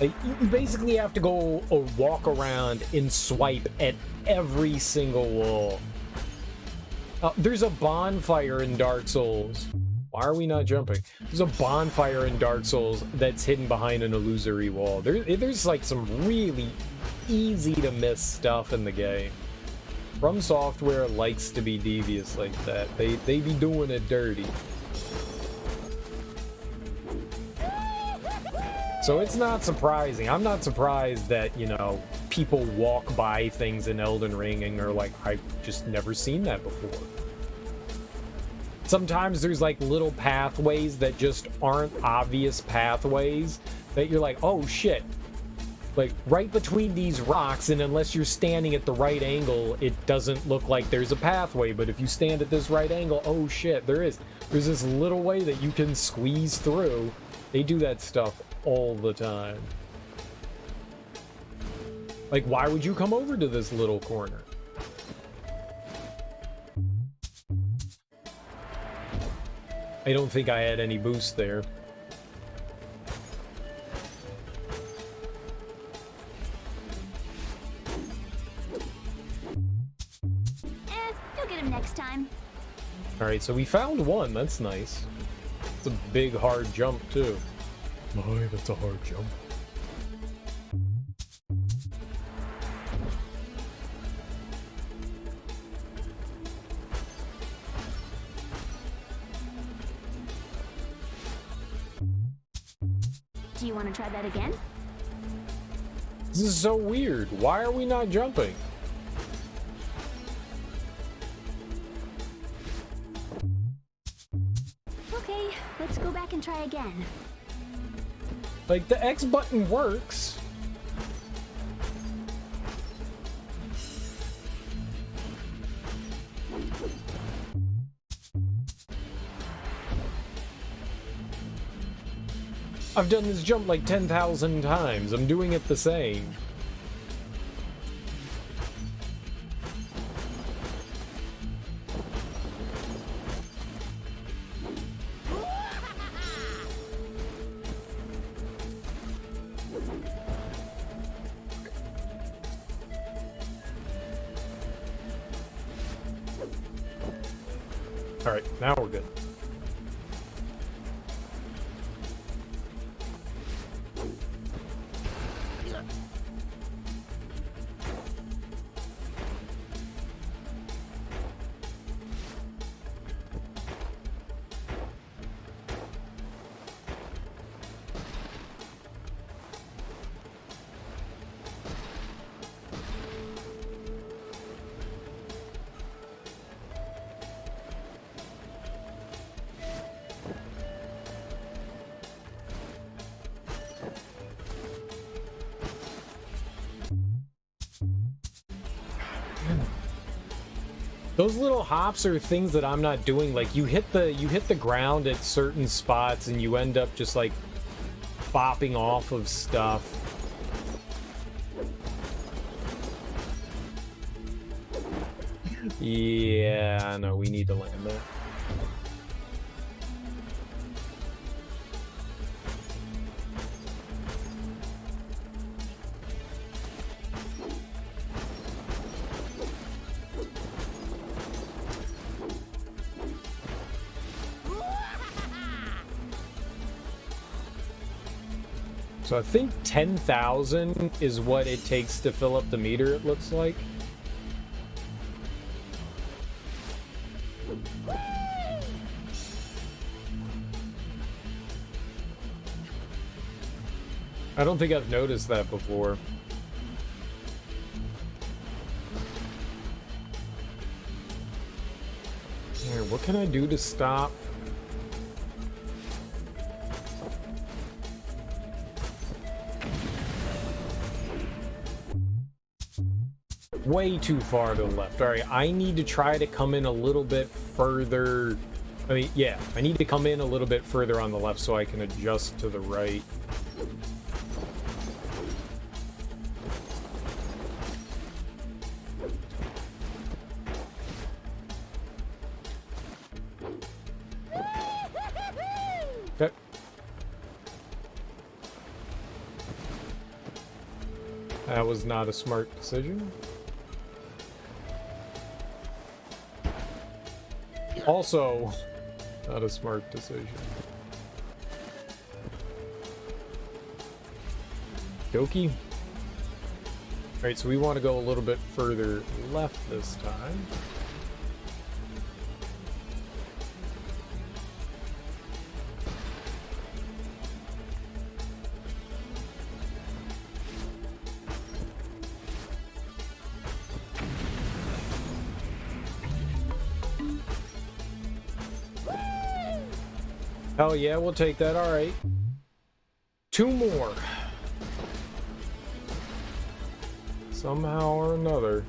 Like, you basically have to go or walk around and swipe at every single wall. There's a bonfire in Dark Souls. Why are we not jumping? There's a bonfire in Dark Souls that's hidden behind an illusory wall. There's like some really easy to miss stuff in the game. From Software likes to be devious like that. They be doing it dirty. So it's not surprising. I'm not surprised that, you know, people walk by things in Elden Ring and are like, I've just never seen that before. Sometimes there's like little pathways that just aren't obvious pathways that you're like, oh shit. Like right between these rocks, and unless you're standing at the right angle, it doesn't look like there's a pathway. But if you stand at this right angle, oh shit, there is. There's this little way that you can squeeze through. They do that stuff all the time. Like, why would you come over to this little corner? I don't think I had any boost there. You'll get him next time. Alright, so we found one. That's nice. It's a big, hard jump, too. Oh, that's a hard jump. Do you want to try that again? This is so weird. Why are we not jumping? Okay, let's go back and try again. Like, the X button works. I've done this jump like 10,000 times. I'm doing it the same. All right, now we're good. Those little hops are things that I'm not doing. Like you hit the ground at certain spots and you end up just like bopping off of stuff. Yeah, no, we need to land that. So I think 10,000 is what it takes to fill up the meter, it looks like. I don't think I've noticed that before. Here, what can I do to stop? Way too far to the left. All right, I need to try to come in a little bit further. I mean, yeah, I need to come in a little bit further on the left so I can adjust to the right. Okay. That was not a smart decision. Also, not a smart decision. Doki. Alright, so we want to go a little bit further left this time. Oh yeah, we'll take that. All right. 2 more. Somehow or another.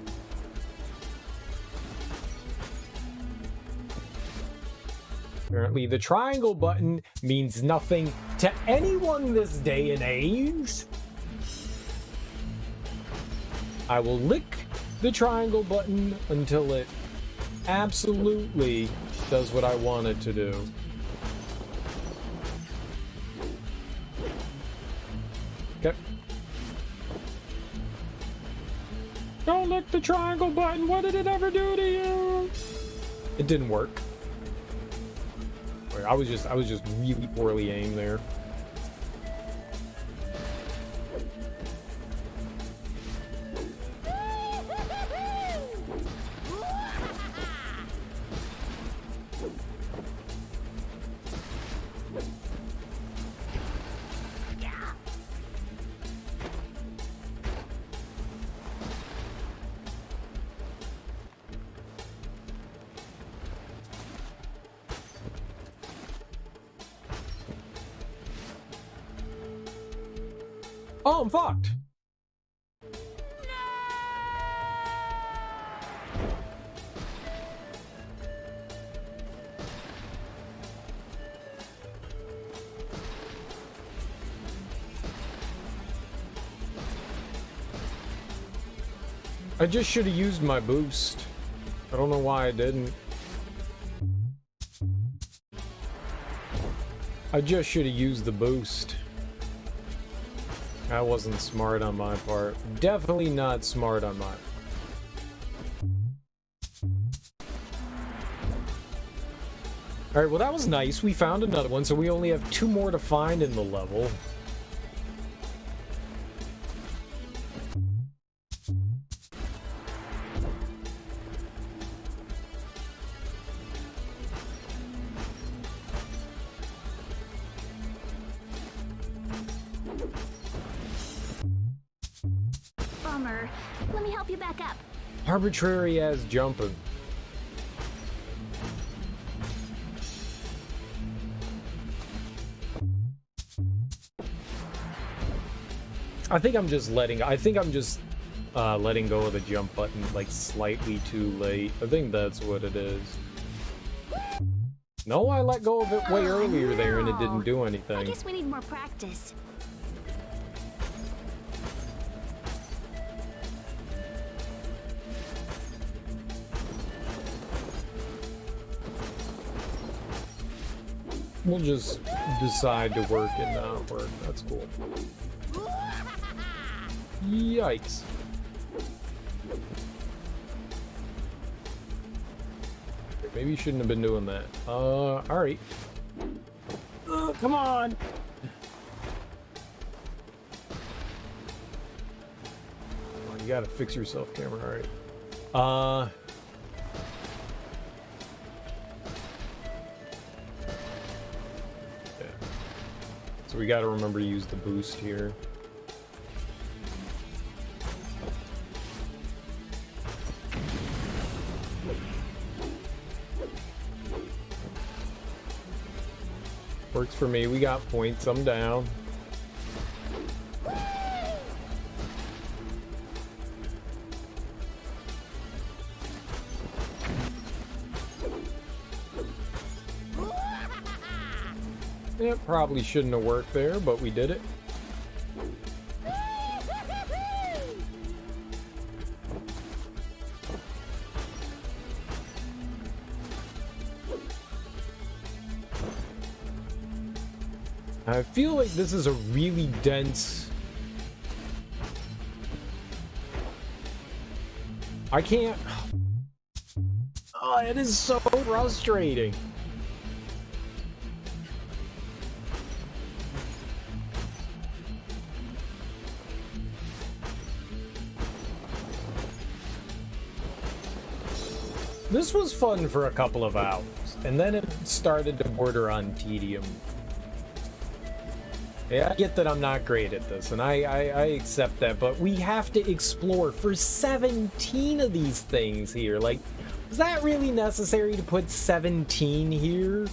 Apparently the triangle button means nothing to anyone this day and age. I will lick the triangle button until it absolutely does what I want it to do. Okay. Don't lick the triangle button. What did it ever do to you? It didn't work. Wait, I was just really poorly aimed there. Oh, I'm fucked. I just should have used my boost. I don't know why I didn't. I just should have used the boost. That wasn't smart on my part. Definitely not smart on my part. Alright, well that was nice. We found another one, so we only have 2 more to find in the level. Bummer. Let me help you back up. Arbitrary as jumping. I think I'm just letting go of the jump button like slightly too late. I think that's what it is. No, I let go of it way earlier there and it didn't do I anything. guess we need more practice. We'll just decide to work and not work. That's cool. Yikes. Maybe you shouldn't have been doing that. Alright. Come on! Oh, you gotta fix yourself, camera. Alright. Okay. So we gotta remember to use the boost here. Works for me. We got points. I'm down. It probably shouldn't have worked there, but we did it. I feel like this is a really dense I can't... Oh, it is so frustrating. This was fun for a couple of hours, and then it started to border on tedium. Yeah, I get that I'm not great at this, and I accept that, but we have to explore for 17 of these things here. Like, is that really necessary to put 17 here?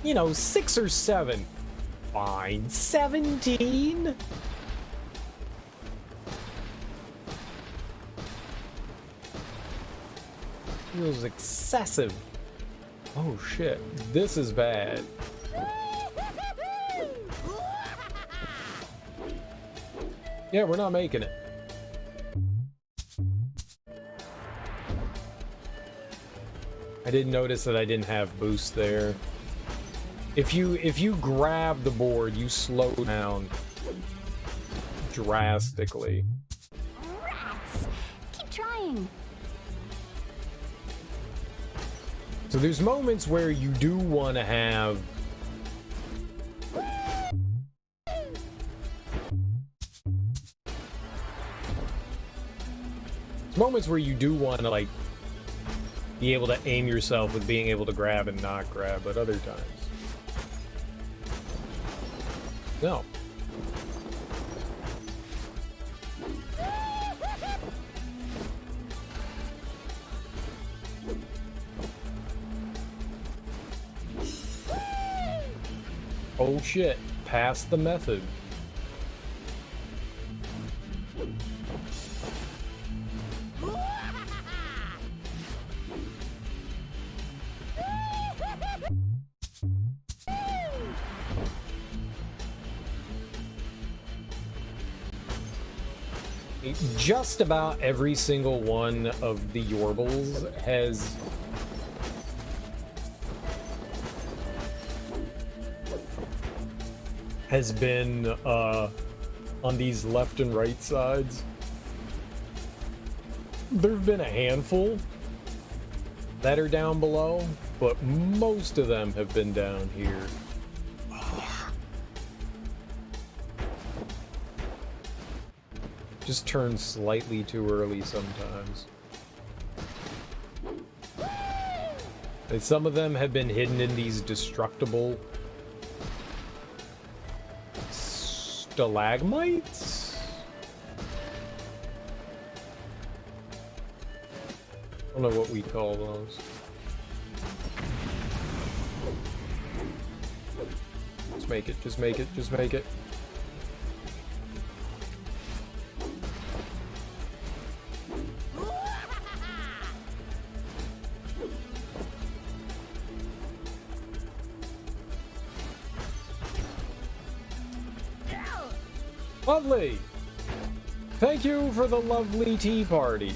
You know, 6 or 7. Fine. 17? Feels excessive. Oh shit, this is bad. Yeah, we're not making it. I didn't notice that I didn't have boost there. If you grab the board, you slow down drastically. Rats! Keep trying. So there's moments where you do want to have moments where you do want to like be able to aim yourself with being able to grab and not grab, but other times no. Oh shit, pass the method. Just about every single one of the Yorbles has been on these left and right sides. There've been a handful that are down below, but most of them have been down here. Just turn slightly too early sometimes. And some of them have been hidden in these destructible stalagmites? I don't know what we call those. Just make it, just make it, just make it. Lovely! Thank you for the lovely tea party.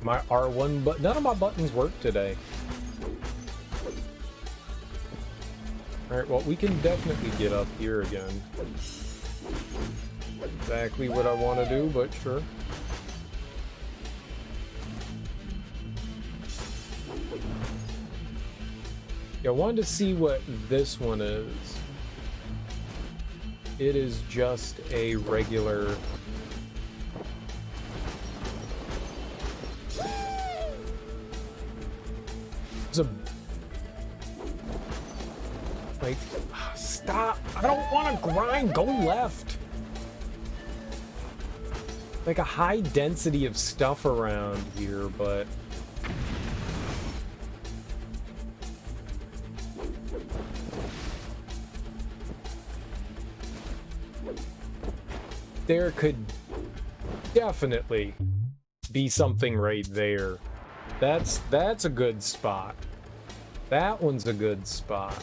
My R1 button, none of my buttons work today. Alright, well, we can definitely get up here again. Exactly what I want to do, but sure. Yeah, I wanted to see what this one is. It is just a regular... It's a... Like, stop! I don't want to grind! Go left! Like a high density of stuff around here, but... There could definitely be something right there. That's a good spot. That one's a good spot.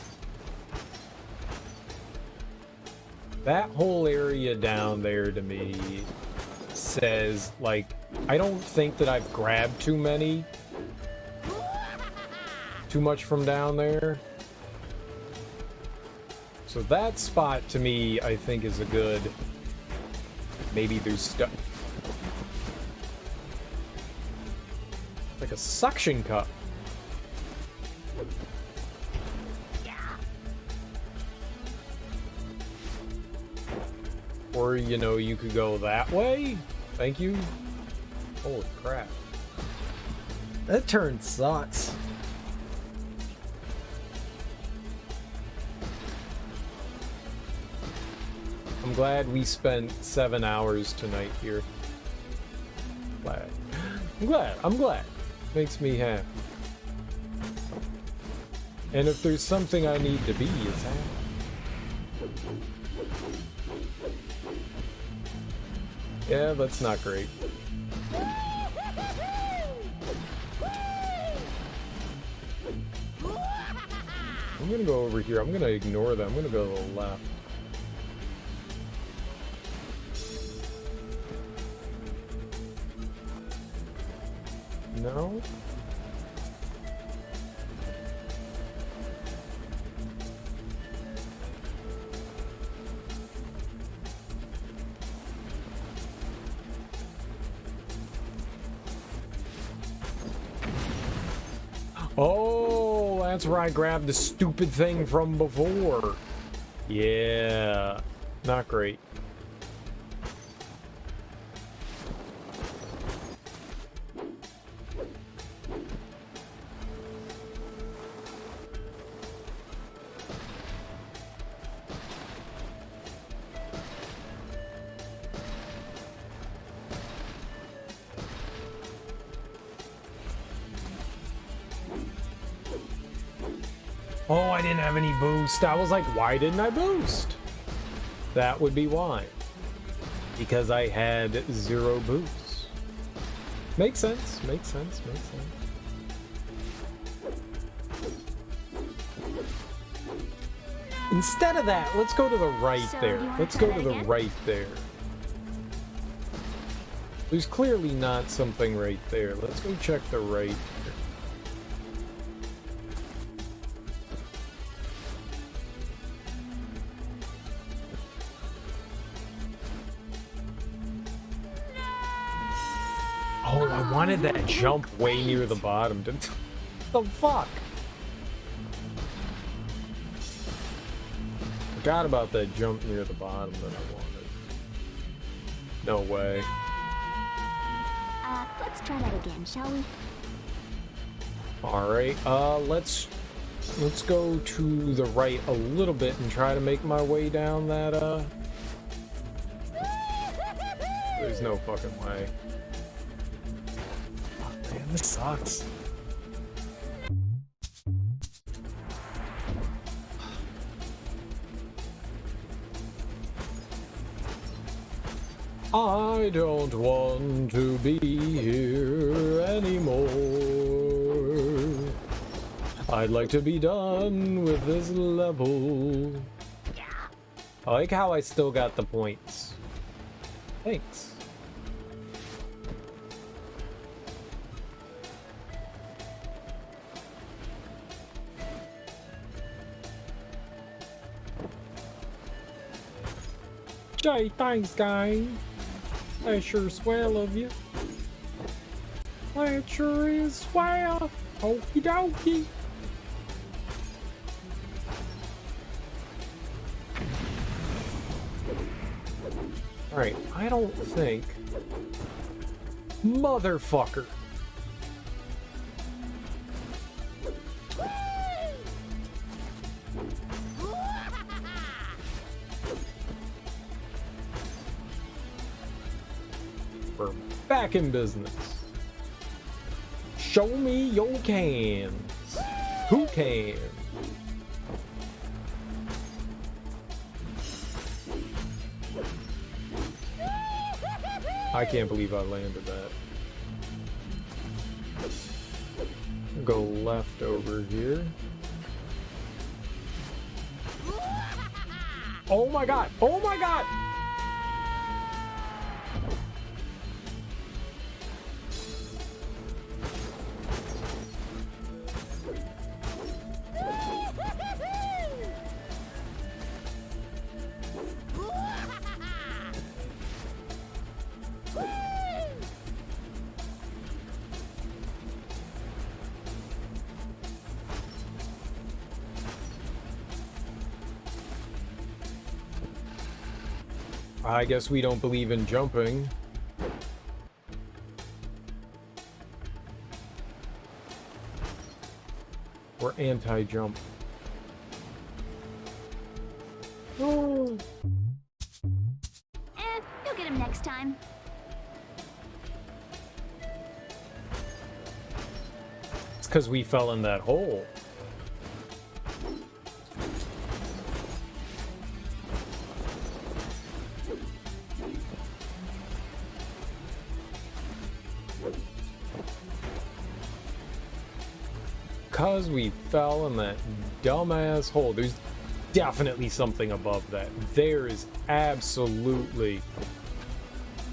That whole area down there to me says, like, I don't think that I've grabbed too much from down there. So that spot to me, I think, is a good. Maybe there's stuff. Like a suction cup. Or, you know, you could go that way. Thank you. Holy crap. That turn sucks. I'm glad we spent 7 hours tonight here. Glad. I'm glad. Makes me happy. And if there's something I need to be, it's happy. Yeah, that's not great. I'm gonna go over here. I'm gonna ignore them. I'm gonna go to the left. No? Oh, that's where I grabbed the stupid thing from before. Yeah, not great. Oh, I didn't have any boost. I was like, why didn't I boost? That would be why. Because I had 0 boosts. Makes sense, makes sense, makes sense. Instead of that, let's go to the right So, there. you wanna Let's try go to that the again? right there. There's clearly not something right there. Let's go check the right here. Oh, I wanted that jump way near the bottom. The fuck? Forgot about that jump near the bottom that I wanted. No way. Let's try that again, shall we? All right. Let's go to the right a little bit and try to make my way down that. There's no fucking way. Oh, man, this sucks. I don't want to be here anymore. I'd like to be done with this level. I like how I still got the points. Thanks. Jay, thanks, guys. That sure swell of you. That sure is swell. Okie dokie. Alright, I don't think... Motherfucker. We're back in business. Show me your cans. Who can? I can't believe I landed that. Go left over here. Oh my god! Oh my god! I guess we don't believe in jumping. We're anti-jump. Oh. You'll get him next time. It's because we fell in that hole. Because we fell in that dumbass hole. There's definitely something above that. There is absolutely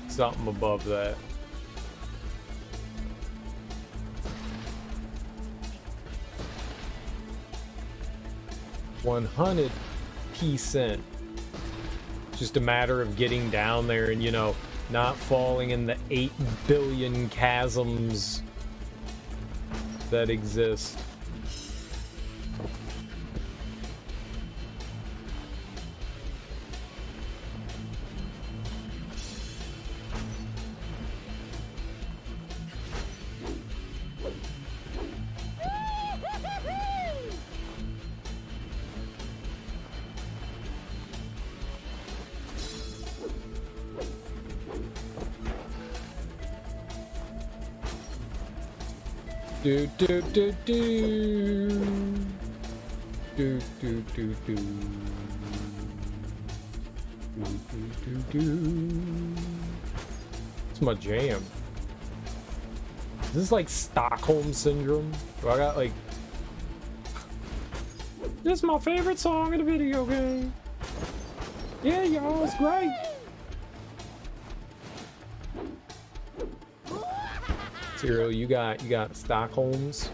something above that. %100. Just a matter of getting down there and, you know, not falling in the 8 billion chasms that exist. Do do do do do do do do do. It's my jam. Is this like Stockholm syndrome? Do I got like? This is my favorite song in a video game. Yeah, y'all, it's great. Zero, you got Stockholms.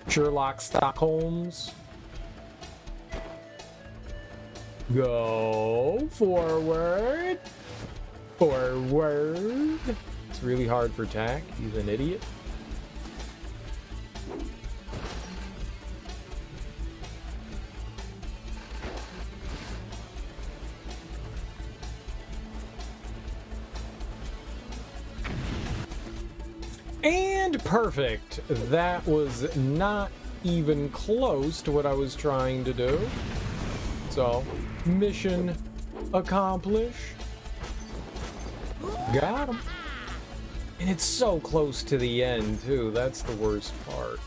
Sherlock Stockholms. Go forward. Forward. It's really hard for Tack. He's an idiot. And perfect. That was not even close to what I was trying to do. So, mission accomplished. Got him. And it's so close to the end, too. That's the worst part.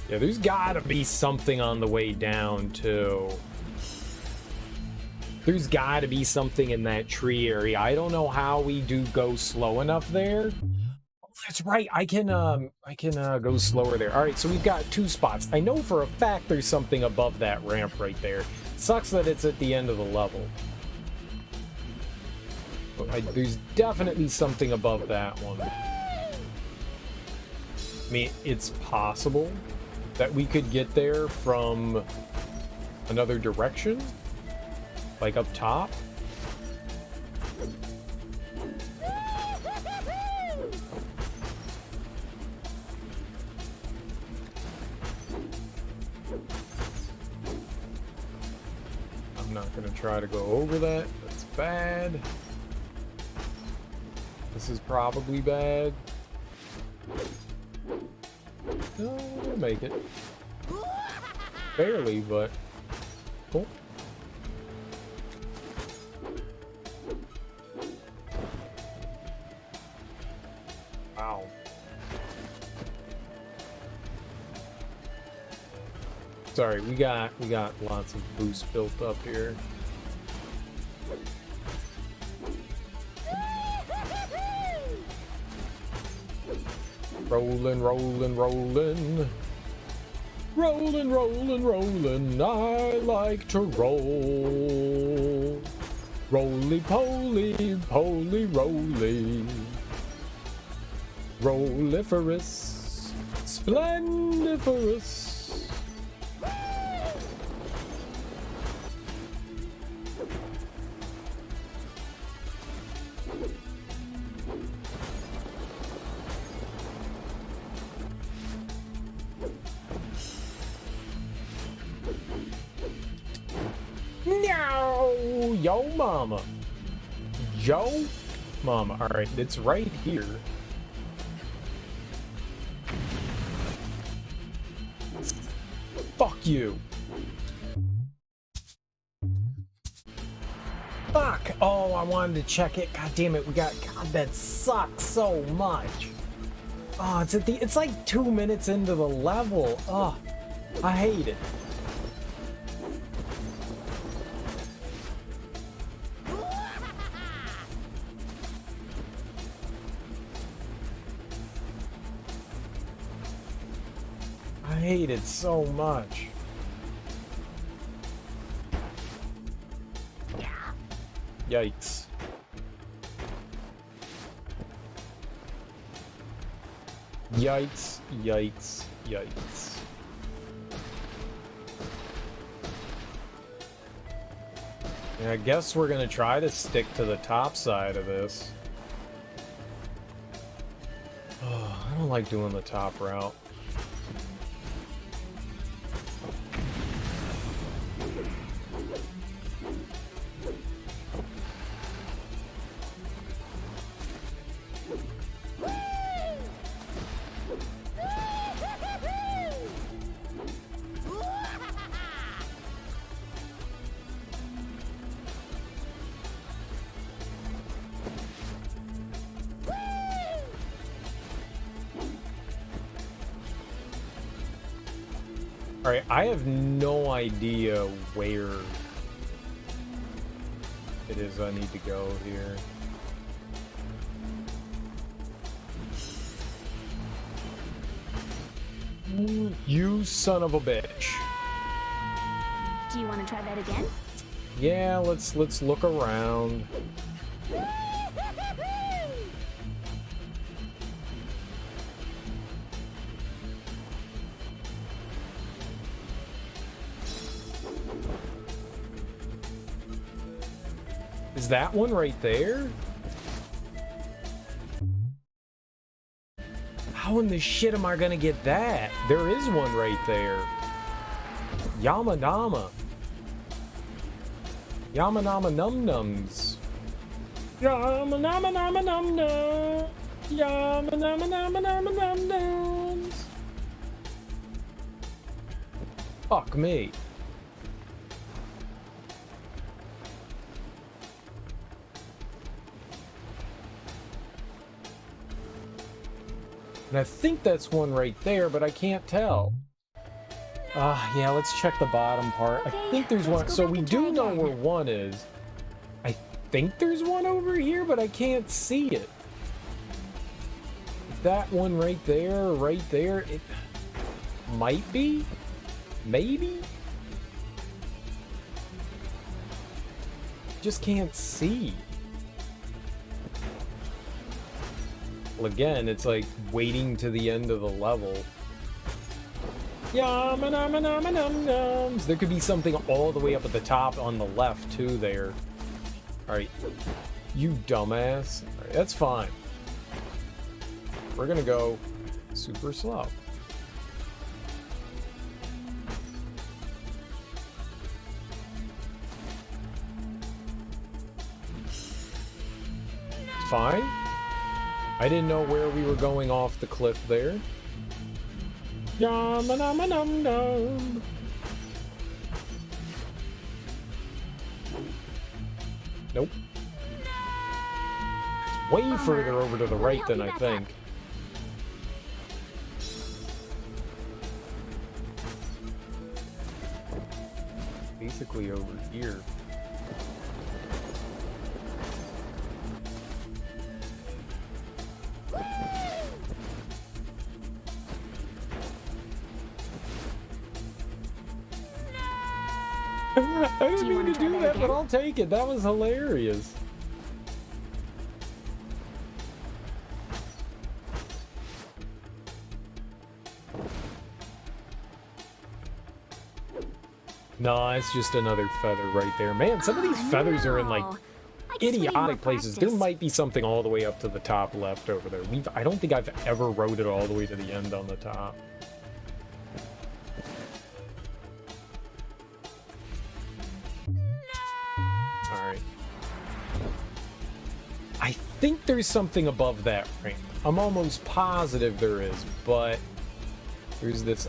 Yeah, there's gotta be something on the way down, too. There's got to be something in that tree area. I don't know how we do go slow enough there. Oh, that's right. I can go slower there. All right, so we've got 2 spots. I know for a fact there's something above that ramp right there. Sucks that it's at the end of the level. But there's definitely something above that one. I mean, it's possible that we could get there from another direction. Like up top? I'm not gonna try to go over that. That's bad. This is probably bad. No, I'm gonna make it. Barely, but cool. Wow. Sorry, we got lots of boost built up here. Rolling, rolling, rolling. Rolling, rolling, rolling. I like to roll. Roly-poly, poly-roly. Rolliferous, splendiferous. Yo mama. Yo mama. Alright, it's right here. Fuck you. Fuck! Oh, I wanted to check it. God damn it, we got... God, that sucks so much. Oh, it's like 2 minutes into the level. Oh, I hate it. I hate it so much. Yikes. Yikes, yikes, yikes. Yeah, I guess we're gonna try to stick to the top side of this. Oh, I don't like doing the top route. Alright, I have no idea where it is I need to go here. You son of a bitch. Do you want to try that again? Yeah, let's look around. Is that one right there? How in the shit am I gonna get that? There is one right there. Yamanama. Yamanama num nums. Yamanama nama num num. Yamanama nama nama num nums. Fuck me. And I think that's one right there, but I can't tell. Yeah, let's check the bottom part. Okay, I think there's let's one. go So back we and do try know again. where one is. I think there's one over here, but I can't see it. That one right there, right there. It might be. Maybe. Just can't see. Well, again, it's like waiting to the end of the level. Yum-a-num-a-num-a-num-nums. There could be something all the way up at the top on the left, too, there. Alright. You dumbass. Alright, that's fine. We're gonna go super slow. Fine. I didn't know where we were going off the cliff there. Yum-a-num-a-num-num. Nope. It's way further over to the right than I think. Basically over here. I didn't mean to do that, but I'll take it. That was hilarious. No, it's just another feather right there. Man, some of these feathers are in, like, idiotic places. There might be something all the way up to the top left over there. I don't think I've ever rode it all the way to the end on the top. Alright. I think there's something above that ramp. I'm almost positive there is, but there's this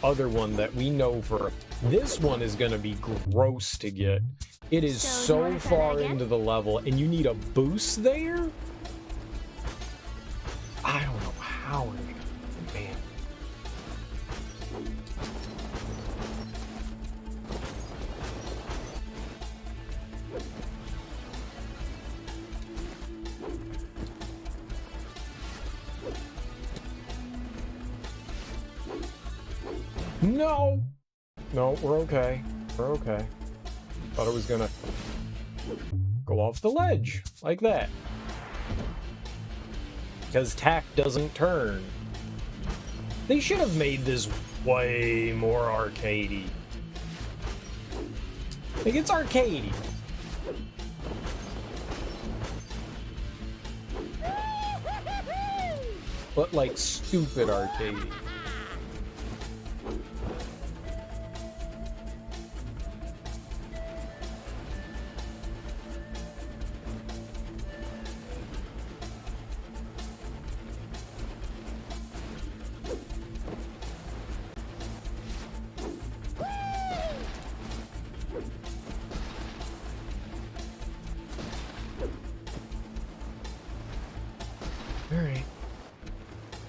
other one that we know for. This one is going to be gross to get. It is So, you so wanna try that far again? into the level, and you need a boost there? I don't know how we're gonna. Man. No! No, we're okay. We're okay. Thought it was gonna go off the ledge like that. Because tack doesn't turn. They should have made this way more arcadey. Like, it's arcadey. But, like, stupid arcadey. Alright.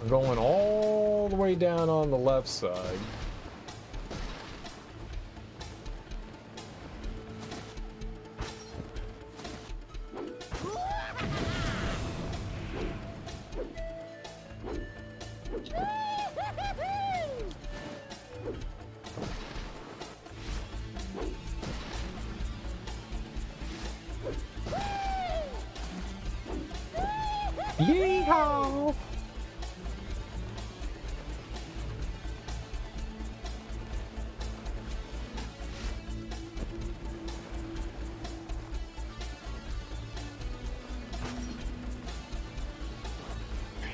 We're going all the way down on the left side. Yeehaw!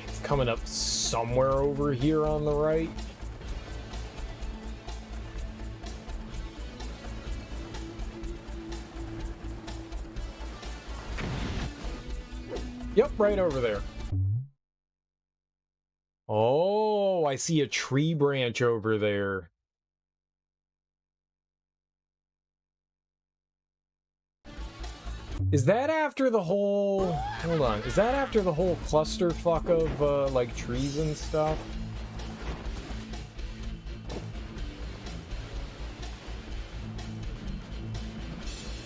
It's coming up somewhere over here on the right. Yep, right over there. Oh, I see a tree branch over there. Is that after the whole... Hold on. Is that after the whole clusterfuck of, like, trees and stuff?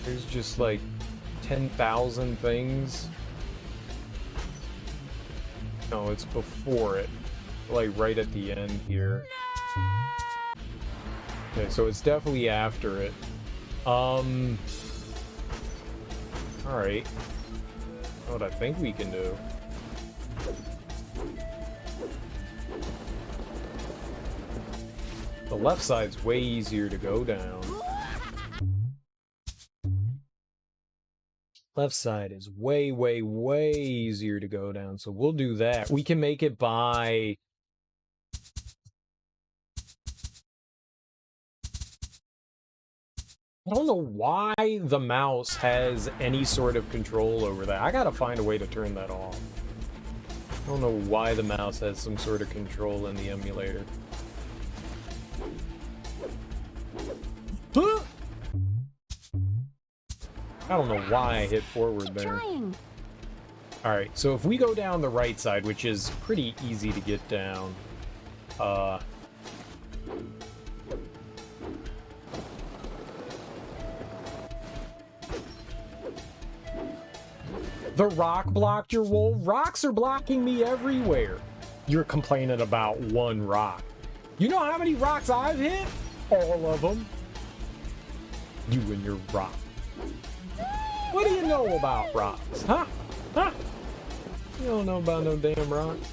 There's just, like, 10,000 things. No, it's before it. Like, right at the end here. Okay, so it's definitely after it. Alright. What I think we can do. The left side's way easier to go down. Left side is way, way, way easier to go down, so we'll do that. We can make it by... I don't know why the mouse has any sort of control over that. I gotta find a way to turn that off. I don't know why the mouse has some sort of control in the emulator. Huh? I don't know why I hit forward there. Alright, so if we go down the right side, which is pretty easy to get down, the rock blocked your wool? Rocks are blocking me everywhere. You're complaining about one rock. You know how many rocks I've hit? All of them. You and your rock. What do you know about rocks, huh? Huh? You don't know about no damn rocks.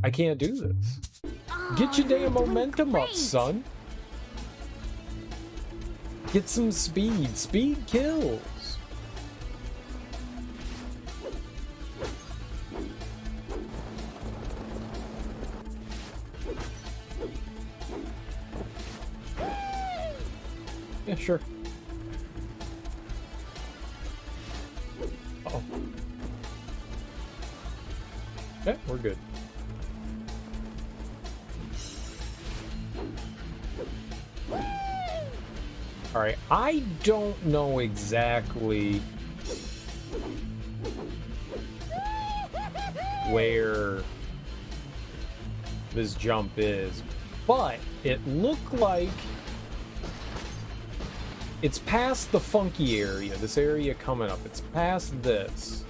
I can't do this. Get your damn momentum up, son. Get some speed. Speed kills. Yeah, sure. Okay, we're good. Alright, I don't know exactly where this jump is, but it looked like it's past the funky area, this area coming up. It's past this.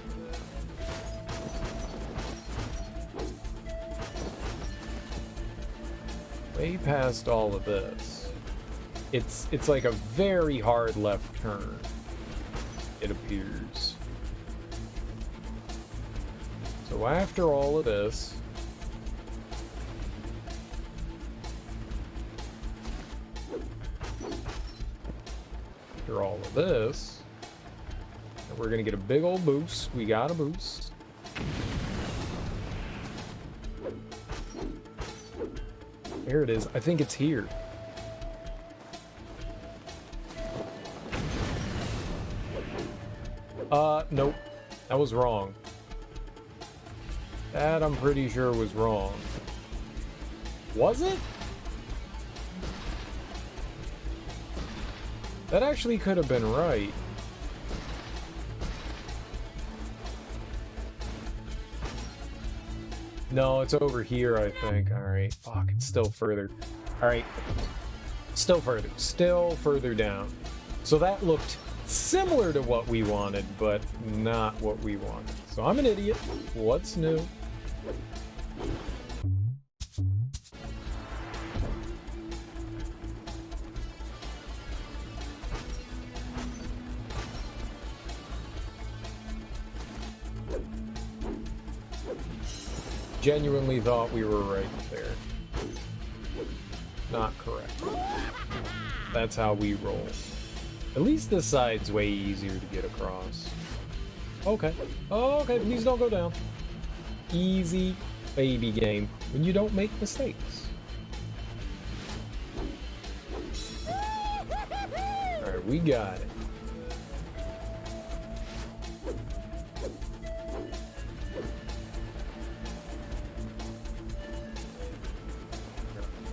Way past all of this. It's like a very hard left turn, it appears. So after all of this, after all of this, we're gonna get a big old boost. We got a boost. There it is. I think it's here. Nope. That was wrong. That I'm pretty sure was wrong. Was it? That actually could have been right. No, it's over here, I think. Alright. Fuck, it's still further. Alright. Still further. Still further down. So that looked similar to what we wanted, but not what we wanted. So I'm an idiot. What's new? Genuinely thought we were right there. Not correct. That's how we roll. At least this side's way easier to get across. Okay. Oh, okay, please don't go down. Easy baby game when you don't make mistakes. Alright, we got it.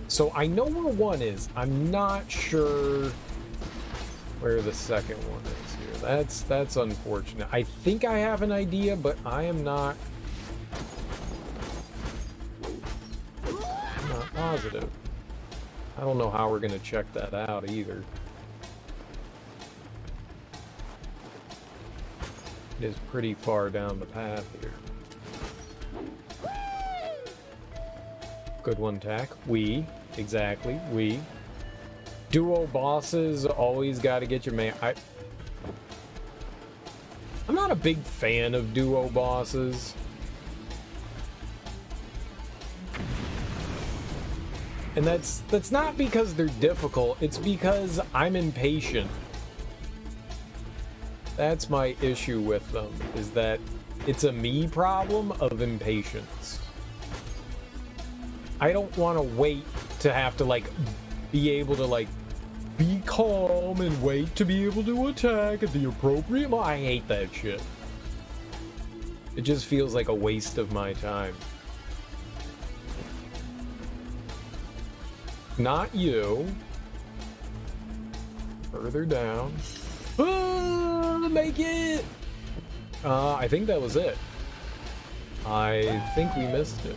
So I know where one is. I'm not sure where the second one is here. That's unfortunate. I think I have an idea, but I'm not positive. I don't know how we're gonna check that out either. It is pretty far down the path here. Good one, Tack. Exactly. Duo bosses always got to get your man. I'm not a big fan of duo bosses. And that's not because they're difficult. It's because I'm impatient. That's my issue with them, is that it's a me problem of impatience. I don't want to wait to have to, like, be able to, like, be calm and wait to be able to attack at the appropriate moment. I hate that shit. It just feels like a waste of my time. Not you. Further down. Make it! I think that was it. I think we missed it.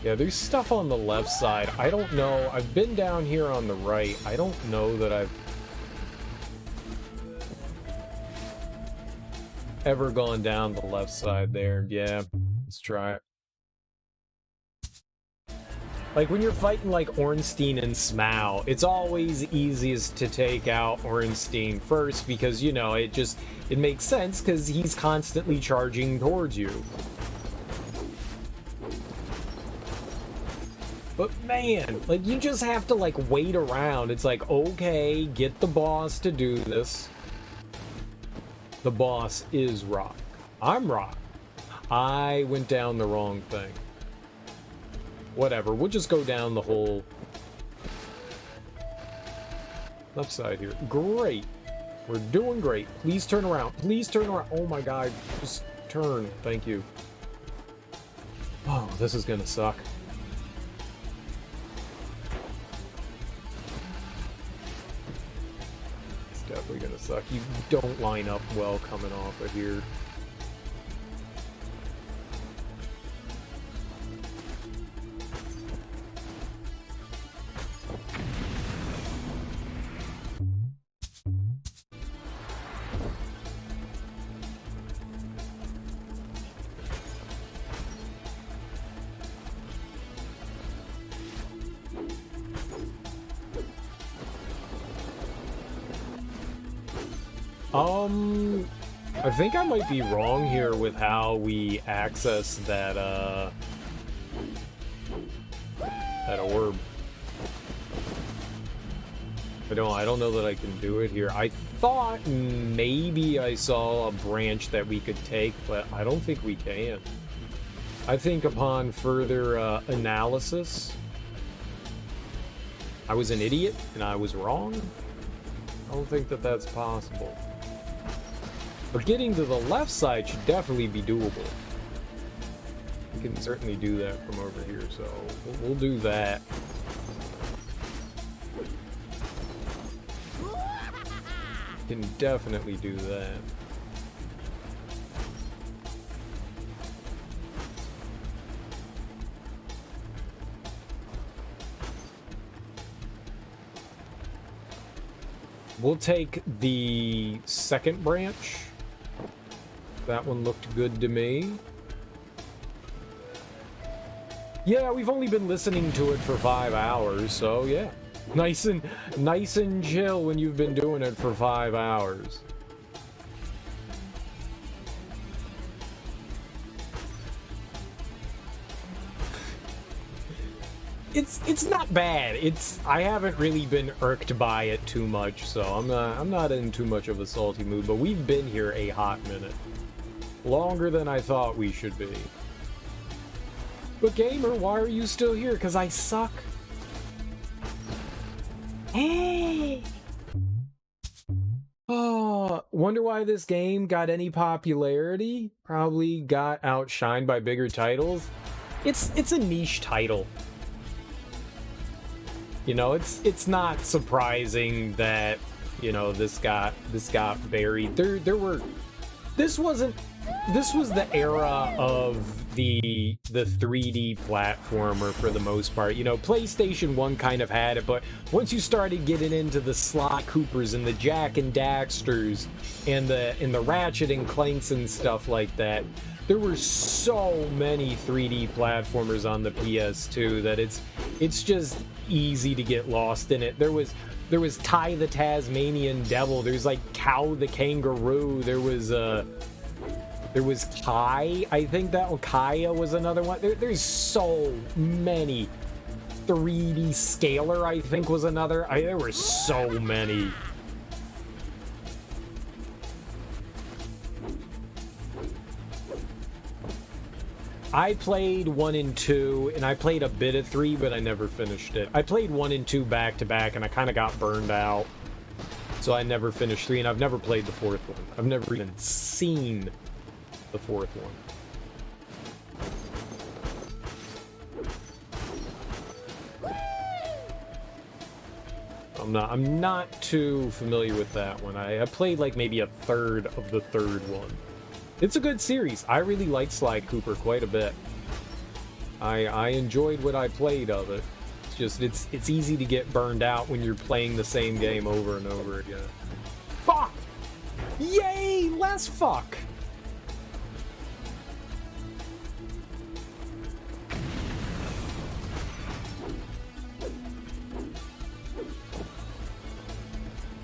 Yeah, there's stuff on the left side. I don't know. I've been down here on the right. I don't know that I've ever gone down the left side there. Yeah, let's try it. Like, when you're fighting, like, Ornstein and Smough, it's always easiest to take out Ornstein first because, you know, it makes sense because he's constantly charging towards you. But man, like, you just have to, like, wait around. It's like, okay, get the boss to do this. The boss is Rock. I'm Rock. I went down the wrong thing. Whatever, we'll just go down the whole Left side here. Great. We're doing great. Please turn around. Please turn around. Oh my god. Just turn. Thank you. Oh, this is gonna suck. It's definitely gonna suck. You don't line up well coming off of here. I think I might be wrong here with how we access that, that orb. I don't know that I can do it here. I thought maybe I saw a branch that we could take, but I don't think we can. I think upon further analysis, I was an idiot and I was wrong. I don't think that that's possible. But getting to the left side should definitely be doable. We can certainly do that from over here, so we'll do that. Can definitely do that. We'll take the second branch. That one looked good to me. Yeah, we've only been listening to it for 5 hours, so yeah. Nice and chill when you've been doing it for 5 hours. It's not bad. I haven't really been irked by it too much, so I'm not in too much of a salty mood, but we've been here a hot minute. Longer than I thought we should be. But gamer, why are you still here? Because I suck. Hey! Oh, wonder why this game got any popularity? Probably got outshined by bigger titles. It's a niche title. You know, it's not surprising that, you know, this got buried. This was the era of the 3D platformer for the most part. You know, PlayStation 1 kind of had it, but once you started getting into the Sly Coopers and the Jack and Daxters and the Ratchet and Clanks and stuff like that, there were so many 3D platformers on the PS2 that it's just easy to get lost in it. There was Ty the Tasmanian Devil. There's like Cow the Kangaroo. There was Kai. I think that Kaya was another one. There's so many. 3D Scaler, I think, was another. There were so many. I played 1 and 2, and I played a bit of 3, but I never finished it. I played 1 and 2 back to back, and I kind of got burned out. So I never finished 3, and I've never played the 4th one. I've never even seen the 4th one. I'm not too familiar with that one. I played like maybe a third of the 3rd one. It's a good series. I really like Sly Cooper quite a bit. I enjoyed what I played of it. It's just it's easy to get burned out when you're playing the same game over and over again. Fuck! Yay! Less fuck!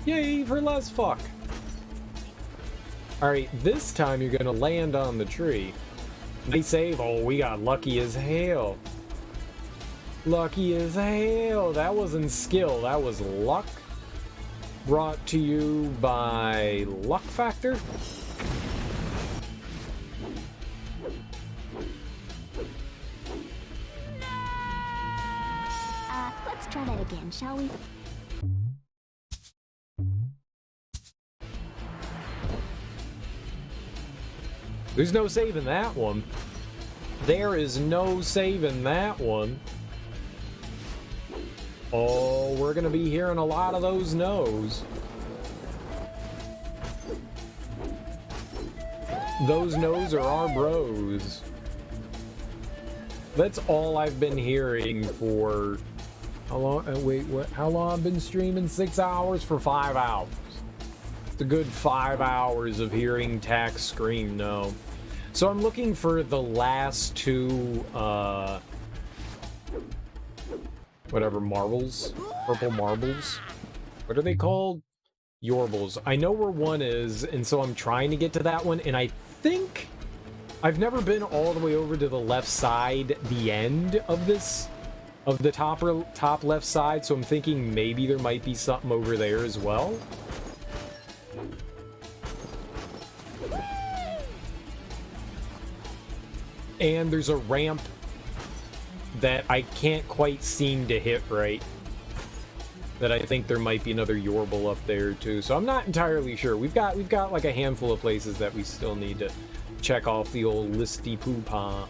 Yay for less fuck! Alright, this time you're gonna land on the tree. Nice save. Oh, we got lucky as hell. Lucky as hell. That wasn't skill, that was luck. Brought to you by Luck Factor. Let's try that again, shall we? There's no saving that one. There is no saving that one. Oh, we're gonna be hearing a lot of those no's. Those no's are our bros. That's all I've been hearing for... How long? Wait, what? How long I've been streaming? 6 hours for 5 hours. It's a good 5 hours of hearing Tax scream no. So I'm looking for the last two, whatever, marbles? Purple marbles? What are they called? Yorbles. I know where one is, and so I'm trying to get to that one, and I think I've never been all the way over to the left side, the end of this, of the top left side, so I'm thinking maybe there might be something over there as well. And there's a ramp that I can't quite seem to hit right. That I think there might be another Yorble up there too. So I'm not entirely sure. We've got like a handful of places that we still need to check off the old listy poo-pah.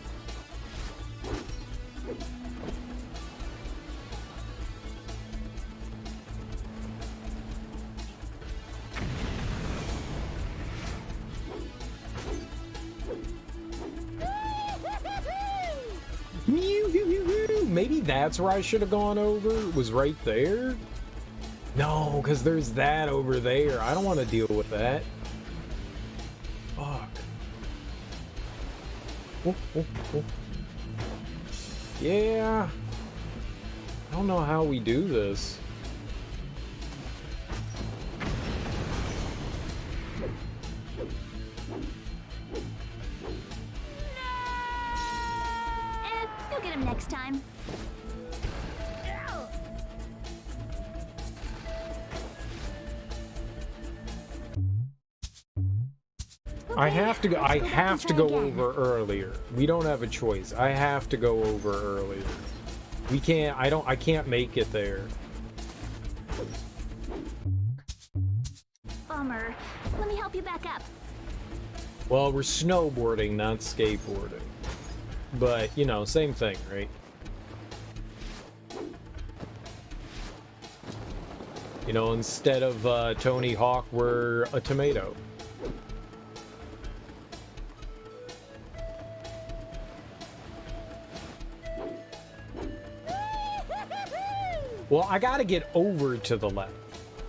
Maybe that's where I should have gone over. It was right there. No, because there's that over there. I don't want to deal with that. Fuck. Oh, oh, oh. Yeah. I don't know how we do this. You'll get him next time. I have to go over earlier. We don't have a choice. I have to go over earlier. We can't, I can't make it there. Bummer. Let me help you back up. Well, we're snowboarding, not skateboarding. But, you know, same thing, right? You know, instead of Tony Hawk, we're a tomato. Well, I gotta get over to the left.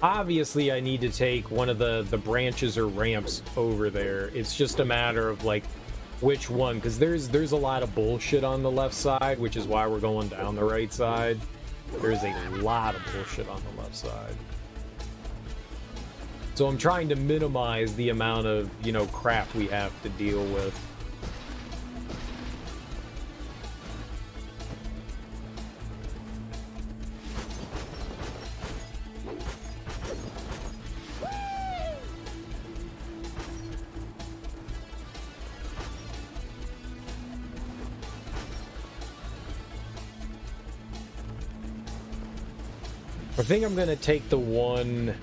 Obviously, I need to take one of the branches or ramps over there. It's just a matter of, like, which one, because there's a lot of bullshit on the left side, which is why we're going down the right side. There's a lot of bullshit on the left side. So I'm trying to minimize the amount of, you know, crap we have to deal with. I think I'm gonna take the one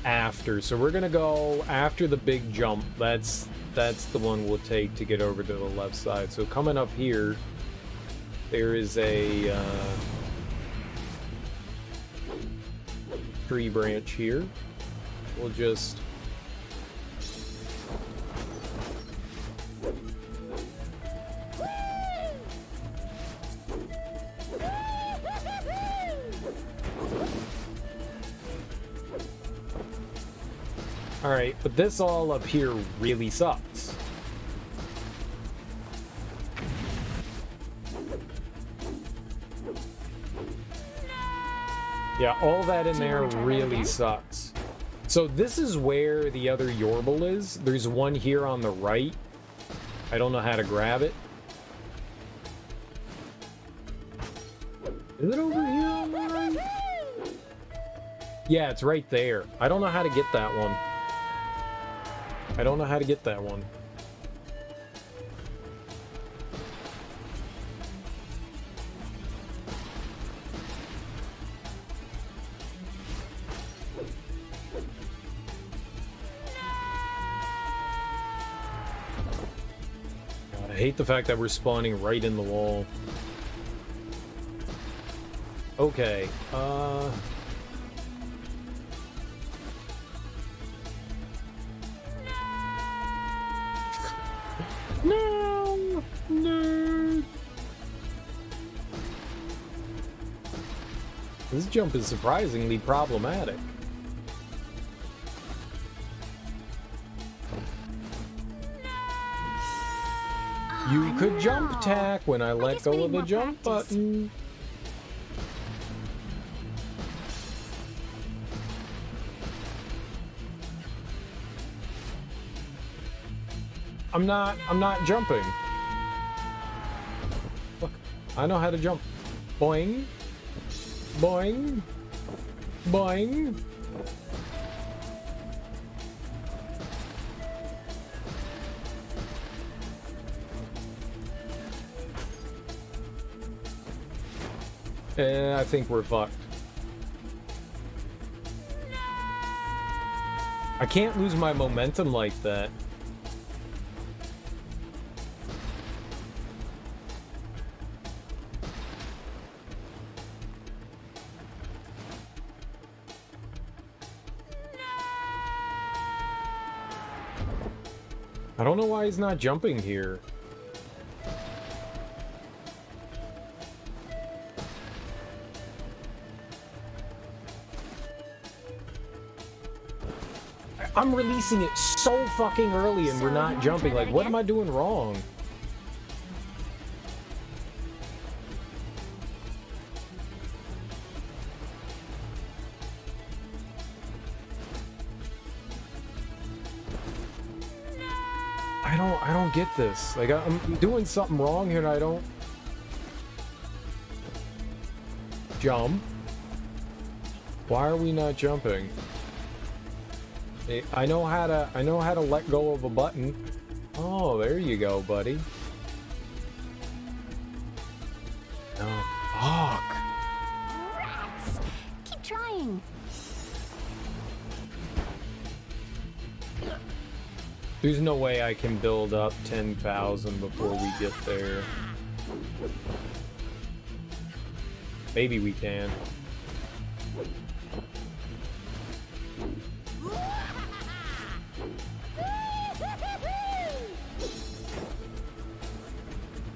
after. So we're gonna go after the big jump. That's the one we'll take to get over to the left side. So coming up here, there is a tree branch here. We'll just Alright, but this all up here really sucks. Yeah, all that in there really sucks. So this is where the other Yorble is. There's one here on the right. I don't know how to grab it. Is it over here on the right? Yeah, it's right there. I don't know how to get that one. I don't know how to get that one. hate the fact that we're spawning right in the wall. Okay, No! No! This jump is surprisingly problematic. You could jump attack when I let guess we go need of the more jump practice. button. I'm not jumping. Look, I know how to jump. Boing. Boing. Boing. I think we're fucked. I can't lose my momentum like that. I don't know why he's not jumping here. I'm releasing it so fucking early and we're So, not you wanna jumping. try Like, that what again? am I doing wrong? I don't get this. Like, I'm doing something wrong here and I don't jump. Why are we not jumping? I know how to let go of a button. Oh, there you go, buddy. Oh, fuck. Rats! Keep trying. There's no way I can build up 10,000 before we get there. Maybe we can.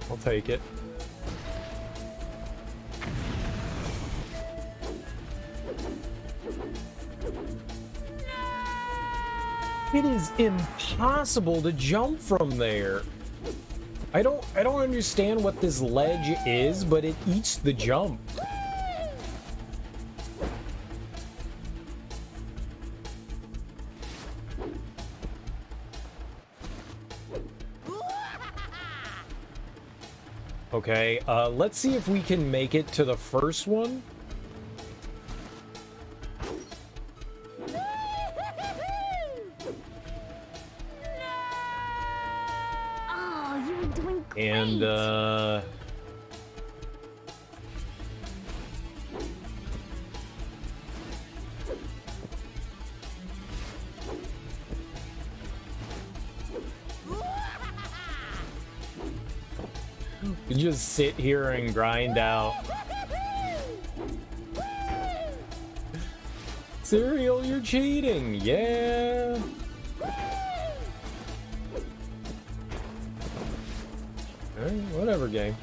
I'll take it. It is impossible to jump from there. I don't understand what this ledge is, but it eats the jump. Okay, let's see if we can make it to the first one. Oh, you were doing great. And, you just sit here and grind out. Cereal, you're cheating. Yeah. Alright, whatever, game.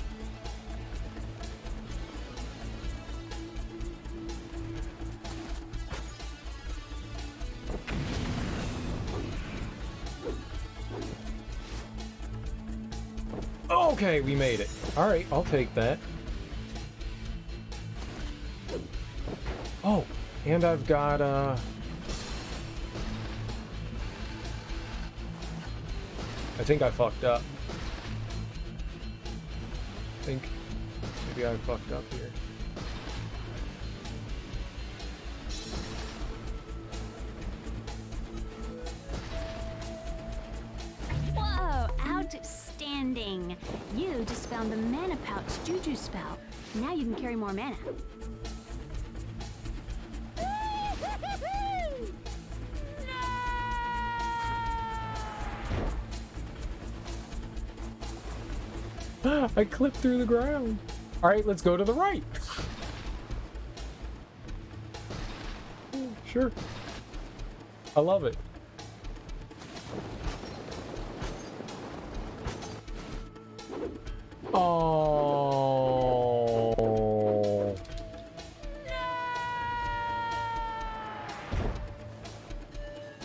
Okay, we made it. Alright, I'll take that. Oh, and I've got, I think I fucked up. I think maybe I fucked up here. Whoa, outstanding. You just found the mana pouch Juju spell. Now you can carry more mana. I clipped through the ground. All right, let's go to the right. Sure. I love it. Oh.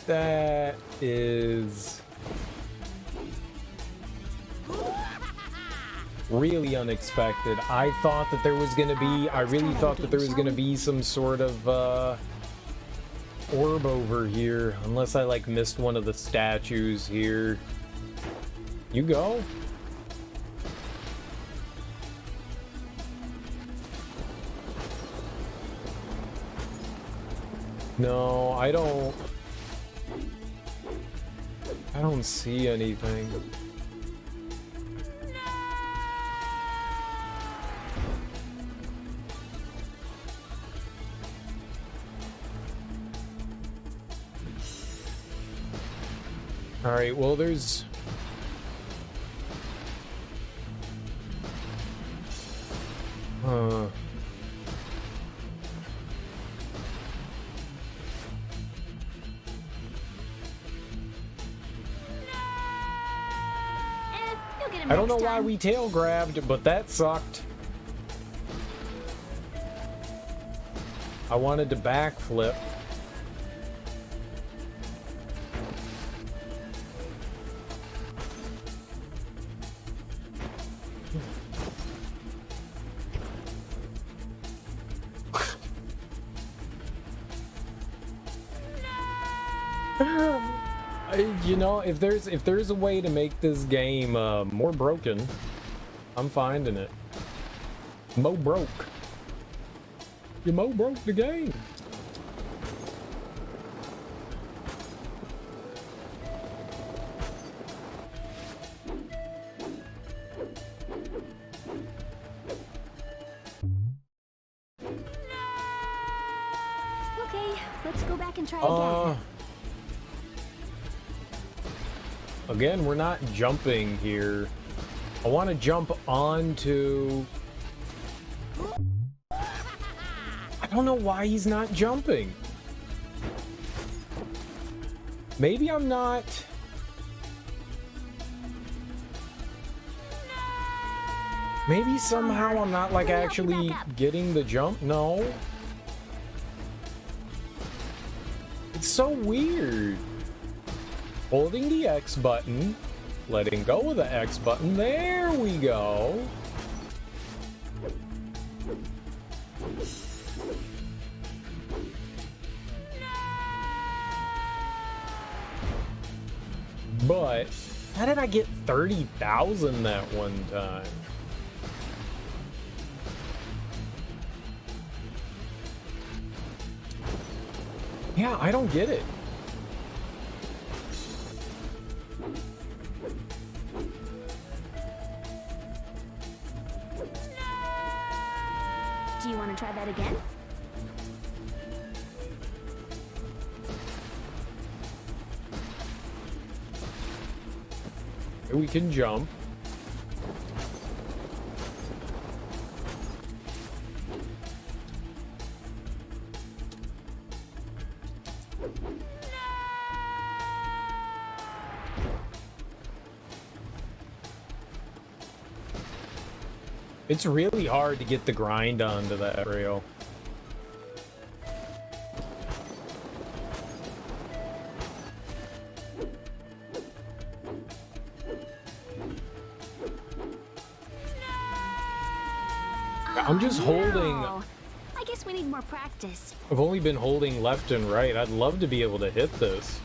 That is really unexpected. I thought that there was gonna be, I really thought that there was gonna be some sort of orb over here, unless I like missed one of the statues here. You go. No, I don't see anything. All right, well, there's I don't know why we tail grabbed, but that sucked. I wanted to backflip. You know, if there's a way to make this game more broken, I'm finding it. Mo broke. You Mo broke the game. Okay, let's go back and try again. Again, we're not jumping here. I want to jump onto... I don't know why he's not jumping. Maybe I'm not... Maybe somehow I'm not, like, actually getting the jump? No. It's so weird. Holding the X button, letting go of the X button. There we go. But how did I get 30,000 that one time? Yeah, I don't get it. Do you want to try that again? We can jump. It's really hard to get the grind onto that rail. I'm just holding... I guess we need more practice. I've only been holding left and right. I'd love to be able to hit this.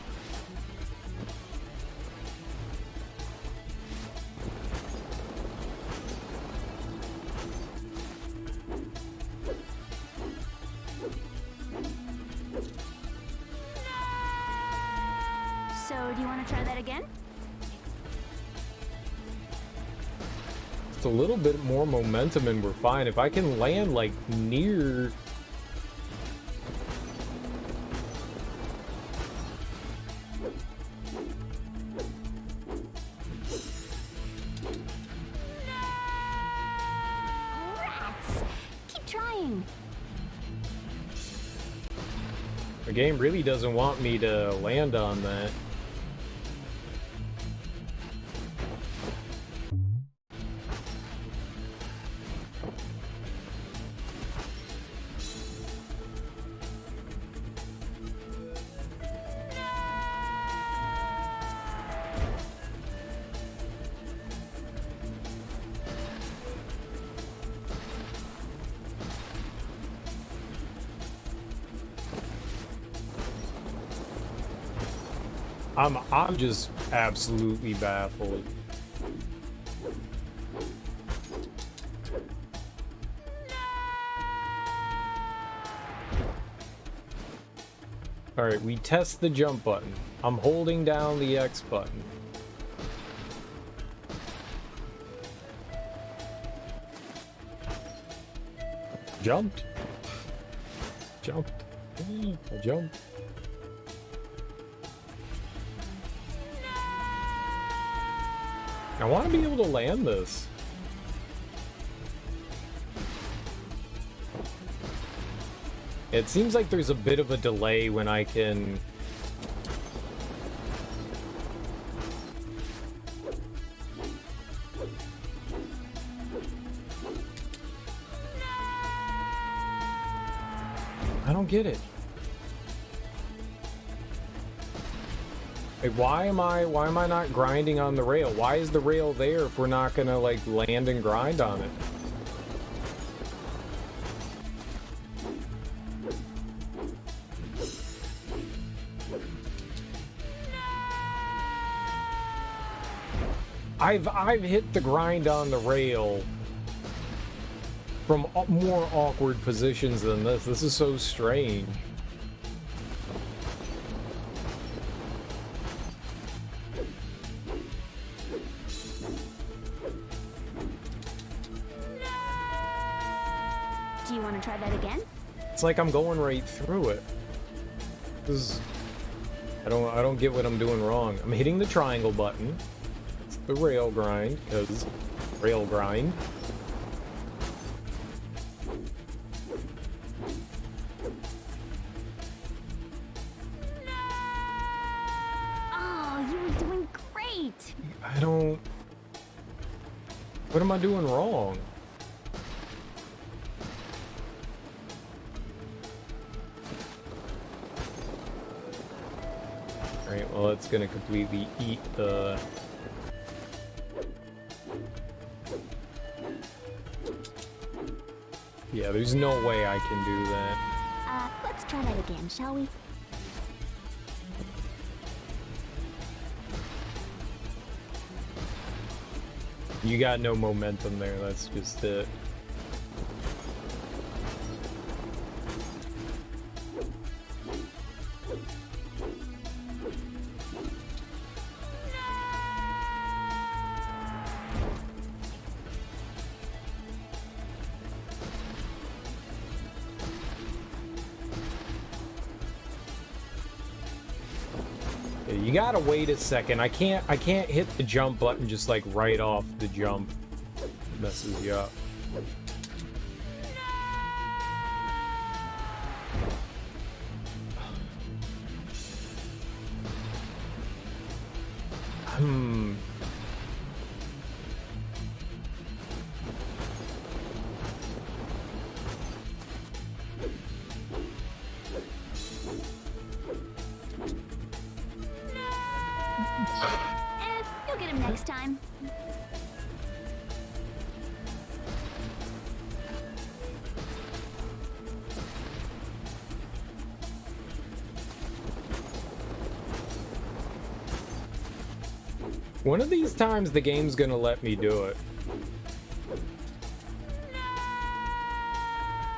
So, do you want to try that again? A little bit more momentum and we're fine. If I can land like near... The game really doesn't want me to land on that. I'm just absolutely baffled. All right, we test the jump button. I'm holding down the X button. Jumped. Jumped. I jumped. I want to be able to land this. It seems like there's a bit of a delay when I can... I don't get it. Like, why am I not grinding on the rail? Why is the rail there if we're not gonna, like, land and grind on it? I've hit the grind on the rail from more awkward positions than this. This is so strange. Do you want to try that again? It's like I'm going right through it. This is... I don't get what I'm doing wrong. I'm hitting the triangle button. It's the rail grind, because rail grind. Oh, you were doing great! I don't... What am I doing wrong? Alright, well, it's gonna completely eat the... Yeah, there's no way I can do that. Let's try that again, shall we? You got no momentum there, that's just it. You gotta wait a second. I can't hit the jump button just like right off the jump. It messes you up. You'll get him next time. One of these times the game's gonna let me do it.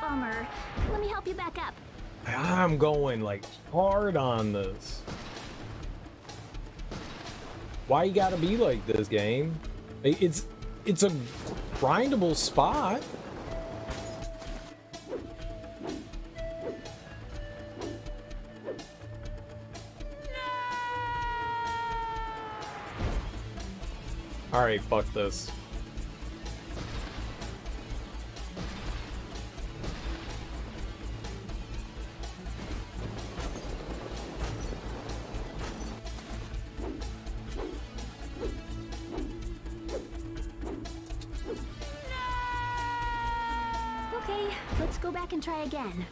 Bummer. Let me help you back up. I'm going like hard on this. Why you gotta be like this, game? It's a grindable spot. Alright, fuck this. Let's go back and try again.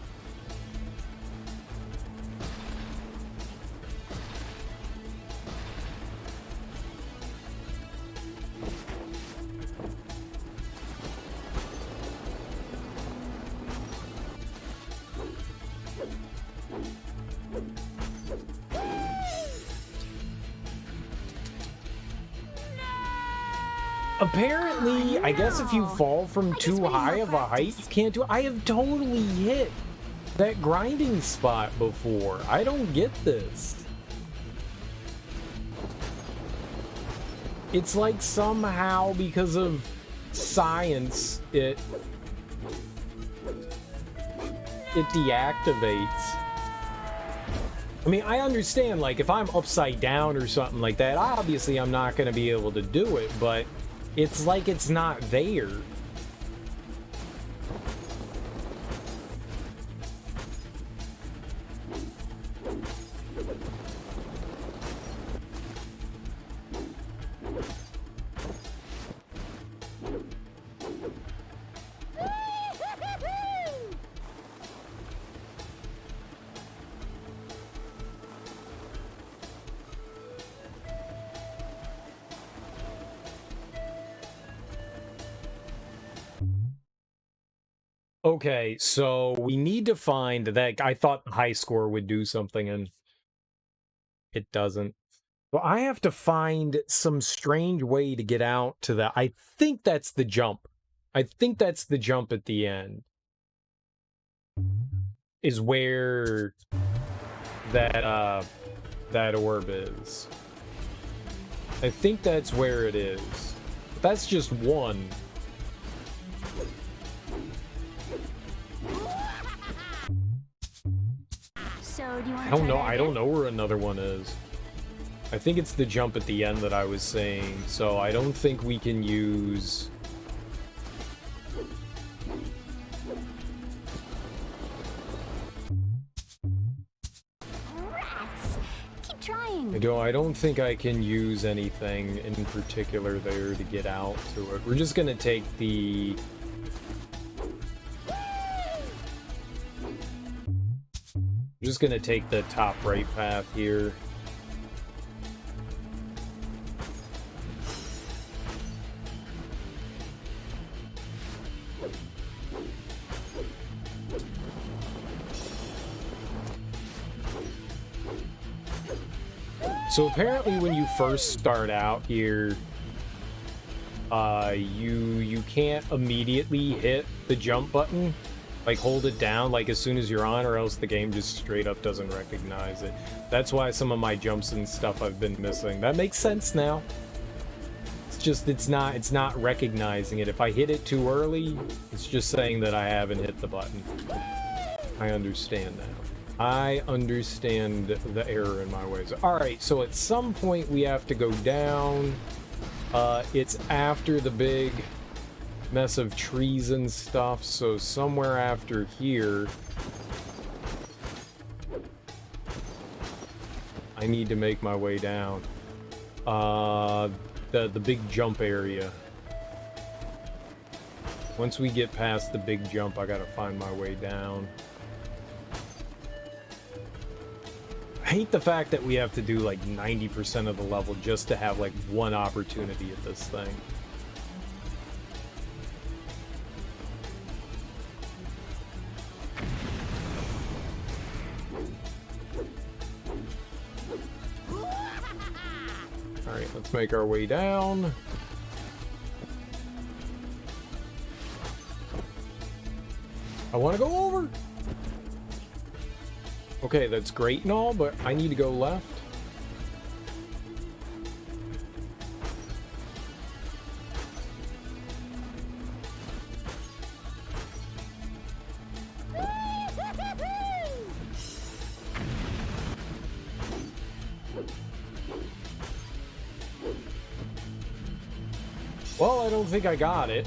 Apparently, I guess if you fall from too high of a height, you can't do it. I have totally hit that grinding spot before. I don't get this. It's like somehow because of science, it deactivates. I mean, I understand, like, if I'm upside down or something like that, obviously I'm not going to be able to do it, but it's like it's not there. Okay, so we need to find that. I thought the high score would do something, and it doesn't. Well, I have to find some strange way to get out to that. I think that's the jump. I think that's the jump at the end. Is where that that orb is. I think that's where it is. That's just one. So, do you want I don't know. I don't know where another one is. I think it's the jump at the end that I was saying. So I don't think we can use. Rats! Keep trying. I don't think I can use anything in particular there to get out to it. We're just gonna take the. We're just gonna take the top right path here. So apparently when you first start out here, you can't immediately hit the jump button. Like, hold it down, like, as soon as you're on, or else the game just straight up doesn't recognize it. That's why some of my jumps and stuff I've been missing. That makes sense now. It's just, it's not recognizing it. If I hit it too early, it's just saying that I haven't hit the button. I understand now. I understand the error in my ways. Alright, so at some point we have to go down. It's after the big mess of trees and stuff, so somewhere after here I need to make my way down. The big jump area. Once we get past the big jump, I gotta find my way down. I hate the fact that we have to do like 90% of the level just to have like one opportunity at this thing. Alright, let's make our way down. I want to go over! Okay, that's great and all, but I need to go left. Well, I don't think I got it.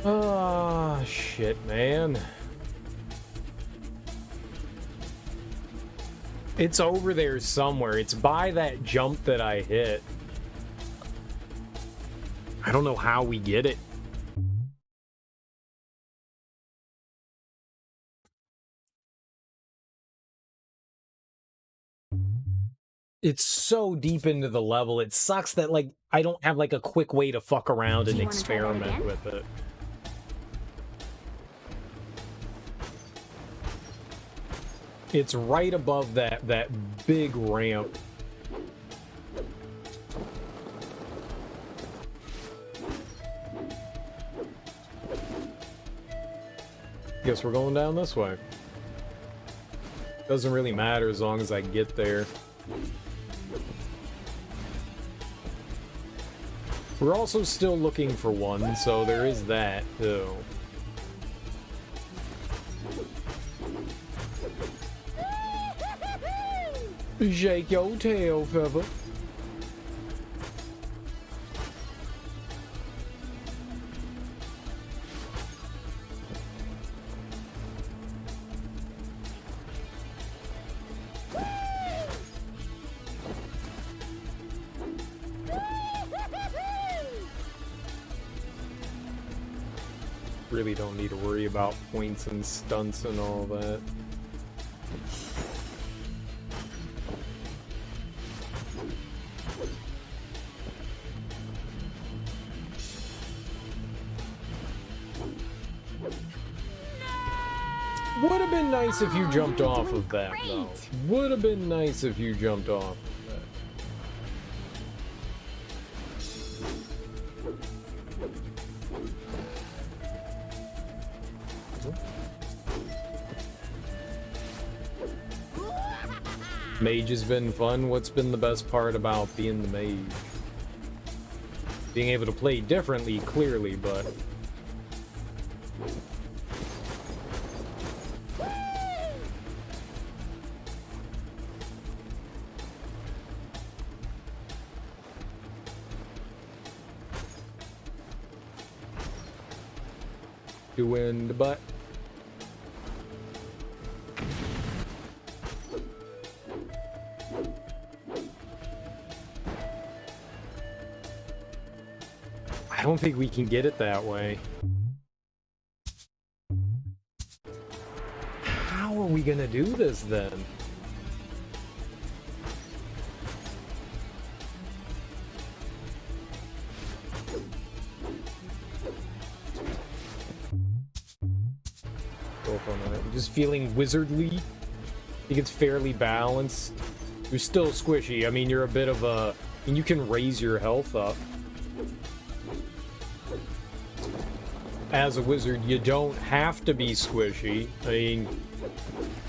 Ah, shit, man. It's over there somewhere. It's by that jump that I hit. I don't know how we get it. It's so deep into the level. It sucks that, like, I don't have, like, a quick way to fuck around and experiment with it. It's right above that big ramp. Guess we're going down this way. Doesn't really matter as long as I get there. We're also still looking for one, so there is that, too. Shake your tail, Feather. Really don't need to worry about points and stunts and all that. Would have been nice if you jumped off of that, though. Would have been nice if you jumped off of that. Mage has been fun. What's been the best part about being the mage? Being able to play differently, clearly, but... doing the butt. I don't think we can get it that way. How are we gonna do this then? Just feeling wizardly. I think it's fairly balanced. You're still squishy. I mean, you're a bit of a... I mean, you can raise your health up. As a wizard, you don't have to be squishy. I mean,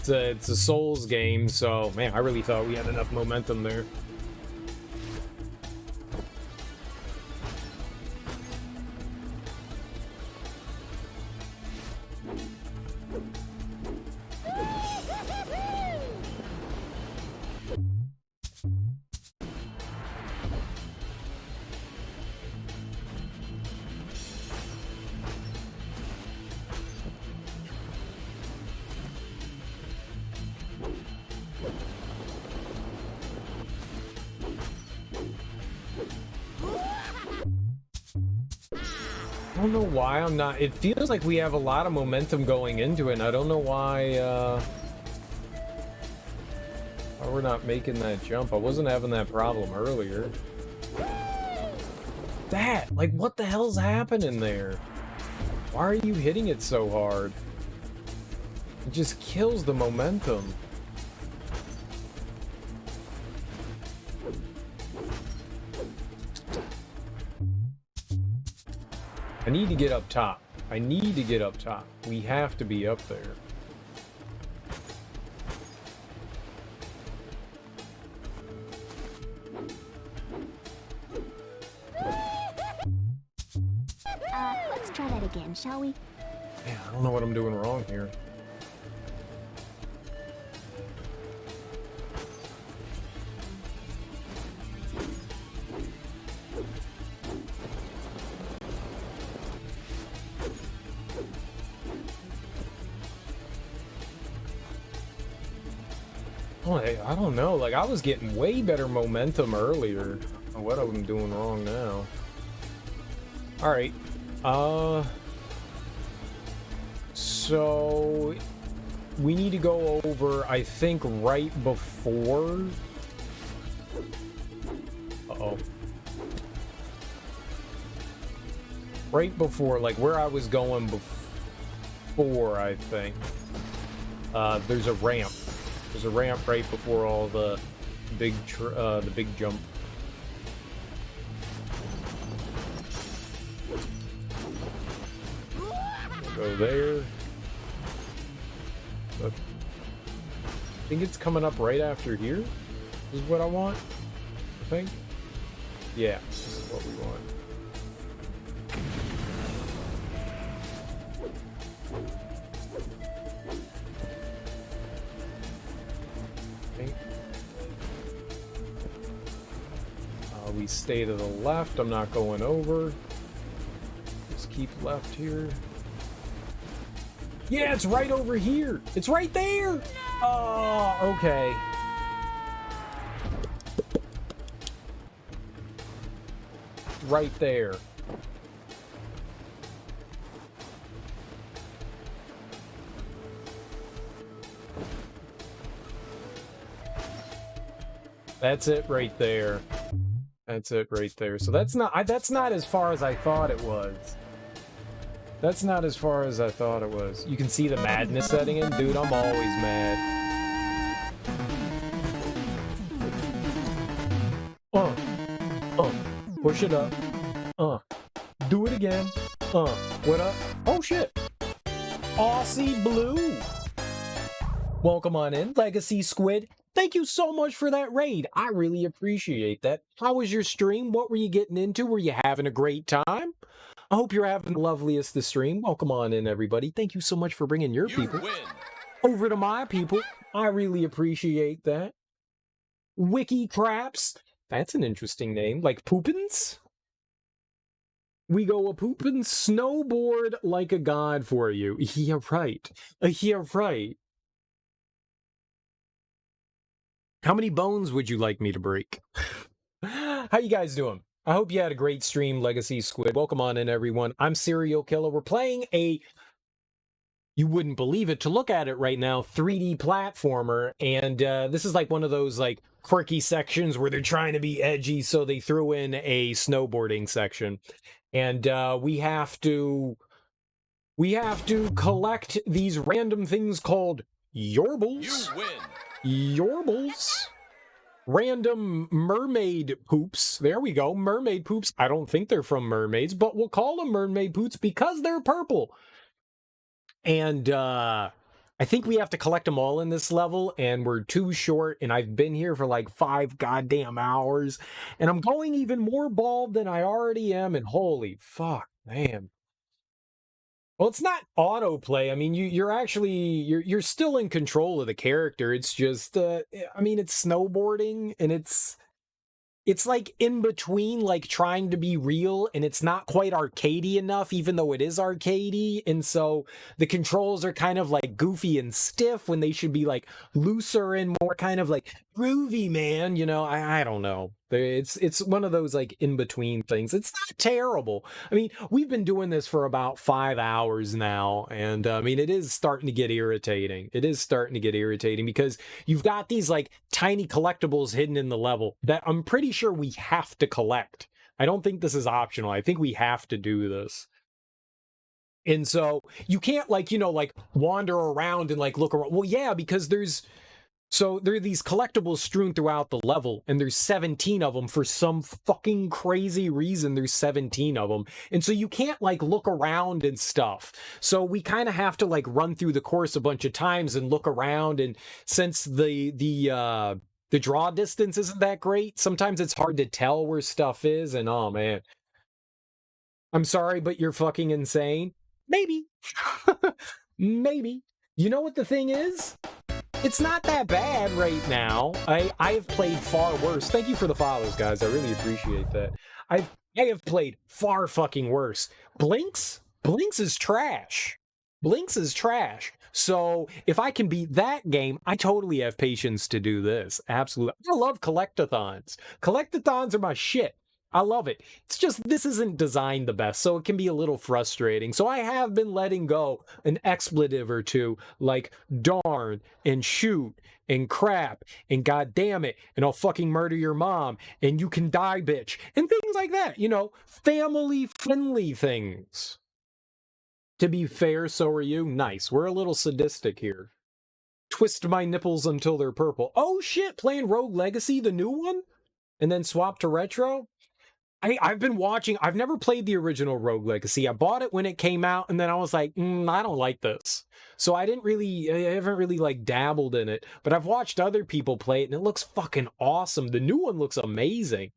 it's a Souls game, so... Man, I really thought we had enough momentum there. I don't know why I'm not... It feels like we have a lot of momentum going into it, and I don't know why we're not making that jump. I wasn't having that problem earlier. That! Like, what the hell's happening there? Why are you hitting it so hard? It just kills the momentum. I need to get up top. I need to get up top. We have to be up there. Let's try that again, shall we? Man, I don't know what I'm doing wrong here. I don't know. Like, I was getting way better momentum earlier. What I'm doing wrong now? All right. So we need to go over, I think, right before. Uh-oh. Right before, like where I was going before, I think. There's a ramp. There's a ramp right before all the big jump. Go there. I think it's coming up right after here. Is what I want. I think. Yeah, this is what we want. We stay to the left. I'm not going over. Just keep left here. Yeah, it's right over here. It's right there. Oh, okay. Right there. That's it right there. That's it right there. So that's not as far as I thought it was. That's not as far as I thought it was. You can see the madness setting in. Dude, I'm always mad. Push it up. Do it again. What up? Oh shit. Aussie Blue. Welcome on in, Legacy Squid. Thank you so much for that raid. I really appreciate that. How was your stream? What were you getting into? Were you having a great time? I hope you're having the loveliest the stream. Welcome on in, everybody. Thank you so much for bringing your people over to my people. I really appreciate that. Wiki Craps. That's an interesting name. Like Poopins? We go a poopin' snowboard like a god for you. Yeah, right. Yeah, right. How many bones would you like me to break? How you guys doing? I hope you had a great stream, Legacy Squid. Welcome on in, everyone. I'm Serial Killer. We're playing a, you wouldn't believe it to look at it right now, 3D platformer. And this is like one of those like quirky sections where they're trying to be edgy, so they threw in a snowboarding section. And we have to collect these random things called Yorbles. You win. Yorbles. Random mermaid poops. There we go. Mermaid poops. I don't think they're from mermaids, but we'll call them mermaid poops because they're purple. And I think we have to collect them all in this level, and we're too short, and I've been here for like 5 goddamn hours, and I'm going even more bald than I already am, and holy fuck, man. Well, it's not autoplay. I mean, you're actually you're still in control of the character. It's just I mean, it's snowboarding, and it's like in between, like trying to be real, and it's not quite arcadey enough, even though it is arcadey. And so the controls are kind of like goofy and stiff when they should be like looser and more kind of like groovy, man. You know, I don't know. It's one of those like in between things. It's not terrible. I mean, we've been doing this for about 5 hours now, and I mean, it is starting to get irritating. It is starting to get irritating because you've got these like tiny collectibles hidden in the level that I'm pretty sure we have to collect. I don't think this is optional. I think we have to do this. And so you can't like, you know, like wander around and like look around. Well, yeah, because there are these collectibles strewn throughout the level, and there's 17 of them for some fucking crazy reason. There's 17 of them. And so you can't like look around and stuff. So we kind of have to like run through the course a bunch of times and look around. And since the draw distance isn't that great, sometimes it's hard to tell where stuff is. And oh man, I'm sorry, but you're fucking insane. Maybe. Maybe. You know what the thing is? It's not that bad right now. I have played far worse. Thank you for the follows, guys. I really appreciate that. I have played far fucking worse. Blinks is trash. Blinks is trash. So if I can beat that game, I totally have patience to do this. Absolutely. I love collectathons. Collectathons are my shit. I love it. It's just this isn't designed the best, so it can be a little frustrating. So I have been letting go an expletive or two like darn and shoot and crap and god damn it and I'll fucking murder your mom and you can die bitch and things like that, you know, family friendly things. To be fair, so are you. Nice. We're a little sadistic here. Twist my nipples until they're purple. Oh shit, playing Rogue Legacy, the new one? And then swap to retro? I've been watching, I've never played the original Rogue Legacy. I bought it when it came out, and then I was like, I don't like this. So I haven't really like dabbled in it, but I've watched other people play it, and it looks fucking awesome. The new one looks amazing.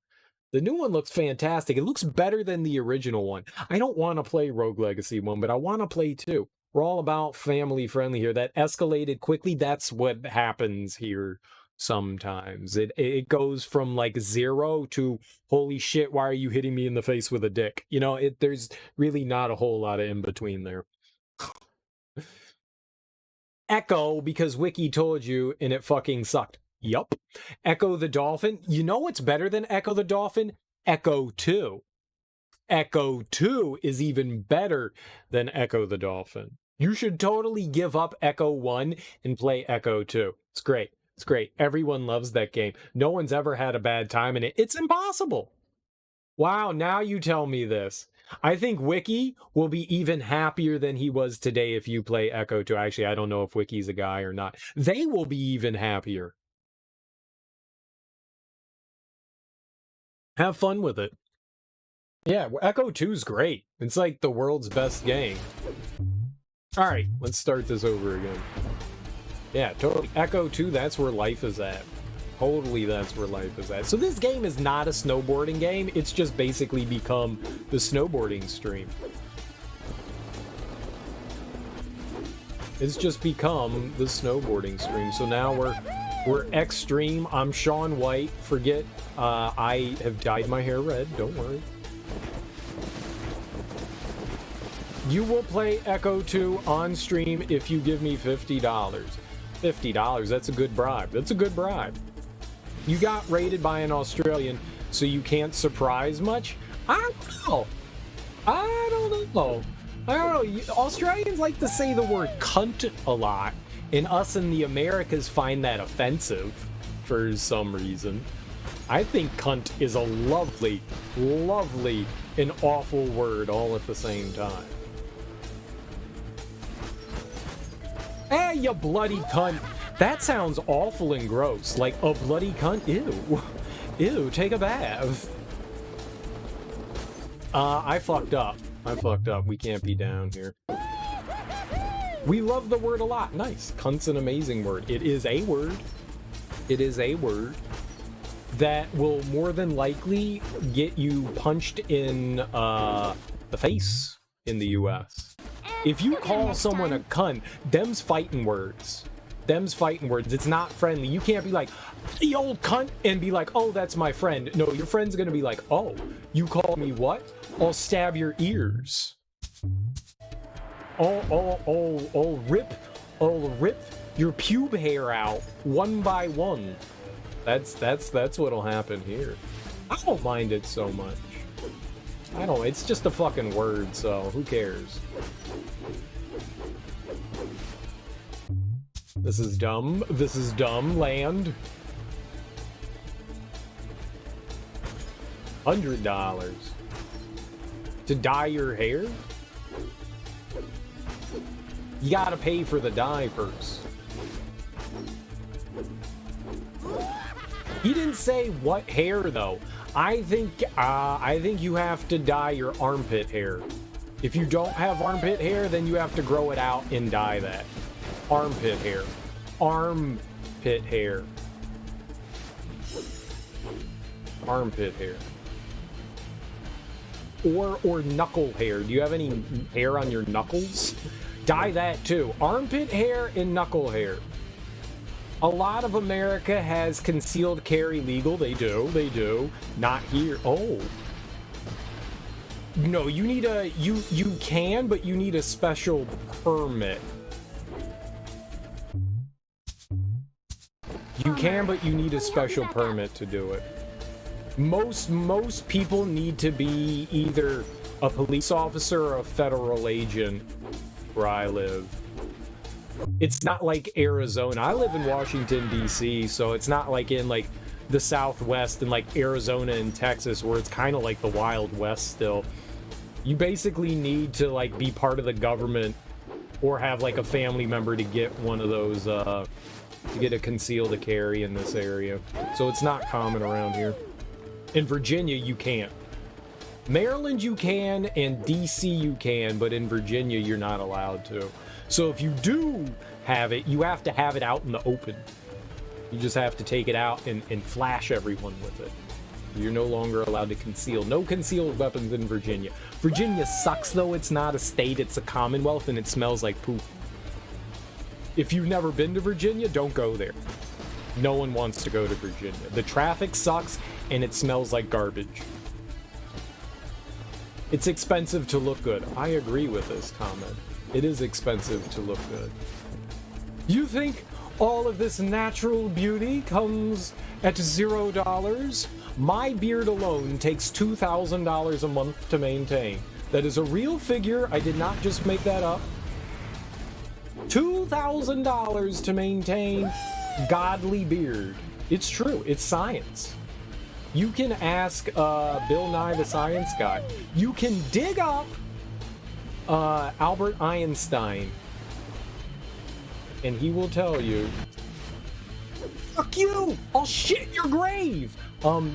The new one looks fantastic. It looks better than the original one. I don't want to play Rogue Legacy 1, but I want to play 2. We're all about family friendly here. That escalated quickly. That's what happens here. Sometimes it goes from like 0 to holy shit, why are you hitting me in the face with a dick? You know, there's really not a whole lot of in between there. Echo, because Wiki told you and it fucking sucked. Yup. Echo the Dolphin. You know what's better than Echo the Dolphin? Echo 2. Echo 2 is even better than Echo the Dolphin. You should totally give up Echo 1 and play Echo 2. It's great. It's great. Everyone loves that game. No one's ever had a bad time in it. It's impossible. Wow, now you tell me this. I think Wiki will be even happier than he was today if you play Echo 2. Actually, I don't know if Wiki's a guy or not. They will be even happier. Have fun with it. Yeah, Echo 2's great. It's like the world's best game. All right, let's start this over again. Yeah, totally. Echo 2, that's where life is at. Totally, that's where life is at. So this game is not a snowboarding game. It's just basically become the snowboarding stream. It's just become the snowboarding stream. So now we're extreme. I'm Sean White. Forget, I have dyed my hair red. Don't worry. You will play Echo 2 on stream if you give me $50. $50, that's a good bribe. That's a good bribe. You got rated by an Australian, so you can't surprise much? I don't know. I don't know. Australians like to say the word cunt a lot, and us in the Americas find that offensive for some reason. I think cunt is a lovely, lovely, and awful word all at the same time. Hey, you bloody cunt. That sounds awful and gross. Like a bloody cunt. Ew. Ew, take a bath. I fucked up. We can't be down here. We love the word a lot. Nice. Cunt's an amazing word. It is a word. It is a word that will more than likely get you punched in the face in the US. If you call someone a cunt, them's fighting words. Them's fighting words. It's not friendly. You can't be like, the old cunt, and be like, oh, that's my friend. No, your friend's gonna be like, oh, you call me what? I'll stab your ears. I'll rip your pube hair out one by one. That's what'll happen here. I don't mind it so much. It's just a fucking word, so who cares? This is dumb. This is dumb land. $100 to dye your hair? You gotta pay for the dye first. He didn't say what hair though. I think you have to dye your armpit hair. If you don't have armpit hair, then you have to grow it out and dye that. Armpit hair. Armpit hair. Armpit hair. Or knuckle hair. Do you have any hair on your knuckles? Dye that too. Armpit hair and knuckle hair. A lot of America has concealed carry legal. They do. Not here. Oh. No, you need a you can, but you need a special permit. You can, but you need a special permit to do it. Most people need to be either a police officer or a federal agent where I live. It's not like Arizona. I live in Washington, D.C., so it's not like in like the Southwest and like Arizona and Texas where it's kind of like the Wild West still. You basically need to like be part of the government or have like a family member to get one of those to get a conceal to carry in this area. So it's not common around here. In Virginia, you can't. Maryland, you can, and DC, you can, but in Virginia, you're not allowed to. So if you do have it, you have to have it out in the open. You just have to take it out and flash everyone with it. You're no longer allowed to conceal. No concealed weapons in Virginia. Virginia sucks, though. It's not a state. It's a commonwealth, and it smells like poop. If you've never been to Virginia, don't go there. No one wants to go to Virginia. The traffic sucks, and it smells like garbage. It's expensive to look good. I agree with this comment. It is expensive to look good. You think all of this natural beauty comes at $0? My beard alone takes $2,000 a month to maintain. That is a real figure. I did not just make that up. $2,000 to maintain godly beard. It's true. It's science. You can ask Bill Nye the Science Guy. You can dig up Albert Einstein, and he will tell you, "Fuck you! I'll shit your grave!"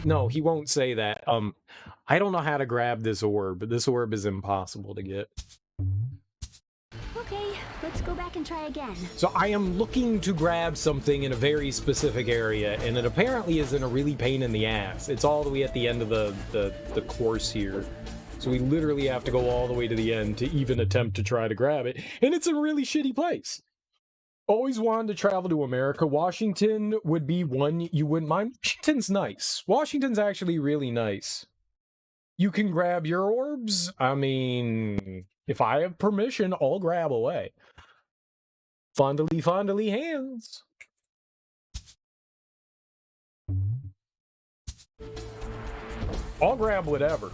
No, he won't say that. I don't know how to grab this orb, but this orb is impossible to get. Okay, let's go back and try again. So I am looking to grab something in a very specific area, and it apparently is in a really pain in the ass. It's all the way at the end of the course here. So we literally have to go all the way to the end to even attempt to try to grab it. And it's a really shitty place. Always wanted to travel to America. Washington would be one you wouldn't mind. Washington's nice. Washington's actually really nice. You can grab your orbs. I mean, if I have permission, I'll grab away. Fondly, fondly hands. I'll grab whatever.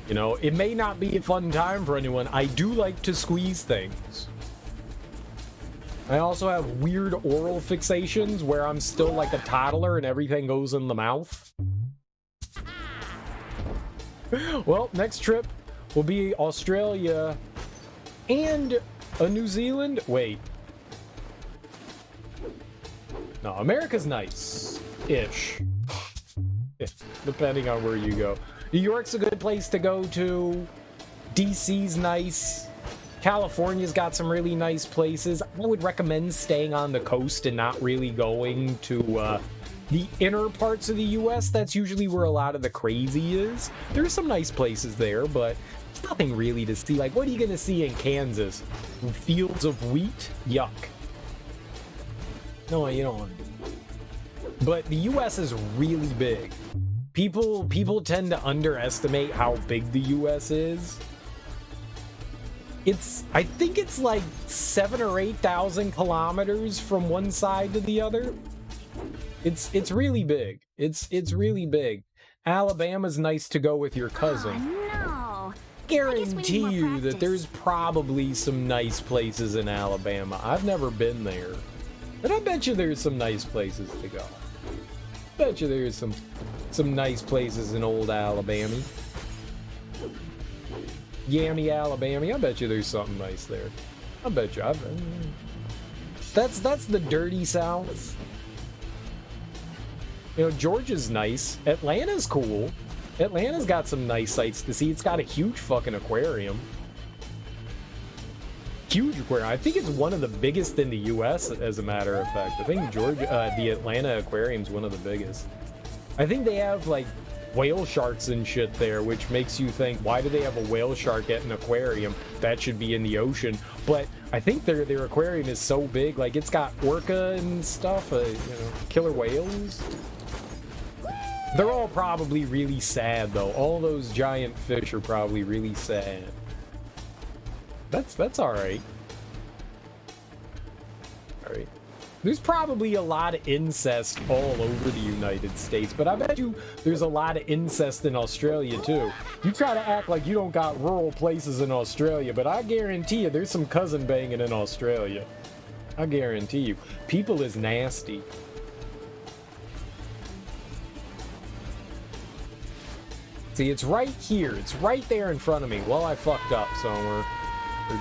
You know, it may not be a fun time for anyone. I do like to squeeze things. I also have weird oral fixations where I'm still like a toddler and everything goes in the mouth. Well, next trip will be Australia and a New Zealand. Wait. No, America's nice-ish. Depending on where you go. New York's a good place to go to. DC's nice. California's got some really nice places. I would recommend staying on the coast and not really going to the inner parts of the US. That's usually where a lot of the crazy is. There's some nice places there, but there's nothing really to see. Like, what are you gonna see in Kansas? Fields of wheat? Yuck. No, you don't want to do that. But the US is really big. People tend to underestimate how big the US is. I think it's like 7,000 or 8,000 kilometers from one side to the other. It's really big. It's really big. Alabama's nice to go with your cousin. Oh, no. Guarantee you that there's probably some nice places in Alabama. I've never been there, but I bet you there's some nice places to go. Bet you there's some nice places in old Alabama. Yammy, Alabama. I bet you there's something nice there. I bet you. That's the dirty South. You know, Georgia's nice. Atlanta's cool. Atlanta's got some nice sights to see. It's got a huge fucking aquarium. Huge aquarium. I think it's one of the biggest in the U.S., as a matter of fact. I think the Atlanta Aquarium's one of the biggest. I think they have, like, whale sharks and shit there, which makes you think, why do they have a whale shark at an aquarium? That should be in the ocean. But I think their aquarium is so big, like, it's got orca and stuff, you know, killer whales. They're all probably really sad, though. All those giant fish are probably really sad. That's all right. All right. There's probably a lot of incest all over the United States, but I bet you there's a lot of incest in Australia, too. You try to act like you don't got rural places in Australia, but I guarantee you there's some cousin banging in Australia. I guarantee you. People is nasty. See, it's right here. It's right there in front of me. Well, I fucked up, so we're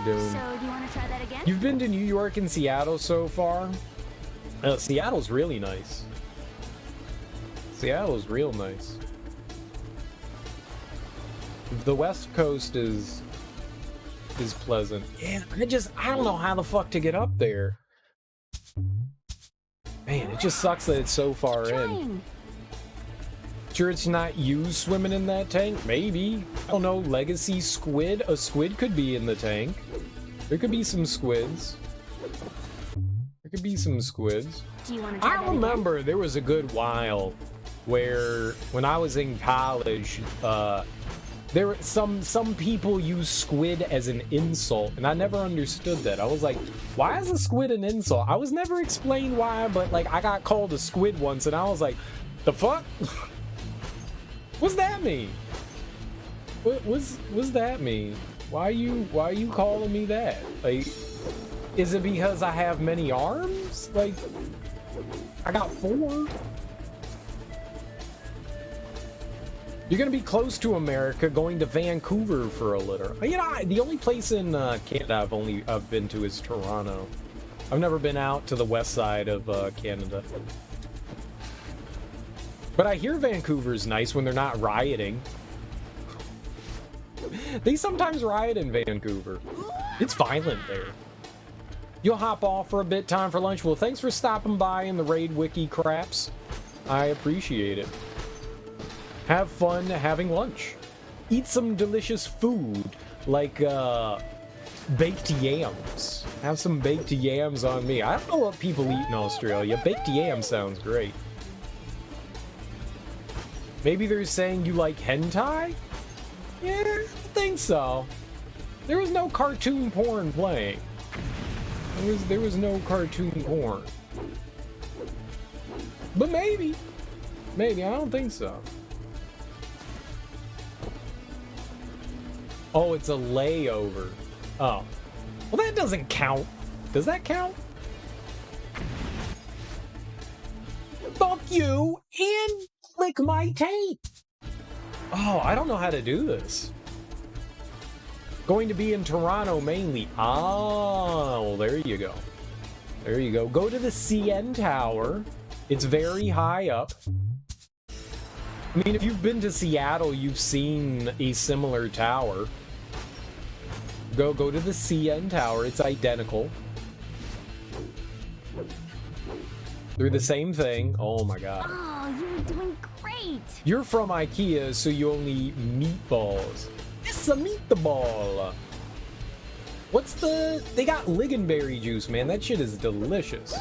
doomed. So, do you want to try that again? You've been to New York and Seattle so far? Seattle's really nice. Seattle's real nice. The West Coast is pleasant. Yeah, I don't know how the fuck to get up there. Man, it just sucks that it's so far in. Sure it's not you swimming in that tank? Maybe. I don't know, legacy squid? A squid could be in the tank. There could be some squids. There could be some squids. Do you want to try that remember again? There was a good while where, when I was in college, there were some people use squid as an insult, and I never understood that. I was like, why is a squid an insult? I was never explained why, but like I got called a squid once, and I was like, the fuck? What's that mean? What's that mean? Why are you calling me that? Like, is it because I have many arms? Like, I got 4. You're gonna be close to America, going to Vancouver for a little. You know, the only place in Canada I've been to is Toronto. I've never been out to the west side of Canada. But I hear Vancouver's nice when they're not rioting. They sometimes riot in Vancouver. It's violent there. You'll hop off for a bit, time for lunch. Well, thanks for stopping by in the Raid Wiki craps. I appreciate it. Have fun having lunch. Eat some delicious food, like baked yams. Have some baked yams on me. I don't know what people eat in Australia. Baked yam sounds great. Maybe they're saying you like hentai? Yeah, I think so. There was no cartoon porn playing. There was no cartoon porn. But maybe. Maybe, I don't think so. Oh, it's a layover. Oh. Well, that doesn't count. Does that count? Fuck you and click my tape. Oh, I don't know how to do this. Going to be in Toronto mainly. Oh, well, there you go. There you go. Go to the CN Tower. It's very high up. I mean, if you've been to Seattle, you've seen a similar tower. Go to the CN Tower. It's identical. They're the same thing. Oh my god. Oh, you're doing great. You're from IKEA, so you only eat meatballs. It's a meatball. What's the... They got lingonberry juice, man. That shit is delicious.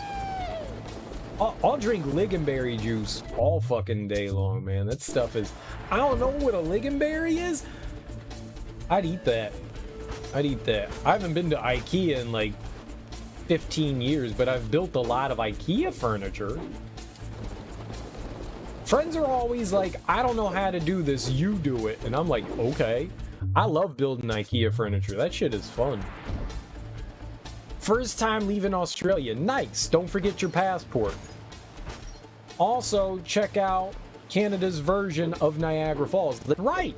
I'll drink lingonberry juice all fucking day long, man. That stuff is... I don't know what a lingonberry is. I'd eat that. I'd eat that. I haven't been to IKEA in like 15 years, but I've built a lot of IKEA furniture. Friends are always like, I don't know how to do this, you do it. And I'm like, okay. I love building IKEA furniture. That shit is fun. First time leaving Australia. Nice. Don't forget your passport. Also, check out Canada's version of Niagara Falls. Right.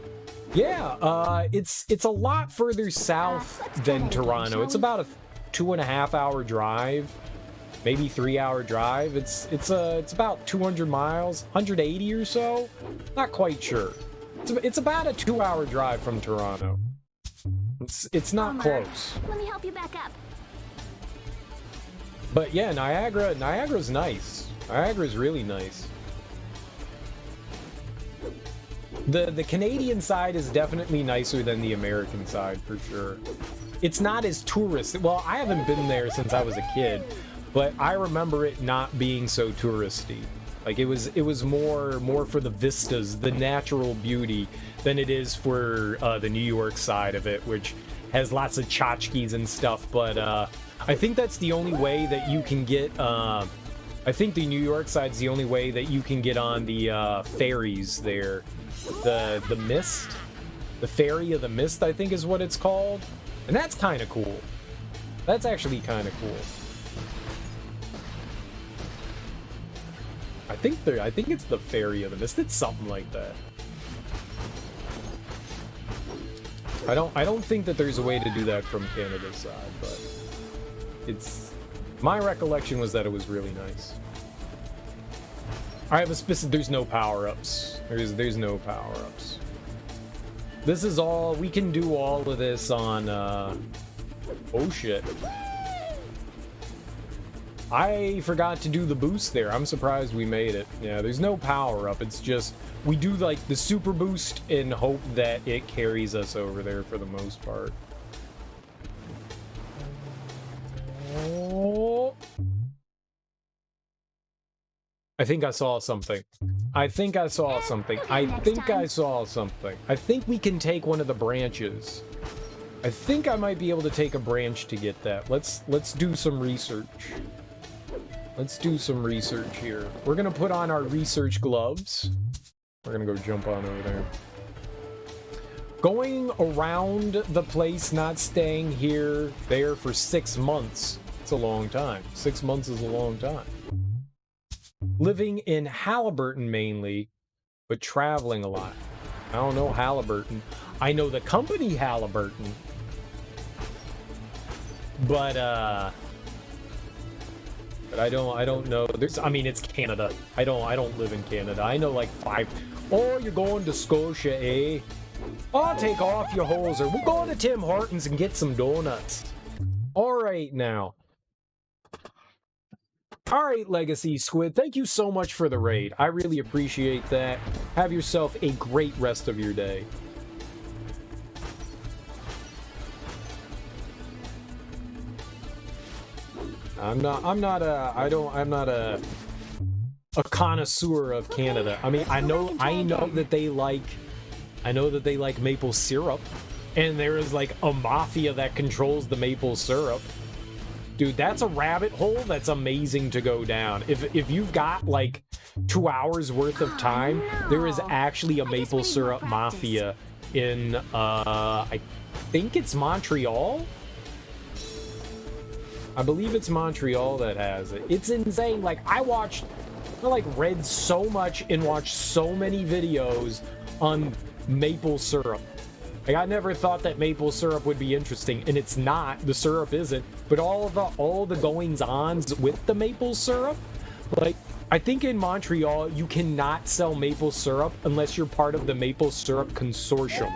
Yeah, it's a lot further south than Toronto. It's about a 2.5 hour drive, maybe 3 hour drive. It's about 200 miles, 180 or so. Not quite sure. It's about a 2 hour drive from Toronto. It's not close. Let me help you back up. But yeah, Niagara's nice. Niagara's really nice. The Canadian side is definitely nicer than the American side, for sure. It's not as touristy. Well, I haven't been there since I was a kid, but I remember it not being so touristy. Like it was more for the vistas, the natural beauty, than it is for the New York side of it, which has lots of tchotchkes and stuff. But I think that's the only way that you can get. I think the New York side's the only way that you can get on the ferries there. The mist, the ferry of the mist, I think is what it's called, and that's kind of cool. That's actually kind of cool. I think it's the Ferry of the Mist. It's something like that. I don't think that there's a way to do that from Canada's side, but it's my recollection was that it was really nice. I have a specific. There's no power-ups. There's no power-ups. This is all we can do. All of this on. Oh shit. I forgot to do the boost there. I'm surprised we made it. Yeah, there's no power up. It's just we do like the super boost and hope that it carries us over there for the most part. Oh. I think I saw something. I think I saw something. I think I saw something. I think we can take one of the branches. I think I might be able to take a branch to get that. Let's do some research. Let's do some research here. We're gonna put on our research gloves. We're gonna go jump on over there. Going around the place, not staying there for 6 months. It's a long time. 6 months is a long time. Living in Halliburton mainly, but traveling a lot. I don't know Halliburton. I know the company Halliburton. But I don't know. I mean, it's Canada. I don't live in Canada. I know like 5. Oh, you're going to Scotia, eh? Oh, take off your hoser. We're going to Tim Hortons and get some donuts. All right, now. All right, Legacy Squid. Thank you so much for the raid. I really appreciate that. Have yourself a great rest of your day. I'm not a connoisseur of Canada. I mean, I know that they like maple syrup, and there is like a mafia that controls the maple syrup. Dude, that's a rabbit hole that's amazing to go down. If you've got like 2 hours worth of time, there is actually a maple syrup mafia in I think it's Montreal. I believe it's Montreal that has it. It's insane. Like, I read so much and watched so many videos on maple syrup. Like, I never thought that maple syrup would be interesting, and it's not. The syrup isn't. But all the goings-ons with the maple syrup, like, I think in Montreal, you cannot sell maple syrup unless you're part of the maple syrup consortium.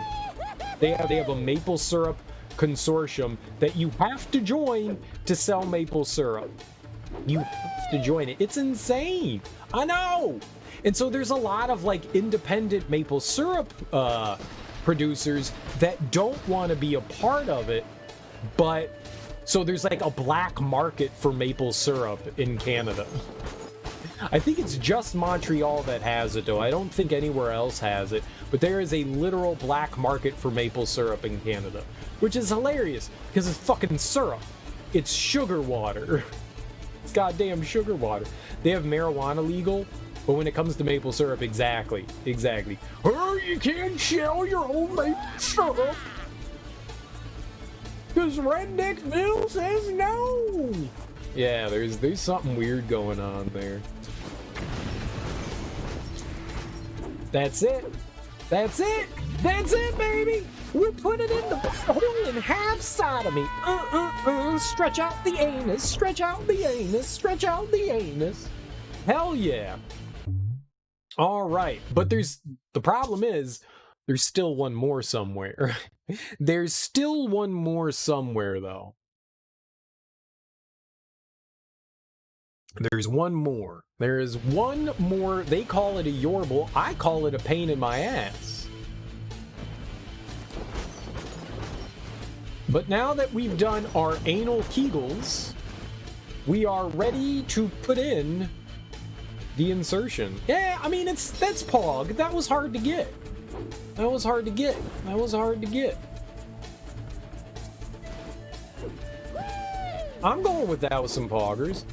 They have a maple syrup consortium that you have to join to sell maple syrup. You have to join it. It's insane. I know. And so there's a lot of like independent maple syrup producers that don't want to be a part of it, but so there's like a black market for maple syrup in Canada. I think it's just Montreal that has it, though. I don't think anywhere else has it, but there is a literal black market for maple syrup in Canada, which is hilarious because it's fucking syrup. It's sugar water. It's goddamn sugar water. They have marijuana legal, but when it comes to maple syrup, exactly. Oh, you can't sell your own maple syrup because Redneck Bill says no. Yeah, there's something weird going on there. That's it. That's it, baby. We're putting in the hole and have sodomy. Stretch out the anus. Stretch out the anus. Stretch out the anus. Hell yeah. All right, but the problem is there's still one more somewhere. There's still one more somewhere, though. There's one more. There is one more. They call it a Yorble. I call it a pain in my ass. But now that we've done our anal kegels, we are ready to put in The insertion. Yeah, I mean, that's Pog. That was hard to get. That was hard to get. That was hard to get. I'm going with that with some poggers.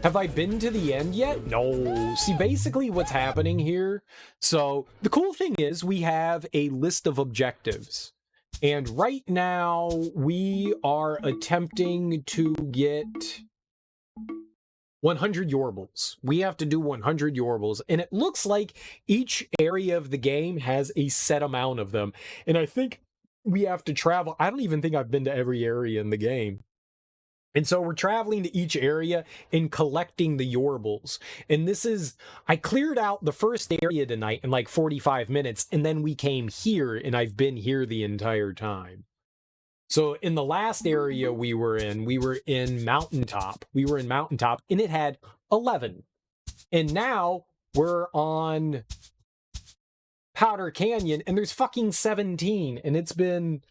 Have I been to the end yet? No. See, basically what's happening here. So the cool thing is we have a list of objectives. And right now we are attempting to get 100 Yorbles. We have to do 100 Yorbles. And it looks like each area of the game has a set amount of them. And I think we have to travel. I don't even think I've been to every area in the game. And so we're traveling to each area and collecting the Yorbles. And this is, I cleared out the first area tonight in like 45 minutes, and then we came here, and I've been here the entire time. So in the last area we were in Mountaintop. We were in Mountaintop, and it had 11. And now we're on Powder Canyon, and there's fucking 17. And it's been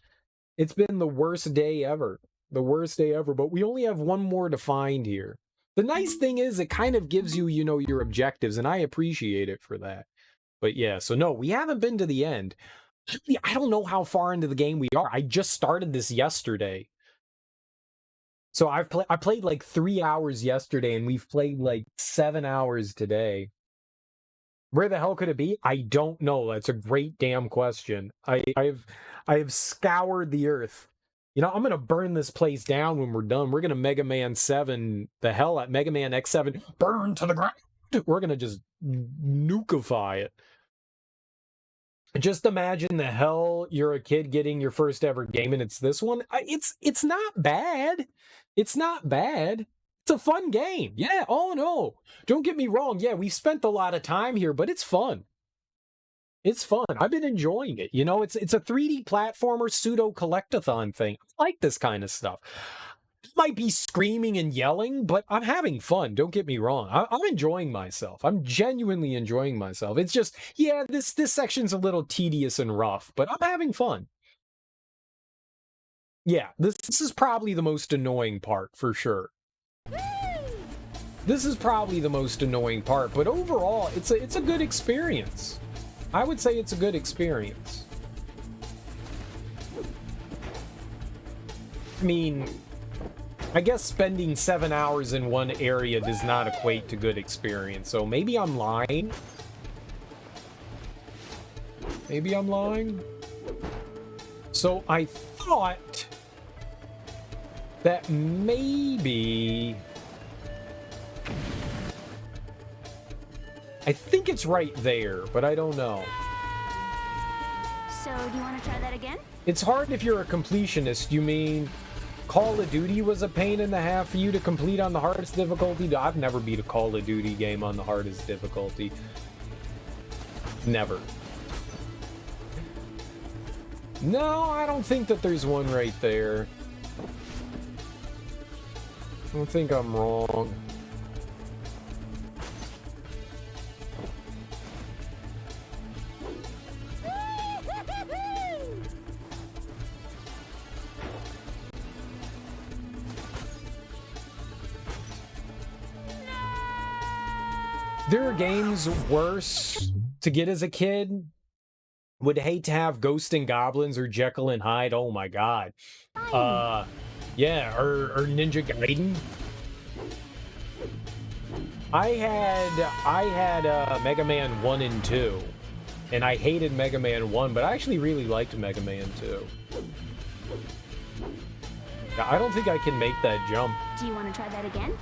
the worst day ever. The worst day ever, but we only have one more to find here. The nice thing is it kind of gives you, you know, your objectives, and I appreciate it for that. But yeah, so no, we haven't been to the end. I don't know how far into the game we are. I just started this yesterday. So I played like 3 hours yesterday, and we've played like 7 hours today. Where the hell could it be? I don't know. That's a great damn question. I have scoured the earth. You know, I'm going to burn this place down when we're done. We're going to Mega Man 7 the hell at Mega Man X7. Burn to the ground. We're going to just nukeify it. Just imagine the hell you're a kid getting your first ever game, and it's this one. It's not bad. It's not bad. It's a fun game. Yeah, oh no. Don't get me wrong. Yeah, we've spent a lot of time here, but it's fun. It's fun. I've been enjoying it. You know, it's a 3D platformer pseudo collectathon thing. I like this kind of stuff. I might be screaming and yelling, but I'm having fun. Don't get me wrong. I'm enjoying myself. I'm genuinely enjoying myself. It's just, yeah, this section's a little tedious and rough, but I'm having fun. Yeah, this is probably the most annoying part for sure. This is probably the most annoying part, but overall, it's a good experience. I would say it's a good experience. I mean, I guess spending 7 hours in one area does not equate to good experience, so maybe I'm lying. Maybe I'm lying. So I thought that maybe... I think it's right there, but I don't know. So, do you want to try that again? It's hard if you're a completionist. You mean Call of Duty was a pain in the half for you to complete on the hardest difficulty? I've never beat a Call of Duty game on the hardest difficulty. Never. No, I don't think that there's one right there. I don't think I'm wrong. There are games worse to get as a kid. Would hate to have Ghost and Goblins or Jekyll and Hyde. Oh my god. Yeah, or Ninja Gaiden. I had Mega Man 1 and 2. And I hated Mega Man 1, but I actually really liked Mega Man 2. I don't think I can make that jump. Do you want to try that again?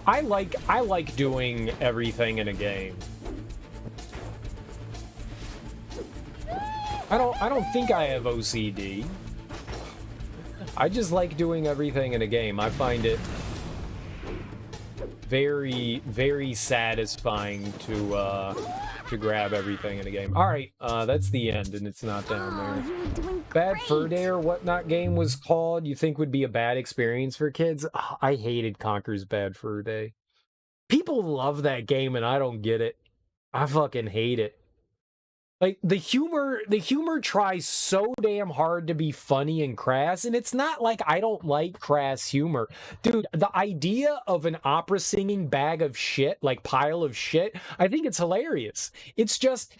I like doing everything in a game. I don't think I have OCD. I just like doing everything in a game. I find it very, very satisfying to grab everything in a game. All right, that's the end, and it's not down there. You were doing Bad great. Fur Day or what not game was called, you think would be a bad experience for kids? Oh, I hated Conker's Bad Fur Day. People love that game and I don't get it. I fucking hate it. Like the humor tries so damn hard to be funny and crass, and it's not like I don't like crass humor. Dude, the idea of an opera singing bag of shit, like pile of shit, I think it's hilarious. It's just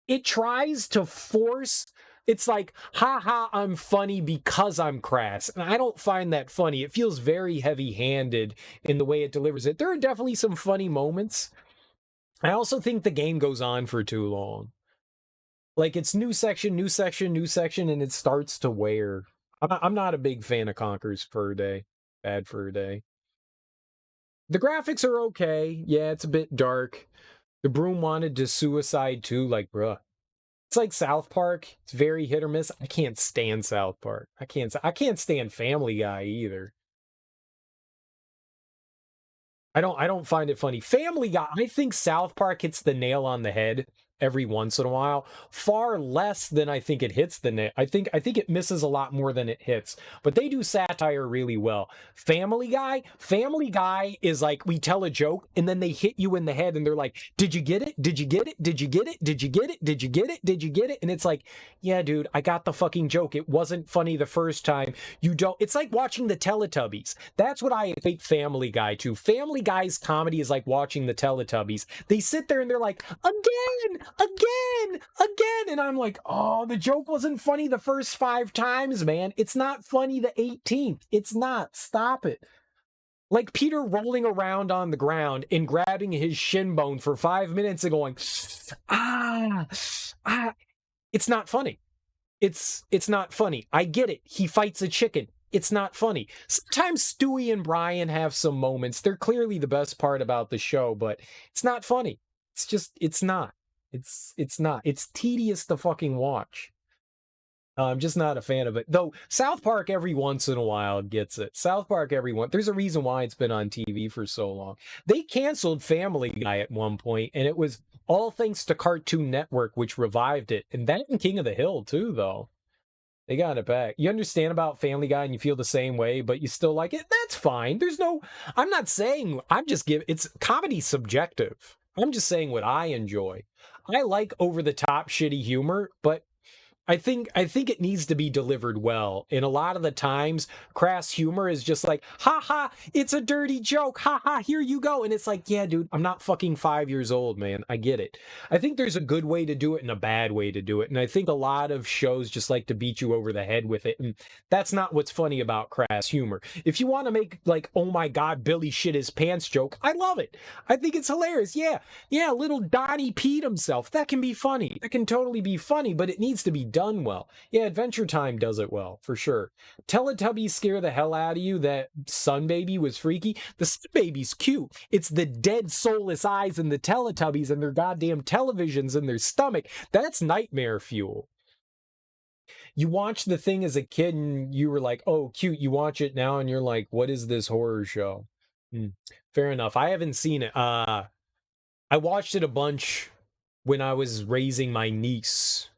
it tries to force. It's like, haha, I'm funny because I'm crass. And I don't find that funny. It feels very heavy-handed in the way it delivers it. There are definitely some funny moments. I also think the game goes on for too long. Like, it's new section, new section, new section, and it starts to wear. I'm not a big fan of Conker's Fur Day. Bad Fur Day. The graphics are okay. Yeah, it's a bit dark. The broom wanted to suicide too. Like, bruh. It's like South Park. It's very hit or miss. I can't stand South Park. I can't stand Family Guy either. I don't find it funny. Family Guy, I think South Park hits the nail on the head every once in a while, far less than I think it hits the nail. I think it misses a lot more than it hits, but they do satire really well. Family Guy is like, we tell a joke and then they hit you in the head and they're like, did you get it? Did you get it? Did you get it? Did you get it? Did you get it? Did you get it? And it's like, yeah, dude, I got the fucking joke. It wasn't funny the first time. You don't. It's like watching the Teletubbies. That's what I equate Family Guy to. Family Guy's comedy is like watching the Teletubbies. They sit there and they're like, again, and I'm like, oh, the joke wasn't funny the first 5 times, man. It's not funny the 18th. It's not. Stop it. Like Peter rolling around on the ground and grabbing his shin bone for 5 minutes and going, it's not funny. It's not funny. I get it. He fights a chicken. It's not funny. Sometimes Stewie and Brian have some moments. They're clearly the best part about the show, but it's not funny. It's not. It's not. It's tedious to fucking watch. I'm just not a fan of it. Though South Park every once in a while gets it. South Park there's a reason why it's been on TV for so long. They canceled Family Guy at one point, and it was all thanks to Cartoon Network, which revived it. And that and King of the Hill too, though. They got it back. You understand about Family Guy and you feel the same way, but you still like it? That's fine. It's comedy subjective. I'm just saying what I enjoy. I like over-the-top shitty humor, but I think it needs to be delivered well. And a lot of the times, crass humor is just like, ha, it's a dirty joke. Ha, here you go. And it's like, yeah, dude, I'm not fucking 5 years old, man. I get it. I think there's a good way to do it and a bad way to do it. And I think a lot of shows just like to beat you over the head with it. And that's not what's funny about crass humor. If you want to make like, oh my God, Billy shit his pants joke, I love it. I think it's hilarious. Yeah, little Donnie peed himself. That can be funny. That can totally be funny, but it needs to be done well. Yeah, Adventure Time does it well, for sure. Teletubbies scare the hell out of you. That Sun Baby was freaky. The Sun Baby's cute. It's the dead soulless eyes in the Teletubbies and their goddamn televisions in their stomach. That's nightmare fuel. You watched the thing as a kid and you were like, oh, cute. You watch it now and you're like, what is this horror show? Fair enough. I haven't seen it. I watched it a bunch when I was raising my niece.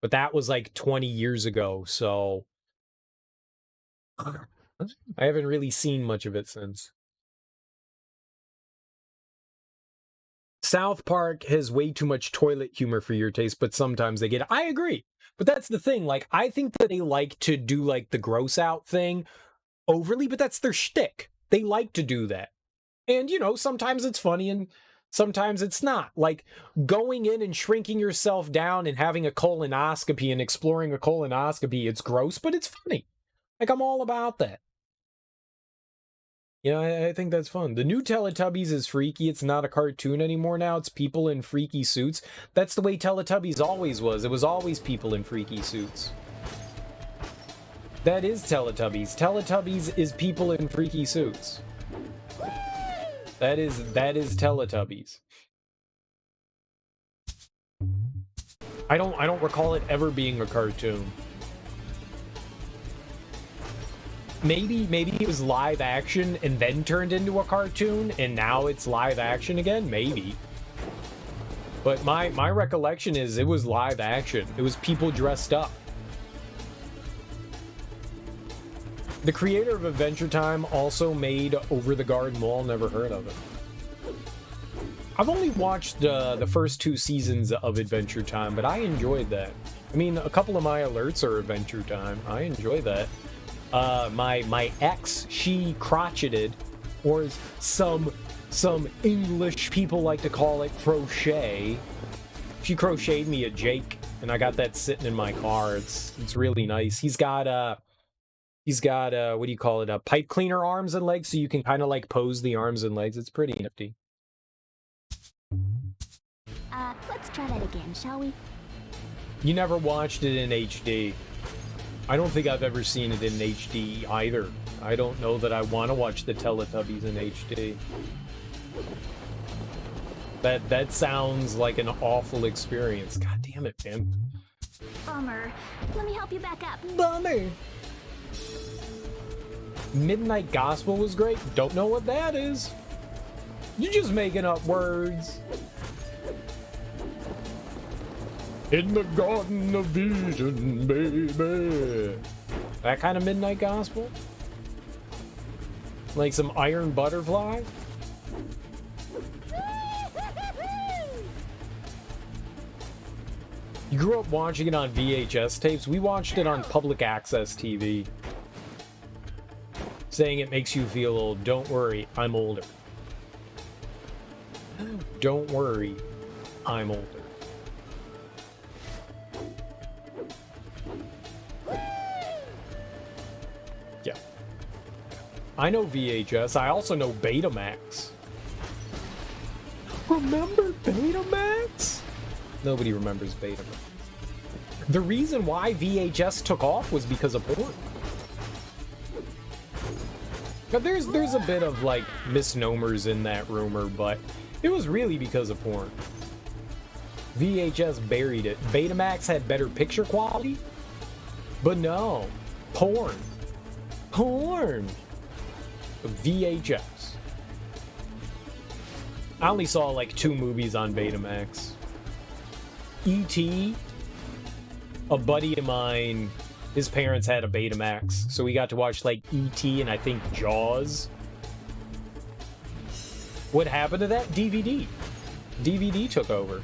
But that was like 20 years ago, so I haven't really seen much of it since. South Park has way too much toilet humor for your taste, but sometimes they get it. I agree. But that's the thing. Like, I think that they like to do like the gross out thing overly, but that's their shtick. They like to do that. And, sometimes it's funny and sometimes it's not. Like going in and shrinking yourself down and having a colonoscopy and exploring a colonoscopy, it's gross, but it's funny. Like I'm all about that. I think that's fun. The new Teletubbies is freaky. It's not a cartoon anymore now. It's people in freaky suits. That's the way Teletubbies always was. It was always people in freaky suits. That is Teletubbies. Teletubbies is people in freaky suits. That is Teletubbies. I don't recall it ever being a cartoon. Maybe it was live action and then turned into a cartoon and now it's live action again, maybe. But my recollection is it was live action. It was people dressed up. The creator of Adventure Time also made Over the Garden Wall. Never heard of it. I've only watched the first 2 seasons of Adventure Time, but I enjoyed that. I mean, a couple of my alerts are Adventure Time. I enjoy that. My ex, she crocheted, or as some English people like to call it, crochet. She crocheted me a Jake, and I got that sitting in my car. It's really nice. He's got what do you call it? Pipe cleaner arms and legs, so you can kind of like pose the arms and legs. It's pretty nifty. Let's try that again, shall we? You never watched it in HD. I don't think I've ever seen it in HD either. I don't know that I want to watch the Teletubbies in HD. That sounds like an awful experience. God damn it, man. Bummer. Let me help you back up. Bummer. Midnight Gospel was great. Don't know what that is. You're just making up words. In the Garden of Eden, baby. That kind of Midnight Gospel? Like some Iron Butterfly? You grew up watching it on VHS tapes? We watched it on public access TV. Saying it makes you feel old. Don't worry, I'm older. Don't worry, I'm older. Yeah. I know VHS. I also know Betamax. Remember Betamax? Nobody remembers Betamax. The reason why VHS took off was because of porn. Now, there's a bit of like misnomers in that rumor, but it was really because of porn. VHS buried it. Betamax had better picture quality, but no, porn. VHS. I only saw like 2 movies on Betamax. E.T. A buddy of mine, his parents had a Betamax, so we got to watch like E.T. and I think Jaws. What happened to that? DVD. DVD took over.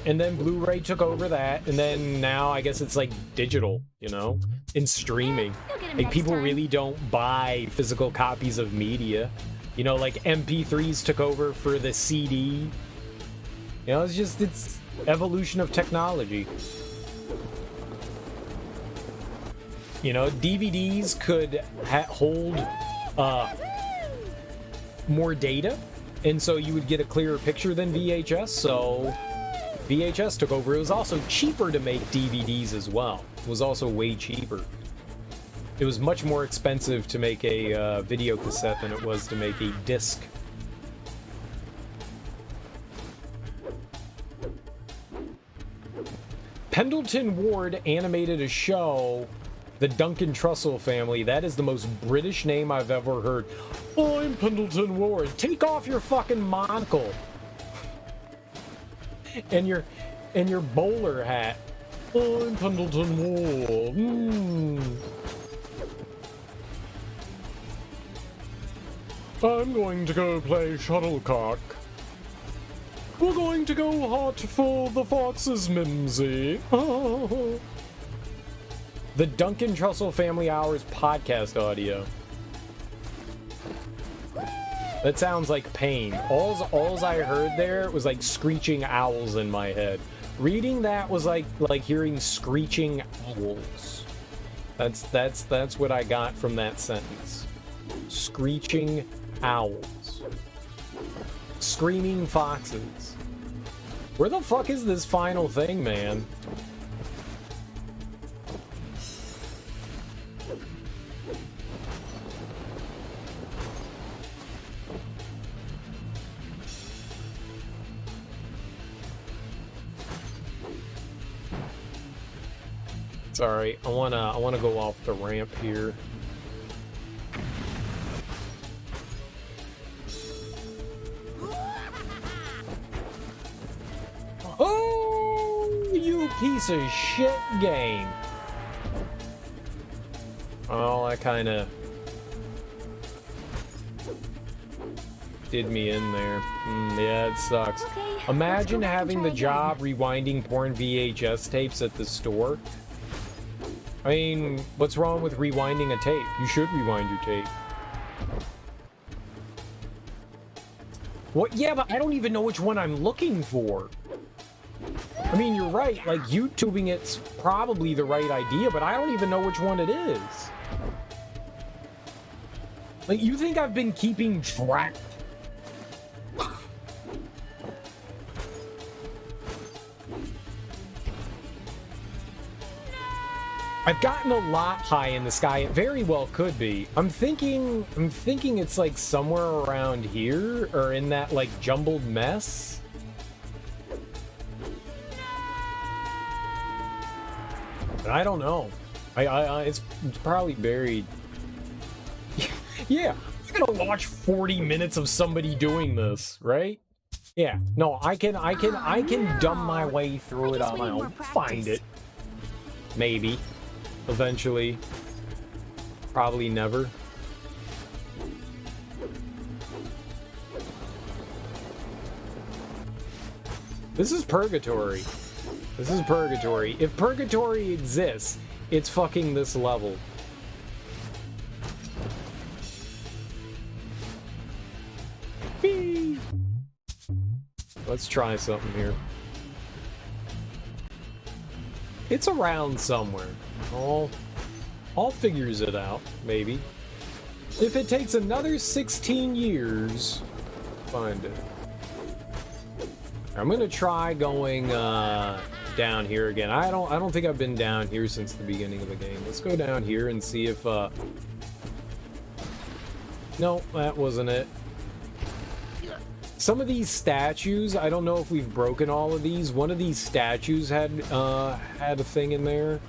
And then Blu-ray took over that, and then now I guess it's like digital, you know, and streaming. Like people really don't buy physical copies of media. You know, like MP3s took over for the CD. You know, it's evolution of technology. You know, DVDs could hold more data, and so you would get a clearer picture than VHS, so VHS took over. It was also cheaper to make DVDs as well. It was also way cheaper. It was much more expensive to make a video cassette than it was to make a disc. Pendleton Ward animated a show, The Duncan Trussell Family. That is the most British name I've ever heard. I'm Pendleton Ward. Take off your fucking monocle. And your bowler hat. I'm Pendleton Ward. I'm going to go play shuttlecock. We're going to go hot for the foxes, Mimsy. Oh. The Duncan Trussell Family Hours podcast audio. That sounds like pain. All's I heard there was like screeching owls in my head. Reading that was like hearing screeching owls. That's what I got from that sentence. Screeching owls. Screaming foxes. Where the fuck is this final thing, man? Sorry, I wanna go off the ramp here. Oh, you piece of shit game. Oh, I kinda... did me in there. Yeah, it sucks. Okay, Imagine let's go back and having try the again. job rewinding porn VHS tapes at the store. I mean, what's wrong with rewinding a tape? You should rewind your tape. What? Yeah, but I don't even know which one I'm looking for. I mean, you're right. Like, YouTubing it's probably the right idea, but I don't even know which one it is. Like, you think I've been keeping track? I've gotten a lot high in the sky. It very well could be. I'm thinking it's like somewhere around here or in that like jumbled mess. But I don't know. It's probably buried. Yeah, I'm gonna watch 40 minutes of somebody doing this, right? Yeah. No, I can dumb my way through it on my own. Find it. Maybe. Eventually. Probably never. This is purgatory. This is purgatory. If purgatory exists, it's fucking this level. Whee! Let's try something here. It's around somewhere. All figures it out, maybe. If it takes another 16 years, find it. I'm gonna try going down here again. I don't think I've been down here since the beginning of the game. Let's go down here and see if no, that wasn't it. Some of these statues, I don't know if we've broken all of these. One of these statues had a thing in there.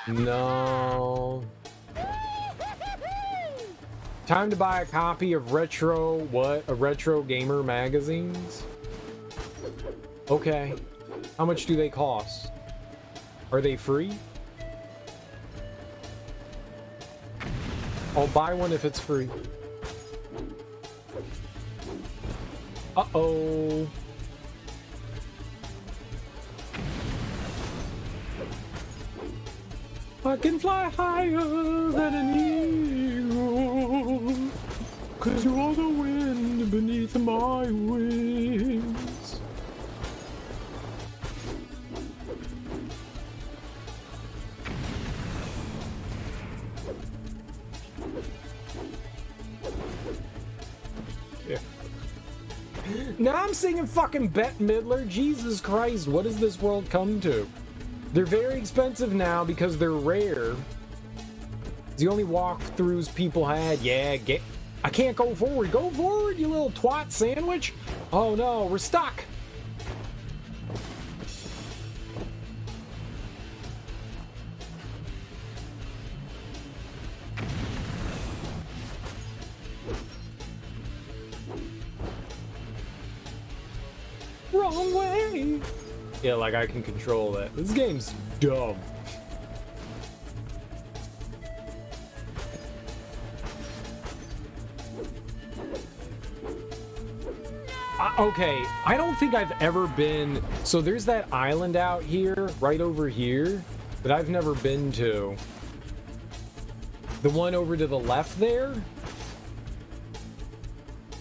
No. Time to buy a copy of Retro Gamer magazines? Okay. How much do they cost? Are they free? I'll buy one if it's free. Uh-oh. I can fly higher than an eagle, 'cause you're the wind beneath my wings. Yeah. Now I'm singing fucking Bette Midler. Jesus Christ, what has this world come to? They're very expensive now because they're rare. It's the only walkthroughs people had. Yeah, I can't go forward. Go forward, you little twat sandwich. Oh no, we're stuck. Wrong way. Yeah, like I can control that. This game's dumb. Okay, I don't think I've ever been... So there's that island out here, right over here, that I've never been to. The one over to the left there?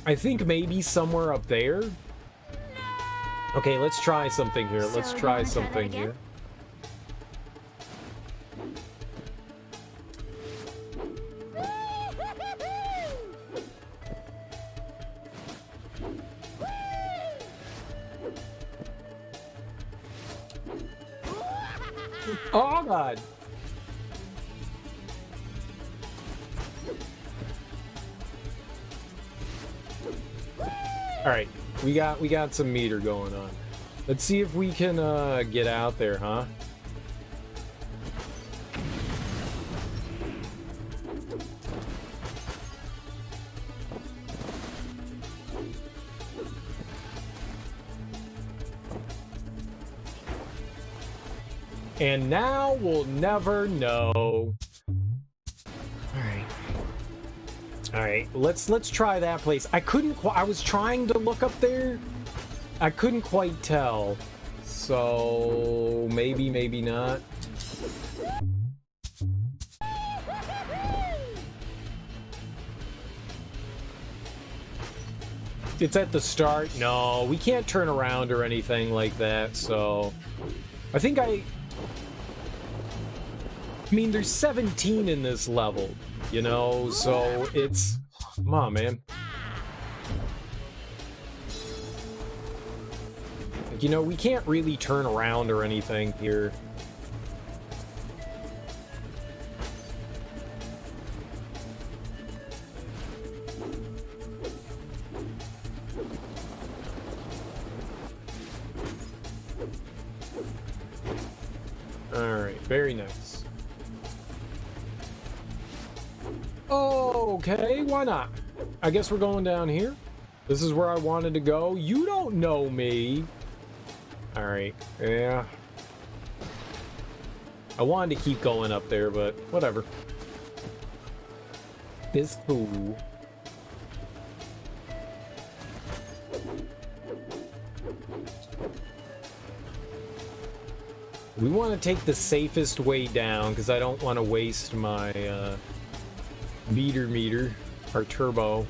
I think maybe somewhere up there. Okay, let's try something here. So Let's you try wanna try something that again? here. Oh god. All right, we got some meter going on. Let's see if we can get out there, huh? And now we'll never know. All right. All right, let's try that place. I couldn't. I was trying to look up there. I couldn't quite tell. So maybe not. It's at the start. No, we can't turn around or anything like that. So I think I mean, there's 17 in this level, you know, so it's... Come on, man. You know, we can't really turn around or anything here. Alright, very nice. Okay, why not? I guess we're going down here. This is where I wanted to go. You don't know me. Alright, yeah. I wanted to keep going up there, but whatever. It's cool. We want to take the safest way down because I don't want to waste my meter, our turbo.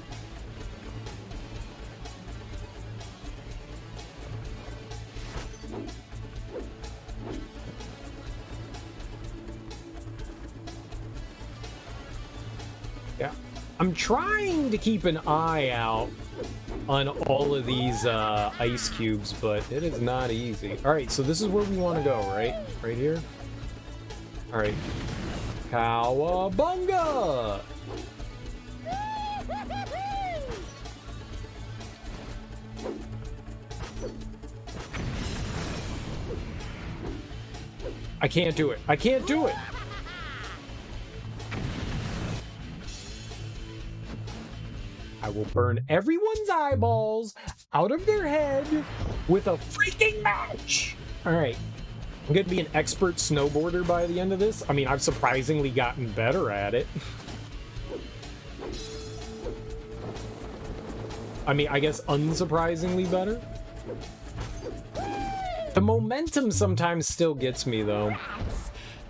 Yeah, I'm trying to keep an eye out on all of these ice cubes, but it is not easy. All right, so this is where we want to go, right? Right here? All right. Cowabunga! I can't do it. I can't do it. I will burn everyone's eyeballs out of their head with a freaking match. All right. I'm going to be an expert snowboarder by the end of this. I mean, I've surprisingly gotten better at it. I mean, I guess unsurprisingly better. The momentum sometimes still gets me, though.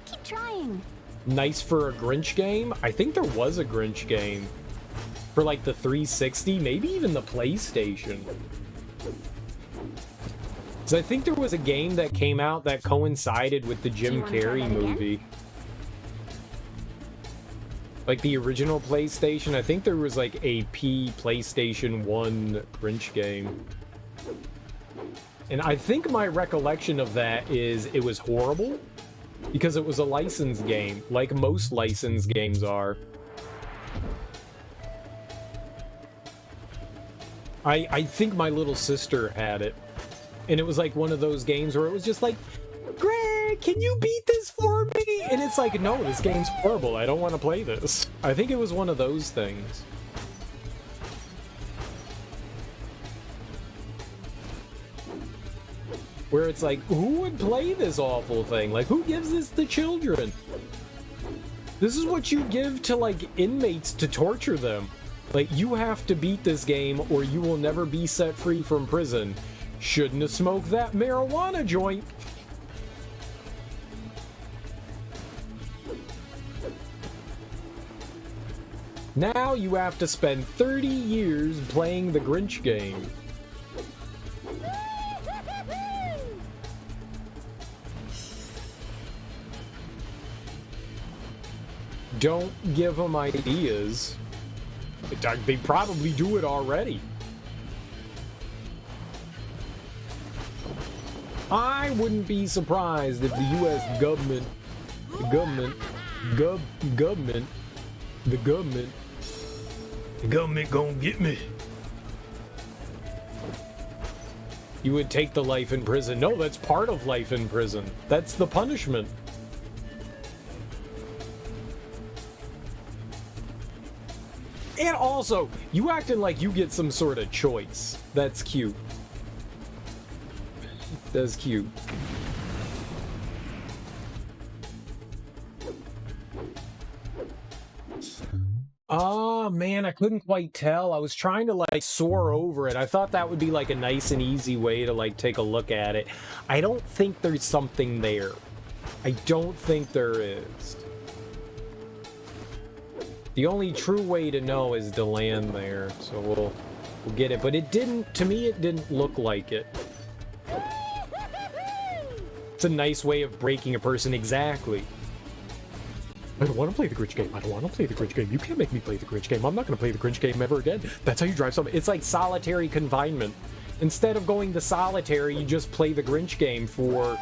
Keep trying. Nice for a Grinch game. I think there was a Grinch game. For like the 360, maybe even the PlayStation. Because I think there was a game that came out that coincided with the Jim Carrey movie. Like the original PlayStation, I think there was like a PlayStation 1 Grinch game. And I think my recollection of that is it was horrible. Because it was a licensed game, like most licensed games are. I think my little sister had it. And it was like one of those games where it was just like, Greg, can you beat this for me? And it's like, no, this game's horrible. I don't want to play this. I think it was one of those things. Where it's like, who would play this awful thing? Like, who gives this to children? This is what you give to, like, inmates to torture them. Like, you have to beat this game or you will never be set free from prison. Shouldn't have smoked that marijuana joint. Now you have to spend 30 years playing the Grinch game. Don't give them ideas. They probably do it already. I wouldn't be surprised if the U.S. government, the government gonna get me. You would take the life in prison. No, that's part of life in prison. That's the punishment. And also, you acting like you get some sort of choice. That's cute. That's cute. Oh, man, I couldn't quite tell. I was trying to, like, soar over it. I thought that would be, like, a nice and easy way to, like, take a look at it. I don't think there's something there. I don't think there is. The only true way to know is to land there, so we'll get it. But it didn't, to me, it didn't look like it. It's a nice way of breaking a person, exactly. I don't want to play the Grinch game. I don't want to play the Grinch game. You can't make me play the Grinch game. I'm not going to play the Grinch game ever again. That's how you drive somebody. It's like solitary confinement. Instead of going to solitary, you just play the Grinch game for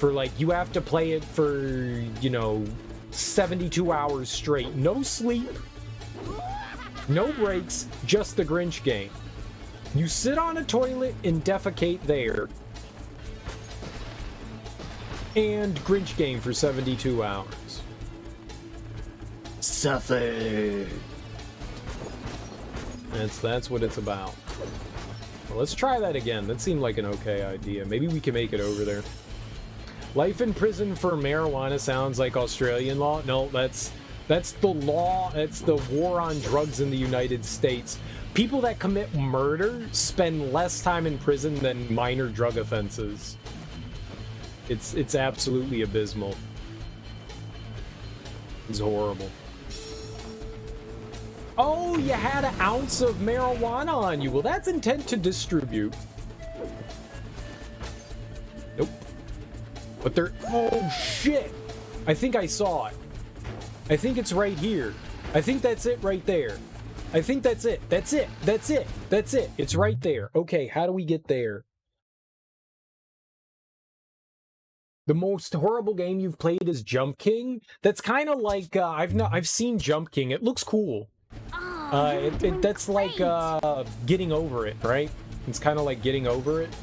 like, you have to play it for, you know, 72 hours straight. No sleep, no breaks, just the Grinch game. You sit on a toilet and defecate there. And Grinch game for 72 hours. Suffer. That's what it's about. Well, let's try that again. That seemed like an okay idea. Maybe we can make it over there. Life in prison for marijuana sounds like Australian law. No, that's the law. It's the war on drugs in the United States. People that commit murder spend less time in prison than minor drug offenses. It's absolutely abysmal. It's horrible. Oh, you had an ounce of marijuana on you. Well, that's intent to distribute. Nope. But there... Oh, shit! I think I saw it. I think it's right here. I think that's it right there. I think that's it. That's it. That's it. That's it. It's right there. Okay, how do we get there? The most horrible game you've played is Jump King? That's kind of like... I've seen Jump King. It looks cool. That's like getting over it, right? It's kind of like getting over it,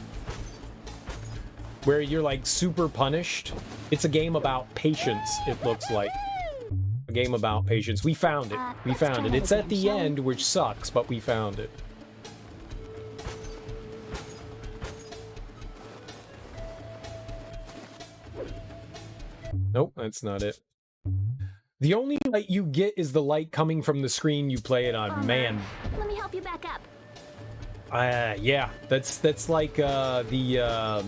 where you're like super punished. It's a game about patience, it looks like. A game about patience. We found it. We found it. It's at the end, which sucks, but we found it. Nope, that's not it. The only light you get is the light coming from the screen you play it on. Man. Let me help you back up. Yeah, that's like the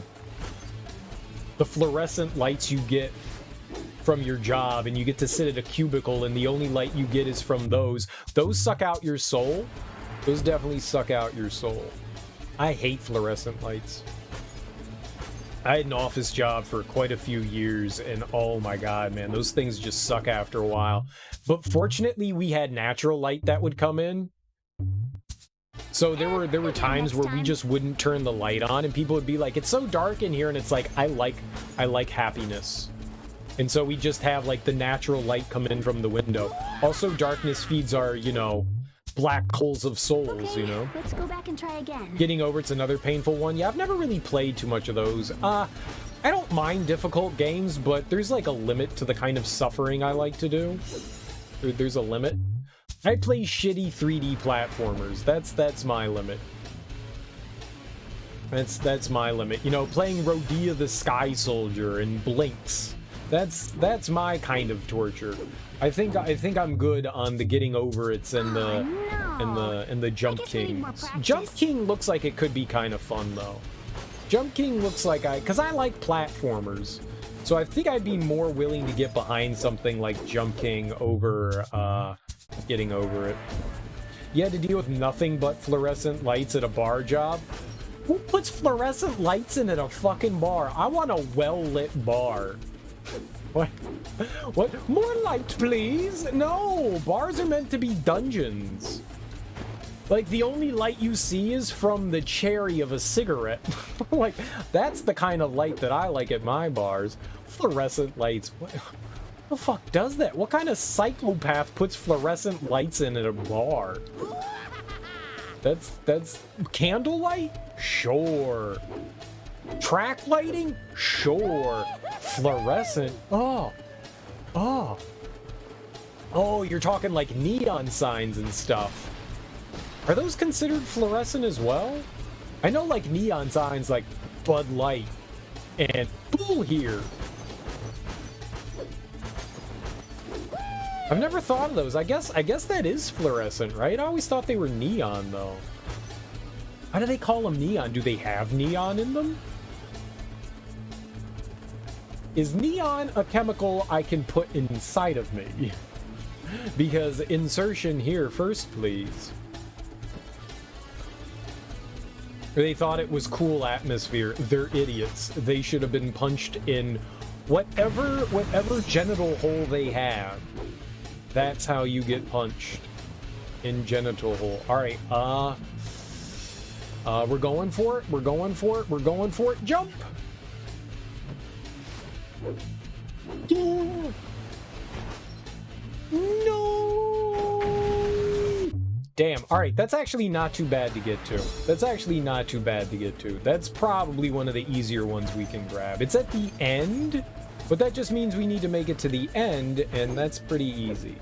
fluorescent lights you get from your job, and you get to sit at a cubicle, and the only light you get is from those. Those suck out your soul. Those definitely suck out your soul. I hate fluorescent lights. I had an office job for quite a few years, and oh my god, man, those things just suck after a while. But fortunately, we had natural light that would come in. So there were times where we just wouldn't turn the light on, and people would be like, "It's so dark in here," and it's like, I like happiness. And so we just have like the natural light come in from the window. Also, darkness feeds our, you know, black holes of souls, okay, you know? Let's go back and try again. Getting over it's another painful one. Yeah, I've never really played too much of those. I don't mind difficult games, but there's like a limit to the kind of suffering I like to do. There's a limit. I play shitty 3D platformers. That's my limit. That's my limit. You know, playing Rodea the Sky Soldier and Blinks. That's my kind of torture. I think I'm good on the getting over it's and the Jump Kings. Jump King looks like it could be kind of fun though. Jump King looks like because I like platformers, so I think I'd be more willing to get behind something like Jump King over getting over it. You had to deal with nothing but fluorescent lights at a bar job. Who puts fluorescent lights in at a fucking bar? I want a well-lit bar. What? What? More light, please? No! Bars are meant to be dungeons. Like, the only light you see is from the cherry of a cigarette. Like, that's the kind of light that I like at my bars. Fluorescent lights. What the fuck does that? What kind of psychopath puts fluorescent lights in at a bar? That's candlelight? Sure. Track lighting? Sure. Fluorescent? Oh, you're talking like neon signs and stuff. Are those considered fluorescent as well? I know like neon signs like Bud Light and Bull here. I've never thought of those. I guess that is fluorescent, right? I always thought they were neon, though. Why do they call them neon? Do they have neon in them? Is neon a chemical I can put inside of me? Because insertion here first, please. They thought it was cool atmosphere. They're idiots. They should have been punched in whatever genital hole they have. That's how you get punched. In genital hole. Alright, we're going for it. We're going for it. We're going for it. Jump! No! Damn. Alright, that's actually not too bad to get to. That's actually not too bad to get to. That's probably one of the easier ones we can grab. It's at the end, but that just means we need to make it to the end, and that's pretty easy.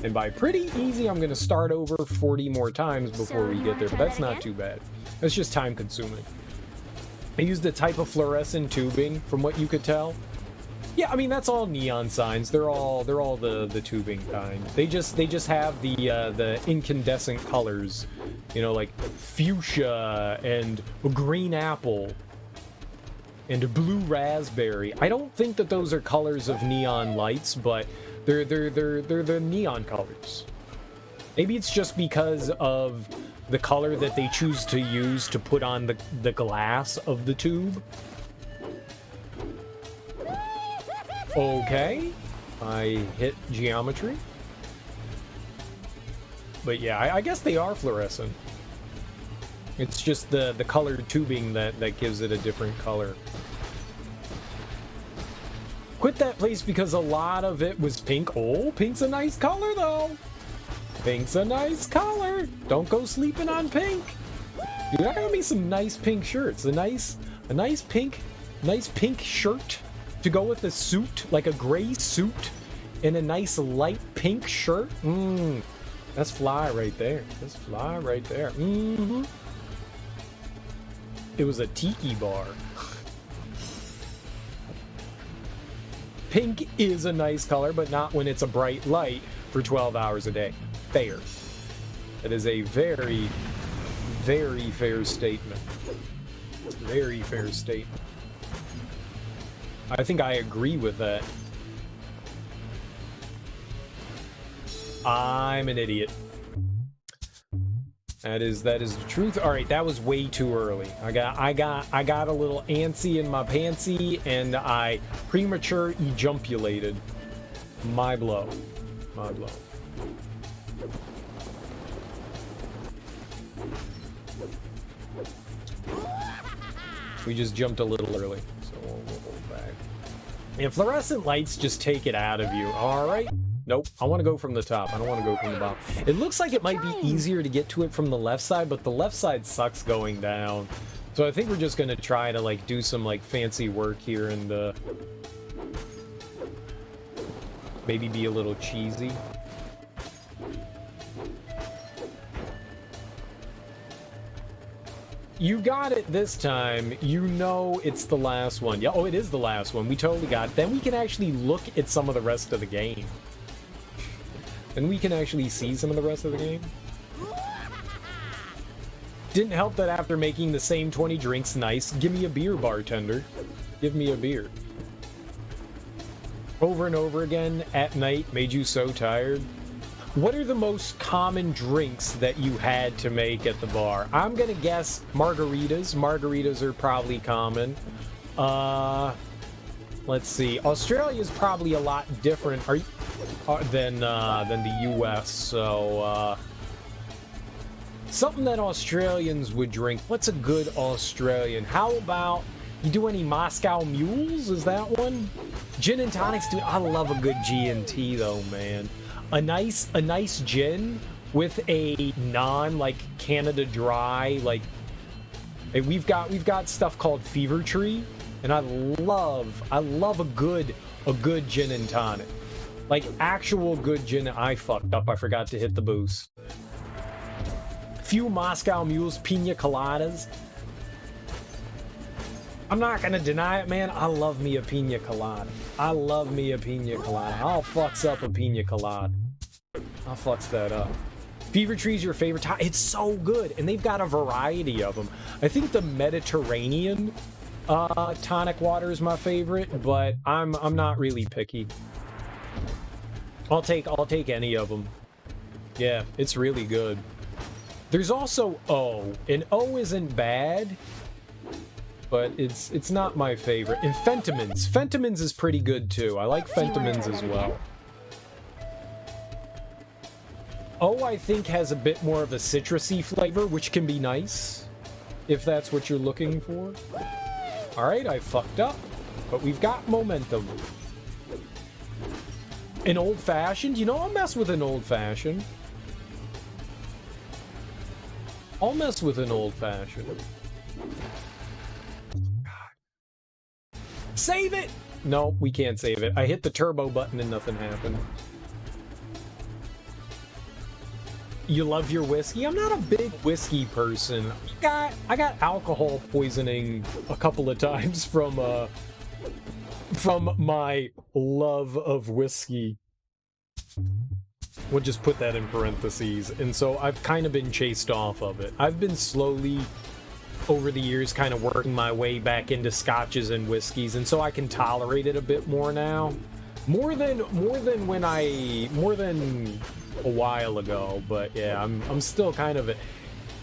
And by pretty easy, I'm going to start over 40 more times before we get there, but that's not too bad. That's just time consuming. I used a type of fluorescent tubing, from what you could tell. Yeah, I mean, that's all neon signs. They're all the tubing kind. They just have the incandescent colors, you know, like fuchsia and green apple and blue raspberry. I don't think that those are colors of neon lights, but they're the neon colors. Maybe it's just because of the color that they choose to use to put on the glass of the tube. Okay, I hit geometry. But yeah, I guess they are fluorescent. It's just the colored tubing that gives it a different color. Quit that place because a lot of it was pink. Oh, pink's a nice color though. Pink's a nice color. Don't go sleeping on pink. Dude, there gotta be some nice pink shirts. A nice pink shirt to go with a suit, like a gray suit, and a nice light pink shirt. That's fly right there. That's fly right there. It was a tiki bar. Pink is a nice color, but not when it's a bright light for 12 hours a day. Fair. That is a very, very fair statement. Very fair statement. I think I agree with that. I'm an idiot. That is the truth. All right, that was way too early. I got a little antsy in my pantsy, and I premature ejumpulated. My blow. My blow. We just jumped a little early, so we'll hold back. And fluorescent lights just take it out of you. All right. Nope, I want to go from the top. I don't want to go from the bottom. It looks like it might be easier to get to it from the left side, but the left side sucks going down. So I think we're just going to try to, like, do some, like, fancy work here and, maybe be a little cheesy. You got it this time. You know it's the last one. Yeah, oh, it is the last one. We totally got it. Then we can actually look at some of the rest of the game. And we can actually see some of the rest of the game. Didn't help that after making the same 20 drinks, nice. Give me a beer, bartender. Give me a beer. Over and over again at night made you so tired. What are the most common drinks that you had to make at the bar? I'm gonna guess margaritas. Margaritas are probably common. Let's see. Australia's probably a lot different than the US. So something that Australians would drink. What's a good Australian? How about you do any Moscow Mules? Is that one? Gin and tonics, dude. I love a good G&T though, man. A nice gin with a like Canada Dry, like we've got stuff called Fever Tree, and I love a good gin and tonic, like actual good gin. I fucked up. I forgot to hit the boost. Few Moscow Mules, pina coladas. I'm not gonna deny it, man. I love me a pina colada. I love me a pina colada. I'll fucks up a pina colada. I'll flux that up. Fever Tree's your favorite top. It's so good, and they've got a variety of them. I think the Mediterranean tonic water is my favorite, but I'm not really picky. I'll take any of them. Yeah, it's really good. There's also O, and O isn't bad, but it's not my favorite. And Fentimans. Fentimans is pretty good too. I like Fentimans as well. O, I think, has a bit more of a citrusy flavor, which can be nice, if that's what you're looking for. Alright, I fucked up, but we've got momentum. An old-fashioned? You know, I'll mess with an old-fashioned. I'll mess with an old-fashioned. Save it! No, we can't save it. I hit the turbo button and nothing happened. You love your whiskey? I'm not a big whiskey person. I got alcohol poisoning a couple of times from my love of whiskey. We'll just put that in parentheses. And so I've kind of been chased off of it. I've been slowly, over the years, kind of working my way back into scotches and whiskeys, and so I can tolerate it a bit more now. More than a while ago, but yeah, I'm still kind of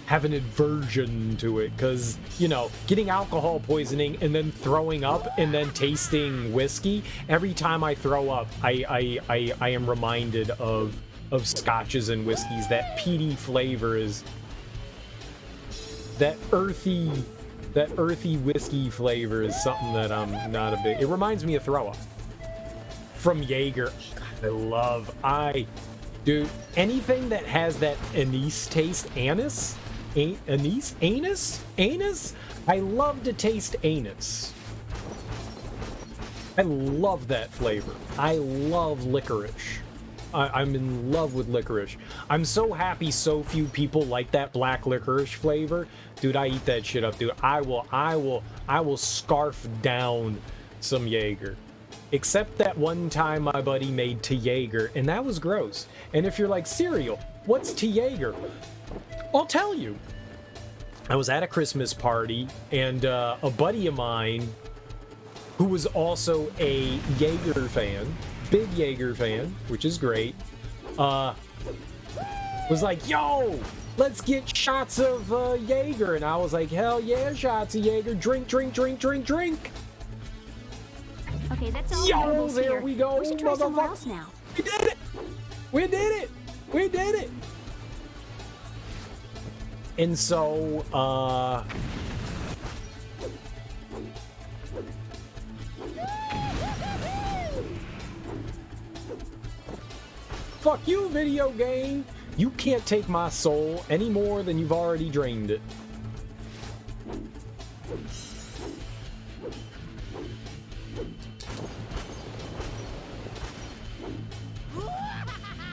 have an aversion to it, because, you know, getting alcohol poisoning and then throwing up and then tasting whiskey, every time I throw up, I am reminded of scotches and whiskeys. That peaty flavor is that earthy whiskey flavor is something that I'm not a big. It reminds me of throw up from Jaeger. Dude, anything that has that anise taste, anise? Anise? I love to taste anise. I love that flavor. I love licorice. I'm in love with licorice. I'm so happy so few people like that black licorice flavor. Dude, I eat that shit up, dude. I will scarf down some Jaeger. Except that one time my buddy made to Jaeger, and that was gross. And if you're like, cereal, what's to Jaeger? I'll tell you. I was at a Christmas party, and a buddy of mine, who was also a Jaeger fan, big Jaeger fan, which is great, was like, yo, let's get shots of Jaeger. And I was like, hell yeah, shots of Jaeger. Drink, drink, drink, drink, drink. Okay, that's all. Yo, there we go, We should try somewhere motherfucker. else now. We did it! We did it! We did it! And so, fuck you, video game! You can't take my soul any more than you've already drained it.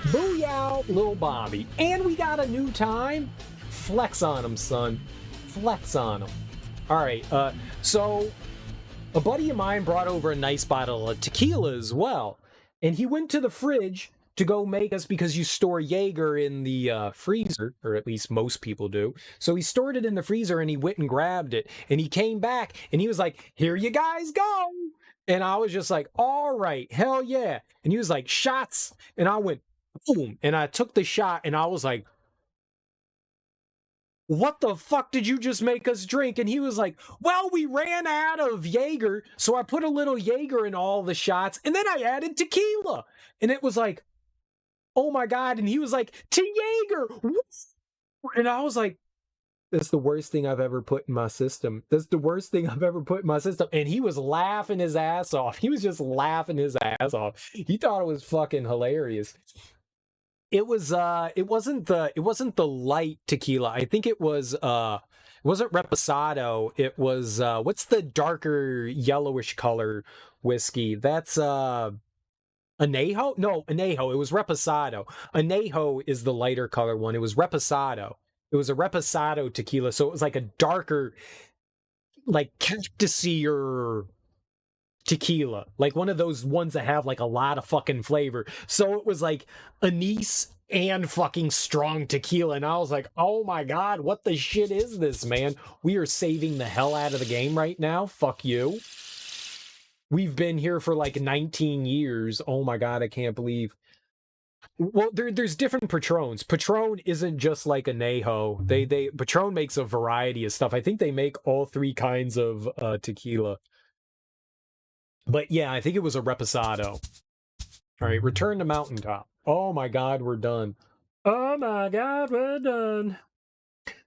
Booyah, little Bobby. And we got a new time. Flex on him, son. Flex on him. Alright, so a buddy of mine brought over a nice bottle of tequila as well. And he went to the fridge to go make us, because you store Jaeger in the freezer, or at least most people do. So he stored it in the freezer, and he went and grabbed it. And he came back, and he was like, here you guys go. And I was just like, all right, hell yeah. And he was like, shots. And I went, boom. And I took the shot, and I was like, what the fuck did you just make us drink? And he was like, well, we ran out of Jaeger, so I put a little Jaeger in all the shots, and then I added tequila. And it was like, oh my God. And he was like, to Jaeger. And I was like, that's the worst thing I've ever put in my system. That's the worst thing I've ever put in my system. And he was laughing his ass off. He was just laughing his ass off. He thought it was fucking hilarious. It wasn't the light tequila. I think it wasn't Reposado. It was what's the darker yellowish color whiskey? That's Anejo? No, Anejo. It was Reposado. Anejo is the lighter color one. It was Reposado. It was a Reposado tequila, so it was like a darker, like cactusier tequila, like one of those ones that have like a lot of fucking flavor. So it was like anise and fucking strong tequila. And I was like, oh my God, what the shit is this, man? We are saving the hell out of the game right now. Fuck you. We've been here for like 19 years. Oh my God, I can't believe. Well, there's different Patrons. Patron isn't just like añejo. Patron makes a variety of stuff. I think they make all three kinds of tequila. But yeah, I think it was a reposado. All right, return to mountaintop. Oh my God, we're done. Oh my God, we're done.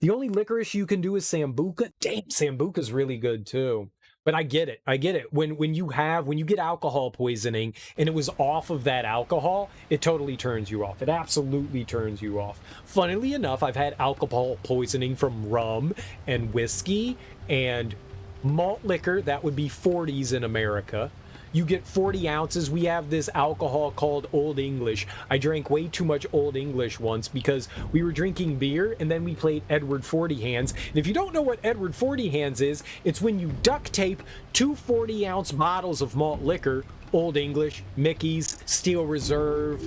The only licorice you can do is Sambuca. Damn, Sambuca's really good too. But I get it. I get it. When you get alcohol poisoning and it was off of that alcohol, it totally turns you off. It absolutely turns you off. Funnily enough, I've had alcohol poisoning from rum and whiskey and malt liquor. That would be 40s in America. You get 40 ounces. We have this alcohol called Old English. I drank way too much Old English once because we were drinking beer and then we played Edward 40 Hands. And if you don't know what Edward 40 Hands is, it's when you duct tape two 40-ounce bottles of malt liquor, Old English, Mickey's, Steel Reserve,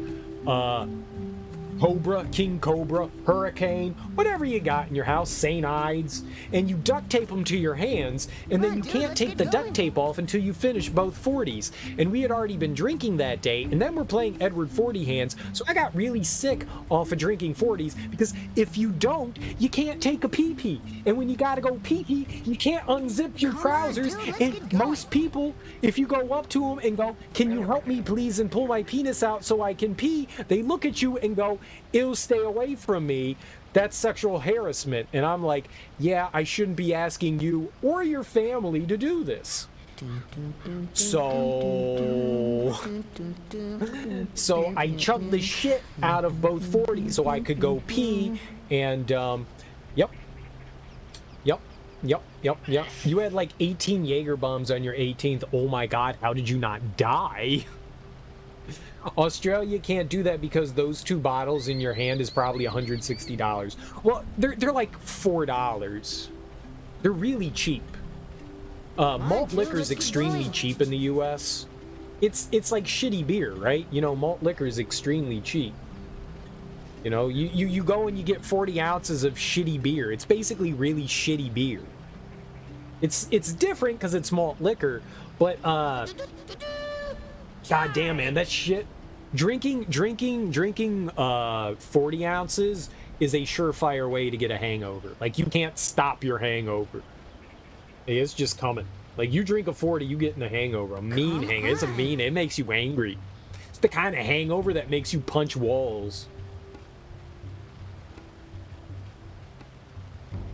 Cobra, King Cobra, Hurricane, whatever you got in your house, St. Ides, and you duct tape them to your hands, and then you can't take the duct tape off until you finish both 40s. And we had already been drinking that day, and then we're playing Edward 40 Hands, so I got really sick off of drinking 40s, because if you don't, you can't take a pee-pee. And when you gotta go pee-pee, you can't unzip your trousers, and most people, if you go up to them and go, can you help me please and pull my penis out so I can pee, they look at you and go, "Ew, stay away from me. That's sexual harassment." And I'm like, yeah, I shouldn't be asking you or your family to do this. So I chugged the shit out of both 40s so I could go pee. And yep. You had like 18 Jaeger bombs on your 18th. Oh my God, how did you not die? Australia can't do that because those two bottles in your hand is probably $160. Well, they're like $4. They're really cheap. Malt liquor is extremely cheap in the U.S. It's like shitty beer, right? You know, malt liquor is extremely cheap. You know, you go and you get 40 ounces of shitty beer. It's basically really shitty beer. It's different because it's malt liquor, but God damn, man, that shit. Drinking 40 ounces is a surefire way to get a hangover. Like, you can't stop your hangover. It's just coming. Like, you drink a 40, you get in a hangover. A mean hangover. It's a mean, it makes you angry. It's the kind of hangover that makes you punch walls.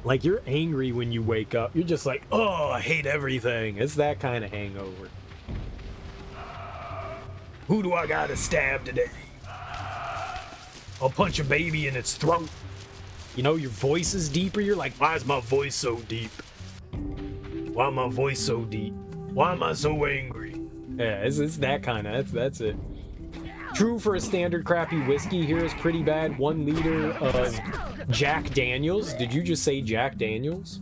Like, you're angry when you wake up. You're just like, oh, I hate everything. It's that kind of hangover. Who do I gotta stab today? I'll punch a baby in its throat. You know, your voice is deeper. You're like, why is my voice so deep? Why am my voice so deep? Why am I so angry? Yeah, it's that kind of, that's it. True for a standard crappy whiskey here is pretty bad. 1 liter of Jack Daniels. Did you just say Jack Daniels?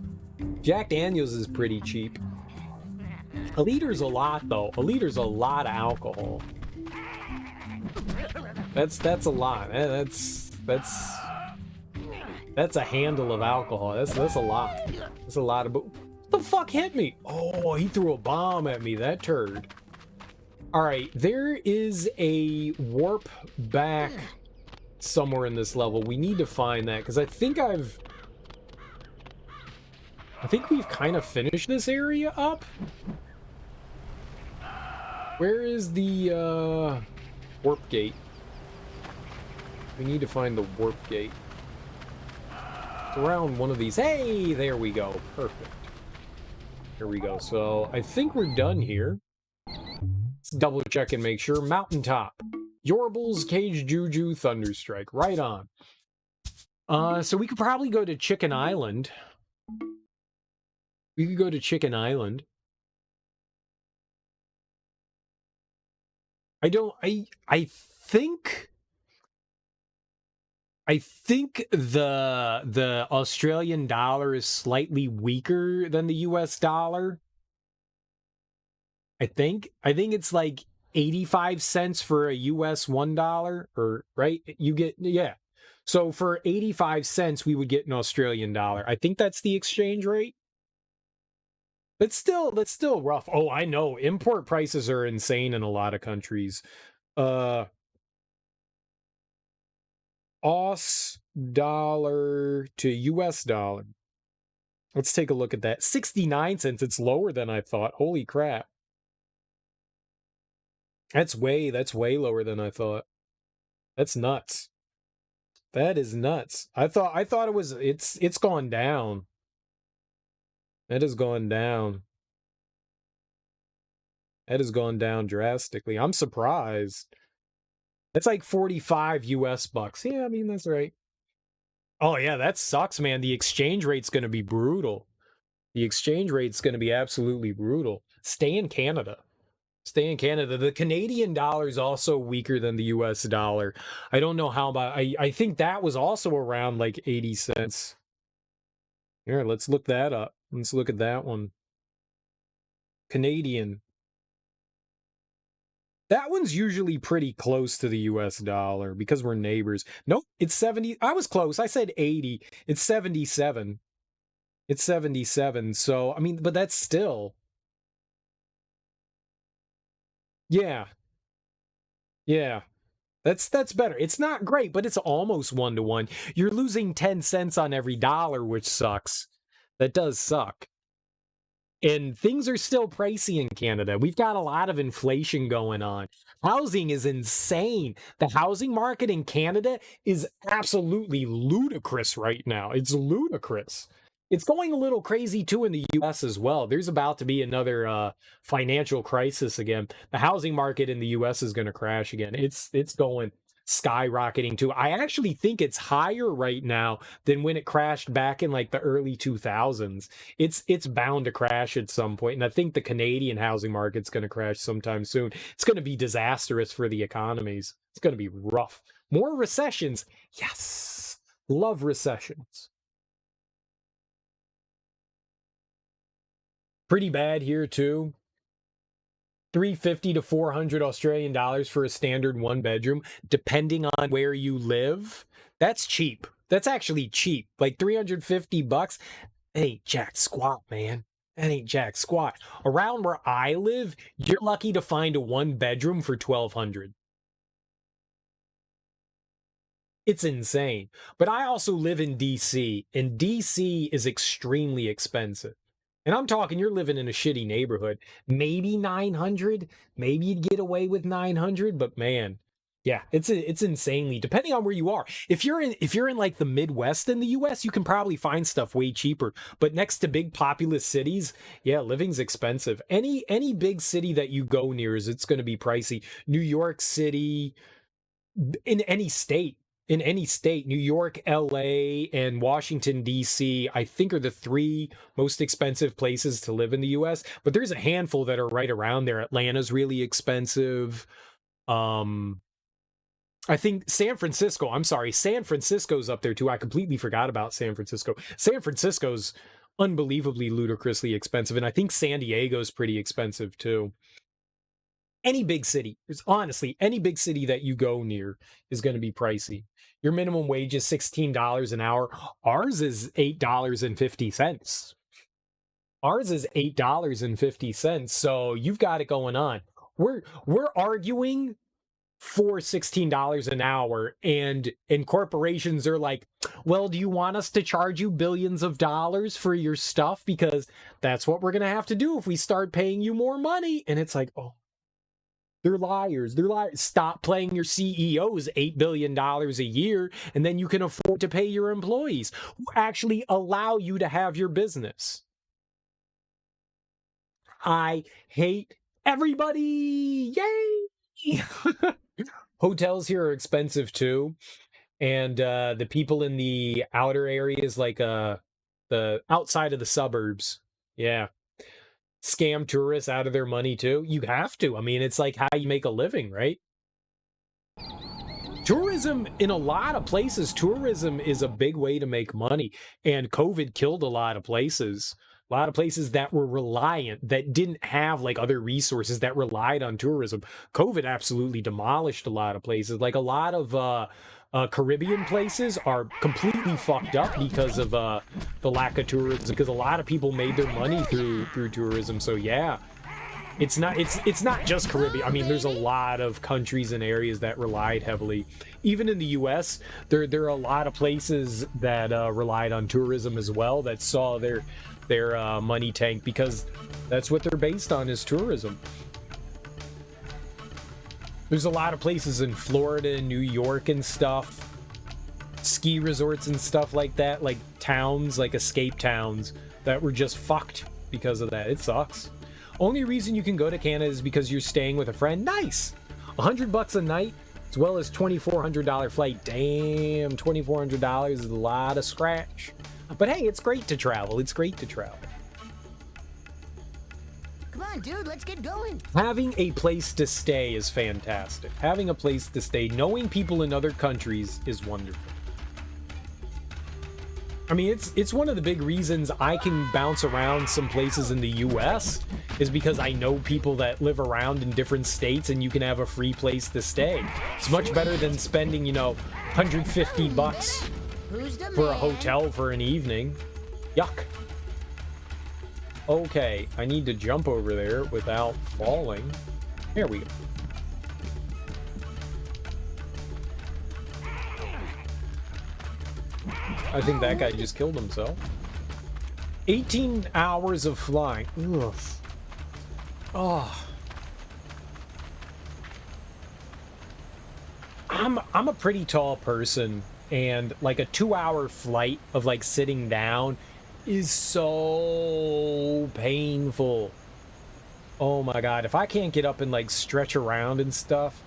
Jack Daniels is pretty cheap. A liter's a lot, though. A liter's a lot of alcohol. That's a lot. That's a handle of alcohol. That's a lot. That's a lot of. What the fuck hit me? Oh, he threw a bomb at me. That turd. All right, there is a warp back somewhere in this level. We need to find that because I think we've kind of finished this area up. Where is the warp gate? We need to find the warp gate. It's around one of these. Hey, there we go. Perfect. Here we go. So I think we're done here. Let's double check and make sure. Mountaintop. Yorbles, Cage Juju, Thunderstrike. Right on. So we could probably go to Chicken Island. We could go to Chicken Island. I think the Australian dollar is slightly weaker than the US dollar. I think it's like 85 cents for a US $1, or right? You get, yeah. So for 85 cents, we would get an Australian dollar. I think that's the exchange rate. That's still rough. Oh, I know. Import prices are insane in a lot of countries. Aus dollar to US dollar. Let's take a look at that. 69 cents. It's lower than I thought. Holy crap. That's way lower than I thought. That's nuts. That is nuts. I thought it was, it's gone down. That has gone down. That has gone down drastically. I'm surprised. That's like 45 US bucks. Yeah, I mean, that's right. Oh yeah, that sucks, man. The exchange rate's going to be brutal. The exchange rate's going to be absolutely brutal. Stay in Canada. Stay in Canada. The Canadian dollar is also weaker than the US dollar. I don't know how about, I think that was also around like 80 cents. Here, let's look that up. Let's look at that one. Canadian. That one's usually pretty close to the US dollar because we're neighbors. Nope, it's 70. I was close. I said 80. It's 77. It's 77. So, I mean, but that's still. Yeah. Yeah. That's better. It's not great, but it's almost 1-to-1. You're losing 10 cents on every dollar, which sucks. That does suck. And things are still pricey in Canada. We've got a lot of inflation going on. Housing is insane. The housing market in Canada is absolutely ludicrous right now. It's ludicrous. It's going a little crazy too in the US as well. There's about to be another financial crisis again. The housing market in the US is going to crash again. It's going skyrocketing too. I actually think it's higher right now than when it crashed back in like the early 2000s. It's bound to crash at some point, and I think the Canadian housing market's going to crash sometime soon. It's going to be disastrous for the economies. It's going to be rough. More recessions. Yes. Love recessions. Pretty bad here too. 350 to 400 Australian dollars for a standard 1-bedroom, depending on where you live. That's cheap. That's actually cheap. Like 350 bucks. That ain't jack squat, man. That ain't jack squat. Around where I live, you're lucky to find a 1-bedroom for 1,200. It's insane. But I also live in DC, and DC is extremely expensive. And I'm talking, you're living in a shitty neighborhood. Maybe 900. Maybe you'd get away with 900, but man, yeah, it's insanely, depending on where you are. If you're in like the Midwest in the US, you can probably find stuff way cheaper. But next to big populous cities, yeah, living's expensive. Any big city that you go near it's going to be pricey. New York City, in any state. In any state, New York, LA, and Washington, D.C., I think are the 3 most expensive places to live in the U.S., but there's a handful that are right around there. Atlanta's really expensive. I think San Francisco's up there too. I completely forgot about San Francisco. San Francisco's unbelievably ludicrously expensive, and I think San Diego's pretty expensive too. Any big city, honestly, any big city that you go near is going to be pricey. Your minimum wage is $16 an hour. Ours is $8.50. Ours is $8.50. So you've got it going on. We're arguing for $16 an hour, and corporations are like, well, do you want us to charge you billions of dollars for your stuff? Because that's what we're going to have to do if we start paying you more money. And it's like, oh, they're liars. They're liars. Stop playing your CEOs $8 billion a year, and then you can afford to pay your employees who actually allow you to have your business. I hate everybody. Yay! Hotels here are expensive too. And the people in the outer areas, like the outside of the suburbs, yeah, scam tourists out of their money too. You have to. I mean, it's like how you make a living, right? Tourism, in a lot of places, tourism is a big way to make money, and COVID killed a lot of places. A lot of places that were reliant, that didn't have like other resources, that relied on tourism. COVID absolutely demolished a lot of places. Like a lot of Caribbean places are completely fucked up because of the lack of tourism, because a lot of people made their money through tourism. So yeah, it's not just Caribbean. I mean, there's a lot of countries and areas that relied heavily. Even in the US, there are a lot of places that relied on tourism as well, that saw their money tank, because that's what they're based on, is tourism. There's a lot of places in Florida and New York and stuff, ski resorts and stuff like that, like towns, like escape towns, that were just fucked because of that. It sucks. Only reason you can go to Canada is because you're staying with a friend. Nice! $100 a night, as well as $2,400 flight. Damn, $2,400 is a lot of scratch. But hey, it's great to travel. It's great to travel. Come on, dude, let's get going. Having a place to stay is fantastic. Having a place to stay, knowing people in other countries is wonderful. I mean, it's one of the big reasons I can bounce around some places in the US, is because I know people that live around in different states, and you can have a free place to stay. It's much better than spending, you know, $150 for a hotel for an evening. Yuck. Okay, I need to jump over there without falling. There we go. I think that guy just killed himself. 18 hours of flying. Ugh. Oh. I'm a pretty tall person, and like a 2-hour flight of like sitting down is so painful. Oh my god, if I can't get up and like stretch around and stuff.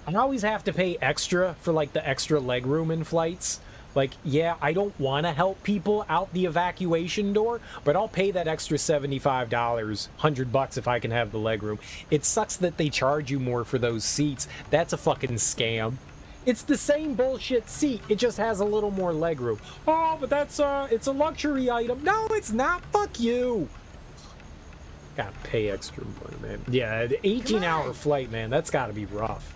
I always have to pay extra for like the extra leg room in flights. Like, yeah, I don't want to help people out the evacuation door, but I'll pay that extra $75, $100 if I can have the leg room. It sucks that they charge you more for those seats. That's a fucking scam. It's the same bullshit seat, it just has a little more leg room. Oh, but that's it's a luxury item. No, it's not. Fuck you. Gotta pay extra money, man. Yeah, the 18-hour flight, man, that's gotta be rough.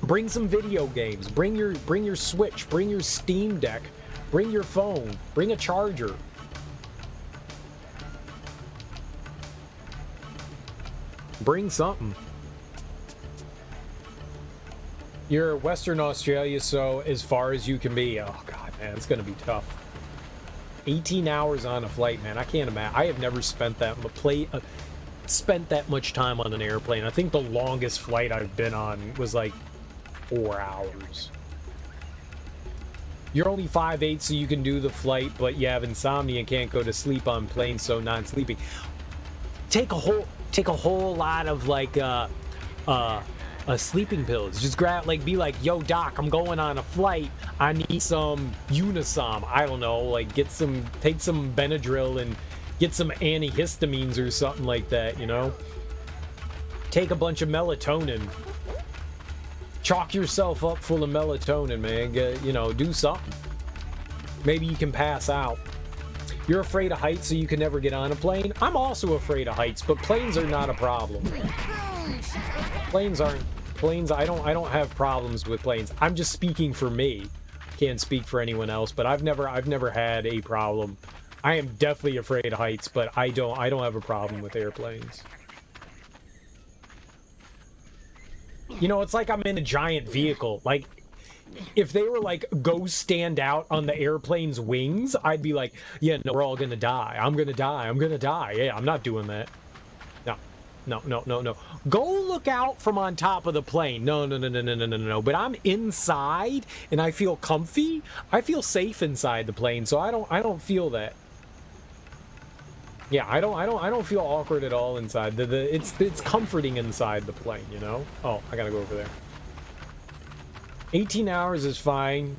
Bring some video games. Bring your Switch. Bring your Steam Deck. Bring your phone. Bring a charger. Bring something. You're Western Australia, so as far as you can be. Oh god, man, it's gonna be tough. 18 hours on a flight, man. I can't imagine. I have never spent that much time on an airplane. I think the longest flight I've been on was like 4 hours. You're only 5'8", so you can do the flight, but you have insomnia and can't go to sleep on planes, so non-sleeping. Take a whole lot of like sleeping pills. Just grab, like, be like, yo doc, I'm going on a flight, I need some Unisom. I don't know, like take some Benadryl and get some antihistamines or something like that, you know? Take a bunch of melatonin. Chalk yourself up full of melatonin, man. You know, do something. Maybe you can pass out. You're afraid of heights, so you can never get on a plane? I'm also afraid of heights, but planes are not a problem. Planes, I don't have problems with planes. I'm just speaking for me. Can't speak for anyone else, but I've never had a problem. I am definitely afraid of heights, but I don't have a problem with airplanes. You know, it's like I'm in a giant vehicle. Like, if they were like, go stand out on the airplane's wings, I'd be like, yeah, no, we're all gonna die. I'm gonna die. Yeah, I'm not doing that. No. Go look out from on top of the plane. No. But I'm inside and I feel comfy. I feel safe inside the plane, so I don't feel that. Yeah, I don't feel awkward at all inside. It's comforting inside the plane, you know? Oh, I gotta go over there. 18 hours is fine.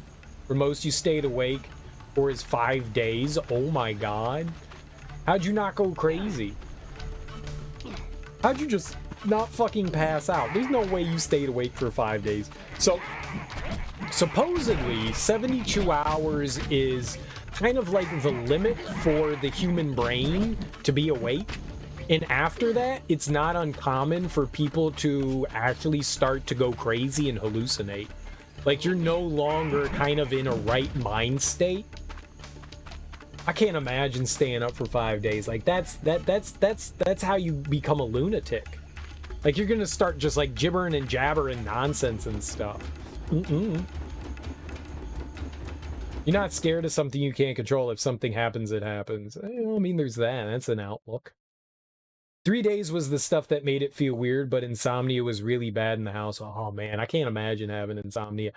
For most, you stayed awake. Or is 5 days. Oh my god. How'd you not go crazy? How'd you just not fucking pass out? There's no way you stayed awake for 5 days. So, supposedly, 72 hours is kind of like the limit for the human brain to be awake. And after that, it's not uncommon for people to actually start to go crazy and hallucinate. Like, you're no longer kind of in a right mind state. I can't imagine staying up for 5 days. Like, that's how you become a lunatic. Like, you're gonna start just like gibbering and jabbering nonsense and stuff. You're not scared of something you can't control. If something happens, it happens. I mean, there's that. That's an outlook. 3 days was the stuff that made it feel weird, but insomnia was really bad in the house. Oh man, I can't imagine having insomnia.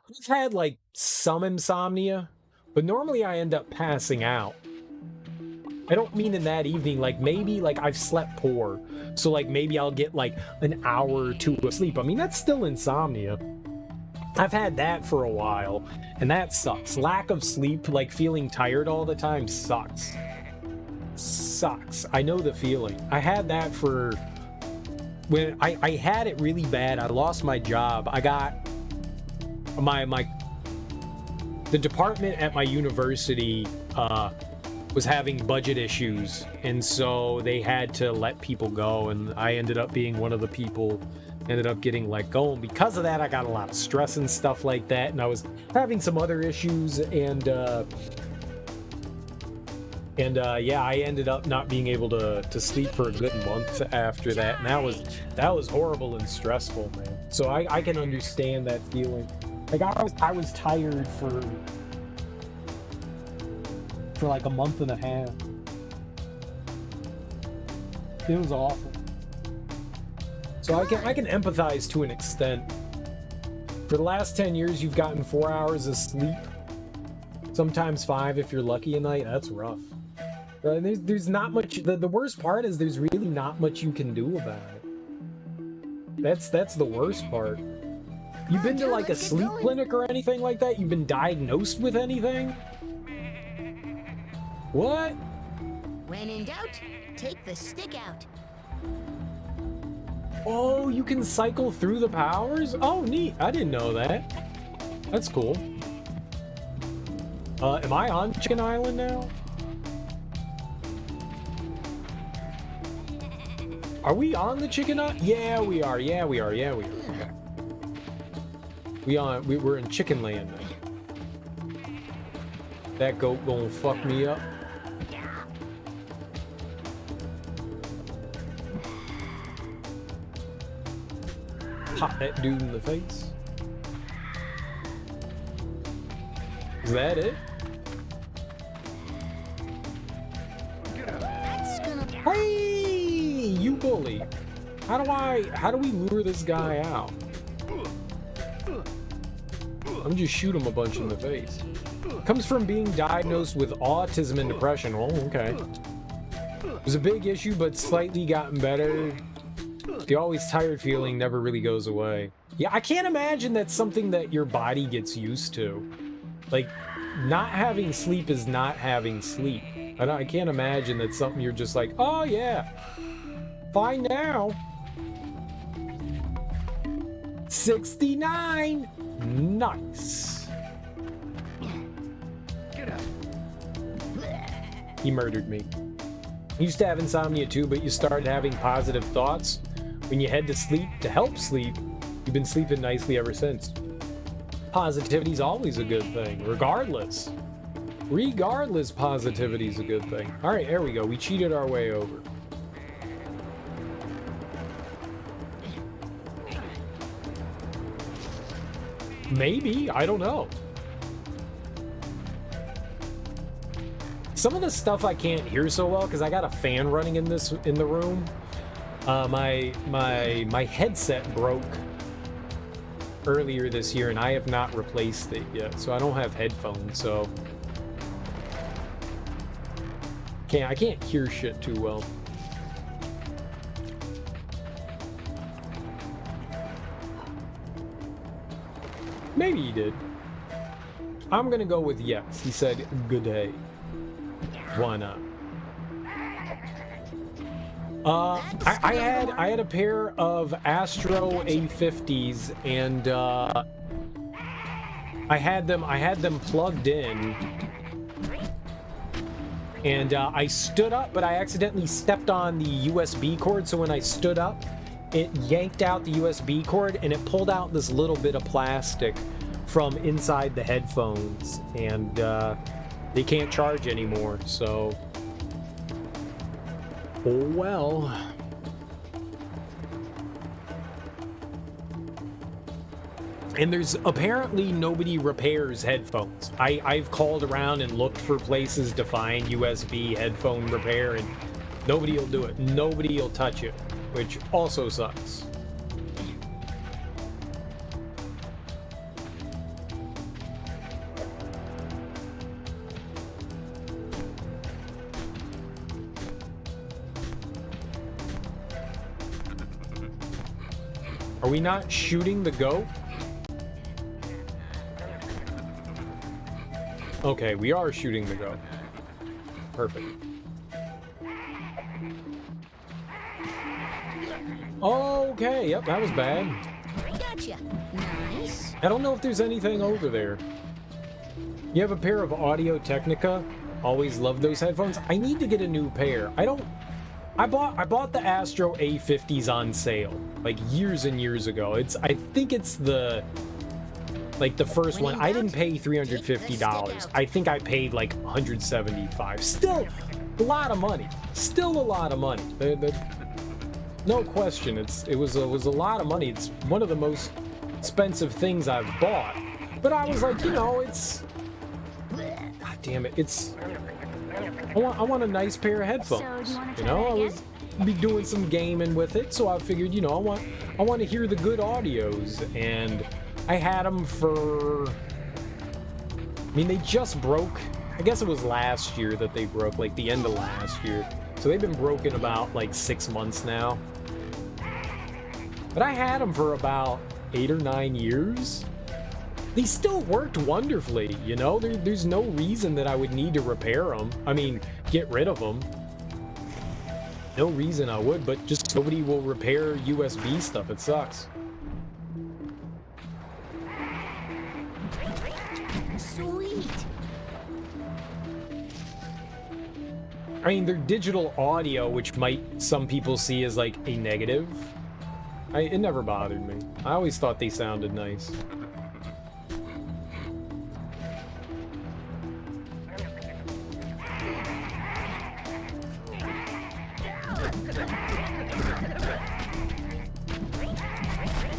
I've had like some insomnia, but normally I end up passing out. I don't mean in that evening, like maybe like I've slept poor. So like maybe I'll get like an hour or two of sleep. I mean, that's still insomnia. I've had that for a while, and that sucks. Lack of sleep, like feeling tired all the time, sucks. Sucks. I know the feeling. I had that for when I had it really bad. I lost my job. I got the department at my university was having budget issues, and so they had to let people go, and I ended up being one of the people ended up getting let go. And because of that, I got a lot of stress and stuff like that, and I was having some other issues, and yeah, I ended up not being able to sleep for a good month after that, and that was horrible and stressful, man. So I can understand that feeling. Like I was tired for like a month and a half. It was awful. So I can empathize to an extent. For the last 10 years, you've gotten 4 hours of sleep, sometimes 5 if you're lucky a night. That's rough. There's not much. The worst part is there's really not much you can do about it. That's the worst part. You've been to like a sleep clinic or anything like that? You've been diagnosed with anything? What? When in doubt, take the stick out. Oh, you can cycle through the powers? Oh, neat. I didn't know that. That's cool. Am I on Chicken Island now? Are we on the Chicken Island? Yeah, we are. Yeah, we are. Yeah, we are. Okay. We're in Chicken Land now. That goat gonna fuck me up. Pop that dude in the face. Is that it? Hey, you bully. How do we lure this guy out? I'm just shoot him a bunch in the face. Comes from being diagnosed with autism and depression. Oh, okay. It was a big issue, but slightly gotten better. The always tired feeling never really goes away. Yeah, I can't imagine that's something that your body gets used to. Like, not having sleep is not having sleep. I can't imagine that's something you're just like, oh yeah, fine now. 69. Nice. He murdered me. Used to have insomnia too, but you started having positive thoughts when you head to sleep to help sleep. You've been sleeping nicely ever since. Positivity's always a good thing, regardless. Regardless, positivity's a good thing. All right, there we go. We cheated our way over. Maybe, I don't know. Some of the stuff I can't hear so well because I got a fan running in the room. My headset broke earlier this year and I have not replaced it yet, so I don't have headphones, so I can't hear shit too well. Maybe he did. I'm gonna go with yes. He said good day. Why not? I had a pair of Astro A50s and I had them plugged in And I stood up, but I accidentally stepped on the USB cord. So when I stood up, it yanked out the USB cord and it pulled out this little bit of plastic from inside the headphones. And they can't charge anymore. So, oh well. And there's apparently nobody repairs headphones. I've called around and looked for places to find USB headphone repair, and nobody will do it. Nobody will touch it, which also sucks. Are we not shooting the goat? Okay, we are shooting the goat. Perfect. Okay, yep, that was bad. Gotcha. Nice. I don't know if there's anything over there. You have a pair of Audio Technica? Always loved those headphones. I need to get a new pair. I bought the Astro A50s on sale like years and years ago. I think it's the first one. I didn't pay $350. I think I paid like $175. Still a lot of money. Still a lot of money. No question. It was a lot of money. It's one of the most expensive things I've bought. But I was like, it's God damn it. I want a nice pair of headphones. So, do you wanna try that I was be doing some gaming with it, so I figured, I want to hear the good audios, and I had them for, they just broke. I guess it was last year that they broke, like the end of last year. So they've been broken about like 6 months now. But I had them for about 8 or 9 years. They still worked wonderfully, There's no reason that I would need to repair them. Get rid of them. No reason I would, but just nobody will repair USB stuff. It sucks. Sweet. They're digital audio, which some people see as like a negative. It never bothered me. I always thought they sounded nice.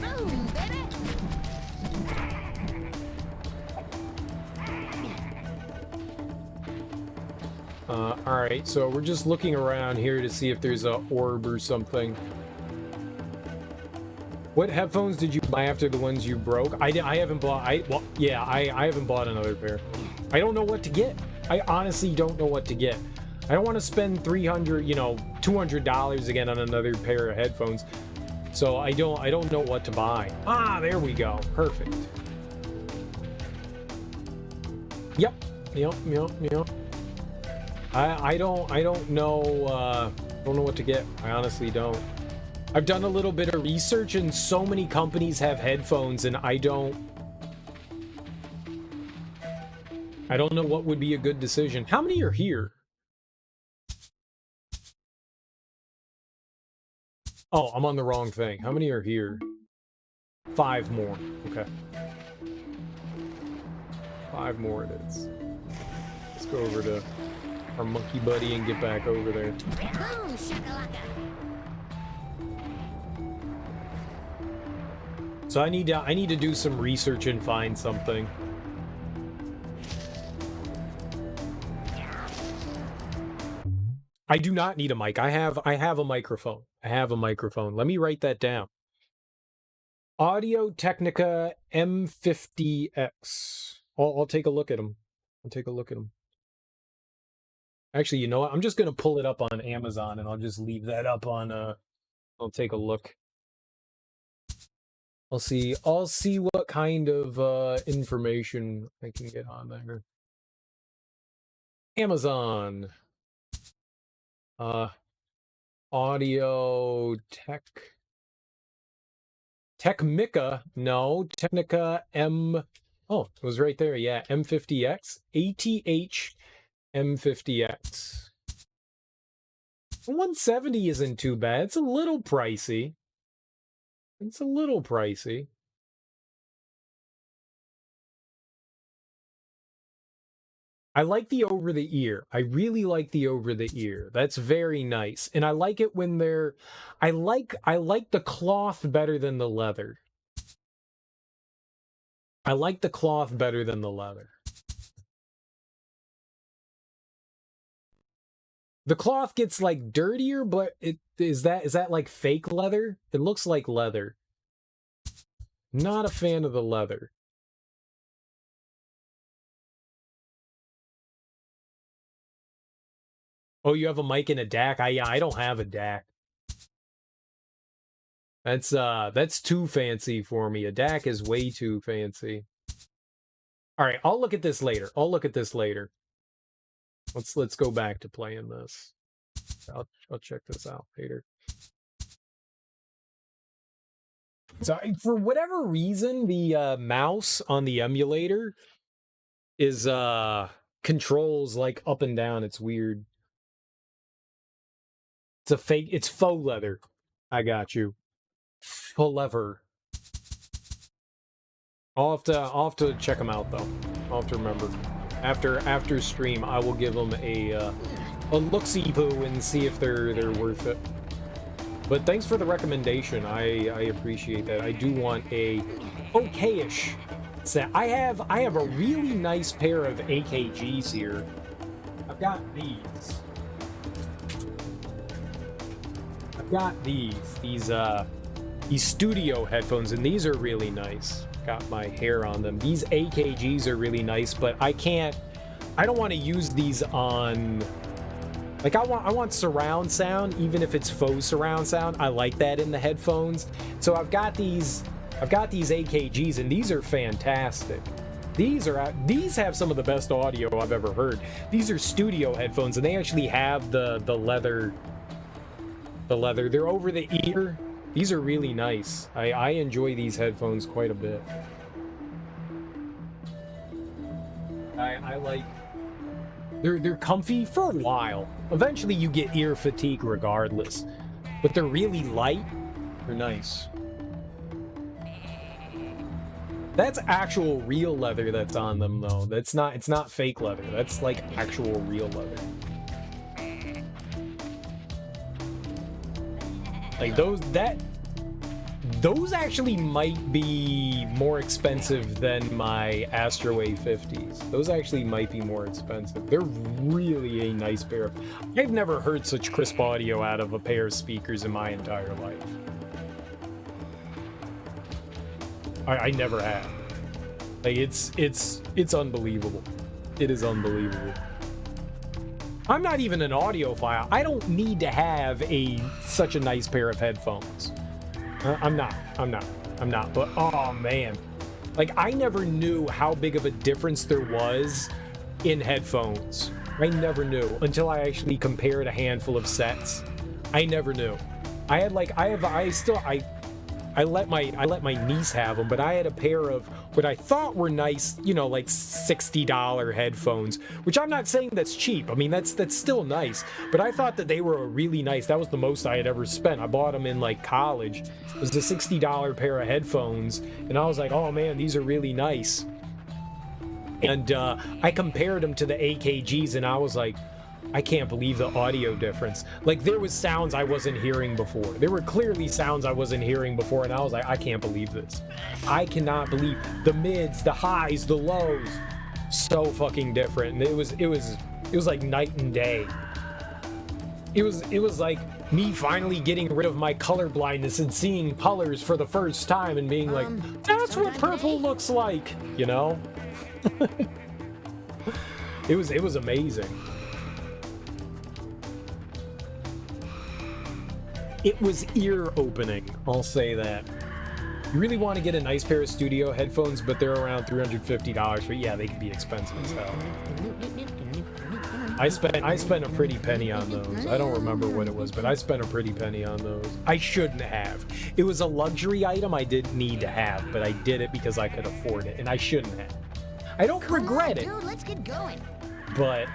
Boom, baby. Alright, so we're just looking around here to see if there's a orb or something. What headphones did you buy after the ones you broke? I haven't bought... I haven't bought another pair. I don't know what to get. I honestly don't know what to get. I don't want to spend $300, $200 again on another pair of headphones. So I don't know what to buy. Ah, there we go. Perfect. Yep. I don't know what to get. I honestly don't. I've done a little bit of research, and so many companies have headphones, and I don't know what would be a good decision. How many are here? Oh, I'm on the wrong thing. How many are here? 5 more. Okay. 5 more it is. Let's go over to our monkey buddy and get back over there. Boom, shakalaka. So I need to do some research and find something. I do not need a mic. I have a microphone. I have a microphone. Let me write that down. Audio Technica M50X. I'll take a look at them. Actually, you know what? I'm just going to pull it up on Amazon, and I'll just leave that up on I'll take a look. I'll see what kind of information I can get on there. Amazon. Audio Technica. No, Technica M. Oh, it was right there. Yeah, M50X. M50X. 170 isn't too bad. It's a little pricey. It's a little pricey. I like the over the ear. I really like the over the ear. That's very nice. And I like it when they're I like the cloth better than the leather. I like the cloth better than the leather. The cloth gets like dirtier, but is that like fake leather? It looks like leather. Not a fan of the leather. Oh, you have a mic and a DAC? I don't have a DAC. That's too fancy for me. A DAC is way too fancy. All right, I'll look at this later. I'll look at this later. Let's go back to playing this. I'll check this out later. So for whatever reason, the mouse on the emulator is controls like up and down. It's weird. It's faux leather. I got you. Faux leather. I'll have to check them out though. I'll have to remember. After stream, I will give them a look-see poo and see if they're worth it. But thanks for the recommendation. I appreciate that. I do want a okayish set. I have a really nice pair of AKGs here. I've got these. I've got these studio headphones, and these are really nice. Got my hair on them. These AKGs are really nice, but I don't want to use these on, like, I want surround sound, even if it's faux surround sound. I like that in the headphones. So I've got these AKGs, and these are fantastic. These have some of the best audio I've ever heard. These are studio headphones, and they actually have the leather. They're over the ear. These are really nice. I enjoy these headphones quite a bit. I like... They're comfy for a while. Eventually you get ear fatigue regardless. But they're really light. They're nice. That's actual real leather that's on them though. It's not fake leather. That's like actual real leather. Like those actually might be more expensive than my Astro A50s. Those actually might be more expensive. They're really a nice pair of... I've never heard such crisp audio out of a pair of speakers in my entire life. I never have. Like it's unbelievable. It is unbelievable. I'm not even an audiophile. I don't need to have such a nice pair of headphones. I'm not. But oh man, like I never knew how big of a difference there was in headphones. I never knew until I actually compared a handful of sets. I never knew. I let my niece have them, but I had a pair of what I thought were nice, you know, like $60 headphones, which I'm not saying that's cheap. I mean, that's still nice, but I thought that they were really nice. That was the most I had ever spent. I bought them in like college. It was a $60 pair of headphones, and I was like, oh man, these are really nice. And I compared them to the AKGs, and I was like, I can't believe the audio difference. Like, there was sounds I wasn't hearing before. There were clearly sounds I wasn't hearing before, and I was like, I can't believe this. I cannot believe the mids, the highs, the lows. So fucking different. And it was like night and day. It was like me finally getting rid of my color blindness and seeing colors for the first time and being like, that's what purple looks like, you know? It was amazing. It was ear-opening, I'll say that. You really want to get a nice pair of studio headphones, but they're around $350, but yeah, they can be expensive as hell. I spent a pretty penny on those. I don't remember what it was, but I spent a pretty penny on those. I shouldn't have. It was a luxury item I didn't need to have, but I did it because I could afford it, and I shouldn't have. I don't regret it. Dude, let's get going. But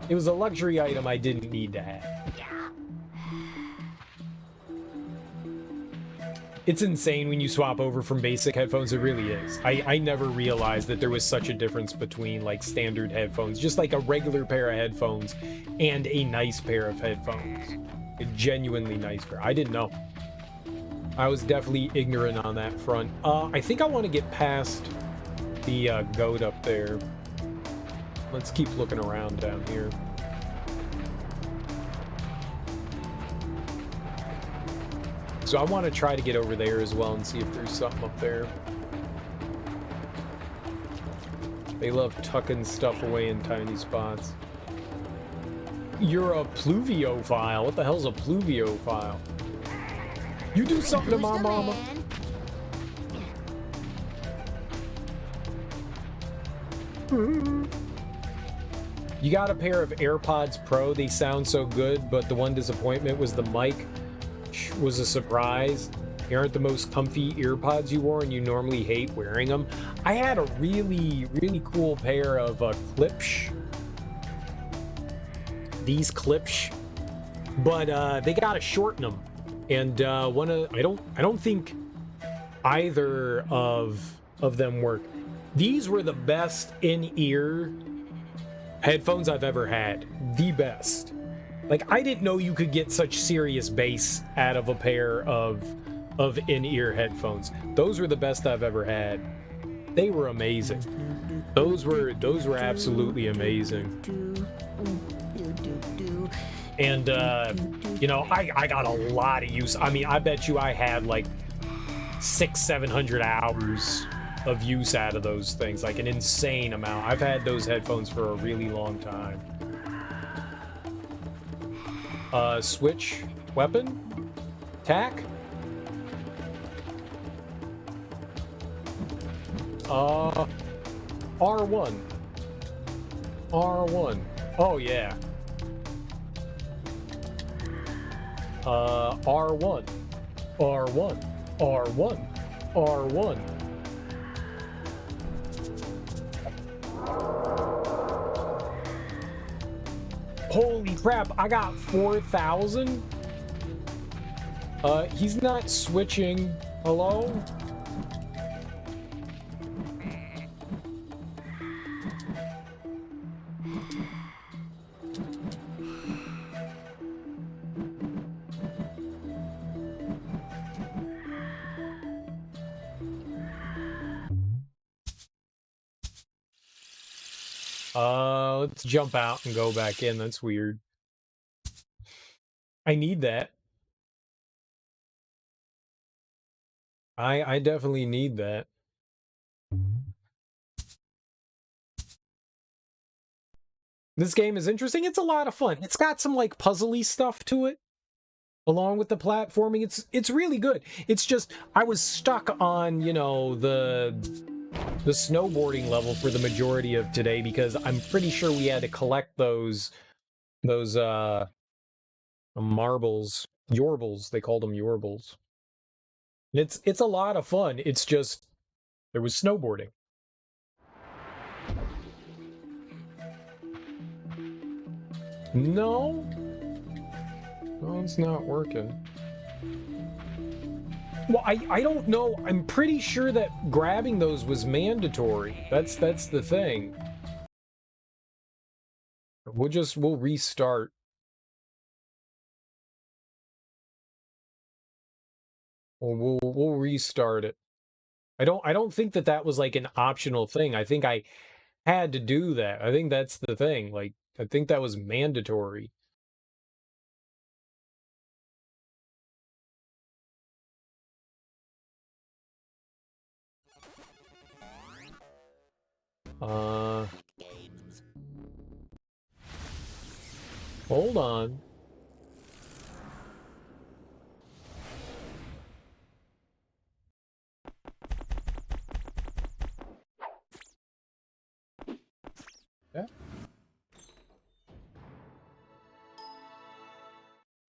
It was a luxury item I didn't need to have. It's insane when you swap over from basic headphones, it really is. I never realized that there was such a difference between like standard headphones, just like a regular pair of headphones and a nice pair of headphones. A genuinely nice pair. I didn't know. I was definitely ignorant on that front. I think I want to get past the goat up there. Let's keep looking around down here. So I want to try to get over there as well and see if there's something up there. They love tucking stuff away in tiny spots. You're a pluviophile. What the hell's a pluviophile? You do something to my mama. You got a pair of AirPods Pro. They sound so good, but the one disappointment was the mic was a surprise. They aren't the most comfy earpods you wore, and you normally hate wearing them. I had a really cool pair of clips. These clips, but they gotta shorten them. And I don't think either of them work. These were the best in-ear headphones I've ever had. The best. Like, I didn't know you could get such serious bass out of a pair of in-ear headphones. Those were the best I've ever had. They were amazing. Those were absolutely amazing. And you know, I got a lot of use. I mean, I bet you I had like 600-700 hours of use out of those things, like an insane amount. I've had those headphones for a really long time. Switch weapon, attack. R1. R1. Oh yeah. R1. R1. R1. R1. Holy crap, I got 4,000? He's not switching. Hello? Let's jump out and go back in. That's weird. I need that. I definitely need that. This game is interesting. It's a lot of fun. It's got some like puzzly stuff to it, along with the platforming. It's really good. It's just I was stuck on, you know, the snowboarding level for the majority of today because I'm pretty sure we had to collect those marbles, Yorbles. They called them Yorbles. And it's a lot of fun. It's just there was snowboarding. No, it's not working. Well, I don't know. I'm pretty sure that grabbing those was mandatory. That's the thing. We'll restart. We'll restart it. I don't think that was like an optional thing. I think I had to do that. I think that's the thing. Like, I think that was mandatory. Hold on.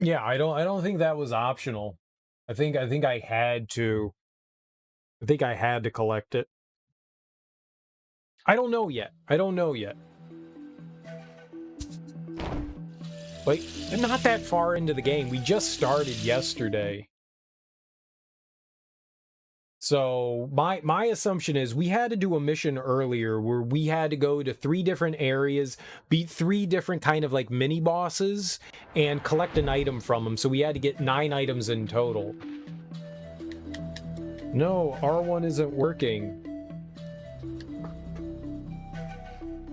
Yeah, I don't think that was optional. I think I had to. I think I had to collect it. I don't know yet. Like, not that far into the game. We just started yesterday. So my assumption is we had to do a mission earlier where we had to go to 3 different areas, beat 3 different kind of like mini bosses, and collect an item from them. So we had to get 9 items in total. No, R1 isn't working.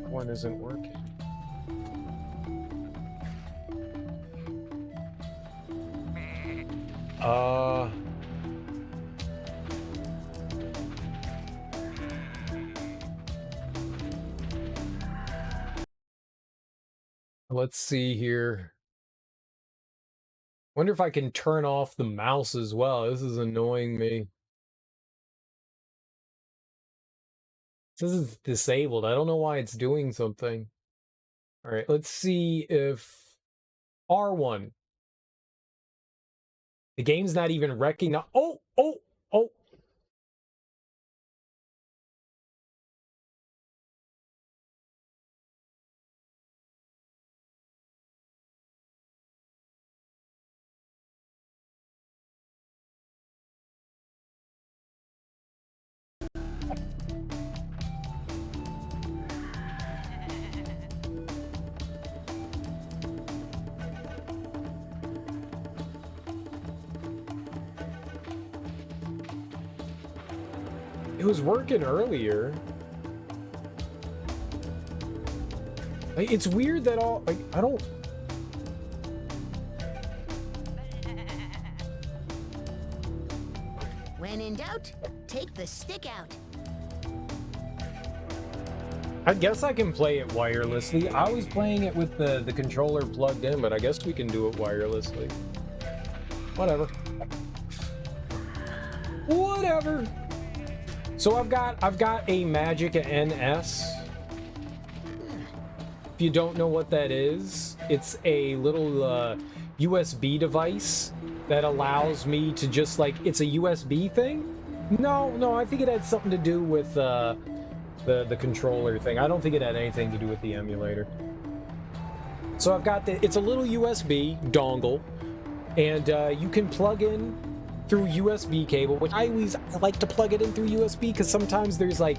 R1 isn't working. Let's see here. Wonder if I can turn off the mouse as well. This is annoying me. This is disabled. I don't know why it's doing something. All right, let's see if R1. The game's not even recognizing. Oh. It was working earlier. Like, it's weird that all, like, I don't... When in doubt, take the stick out. I guess I can play it wirelessly. I was playing it with the controller plugged in, but I guess we can do it wirelessly. Whatever. Whatever. So I've got a Magic NS. If you don't know what that is, it's a little USB device that allows me to just like, it's a USB thing? No, I think it had something to do with the controller thing. I don't think it had anything to do with the emulator. So I've got it's a little USB dongle, and you can plug in through USB cable, which I like to plug it in through USB because sometimes there's like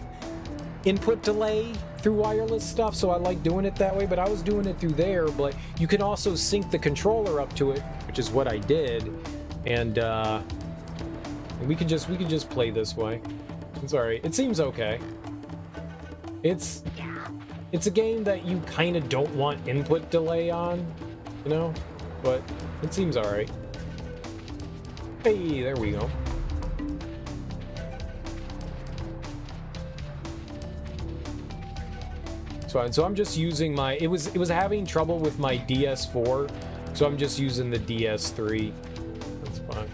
input delay through wireless stuff, so I like doing it that way, but I was doing it through there. But you can also sync the controller up to it, which is what I did, and we can just play this way. It's alright. It seems okay. It's a game that you kind of don't want input delay on, you know, but it seems alright. Hey, there we go. It's fine. So I'm just using my, it was having trouble with my DS4, so I'm just using the DS3. That's fine.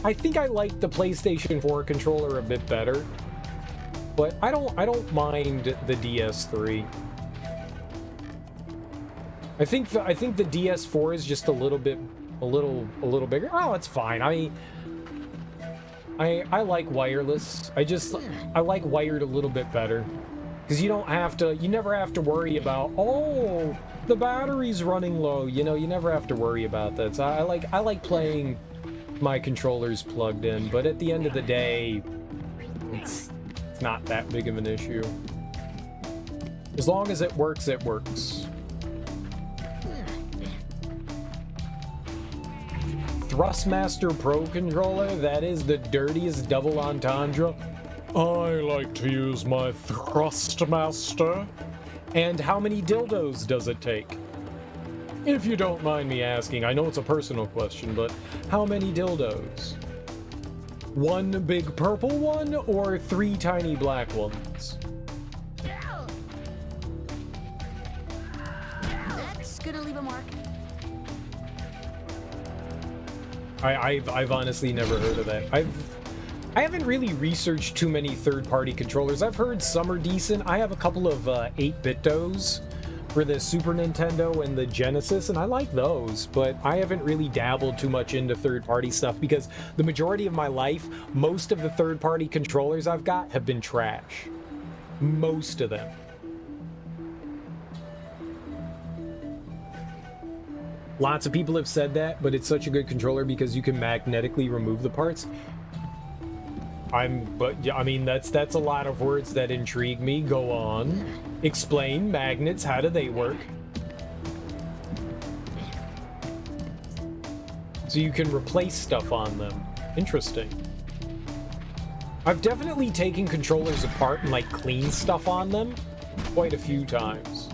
I think I like the PlayStation 4 controller a bit better, but I don't mind the DS3. I think the DS4 is just a little bigger. Oh, it's fine. I like wireless. I like wired a little bit better, because you never have to worry about, oh, the battery's running low. You know, you never have to worry about that. So I like playing my controllers plugged in, but at the end of the day, it's not that big of an issue. As long as it works, it works. Thrustmaster Pro controller, that is the dirtiest double entendre. I like to use my Thrustmaster. And how many dildos does it take? If you don't mind me asking, I know it's a personal question, but how many dildos? 1 big purple one or 3 tiny black ones? That's gonna leave a mark. I've honestly never heard of that. I haven't really researched too many third-party controllers. I've heard some are decent. I have a couple of 8-bit-dos for the Super Nintendo and the Genesis, and I like those, but I haven't really dabbled too much into third-party stuff because the majority of my life, most of the third-party controllers I've got have been trash. Most of them. Lots of people have said that, but it's such a good controller because you can magnetically remove the parts. I mean, that's a lot of words that intrigue me. Go on. Explain magnets. How do they work? So you can replace stuff on them. Interesting. I've definitely taken controllers apart and like cleaned stuff on them quite a few times.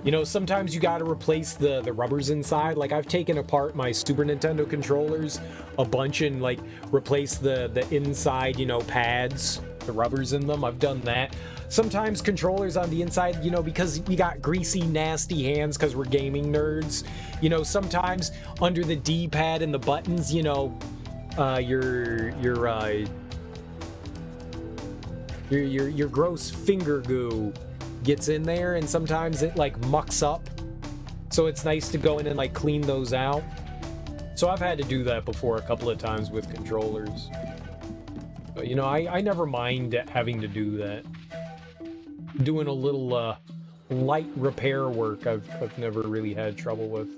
You know, sometimes you gotta replace the rubbers inside. Like, I've taken apart my Super Nintendo controllers a bunch and, like, replaced the inside, you know, pads, the rubbers in them. I've done that. Sometimes controllers on the inside, you know, because we got greasy, nasty hands because we're gaming nerds. You know, sometimes under the D-pad and the buttons, you know, your gross finger goo gets in there, and sometimes it like mucks up, so it's nice to go in and like clean those out. So I've had to do that before a couple of times with controllers, but you know, I never mind having to do that. Doing a little light repair work I've never really had trouble with.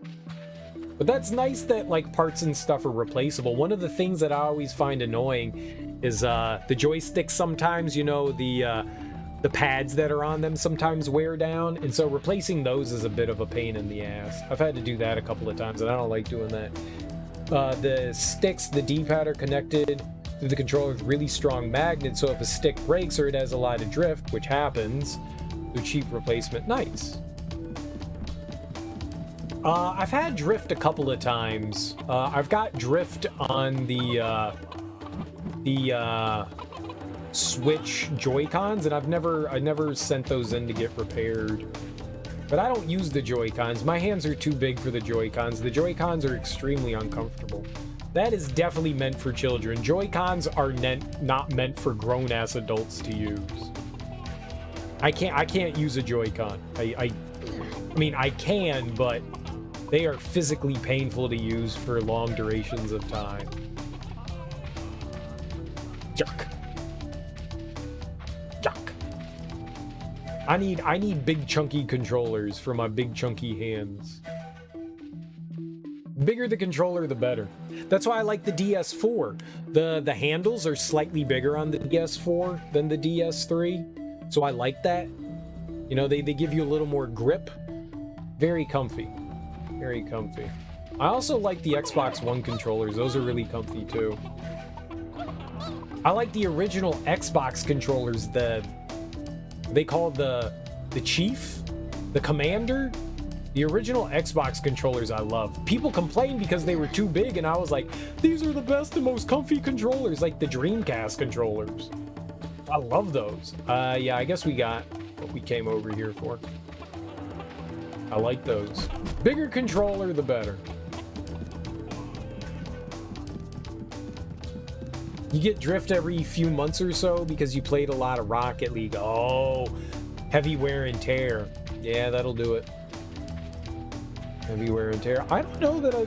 But that's nice that like parts and stuff are replaceable. One of the things that I always find annoying is the joysticks. Sometimes, you know, the pads that are on them sometimes wear down, and so replacing those is a bit of a pain in the ass. I've had to do that a couple of times, and I don't like doing that. The sticks, the D-pad are connected to the controller with really strong magnets, so if a stick breaks or it has a lot of drift, which happens, they're cheap replacement. Nice. I've had drift a couple of times. I've got drift on the Switch Joy-Cons, and I've never sent those in to get repaired. But I don't use the Joy-Cons. My hands are too big for the Joy-Cons. The Joy-Cons are extremely uncomfortable. That is definitely meant for children. Joy-Cons are not meant for grown-ass adults to use. I can't use a Joy-Con. I mean, I can, but they are physically painful to use for long durations of time. Yuck. I need big chunky controllers for my big chunky hands. Bigger the controller, the better. That's why I like the DS4. The handles are slightly bigger on the DS4 than the DS3, so I like that. You know, they give you a little more grip. Very comfy. Very comfy. I also like the Xbox One controllers. Those are really comfy too. I like the original Xbox controllers, they call the Chief, the Commander. The original Xbox controllers I love. People complained because they were too big, and I was like, these are the best and most comfy controllers, like the Dreamcast controllers. I love those. Yeah, I guess we got what we came over here for. I like those. Bigger controller, the better. You get drift every few months or so because you played a lot of Rocket League. Oh, heavy wear and tear. Yeah, that'll do it. Heavy wear and tear. I don't know that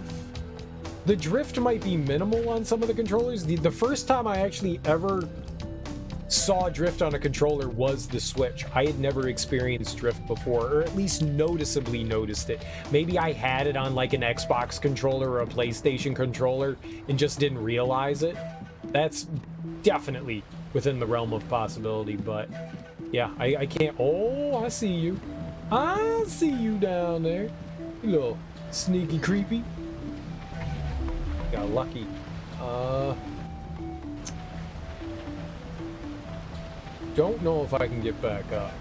the drift might be minimal on some of the controllers. The first time I actually ever saw drift on a controller was the Switch. I had never experienced drift before, or at least noticeably noticed it. Maybe I had it on like an Xbox controller or a PlayStation controller and just didn't realize it. That's definitely within the realm of possibility, but yeah, I can't. Oh, I see you. I see you down there. You little sneaky creepy. Got lucky. Don't know if I can get back up.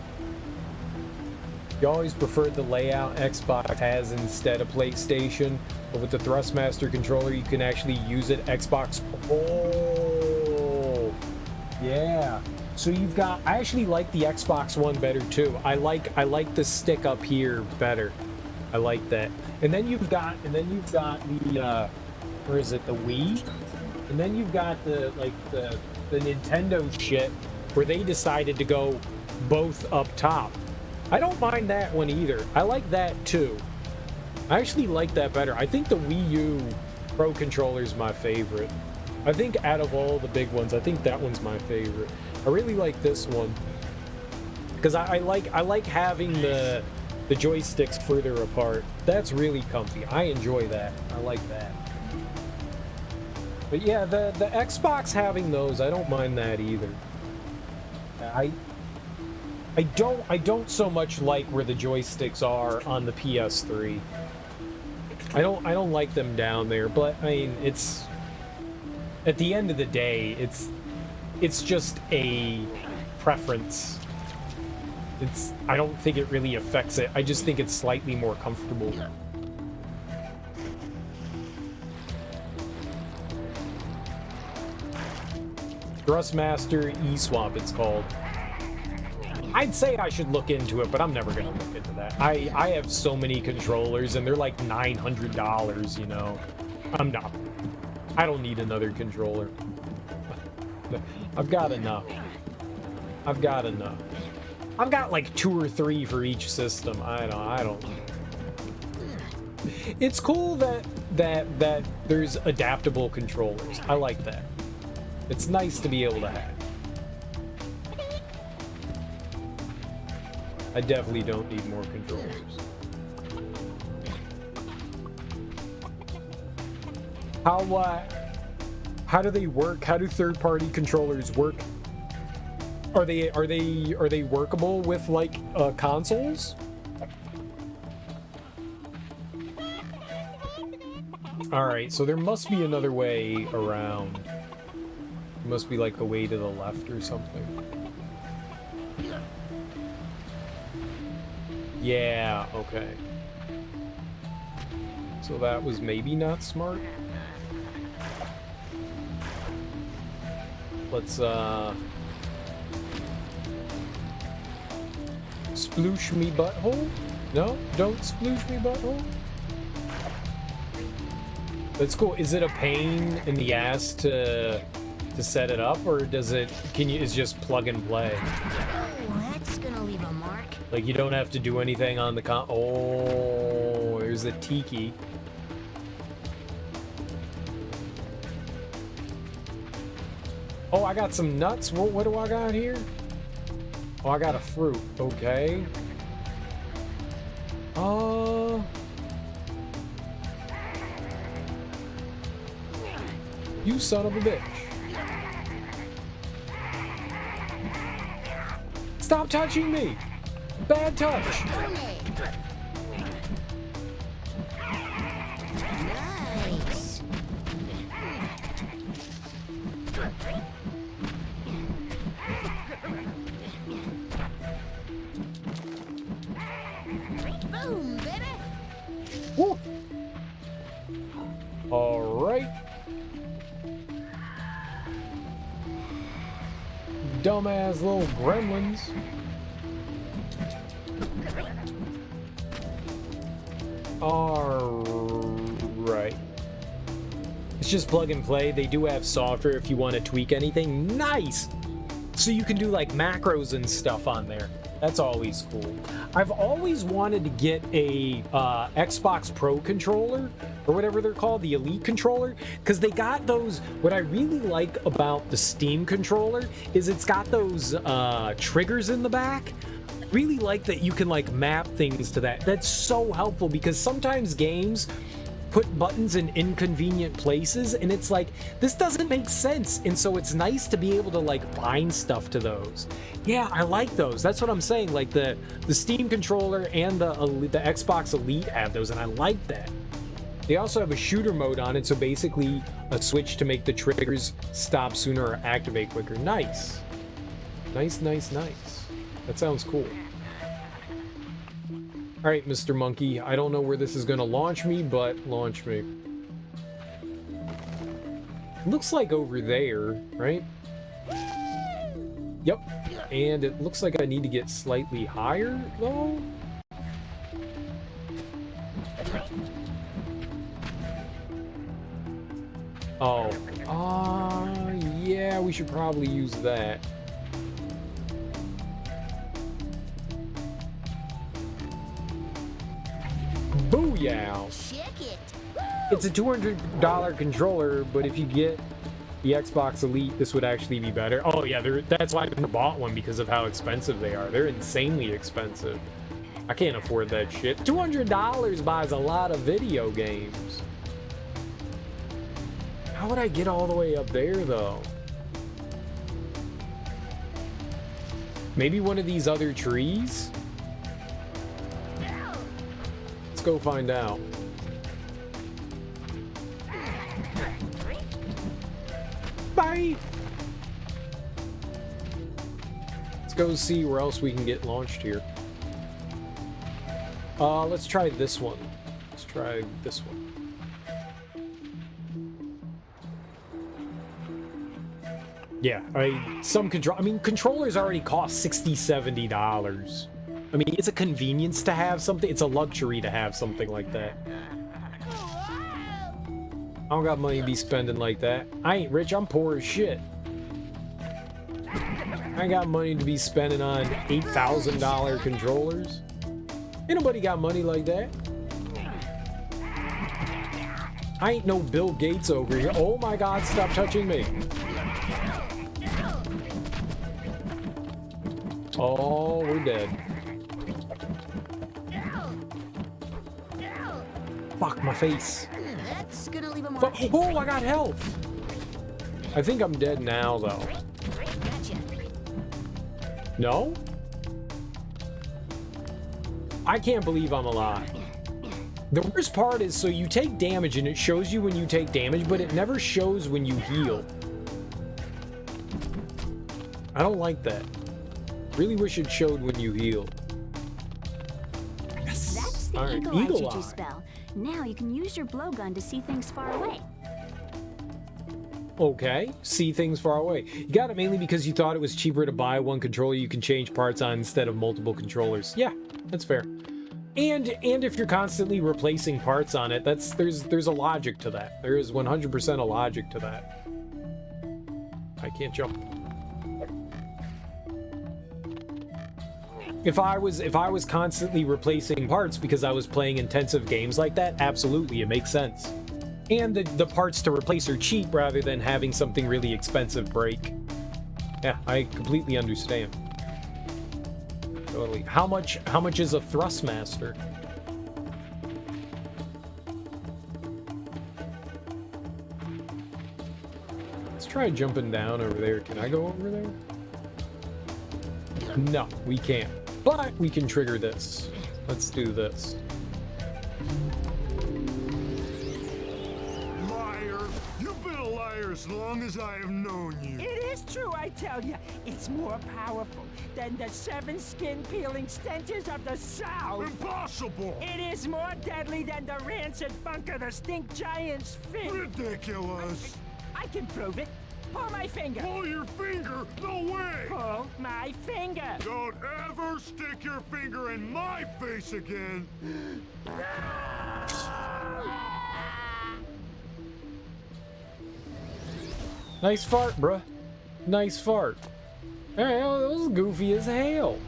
You always preferred the layout Xbox has instead of PlayStation, but with the Thrustmaster controller you can actually use it. Xbox. Oh, yeah. So you've got. I actually like the Xbox One better too. I like the stick up here better. I like that. And then you've got the where is it? The Wii. And then you've got the Nintendo shit where they decided to go both up top. I don't mind that one either. I like that too. I actually like that better. I think the Wii U Pro controller is my favorite. I think out of all the big ones, I think that one's my favorite. I really like this one because I like having the the joysticks further apart. That's really comfy. I enjoy that. I like that. But yeah, the Xbox having those, I don't mind that either. I don't so much like where the joysticks are on the PS3. I don't like them down there, but I mean, it's at the end of the day, it's just a preference. I don't think it really affects it. I just think it's slightly more comfortable. Thrustmaster E-Swap, it's called. I'd say I should look into it, but I'm never gonna look into that. I have so many controllers, and they're like $900, you know. I don't need another controller. I've got enough. I've got like 2 or 3 for each system. I don't. It's cool that there's adaptable controllers. I like that. It's nice to be able to have. I definitely don't need more controllers. How do they work? How do third-party controllers work? Are they workable with like consoles? All right, so there must be another way around. It must be like a way to the left or something. Yeah, okay. So that was maybe not smart. Let's sploosh me butthole? No? Don't sploosh me butthole? That's cool. Is it a pain in the ass to set it up, or does it is just plug and play? Oh, that's gonna leave a mark. Like you don't have to do anything on the oh, there's a tiki. Oh, I got some nuts. What do I got here? Oh, I got a fruit. Okay. You son of a bitch. Stop touching me! Bad touch! Nice. Boom, baby. Woo! Alright. Dumbass little gremlins. Alright. It's just plug and play. They do have software if you want to tweak anything. Nice! So you can do like macros and stuff on there. That's always cool. I've always wanted to get a Xbox Pro controller, or whatever they're called, the Elite controller, because they got those. What I really like about the Steam controller is it's got those triggers in the back. I really like that you can like map things to that. That's so helpful because sometimes games put buttons in inconvenient places and it's like, this doesn't make sense. And so it's nice to be able to like bind stuff to those. Yeah, I like those. That's what I'm saying. Like the Steam controller and the Xbox Elite have those, and I like that. They also have a shooter mode on it, so basically a switch to make the triggers stop sooner or activate quicker. Nice. Nice, nice, nice. That sounds cool. All right, Mr. Monkey, I don't know where this is gonna launch me, but launch me. Looks like over there, right? Yep. And it looks like I need to get slightly higher, though. Oh. Yeah, we should probably use that. Booyah! Check it. It's a $200 controller, but if you get the Xbox Elite, this would actually be better. Oh yeah, that's why I never bought one, because of how expensive they are. They're insanely expensive. I can't afford that shit. $200 buys a lot of video games. How would I get all the way up there, though? Maybe one of these other trees? Let's go find out. Bye! Let's go see where else we can get launched here. Let's try this one. Let's try this one. Yeah, controllers already cost $60, $70. I mean, it's a convenience to have something. It's a luxury to have something like that. I don't got money to be spending like that. I ain't rich, I'm poor as shit. I ain't got money to be spending on $8,000 controllers. Ain't nobody got money like that. I ain't no Bill Gates over here. Oh my God, stop touching me. Oh, we're dead. Fuck, my face. That's gonna leave a mark. Oh, I got health. I think I'm dead now, though. Gotcha. No? I can't believe I'm alive. The worst part is, so you take damage and it shows you when you take damage, but it never shows when you heal. I don't like that. Really wish it showed when you heal. Yes. That's the All right, Eagle Eye Juju spell. Now you can use your blowgun to see things far away. Okay, see things far away. You got it mainly because you thought it was cheaper to buy one controller you can change parts on instead of multiple controllers. Yeah, that's fair. And if you're constantly replacing parts on it, there's a logic to that. There is 100% a logic to that. I can't jump. If I was constantly replacing parts because I was playing intensive games like that, absolutely, it makes sense. And the parts to replace are cheap rather than having something really expensive break. Yeah, I completely understand. Totally. How much is a Thrustmaster? Let's try jumping down over there. Can I go over there? No, we can't. But we can trigger this. Let's do this. Liar! You've been a liar as long as I have known you. It is true, I tell you. It's more powerful than the 7 skin-peeling stenches of the South. Impossible! It is more deadly than the rancid funk of the stink giant's fin. Ridiculous! I can prove it. Pull my finger. Pull your finger! No way! Pull my finger. Don't ever stick your finger in my face again! Nice fart, bruh. Nice fart. Hey, that was goofy as hell.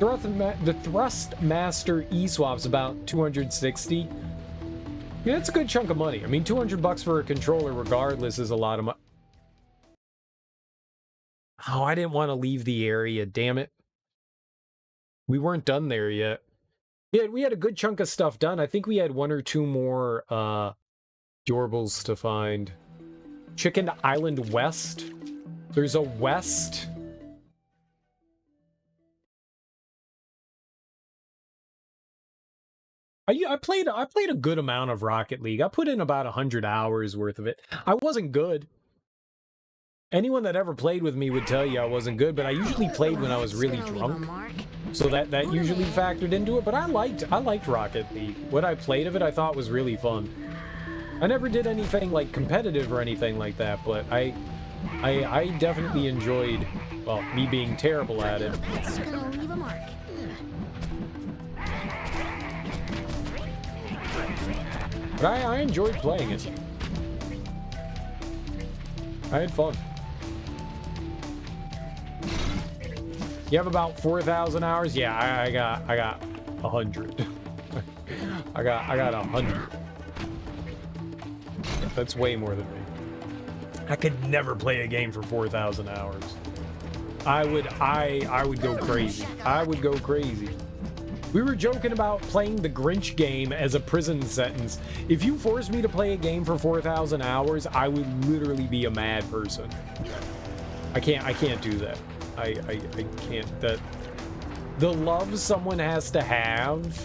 The Thrustmaster E-Swap's about 260. Yeah, that's a good chunk of money. I mean, $200 for a controller, regardless, is a lot of money. Oh, I didn't want to leave the area, damn it. We weren't done there yet. Yeah, we had a good chunk of stuff done. I think we had 1 or 2 more Yorbles to find. Chicken Island West. There's a West. I played a good amount of Rocket League. I put in about 100 hours worth of it. I wasn't good. Anyone that ever played with me would tell you I wasn't good, but I usually played when I was really drunk. So that usually factored into it, but I liked Rocket League. What I played of it I thought was really fun. I never did anything like competitive or anything like that, but I definitely enjoyed, well, me being terrible at it. That's gonna leave a mark. But I enjoyed playing it. I had fun. You have about 4,000 hours? Yeah, I got 100. I got 100. That's way more than me. I could never play a game for 4,000 hours. I would go crazy. I would go crazy. We were joking about playing the Grinch game as a prison sentence. If you forced me to play a game for 4,000 hours, I would literally be a mad person. I can't do that. I can't. That the love someone has to have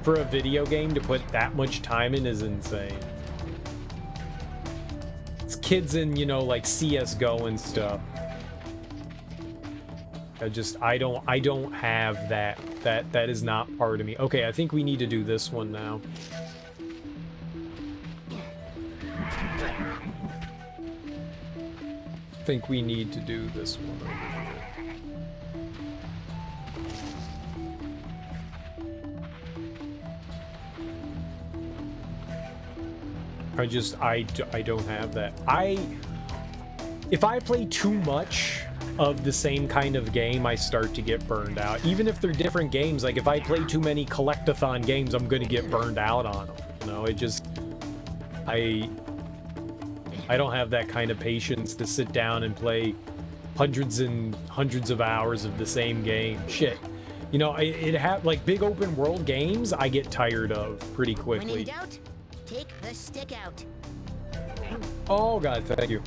for a video game to put that much time in is insane. It's kids in, you know, like CS:GO and stuff. I don't have that. That is not part of me. Okay, I think we need to do this one now. I think we need to do this one over here. I don't have that. If I play too much of the same kind of game, I start to get burned out. Even if they're different games, like if I play too many collectathon games, I'm gonna get burned out on them. You know, it just, I don't have that kind of patience to sit down and play hundreds and hundreds of hours of the same game. Shit. You know, like big open world games, I get tired of pretty quickly. When in doubt, take the stick out. Oh god, thank you.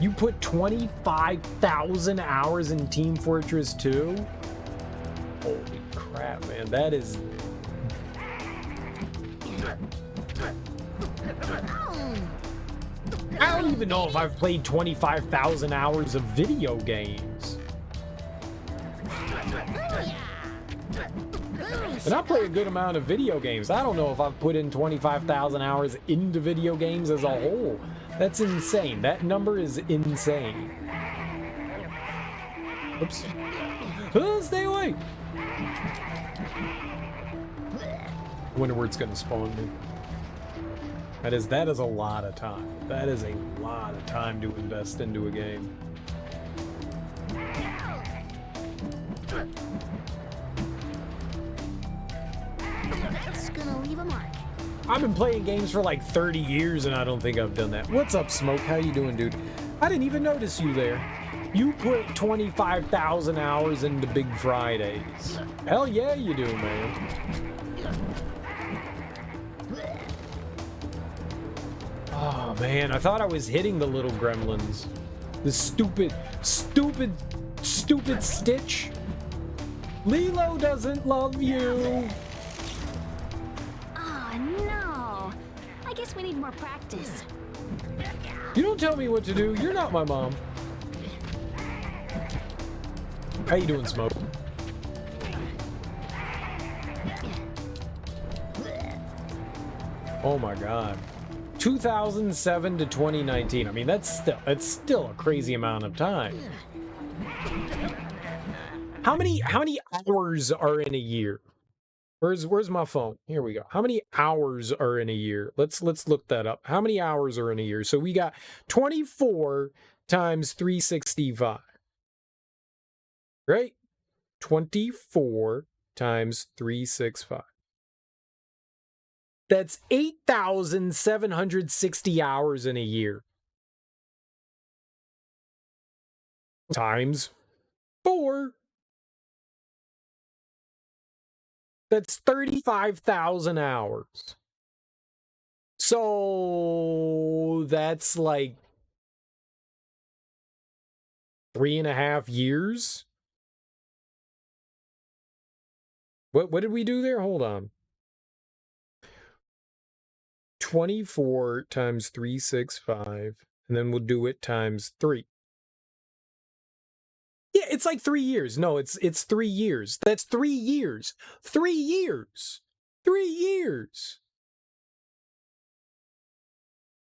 You put 25,000 hours in Team Fortress 2? Holy crap, man. That is... I don't even know if I've played 25,000 hours of video games. And I play a good amount of video games. I don't know if I've put in 25,000 hours into video games as a whole. That's insane. That number is insane. Oops. Oh, stay away! I wonder where it's gonna spawn me. That is a lot of time. That is a lot of time to invest into a game. That's gonna leave a mark. I've been playing games for like 30 years and I don't think I've done that. What's up, Smoke? How you doing, dude? I didn't even notice you there. You put 25,000 hours into Big Fridays. Hell yeah, you do, man. Oh, man. I thought I was hitting the little gremlins. The stupid Stitch. Lilo doesn't love you. I guess we need more practice. You don't tell me what to do. You're not my mom. How you doing, Smoke? Oh my god. 2007 to 2019. I mean, that's still a crazy amount of time. How many hours are in a year? Where's my phone? Here we go. How many hours are in a year? Let's look that up. How many hours are in a year? So we got 24 times 365. Right? 24 times 365. That's 8,760 hours in a year. Times 4. That's 35,000 hours. So that's like 3.5 years. What did we do there? Hold on. 24 times 365, and then we'll do it times 3. Yeah, it's like 3 years. No, it's 3 years. That's 3 years. 3 years. 3 years.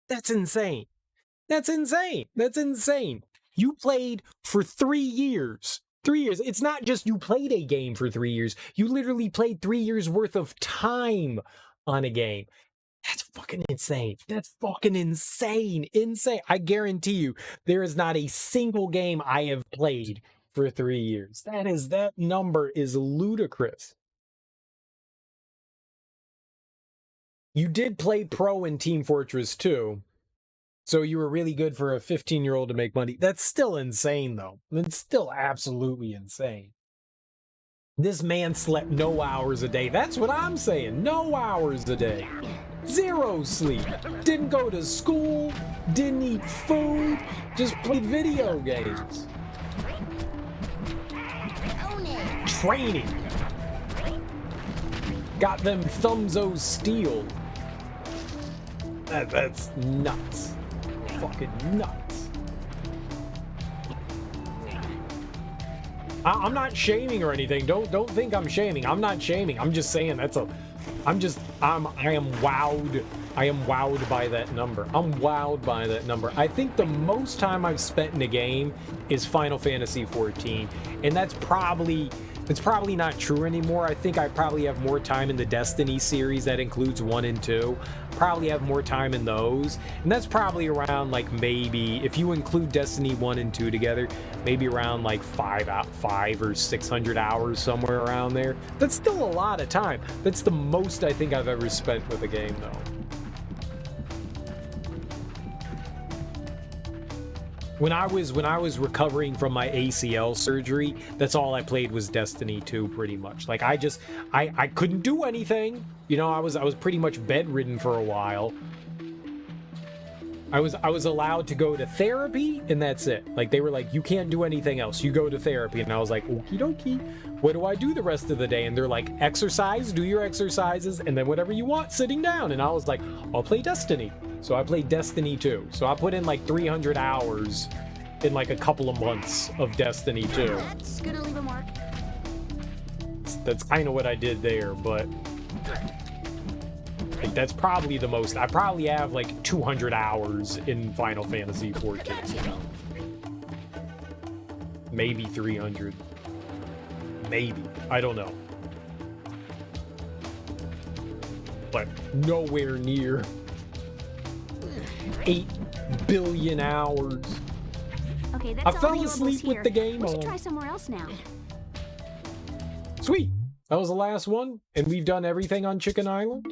That's insane. That's insane. That's insane. You played for 3 years. 3 years. It's not just you played a game for 3 years. You literally played 3 years worth of time on a game. That's fucking insane. That's fucking insane. Insane. I guarantee you, there is not a single game I have played for 3 years. That number is ludicrous. You did play pro in Team Fortress 2. So you were really good for a 15-year-old to make money. That's still insane, though. It's still absolutely insane. This man slept no hours a day. That's what I'm saying. No hours a day. Zero sleep. Didn't go to school. Didn't eat food. Just played video games. Training. Got them thumbs-o steel. That's nuts. Fucking nuts. I'm not shaming or anything. Don't think I'm shaming. I'm not shaming. I'm just saying I am wowed. I am wowed by that number. I'm wowed by that number. I think the most time I've spent in a game is Final Fantasy 14, and that's probably not true anymore. I think I probably have more time in the Destiny series that includes 1 and 2. Probably have more time in those, and that's probably around, like, maybe if you include Destiny 1 and 2 together, maybe around like 5 or 600 hours, somewhere around there. That's still a lot of time. That's the most I think I've ever spent with a game, though. When I was recovering from my ACL surgery, that's all I played was Destiny 2, pretty much. Like, I couldn't do anything. You know, I was pretty much bedridden for a while. I was allowed to go to therapy, and that's it. Like, they were like, you can't do anything else. You go to therapy. And I was like, okie dokie. What do I do the rest of the day? And they're like, exercise, do your exercises, and then whatever you want sitting down. And I was like, I'll play Destiny. So I played Destiny 2. So I put in like 300 hours in like a couple of months of Destiny 2. That's gonna leave a mark. That's kind of what I did there, but like, that's probably the most. I probably have like 200 hours in Final Fantasy 14. Maybe 300. Maybe. I don't know. But nowhere near 8 billion hours. Okay, that's I all fell the Yorbles asleep here. with the game We should on. try somewhere else now. Sweet. That was the last one, and we've done everything on Chicken Island.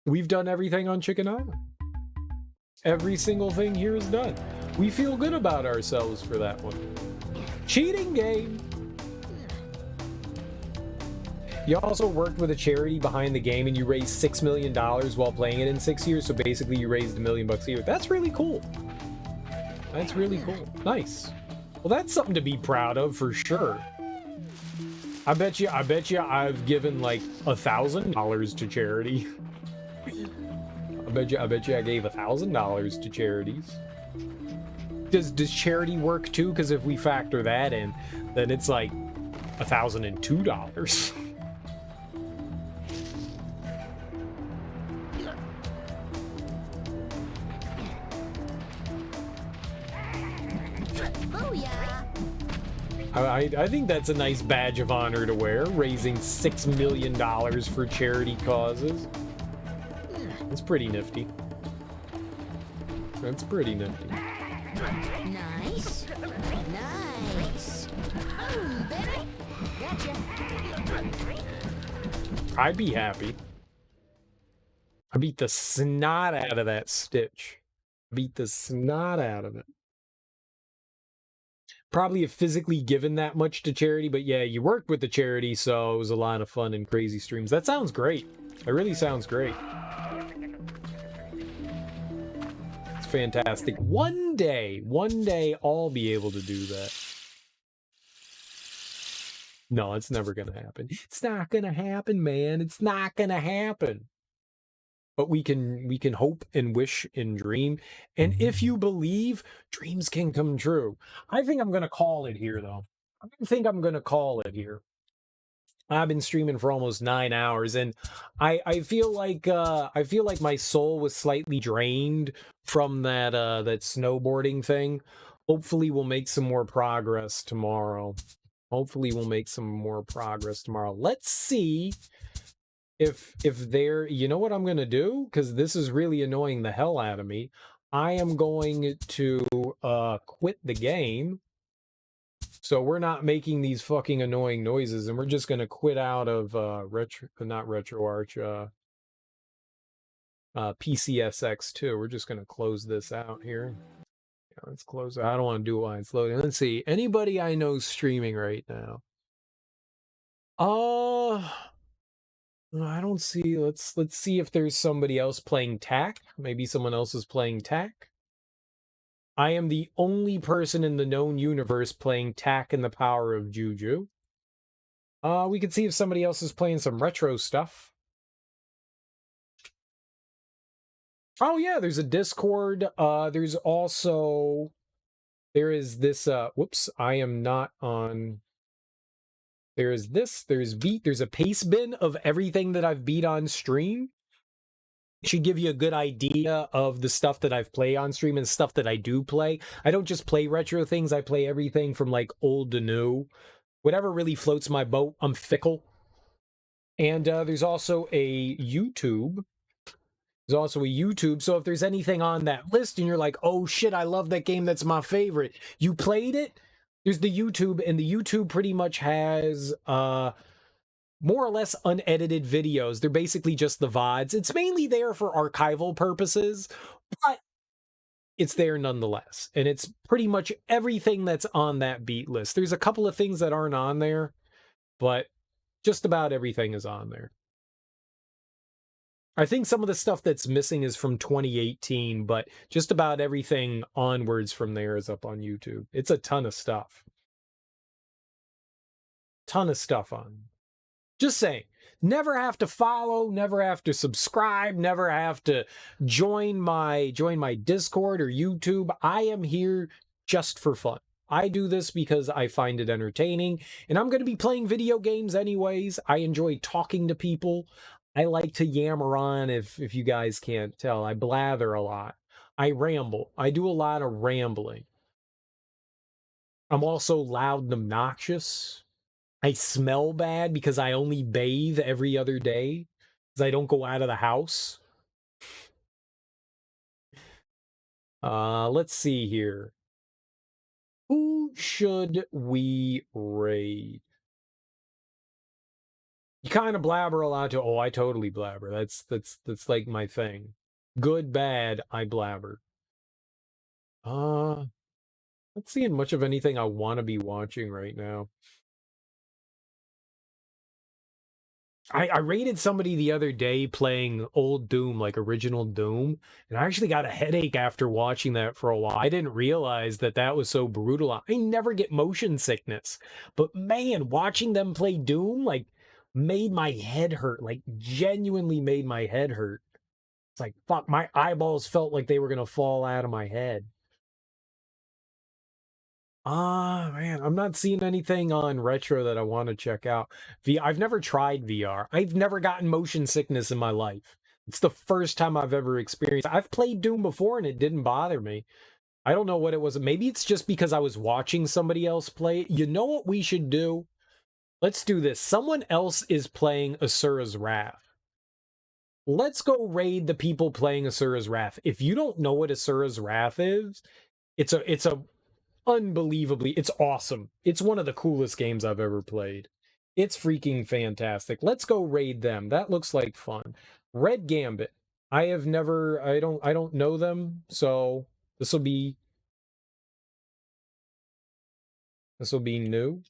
We've done everything on Chicken Island. Every single thing here is done. We feel good about ourselves for that one. Cheating game. You also worked with a charity behind the game, and you raised $6 million while playing it in 6 years. So basically, you raised $1 million a year. That's really cool. That's really cool. Nice. Well, that's something to be proud of for sure. I bet you I've given like $1,000 to charity. I bet you I gave $1,000 to charities. Does charity work too? Because if we factor that in, then it's like $1,002. I think that's a nice badge of honor to wear, raising $6 million for charity causes. That's pretty nifty. That's pretty nifty. Nice. Nice. Boom, baby. Gotcha. I'd be happy. I beat the snot out of that Stitch. Beat the snot out of it. Probably have physically given that much to charity, but yeah, you worked with the charity, so it was a lot of fun and crazy streams. That sounds great. It really sounds great. It's fantastic. One day I'll be able to do that. No, it's never gonna happen. It's not gonna happen, man. It's not gonna happen. But we can hope and wish and dream. And if you believe, dreams can come true. I think I'm going to call it here, though. I think I'm going to call it here. I've been streaming for almost 9 hours, and I feel like my soul was slightly drained from that snowboarding thing. Hopefully we'll make some more progress tomorrow. Let's see if they're, you know what I'm going to do? Because this is really annoying the hell out of me. I am going to quit the game. So we're not making these fucking annoying noises, and we're just going to quit out of not RetroArch. PCSX too. We're just gonna close this out here. Yeah, let's close it. I don't want to do it while it's loading. Let's see. Anybody I know streaming right now? I don't see. Let's see if there's somebody else playing TAC. Maybe someone else is playing TAC. I am the only person in the known universe playing TAC and the power of Juju. We can see if somebody else is playing some retro stuff. Oh yeah, there's a Discord. There's also there is this whoops, I am not on. There's this, there's beat, there's a pace bin of everything that I've beat on stream. It should give you a good idea of the stuff that I've played on stream and stuff that I do play. I don't just play retro things, I play everything from like old to new. Whatever really floats my boat. I'm fickle. And there's also a YouTube. There's also a YouTube. So if there's anything on that list and you're like, oh shit, I love that game, that's my favorite. You played it? There's the YouTube, and the YouTube pretty much has more or less unedited videos. They're basically just the VODs. It's mainly there for archival purposes, but it's there nonetheless. And it's pretty much everything that's on that beat list. There's a couple of things that aren't on there, but just about everything is on there. I think some of the stuff that's missing is from 2018, but just about everything onwards from there is up on YouTube. It's a ton of stuff. Ton of stuff on. Just saying. Never have to follow, never have to subscribe, never have to join my Discord or YouTube. I am here just for fun. I do this because I find it entertaining, and I'm going to be playing video games anyways. I enjoy talking to people. I like to yammer on, if you guys can't tell. I blather a lot. I ramble. I do a lot of rambling. I'm also loud and obnoxious. I smell bad because I only bathe every other day, because I don't go out of the house. Let's see here. Who should we raid? You kind of blabber a lot too. Oh, I totally blabber. That's like my thing. Good, bad, I blabber. Not seeing much of anything I want to be watching right now. I raided somebody the other day playing old Doom, like original Doom, and I actually got a headache after watching that for a while. I didn't realize that that was so brutal. I never get motion sickness, but man, watching them play Doom, like, made my head hurt, like genuinely made my head hurt. It's like, fuck, my eyeballs felt like they were gonna fall out of my head. Man, I'm not seeing anything on retro that I want to check out. I've never tried VR. I've never gotten motion sickness in my life. It's the first time I've ever experienced. I've played Doom before and it didn't bother me. I don't know what it was. Maybe it's just because I was watching somebody else play it. You know what we should do? Let's do this. Someone else is playing Asura's Wrath. Let's go raid the people playing Asura's Wrath. If you don't know what Asura's Wrath is, it's a unbelievably, it's awesome. It's one of the coolest games I've ever played. It's freaking fantastic. Let's go raid them. That looks like fun. Red Gambit. I don't know them, so this will be new.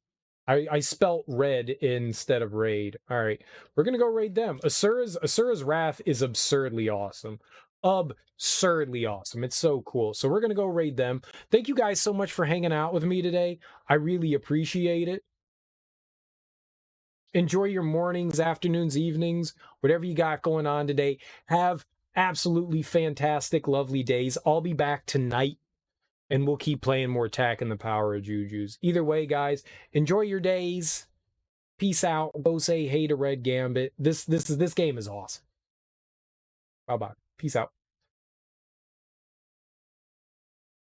I spelt red instead of raid. All right, we're gonna go raid them. Asura's Wrath is absurdly awesome. Absurdly awesome. It's so cool. So we're gonna go raid them. Thank you guys so much for hanging out with me today. I really appreciate it. Enjoy your mornings, afternoons, evenings, whatever you got going on today. Have absolutely fantastic, lovely days. I'll be back tonight, and we'll keep playing more TAC and the power of Jujus. Either way, guys, enjoy your days. Peace out. Go say hey to Red Gambit. This game is awesome. Bye-bye. Peace out.